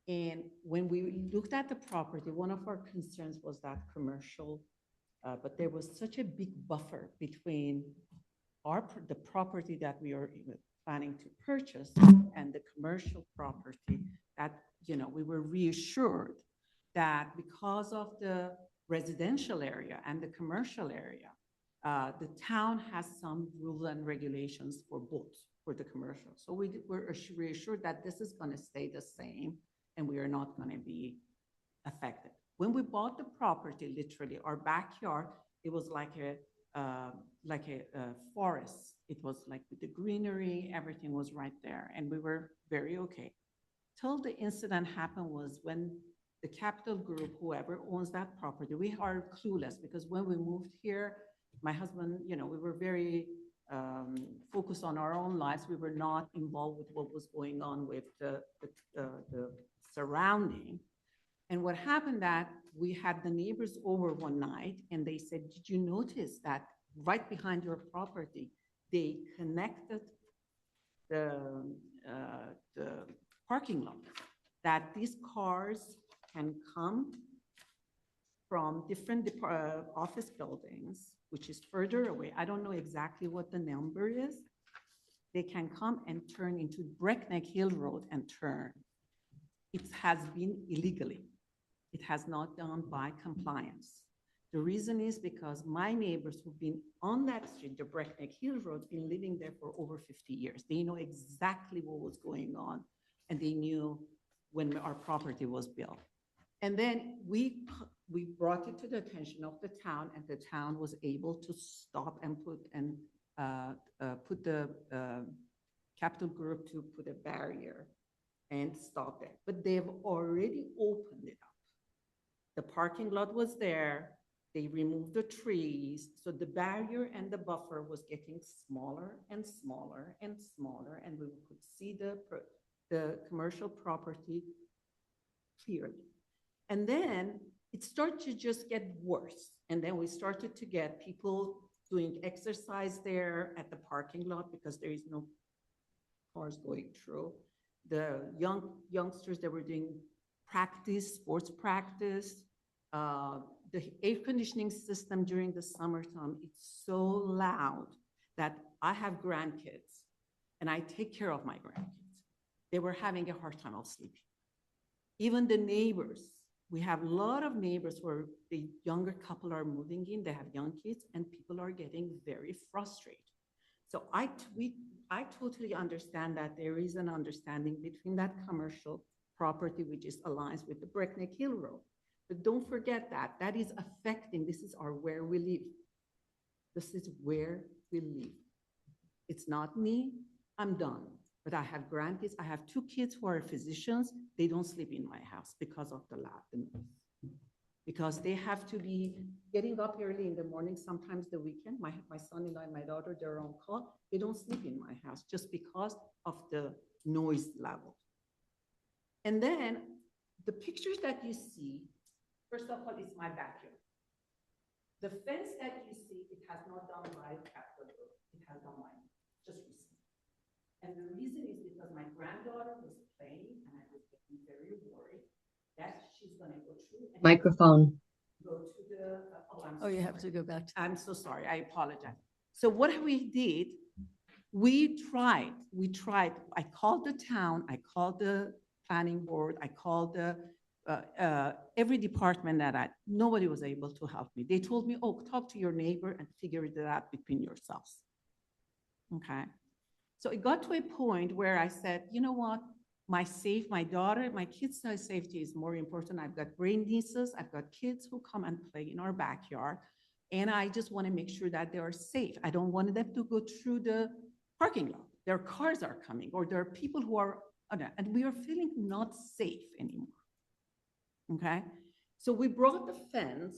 And when we looked at the property, one of our concerns was that commercial, but there was such a big buffer between the property that we are planning to purchase and the commercial property that, we were reassured that because of the residential area and the commercial area, the town has some rules and regulations for both, for the commercial. So we were reassured that this is going to stay the same and we are not going to be affected. When we bought the property, literally our backyard, it was like a forest. It was like with the greenery, everything was right there, and we were very okay. Till the incident happened was when the Capital Group, whoever owns that property, we are clueless because when we moved here, my husband, we were very focused on our own lives. We were not involved with what was going on with the surrounding. And what happened that we had the neighbors over one night and they said, did you notice that right behind your property, they connected the parking lot, that these cars can come from different office buildings, which is further away. I don't know exactly what the number is. They can come and turn into Breakneck Hill Road and turn. It has been illegally. It has not done by compliance. The reason is because my neighbors who've been on that street, the Breakneck Hill Road, been living there for over 50 years. They know exactly what was going on, and they knew when our property was built. And then we brought it to the attention of the town, and the town was able to stop and put the Capital Group to put a barrier and stop it. But they've already opened it up. The parking lot was there. They removed the trees. So the barrier and the buffer was getting smaller and smaller and smaller, and we could see the commercial property clearly. And then it started to just get worse. And then we started to get people doing exercise there at the parking lot because there is no cars going through. The youngsters that were doing sports practice. The air conditioning system during the summertime, it's so loud that I have grandkids and I take care of my grandkids. They were having a hard time of sleeping. Even the neighbors, we have a lot of neighbors where the younger couple are moving in, they have young kids, and people are getting very frustrated. So I totally understand that there is an understanding between that commercial property, which is aligns with the Breakneck Hill Road. But don't forget that is affecting, this is where we live. This is where we live. It's not me, I'm done. But I have grandkids, I have 2 kids who are physicians. They don't sleep in my house because of the loud noise. Because they have to be getting up early in the morning, sometimes the weekend. My son-in-law and my daughter, they're on call. They don't sleep in my house just because of the noise level. And then the pictures that you see, first of all, it's my backyard. The fence that you see, it has not done by Capital Group, it has done by me, just recently. And the reason is because my granddaughter was playing and I was getting very worried that she's gonna go through. and Microphone. Go to the, I'm Oh, so you have sorry. to go back to. I'm so sorry, I apologize. So what we did, we tried, I called the town, I called the planning board, I called the, every department nobody was able to help me. They told me, oh, talk to your neighbor and figure it out between yourselves. Okay. So it got to a point where I said, you know what? My daughter, my kids' safety is more important. I've got great nieces, I've got kids who come and play in our backyard. And I just want to make sure that they are safe. I don't want them to go through the parking lot. Their cars are coming, or there are people who are, and we are feeling not safe anymore. Okay? So we brought the fence.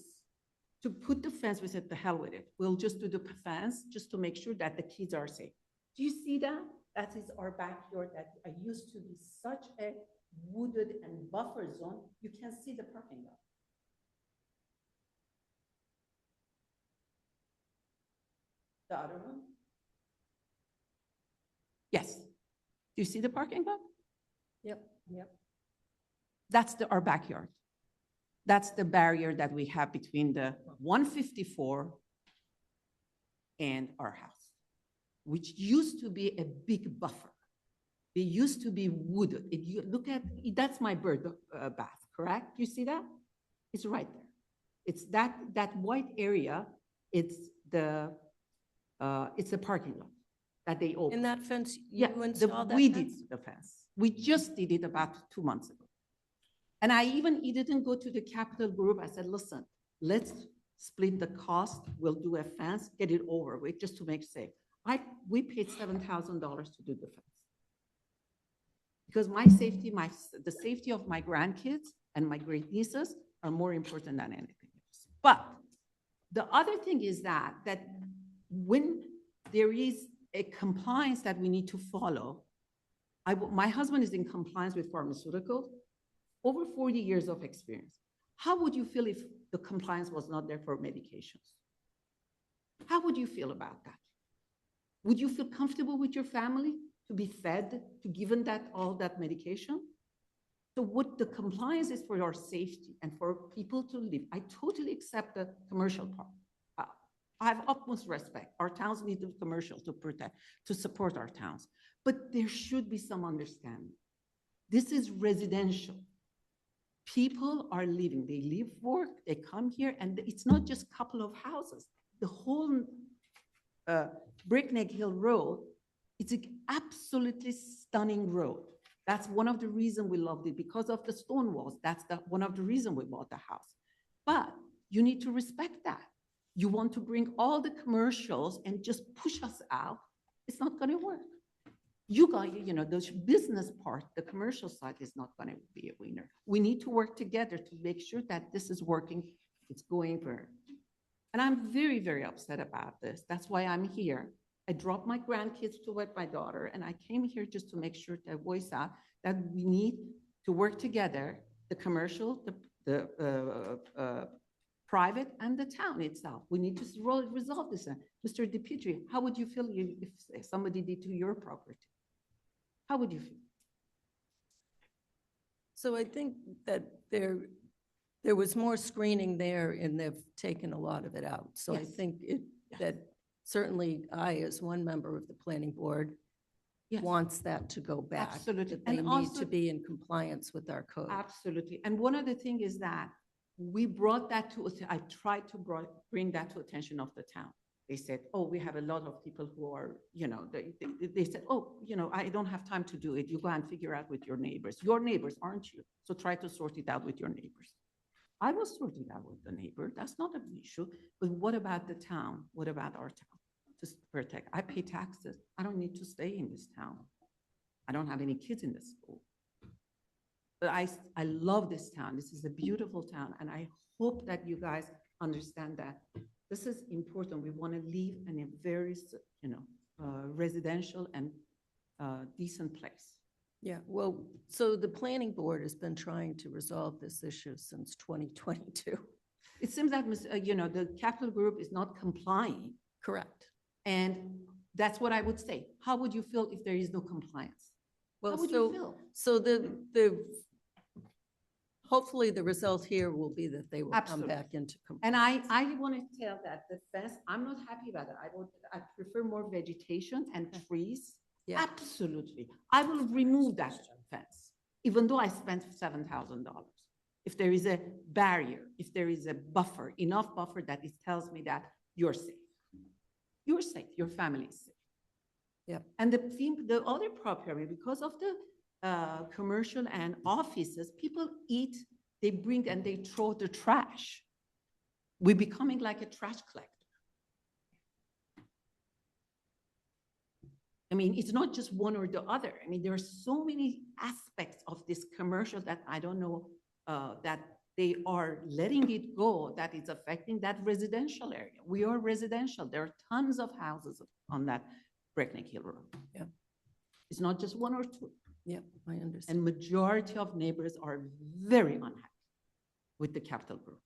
To put the fence, we said, the hell with it. We'll just do the fence just to make sure that the kids are safe. Do you see that? That is our backyard that used to be such a wooded and buffer zone. You can see the parking lot. The other one? Yes. Do you see the parking lot? Yep, yep. That's our backyard. That's the barrier that we have between the 154 and our house, which used to be a big buffer. They used to be wooded. If you look at, that's my bird bath, correct? You see that? It's right there. It's that white area. It's the parking lot that they opened. In that fence, Yeah, you installed that we fence? did the fence. We just did it about 2 months ago. And I didn't go to the Capital Group. I said, listen, let's split the cost. We'll do a fence, get it over with, just to make safe. We paid $7,000 to do the fence. Because my safety, the safety of my grandkids and my great nieces are more important than anything else. But the other thing is that when there is a compliance that we need to follow, my husband is in compliance with pharmaceuticals, over 40 years of experience. How would you feel if the compliance was not there for medications? How would you feel about that? Would you feel comfortable with your family to be fed, to given all that medication? So what the compliance is for our safety and for people to live. I totally accept the commercial part. I have utmost respect. Our towns need the commercial to protect, to support our towns. But there should be some understanding. This is residential. People are living, they live, work, they come here, and it's not just a couple of houses. The whole Breakneck Hill Road, it's an absolutely stunning road. That's one of the reasons we loved it, because of the stone walls. That's one of the reasons we bought the house. But you need to respect that. You want to bring all the commercials and just push us out, it's not going to work. The business part, the commercial side is not going to be a winner. We need to work together to make sure that this is working, it's going for. And I'm very, very upset about this. That's why I'm here. I dropped my grandkids to with my daughter, and I came here just to make sure to voice out that we need to work together, the commercial, the private, and the town itself. We need to resolve this. Mr. DePietri, how would you feel if somebody did to your property? How would you feel? So I think that there was more screening there, and they've taken a lot of it out. So I Yes. think that certainly I, as one member of the planning board, Yes. wants that to go back. Absolutely. That they And need also- to be in compliance with our code. Absolutely. And one other thing is that we brought that I tried to bring that to attention of the town. They said, oh, we have a lot of people who are, they said, oh, I don't have time to do it. You go and figure out with your neighbors. Your neighbors, aren't you? So try to sort it out with your neighbors. I will sort it out with the neighbor. That's not an issue. But what about the town? What about our town? To protect. I pay taxes. I don't need to stay in this town. I don't have any kids in this school. But I love this town. This is a beautiful town. And I hope that you guys understand that this is important. We want to live in a very, residential and decent place. Yeah, well, so the planning board has been trying to resolve this issue since 2022. It seems that, the Capital Group is not complying. Correct. And that's what I would say. How would you feel if there is no compliance? Well, How would so, you feel? so hopefully the result here will be that they will come Absolutely. back into compliance. And I want to tell that the fence, I'm not happy about it. I prefer more vegetation and trees. Yeah. Absolutely. I will remove that fence, even though I spent $7,000. If there is a barrier, if there is a buffer, enough buffer that it tells me that you're safe. You're safe, your family is safe. Yep. And the other problem, because of the commercial and offices, people eat, they bring and they throw the trash. We're becoming like a trash collector. I mean, it's not just one or the other. I mean, there are so many aspects of this commercial that I don't know that they are letting it go, that it's affecting that residential area. We are residential. There are tons of houses on that Breckneck Hill Road. Yeah. It's not just one or two. Yep, I understand. And majority of neighbors are very unhappy with the Capital Group,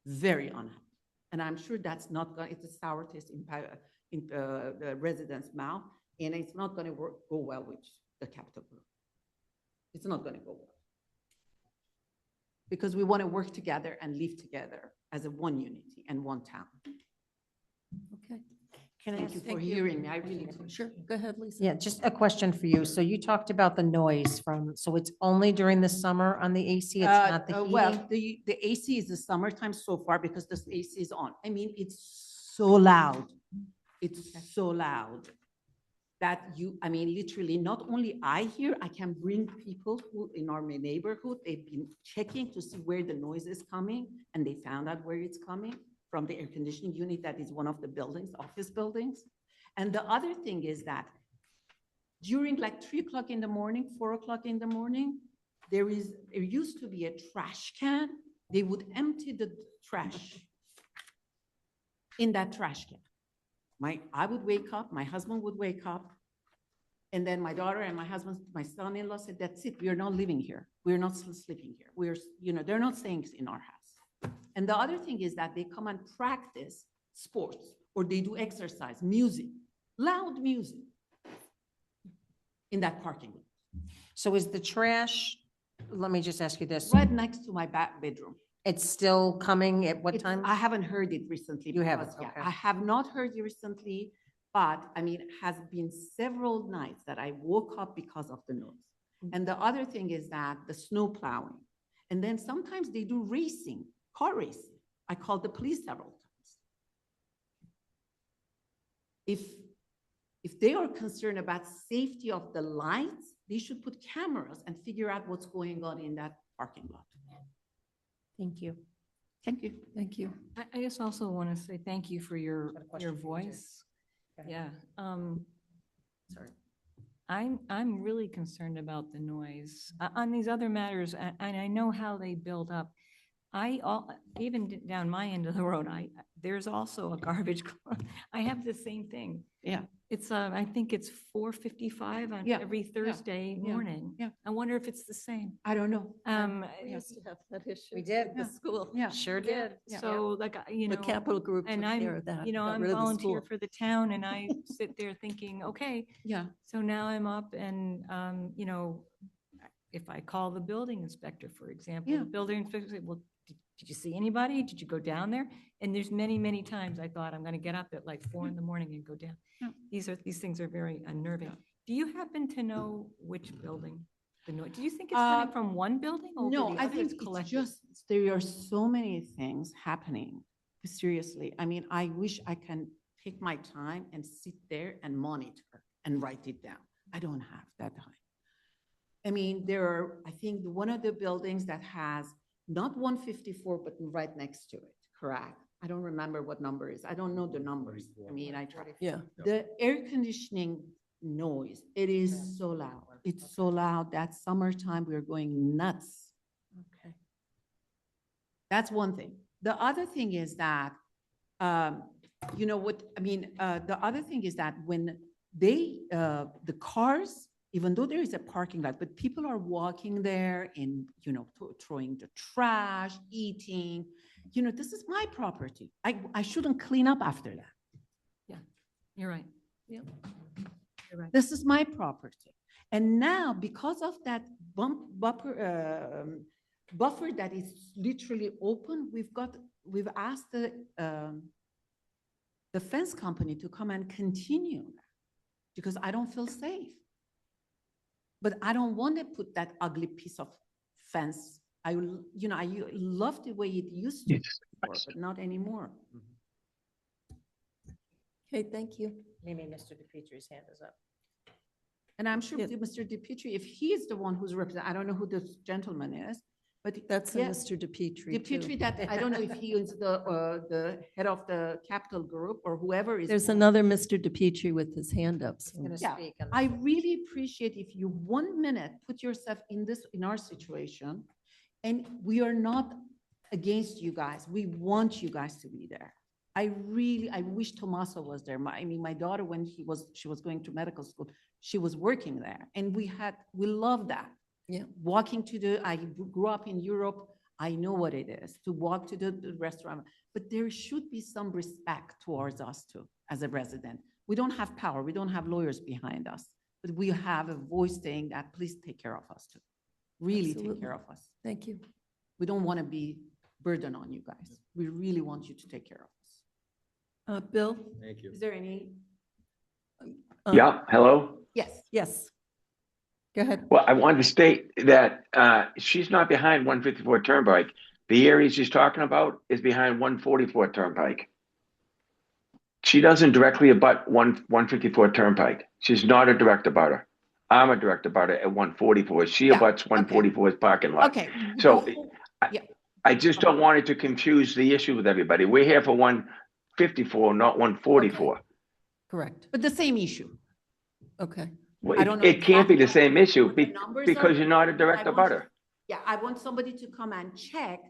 very unhappy. And I'm sure that's not going, it's a sour taste in the residents' mouth, and it's not going to go well with the Capital Group. It's not going to go well. Because we want to work together and live together as a one unity and one town. Okay. Thank you for hearing me. I really appreciate it. Sure, go ahead, Lisa. Yeah, just a question for you. So you talked about the noise so it's only during the summer on the AC, it's not the heating? Well, the AC is the summertime so far because the AC is on. I mean, it's so loud. It's so loud that I mean, literally, not only I hear, I can bring people who in our neighborhood, they've been checking to see where the noise is coming, and they found out where it's coming from the air conditioning unit that is one of the buildings, office buildings. And the other thing is that during like 3 o'clock in the morning, 4 o'clock in the morning, there used to be a trash can. They would empty the trash in that trash can. I would wake up, my husband would wake up, and then my daughter and my son-in-law said, that's it, we are not living here. We're not sleeping here. They're not staying in our house. And the other thing is that they come and practice sports, or they do exercise, music, loud music in that parking lot. So is the trash, let me just ask you this. Right next to my bedroom. It's still coming at what time? I haven't heard it recently. You haven't, because, yeah, okay. I have not heard it recently, but I mean, it has been several nights that I woke up because of the noise. And the other thing is that the snow plowing. And then sometimes they do racing, car racing. I called the police several times. If they are concerned about safety of the lights, they should put cameras and figure out what's going on in that parking lot. Thank you. Thank you. Thank you. I just also want to say thank you for your voice. Yeah. Sorry. I'm really concerned about the noise. On these other matters, and I know how they build up. Even down my end of the road, there's also a garbage. I have the same thing. Yeah. It's, I think it's 4:55 on Yeah, every Thursday yeah, morning. yeah. I wonder if it's the same. I don't know. We used to have that issue. We did. at The school. Yeah. Sure did. So like, The Capital Group took and care of that. I'm got I'm rid of the volunteer school. for the town and I sit there thinking, okay, Yeah. so now I'm up and, if I call the building inspector, for example, Yeah. the building inspector say, well, did you see anybody? Did you go down there? And there's many, many times I thought I'm going to get up at like 4 in the morning and go down. Yeah. These things are very unnerving. Do you happen to know which building the noise? Do you think it's coming from one building or No, the I other? think it's just, there are so many things happening. Seriously, I mean, I wish I can take my time and sit there and monitor and write it down. I don't have that time. I mean, I think one of the buildings that has not 154, but right next to it, correct? I don't remember what number is. I don't know the numbers. I mean, I try. Yeah. The air conditioning noise, it is so loud. It's so loud that summertime we're going nuts. Okay. That's one thing. The other thing is that, the other thing is that when the cars, even though there is a parking lot, but people are walking there and, throwing the trash, eating, this is my property. I shouldn't clean up after that. Yeah, you're right. Yep. You're right. This is my property. And now, because of that buffer that is literally open, we've asked the fence company to come and continue that because I don't feel safe. But I don't want to put that ugly piece of fence. I love the way it used to be before, but not anymore. Okay, thank you. Maybe Mr. DePietri's hand is up. And I'm sure Mr. DePietri, if he is the one who's representing, I don't know who this gentleman is, but That's yeah, Mr. DePietri. DePietri, too. that I don't know if he is the head of the capital group or whoever is. There's another Mr. DePietri with his hand up. so- Yeah, I really appreciate if you 1 minute put yourself in our situation, and we are not against you guys. We want you guys to be there. I wish Tommaso was there. My daughter, when she was going to medical school, she was working there, and we love that. Yeah. Walking I grew up in Europe. I know what it is to walk to the restaurant, but there should be some respect towards us too, as a resident. We don't have power. We don't have lawyers behind us, but we have a voice saying that, please take care of us too. Really take care of us. Thank you. We don't want to be burden on you guys. We really want you to take care of us. Bill? Thank you. Is there any? Yeah, hello? Yes. Yes. Go ahead. Well, I wanted to state that she's not behind 154 Turnpike. The area she's talking about is behind 144 Turnpike. She doesn't directly abut 154 Turnpike. She's not a direct abutter. I'm a direct abutter at 144. She abuts 144's parking lot. Okay. So I just don't want it to confuse the issue with everybody. We're here for 154, not 144. Correct. But the same issue. Okay. Well, I don't know it can't be the exactly same issue what the numbers because are. you're not a direct I want- abutter. Yeah, I want somebody to come and check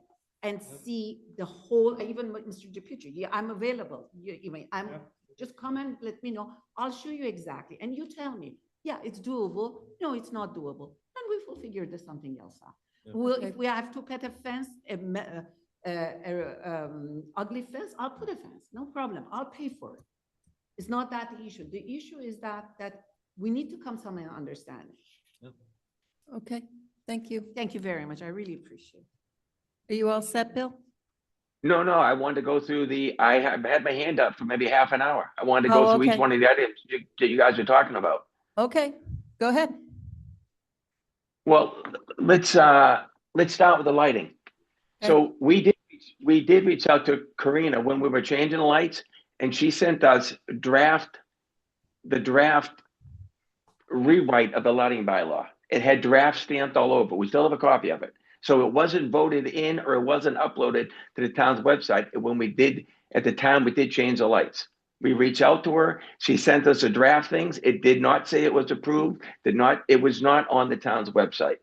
and see the whole, even with Mr. DePietri. Yeah, I'm available. Just come and let me know. I'll show you exactly. And you tell me, yeah, it's doable. No, it's not doable. And we will figure this something else out. If we have to put a fence, ugly fence, I'll put a fence. No problem. I'll pay for it. It's not that the issue. The issue is that we need to come to some understanding. Okay, thank you. Thank you very much. I really appreciate it. Are you all set, Bill? No, I wanted to go through I have had my hand up for maybe half an hour. I wanted to go through each one of the items that you guys are talking about. Okay, go ahead. Well, let's start with the lighting. So we did reach out to Karina when we were changing the lights, and she sent us the draft rewrite of the lighting bylaw. It had draft stamped all over. We still have a copy of it. So it wasn't voted in or it wasn't uploaded to the town's website when at the time we did change the lights. We reached out to her. She sent us a draft things. It did not say it was approved. It was not on the town's website.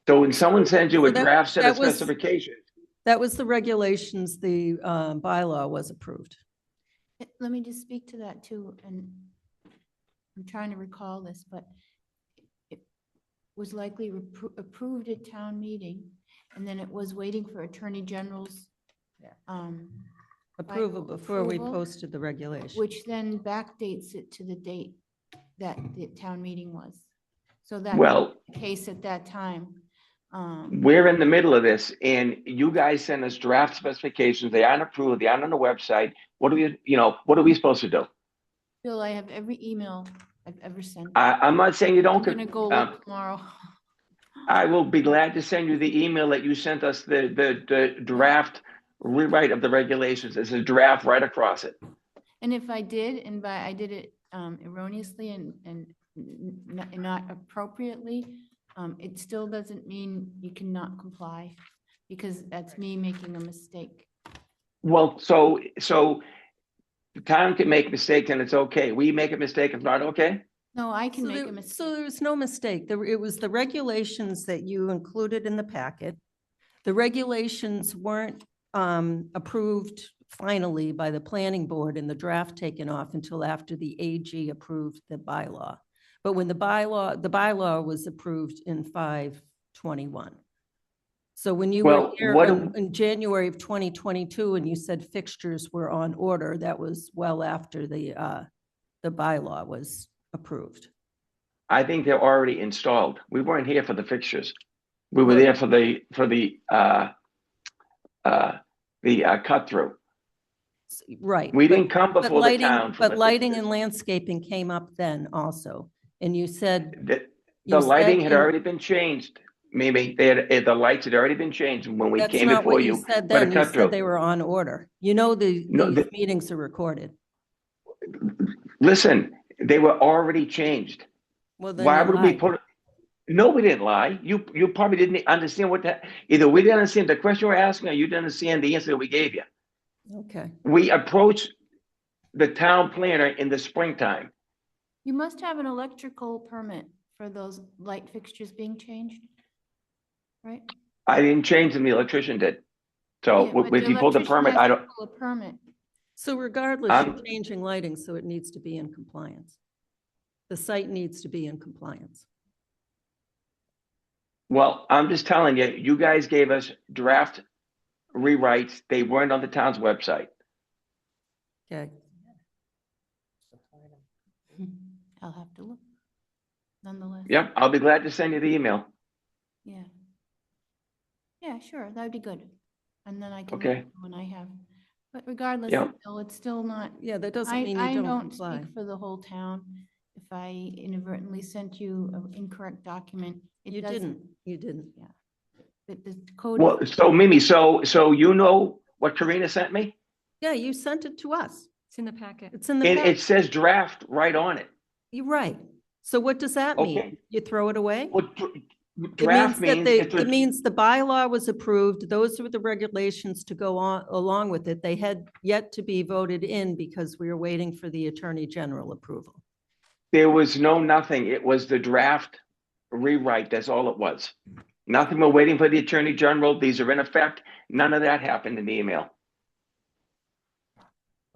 So when someone sends you a draft set of specifications. That was the regulations, the bylaw was approved. Let me just speak to that too, and I'm trying to recall this, but it was likely approved at town meeting, and then it was waiting for Attorney General's Approval before we approval, posted the regulation. which then backdates it to the date that the town meeting was. So that Well- the case at that time. We're in the middle of this, and you guys send us draft specifications. They aren't approved. They aren't on the website. What are we supposed to do? Bill, I have every email I've ever sent. I'm not saying you don't. I'm gonna go look tomorrow. I will be glad to send you the email that you sent us, the draft rewrite of the regulations. It's a draft right across it. And if I did, I did it erroneously and not appropriately, it still doesn't mean you cannot comply, because that's me making a mistake. Well, so the town can make mistakes and it's okay. We make a mistake, it's not okay? No, I can make a mistake. So there was no mistake. It was the regulations that you included in the packet. The regulations weren't approved finally by the planning board and the draft taken off until after the AG approved the bylaw. But when the bylaw was approved in 5/21. So when you were Well, here what in January of 2022 and you said fixtures were on order, that was well after the bylaw was approved. I think they're already installed. We weren't here for the fixtures. We were Well- there for the cut through. Right. We but- didn't come but before the lighting- town. for But the lighting fixtures. and landscaping came up then also, and you said. The you lighting said had in- already been changed. Maybe the lights had already been changed when we That's came not before what you. you said for the then. You cut said through. they were on order. You know, these No, meetings are recorded. Listen, they were already changed. Well, then Why you would we lied. put? No, we didn't lie. You probably didn't understand what that. Either we didn't understand the question you were asking, or you didn't understand the answer that we gave you. Okay. We approached the town planner in the springtime. You must have an electrical permit for those light fixtures being changed, right? I didn't change them, the electrician did. So Yeah, but if you pulled the electrician permit, has I to don't, pull a permit. So regardless, I'm- you're changing lighting, so it needs to be in compliance. The site needs to be in compliance. well, I'm just telling you, you guys gave us draft rewrites. They weren't on the town's website. Okay. I'll have to look nonetheless. Yep, I'll be glad to send you the email. Yeah. Yeah, sure, that'd be good. And then I can Okay. look when I have, but regardless, Yeah. Bill, it's still not. Yeah, that doesn't I mean you don't comply. speak for the whole town. If I inadvertently sent you an incorrect document, it You doesn't. didn't, you didn't. Yeah. But the code. Well, so Mimi, so you know what Karina sent me? Yeah, you sent it to us. It's in the packet. It's in the. It packet. says draft right on it. You're right. So what does that Okay. mean? You throw it away? Well, It draft means that means they, it's it a, means the bylaw was approved. Those were the regulations to go on along with it. They had yet to be voted in because we were waiting for the Attorney General approval. there was nothing. It was the draft rewrite. That's all it was. Nothing. We're waiting for the Attorney General. These are in effect. None of that happened in the email.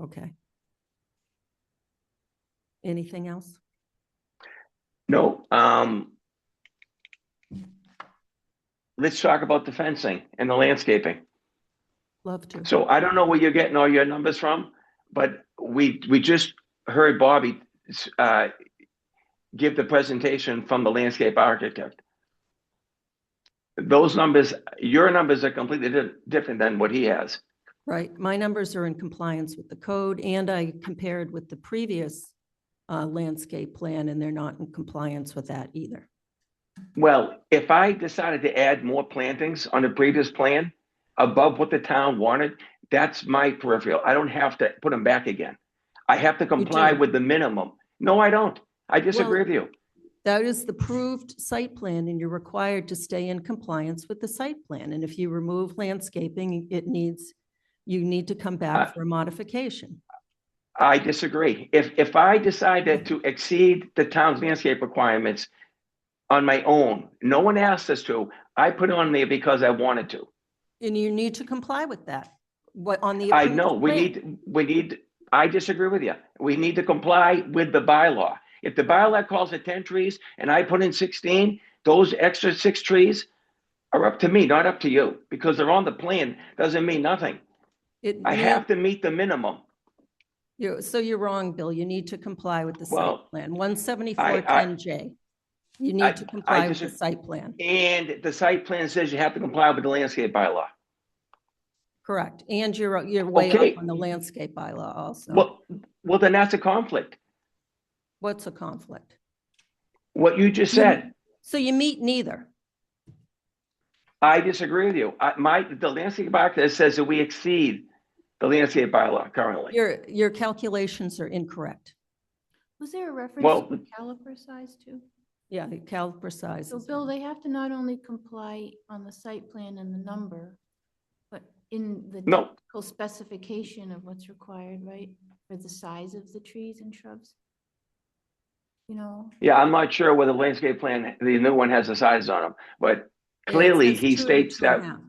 Okay. Anything else? No. Let's talk about the fencing and the landscaping. Love to. So I don't know where you're getting all your numbers from, but we just heard Bobby give the presentation from the landscape architect. Those numbers, your numbers are completely different than what he has. Right. My numbers are in compliance with the code, and I compared with the previous landscape plan, and they're not in compliance with that either. Well, if I decided to add more plantings on the previous plan above what the town wanted, that's my peripheral. I don't have to put them back again. I have to comply do. with the minimum. No, I don't. I disagree Well, with you. That is the approved site plan, and you're required to stay in compliance with the site plan. And if you remove landscaping, you need to come back for a modification. I disagree. If I decided to exceed the town's landscape requirements on my own, no one asked us to, I put it on there because I wanted to. And you need to comply with that. What, on the I approved know, plan. I disagree with you. We need to comply with the bylaw. If the bylaw calls it 10 trees and I put in 16, those extra 6 trees are up to me, not up to you, because they're on the plan, doesn't mean nothing. I have to meet the minimum. So you're wrong, Bill. You need to comply with the site Well, plan, 17410J. You need to comply with the site plan. And the site plan says you have to comply with the landscape bylaw. Correct. And you're way Okay. up on the landscape bylaw also. Well, then that's a conflict. What's a conflict? What you just said. So you meet neither. I disagree with you. The landscape architect says that we exceed the landscape bylaw currently. Your calculations are incorrect. Was there a reference Well- to caliper size too? Yeah, the caliper size. So Bill, they have to not only comply on the site plan and the number, but in the No. technical specification of what's required, right? For the size of the trees and shrubs? You know, Yeah, I'm not sure whether the landscape plan, the new one has the sizes on them, but clearly says he 2 and states 2 and a that. half.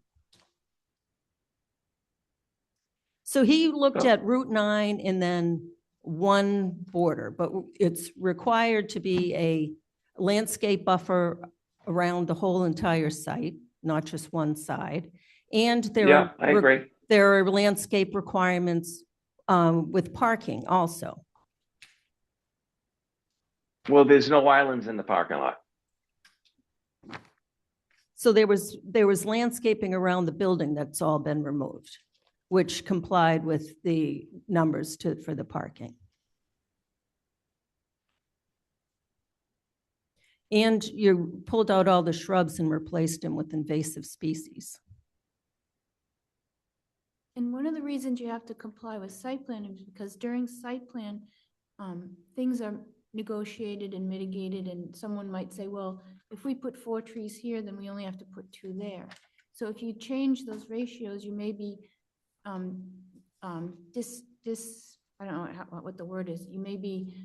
So he looked Oh. at Route 9 and then one border, but it's required to be a landscape buffer around the whole entire site, not just one side. And there Yeah, are I agree. there are landscape requirements with parking also. Well, there's no islands in the parking lot. So there was landscaping around the building that's all been removed, which complied with the numbers for the parking. And you pulled out all the shrubs and replaced them with invasive species. And one of the reasons you have to comply with site plan is because during site plan, things are negotiated and mitigated, and someone might say, well, if we put 4 trees here, then we only have to put 2 there. So if you change those ratios, you may be I don't know what the word is, you may be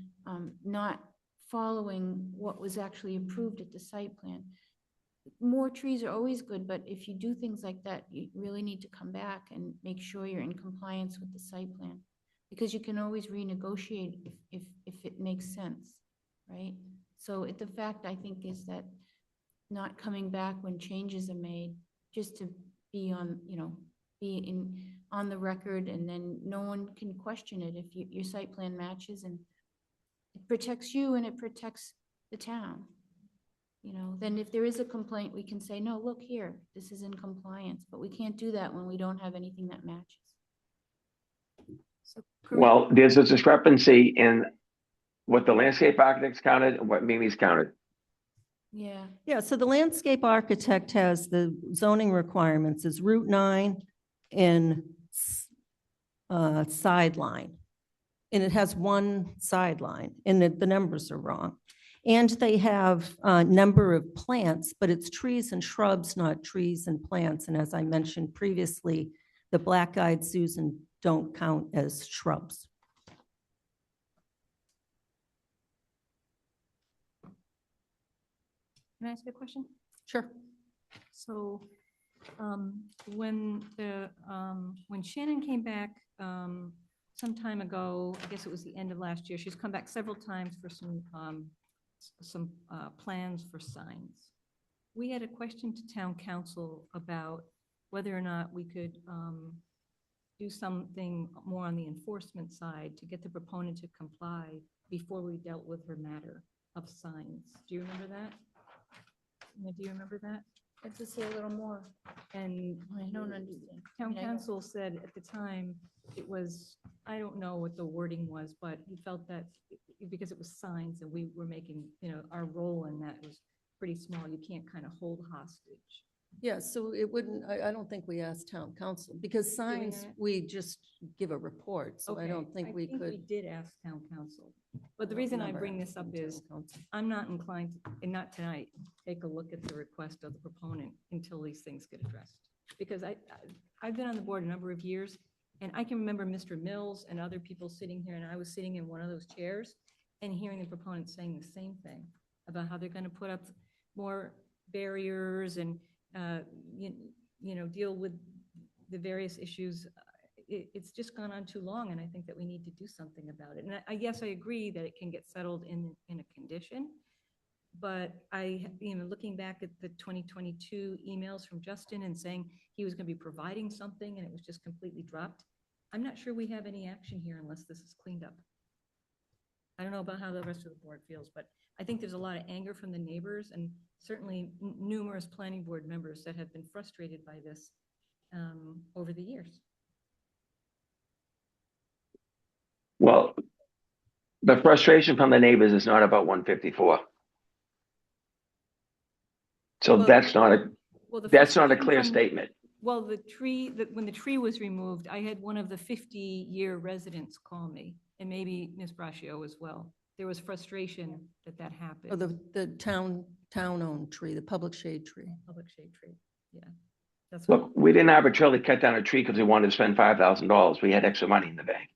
not following what was actually approved at the site plan. More trees are always good, but if you do things like that, you really need to come back and make sure you're in compliance with the site plan, because you can always renegotiate if it makes sense, right? So the fact, I think, is that not coming back when changes are made, just to be on, on the record, and then no one can question it if your site plan matches, and it protects you and it protects the town. Then if there is a complaint, we can say, no, look here, this is in compliance, but we can't do that when we don't have anything that matches. So, Well, there's a discrepancy in what the landscape architects counted and what Mimi's counted. yeah. Yeah, so the landscape architect has the zoning requirements is Route 9 in sideline. And it has one sideline, and the numbers are wrong. And they have a number of plants, but it's trees and shrubs, not trees and plants. And as I mentioned previously, the black-eyed Susan don't count as shrubs. Can I ask a question? Sure. So, when Shannon came back some time ago, I guess it was the end of last year, she's come back several times for some plans for signs. We had a question to town council about whether or not we could do something more on the enforcement side to get the proponent to comply before we dealt with her matter of signs. Do you remember that? Do you remember that? I have to say a little more. And I don't understand. town I mean, I council said at the time, it was, I don't know what the wording was, but he felt that because it was signs and we were making, our role in that was pretty small, you can't kind of hold hostage. Yeah, so it wouldn't, I don't think we asked town council, because signs, that? we just give a report, so I don't think we We could. did ask town council, but the I don't reason I remember bring this up asking is, town council. I'm not inclined, and not tonight, take a look at the request of the proponent until these things get addressed. Because I've been on the board a number of years, and I can remember Mr. Mills and other people sitting here, and I was sitting in one of those chairs and hearing the proponent saying the same thing about how they're going to put up more barriers and deal with the various issues. It's just gone on too long, and I think that we need to do something about it. And yes, I agree that it can get settled in a condition, but looking back at the 2022 emails from Justin and saying he was going to be providing something and it was just completely dropped, I'm not sure we have any action here unless this is cleaned up. I don't know about how the rest of the board feels, but I think there's a lot of anger from the neighbors and certainly numerous planning board members that have been frustrated by this over the years. Well, the frustration from the neighbors is not about 154. So Well, that's not the that's not a frustration clear from- statement. Well, when the tree was removed, I had one of the 50-year residents call me, and maybe Ms. Braccio as well. There was frustration that happened. Or the town-owned tree, the public shade tree. Public shade tree, yeah. That's what, Look, we didn't arbitrarily cut down a tree because we wanted to spend $5,000. We had extra money in the bank.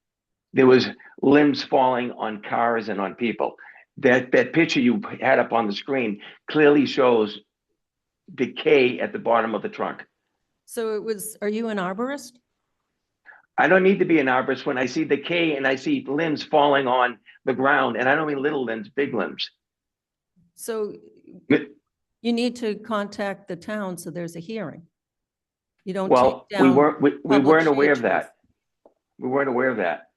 There was limbs falling on cars and on people. That picture you had up on the screen clearly shows decay at the bottom of the trunk. So are you an arborist? I don't need to be an arborist when I see decay and I see limbs falling on the ground, and I don't mean little limbs, big limbs. So You need to contact the town so there's a hearing. You don't Well, take we down weren't, we public weren't aware of changes. that. We weren't aware of that.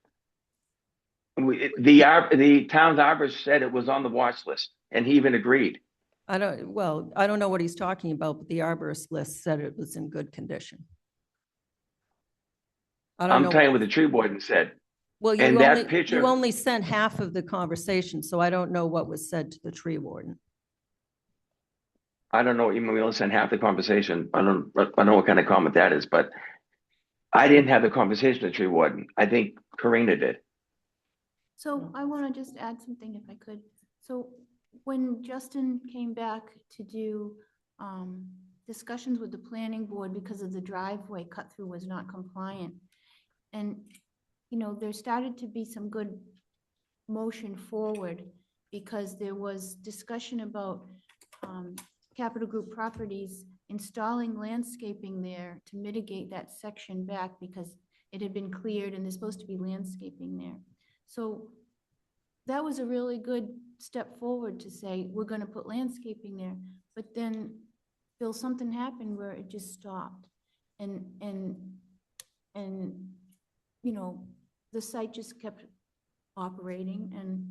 The town's arborist said it was on the watch list, and he even agreed. I don't know what he's talking about, but the arborist list said it was in good condition. I don't I'm know. telling you what the tree warden said. Well, And that you picture, only sent half of the conversation, so I don't know what was said to the tree warden. I don't know what you mean, we only sent half the conversation. I don't know what kind of comment that is, but I didn't have the conversation with the tree warden. I think Karina did. So I want to just add something if I could. So when Justin came back to do discussions with the planning board because of the driveway cut through was not compliant. And, you know, there started to be some good motion forward because there was discussion about Capital Group Properties installing landscaping there to mitigate that section back because it had been cleared and there's supposed to be landscaping there. So that was a really good step forward to say, we're going to put landscaping there. But then, Bill, something happened where it just stopped. And you know, the site just kept operating and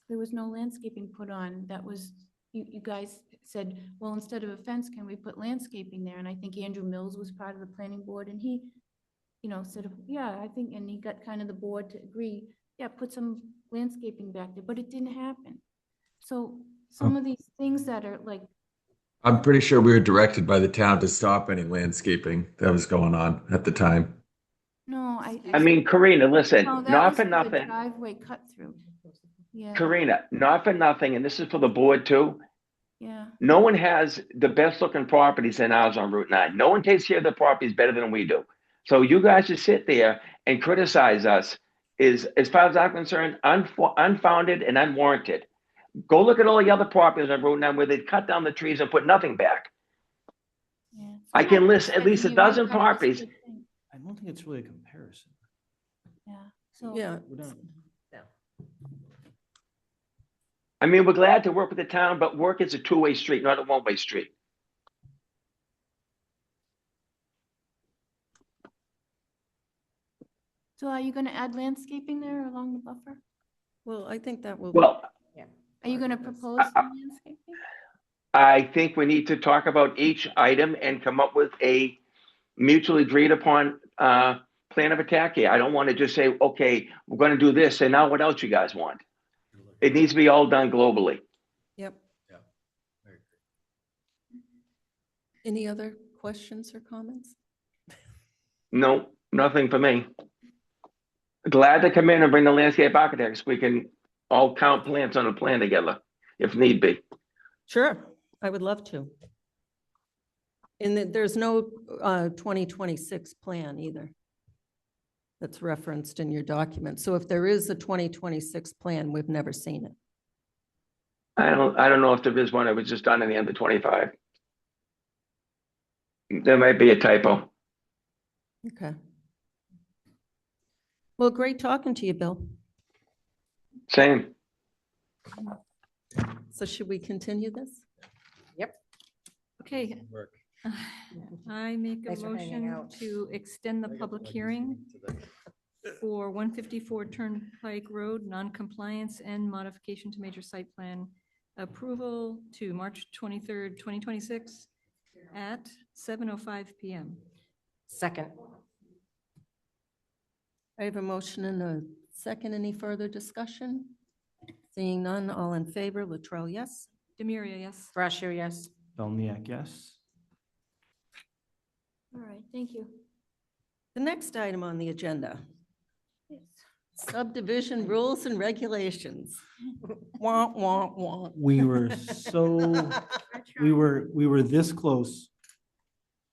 there was no landscaping put on. That was, you guys said, well, instead of a fence, can we put landscaping there? And I think Andrew Mills was part of the planning board and he, you know, said, yeah, I think, and he got kind of the board to agree, yeah, put some landscaping back there, but it didn't happen. So some of these things that are like, I'm pretty sure we were directed by the town to stop any landscaping that was going on at the time. no, I mean, Karina, listen, no, that not was for the nothing. driveway cut through. Yeah, Karina, not for nothing, and this is for the board too. yeah. No one has the best looking properties than ours on Route 9. No one takes care of their properties better than we do. So you guys just sit there and criticize us is, as far as I'm concerned, unfounded and unwarranted. Go look at all the other properties on Route 9 where they cut down the trees and put nothing back. Yeah. I can list at least a You're right, dozen that's a properties. good thing. I don't think it's really a comparison. Yeah, so. Yeah. We're not- I mean, we're glad to work with the town, but work is a two-way street, not a one-way street. So are you going to add landscaping there along the buffer? Well, I think that will. Well, Are you going to propose some landscaping? I think we need to talk about each item and come up with a mutually agreed upon plan of attack here. I don't want to just say, okay, we're going to do this, and now what else you guys want? It needs to be all done globally. Yep. Yeah, I agree. Any other questions or comments? No, nothing for me. Glad to come in and bring the landscape architects. We can all count plants on a plan together if need be. Sure, I would love to. And there's no 2026 plan either that's referenced in your document. So if there is a 2026 plan, we've never seen it. I don't know if there is one. It was just done in the end of 25. There might be a typo. Okay. Well, great talking to you, Bill. Same. So should we continue this? Okay. Work. I make a Thanks for hanging motion out. to extend the public hearing for 154 Turnpike Road, non-compliance and modification to major site plan approval to March 23rd, 2026 at 7:05 PM. Second. I have a motion and a second. Any further discussion? Seeing none, all in favor, Latrell, yes? Demiria, yes. Brashear, yes. Belniak, yes. All right, thank you. The next item on the agenda, subdivision rules and regulations. Wah, wah, wah. We were so, we were this close,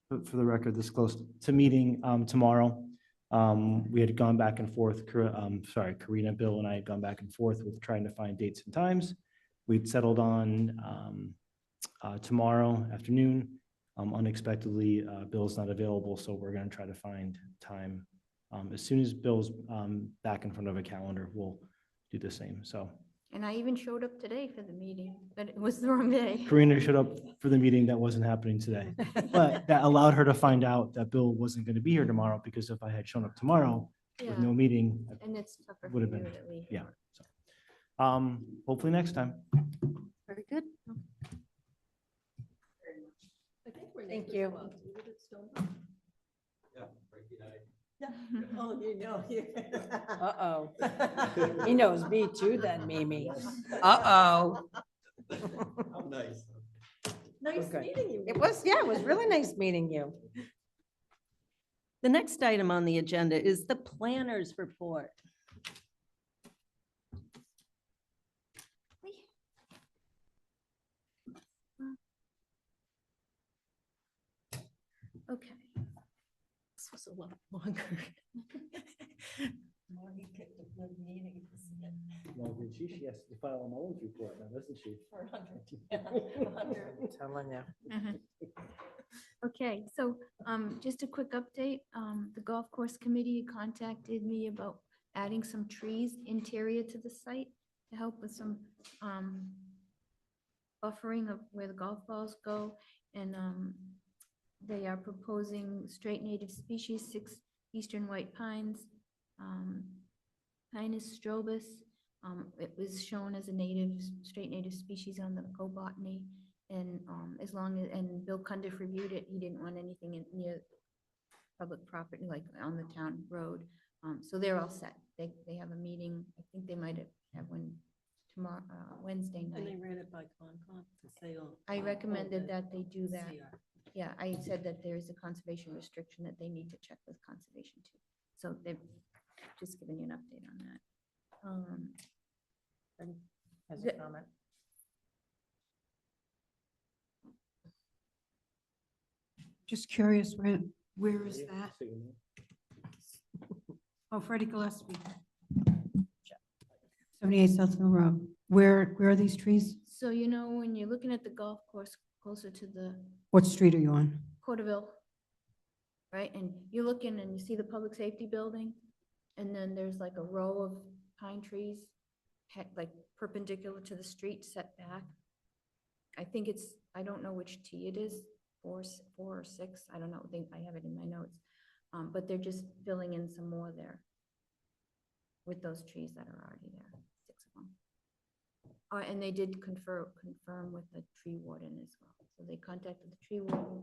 for the record, this close to meeting tomorrow. We had gone back and forth, Karina, Bill, and I had gone back and forth with trying to find dates and times. We'd settled on tomorrow afternoon. Unexpectedly, Bill's not available, so we're going to try to find time. As soon as Bill's back in front of a calendar, we'll do the same. So And I even showed up today for the meeting, but it was the wrong day. Karina showed up for the meeting that wasn't happening today. But that allowed her to find out that Bill wasn't going to be here tomorrow, because if I had shown up tomorrow with no Yeah. meeting, And it's tougher for would you have been, to leave. yeah. So, hopefully next time. Very good. Thank you. Oh, you know. Uh-oh. He knows me too then, Mimi. Uh-oh. How nice. Nice meeting you. It was, yeah, it was really nice meeting you. The next item on the agenda is the planner's report. Okay. This was a lot longer. Well, did she? She has to file a Mullins report now, doesn't she? For 100. I'm telling you. Okay, so just a quick update. The golf course committee contacted me about adding some trees interior to the site to help with some buffering of where the golf balls go. And they are proposing straight native species, 6 eastern white pines, Pinus strobus. It was shown as a straight native species on the GoBotany. And as long as, and Bill Cundiff reviewed it, he didn't want anything near public property, like on the town road. So they're all set. They have a meeting. I think they might have one tomorrow, Wednesday And they night. ran it by Concom to say, oh. I recommended okay. that they do that. CR. Yeah, I said that there is a conservation restriction that they need to check with conservation too. So they've just given you an update on that. Has a The- comment. Just curious, where is that? Oh, Freddie Gillespie. 78 South Mill Road. Where are these trees? So, you know, when you're looking at the golf course closer to the What street are you on? Porterville, right? And you're looking and you see the public safety building, and then there's like a row of pine trees, like perpendicular to the street set back. I think it's, I don't know which T it is, 4 or 6, I don't know, I have it in my notes. But they're just filling in some more there with those trees that are already there, 6 of them. And they did confirm with the tree warden as well. So they contacted the tree warden,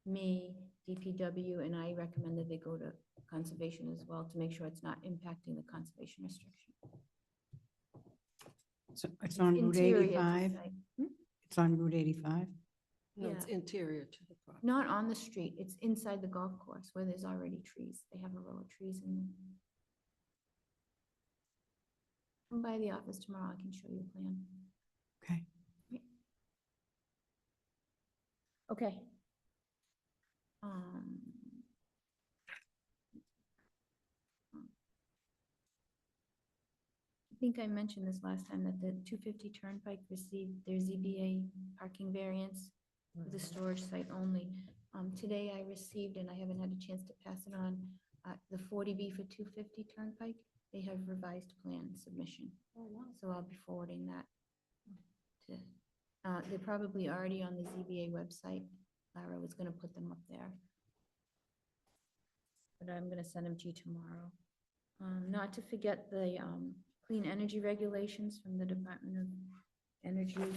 me, DPW, and I recommended they go to conservation as well to make sure it's not impacting the conservation restriction. It's on Route Interior to 85? site. It's on Route 85? No, it's Yeah. interior to the property. Not on the street, it's inside the golf course where there's already trees. They have a row of trees in there. Come by the office tomorrow, I can show you a plan. Okay. Okay. I think I mentioned this last time that the 250 Turnpike received their ZBA parking variance for the storage site only. Today I received, and I haven't had a chance to pass it on, the 40B for 250 Turnpike. They have revised plan submission. So I'll be forwarding that to, they're probably already on the ZBA website. Lara was gonna put them up there. But I'm gonna send them to you tomorrow. Not to forget the clean energy regulations from the Department of Energy.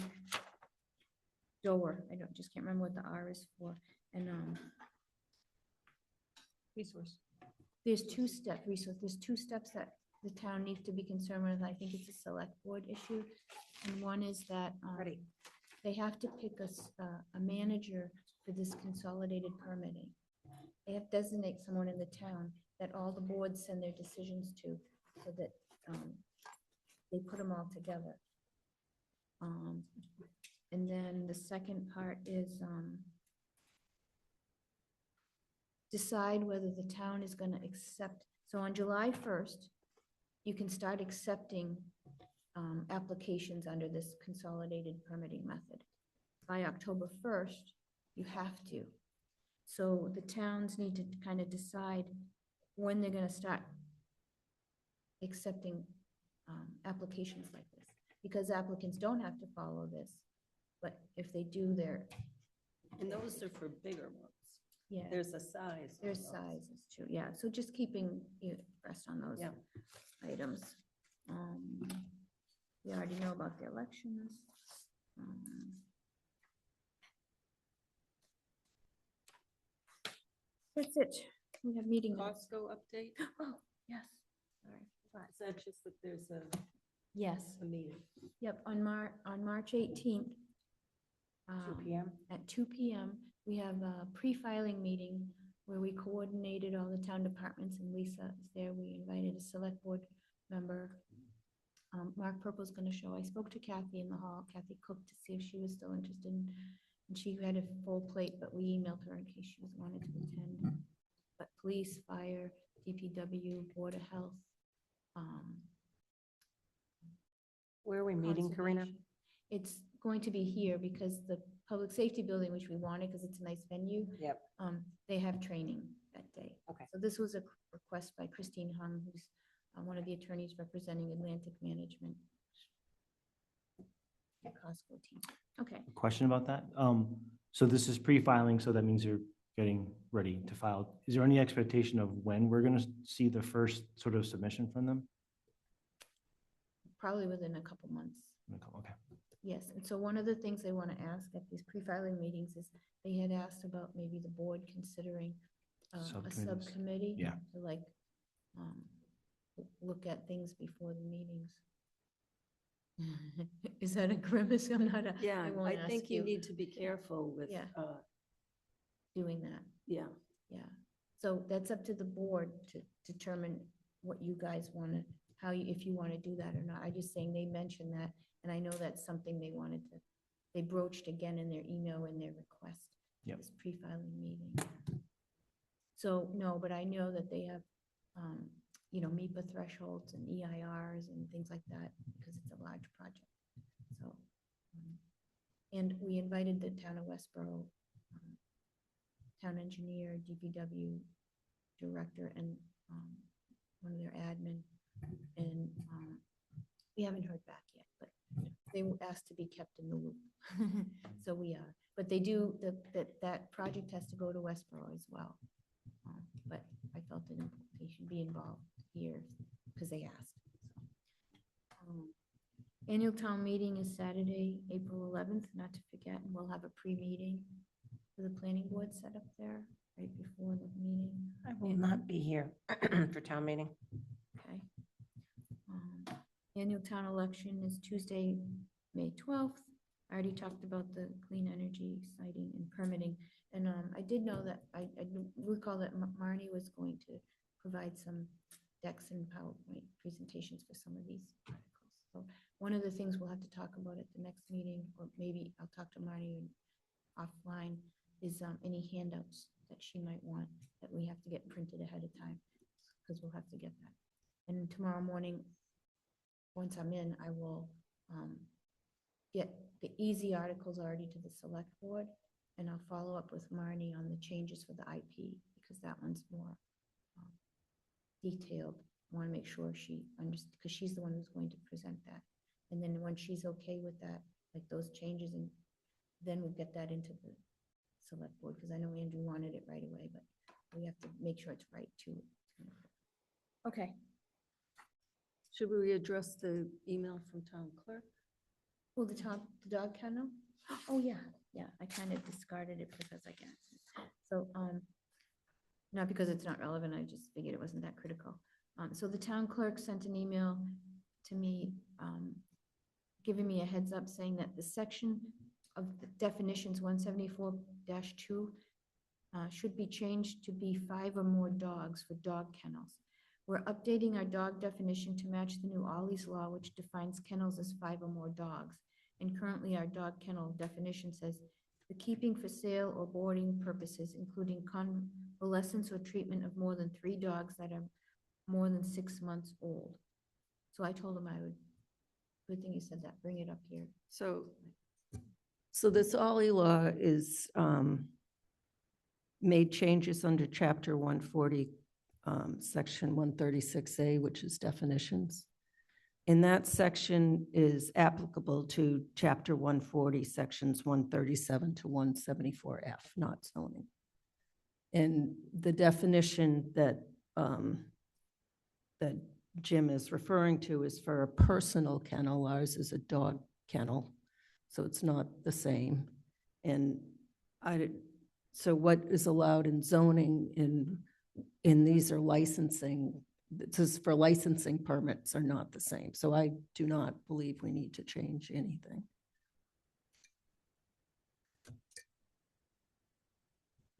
DOER, just can't remember what the R is for, and Resource. there's two steps that the town needs to be concerned with. I think it's a select board issue. And one is that they have to pick a manager for this consolidated permitting. They have to designate someone in the town that all the boards send their decisions to, so that they put them all together. And then the second part is decide whether the town is going to accept. So on July 1st, you can start accepting applications under this consolidated permitting method. By October 1st, you have to. So the towns need to kind of decide when they're going to start accepting applications like this. because applicants don't have to follow this. But if they do, they're, And those are for bigger ones. yeah. There's a size. of There's those. sizes too, yeah, so just keeping you abreast on those Yeah. items. We already know about the elections. That's it, we have meeting minutes. Costco update? Oh, yes, sorry, forgot. Is that just that there's Yes, a meeting? yep, on March 18th. 2 p.m. At 2 p.m., we have a pre-filing meeting where we coordinated all the town departments, and Lisa is there. We invited a select board member. Mark Purple's going to show. I spoke to Kathy in the hall, Kathy Cook, to see if she was still interested, and she had a full plate, but we emailed her in case she wanted to attend. But police, fire, DPW, Board of Health. Where are we meeting, Karina? Conservation. It's going to be here because the public safety building, which we wanted because it's a nice venue. Yep. They have training that day. Okay. So this was a request by Christine Hung, who's one of the attorneys representing Atlantic Management. The Costco team. Okay. A question about that? So this is pre-filing, so that means you're getting ready to file. Is there any expectation of when we're going to see the first sort of submission from them? Probably within a couple months. Okay. Yes, and so one of the things they want to ask at these pre-filing meetings is they had asked about maybe the board considering a Subcommittees. subcommittee. Yeah. To like, look at things before the meetings. Is that a grimace? I'm not a. Yeah, won't I ask think you need to be careful with, Yeah. Doing that. yeah. Yeah, so that's up to the board to determine what you guys want to, how you, if you want to do that or not. I just saying they mentioned that, and I know that's something they wanted to, they broached again in their email in their request. Yep. This pre-filing meeting. So, no, but I know that they have, MEPA thresholds and EIRs and things like that, because it's a large project. So, and we invited the town of Westboro, town engineer, DPW director, and one of their admin. And we haven't heard back yet, but they were asked to be kept in the loop. So we are, but they do, that project has to go to Westboro as well. But I felt that they should be involved here because they asked. Annual town meeting is Saturday, April 11th, not to forget, and we'll have a pre-meeting for the planning board set up there right before the meeting. I will not be here for town meeting. Okay. Annual town election is Tuesday, May 12th. I already talked about the clean energy siting and permitting. And I did know that, I recall that Marnie was going to provide some decks and PowerPoint presentations for some of these articles. So one of the things we'll have to talk about at the next meeting, or maybe I'll talk to Marnie offline, is any handouts that she might want that we have to get printed ahead of time, because we'll have to get that. And tomorrow morning, once I'm in, I will get the easy articles already to the select board, and I'll follow up with Marnie on the changes for the IP, because that one's more detailed. I want to make sure she understands, because she's the one who's going to present that. And then when she's okay with that, like those changes, and then we'll get that into the select board, because I know Andrew wanted it right away, but we have to make sure it's right too. Okay. Should we address the email from town clerk? Well, the dog kennel? Oh, yeah, I kind of discarded it because I guess. So, not because it's not relevant, I just figured it wasn't that critical. So the town clerk sent an email to me, giving me a heads up saying that the section of the definitions 174-2 should be changed to be 5 or more dogs for dog kennels. We're updating our dog definition to match the new Ollie's law, which defines kennels as 5 or more dogs. And currently our dog kennel definition says the keeping for sale or boarding purposes, including convalescence or treatment of more than 3 dogs that are more than 6 months old. So I told him I would, good thing you said that, bring it up here. So this Ollie law is made changes under chapter 140, section 136A, which is definitions. And that section is applicable to Chapter 140, Sections 137 to 174F, not zoning. And the definition that, that Jim is referring to is for a personal kennel. Ours is a dog kennel, so it's not the same. And so what is allowed in zoning in these are licensing, this is for licensing permits are not the same. So I do not believe we need to change anything.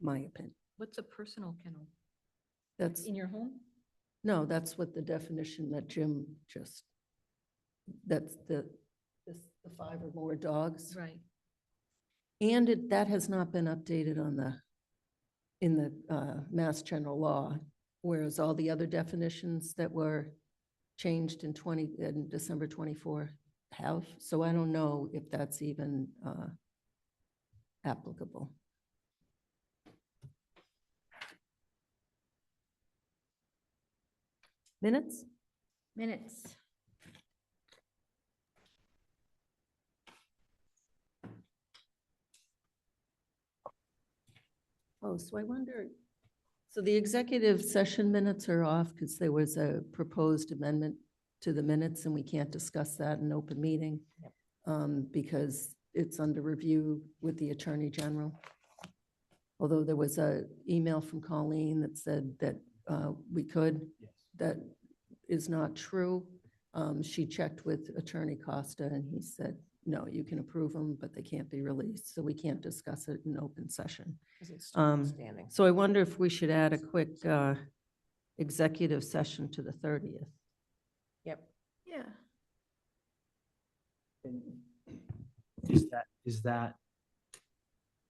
My opinion. What's a personal kennel? That's, In your home? no, that's what the definition that Jim just, that's the 5 or more dogs. Right. And that has not been updated in the Mass General Law, whereas all the other definitions that were changed in December 24 have. So I don't know if that's even applicable. Minutes? Minutes. Oh, so I wonder, so the executive session minutes are off because there was a proposed amendment to the minutes and we can't discuss that in open meeting because it's under review with the Attorney General. Although there was an email from Colleen that said that we could, that is not true. She checked with Attorney Costa and he said, no, you can approve them, but they can't be released. So we can't discuss it in open session. Standing. So I wonder if we should add a quick executive session to the 30th. Yep. Yeah.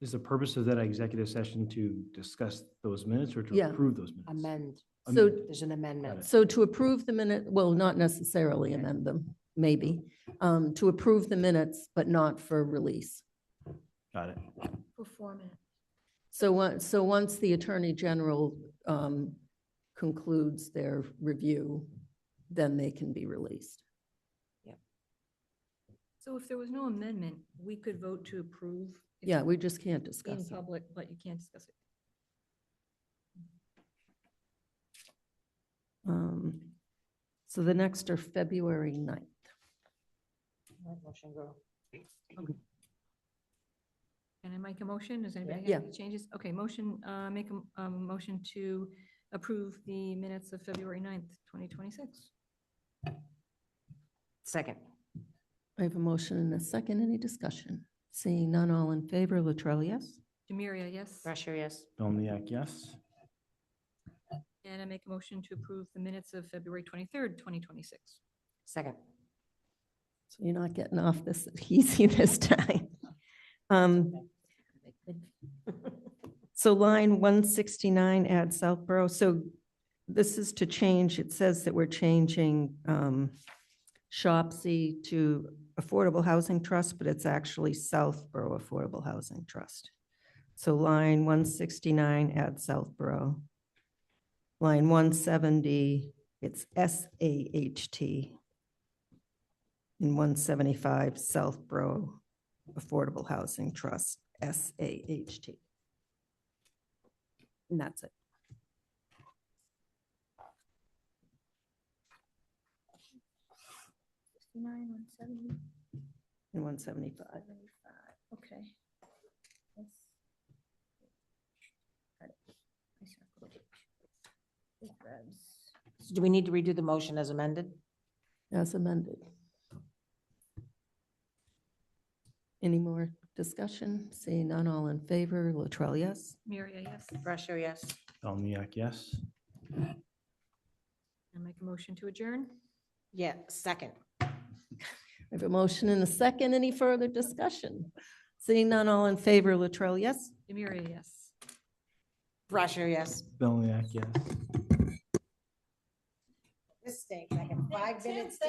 Is the purpose of that executive session to discuss those minutes or to Yeah. approve those minutes? Amend. So, There's an amendment. so to approve the minute, well, not necessarily amend them, maybe, to approve the minutes, but not for release. Got it. Performance. So once the Attorney General concludes their review, then they can be released. So if there was no amendment, we could vote to approve. it Yeah, we just can't In discuss it. public, but you can't discuss it. So the next are February 9th. Motion go. Okay. Can I make a motion? Does anybody Yeah. have any changes? Okay, motion, make a motion to approve the minutes of February 9th, 2026. Second. I have a motion and a second. Any discussion? Seeing none, all in favor, Latrell, yes? Demiria, yes? Brasher, yes. Bellniak, yes. And I make a motion to approve the minutes of February 23rd, 2026. Second. So you're not getting off this easy this time. So line 169, add Southborough. So this is to change, it says that we're changing Shopsy to Affordable Housing Trust, but it's actually Southborough Affordable Housing Trust. So line 169, add Southborough. Line 170, it's SAHT. In 175, Southborough Affordable Housing Trust, SAHT. And that's it. Nine, 170, In 175. 75. Okay. Yes. Got it. I circled it. Big rebs. So do we need to redo the motion as amended? As amended. Any more discussion? Seeing none, all in favor, Latrell, yes? Demiria, yes? Brasher, yes. Bellniak, yes. And make a motion to adjourn? Yeah, second. I have a motion and a second. Any further discussion? Seeing none, all in favor, Latrell, yes? Demiria, yes? Brasher, yes. Bellniak, yes. This stinks. I have 5 minutes to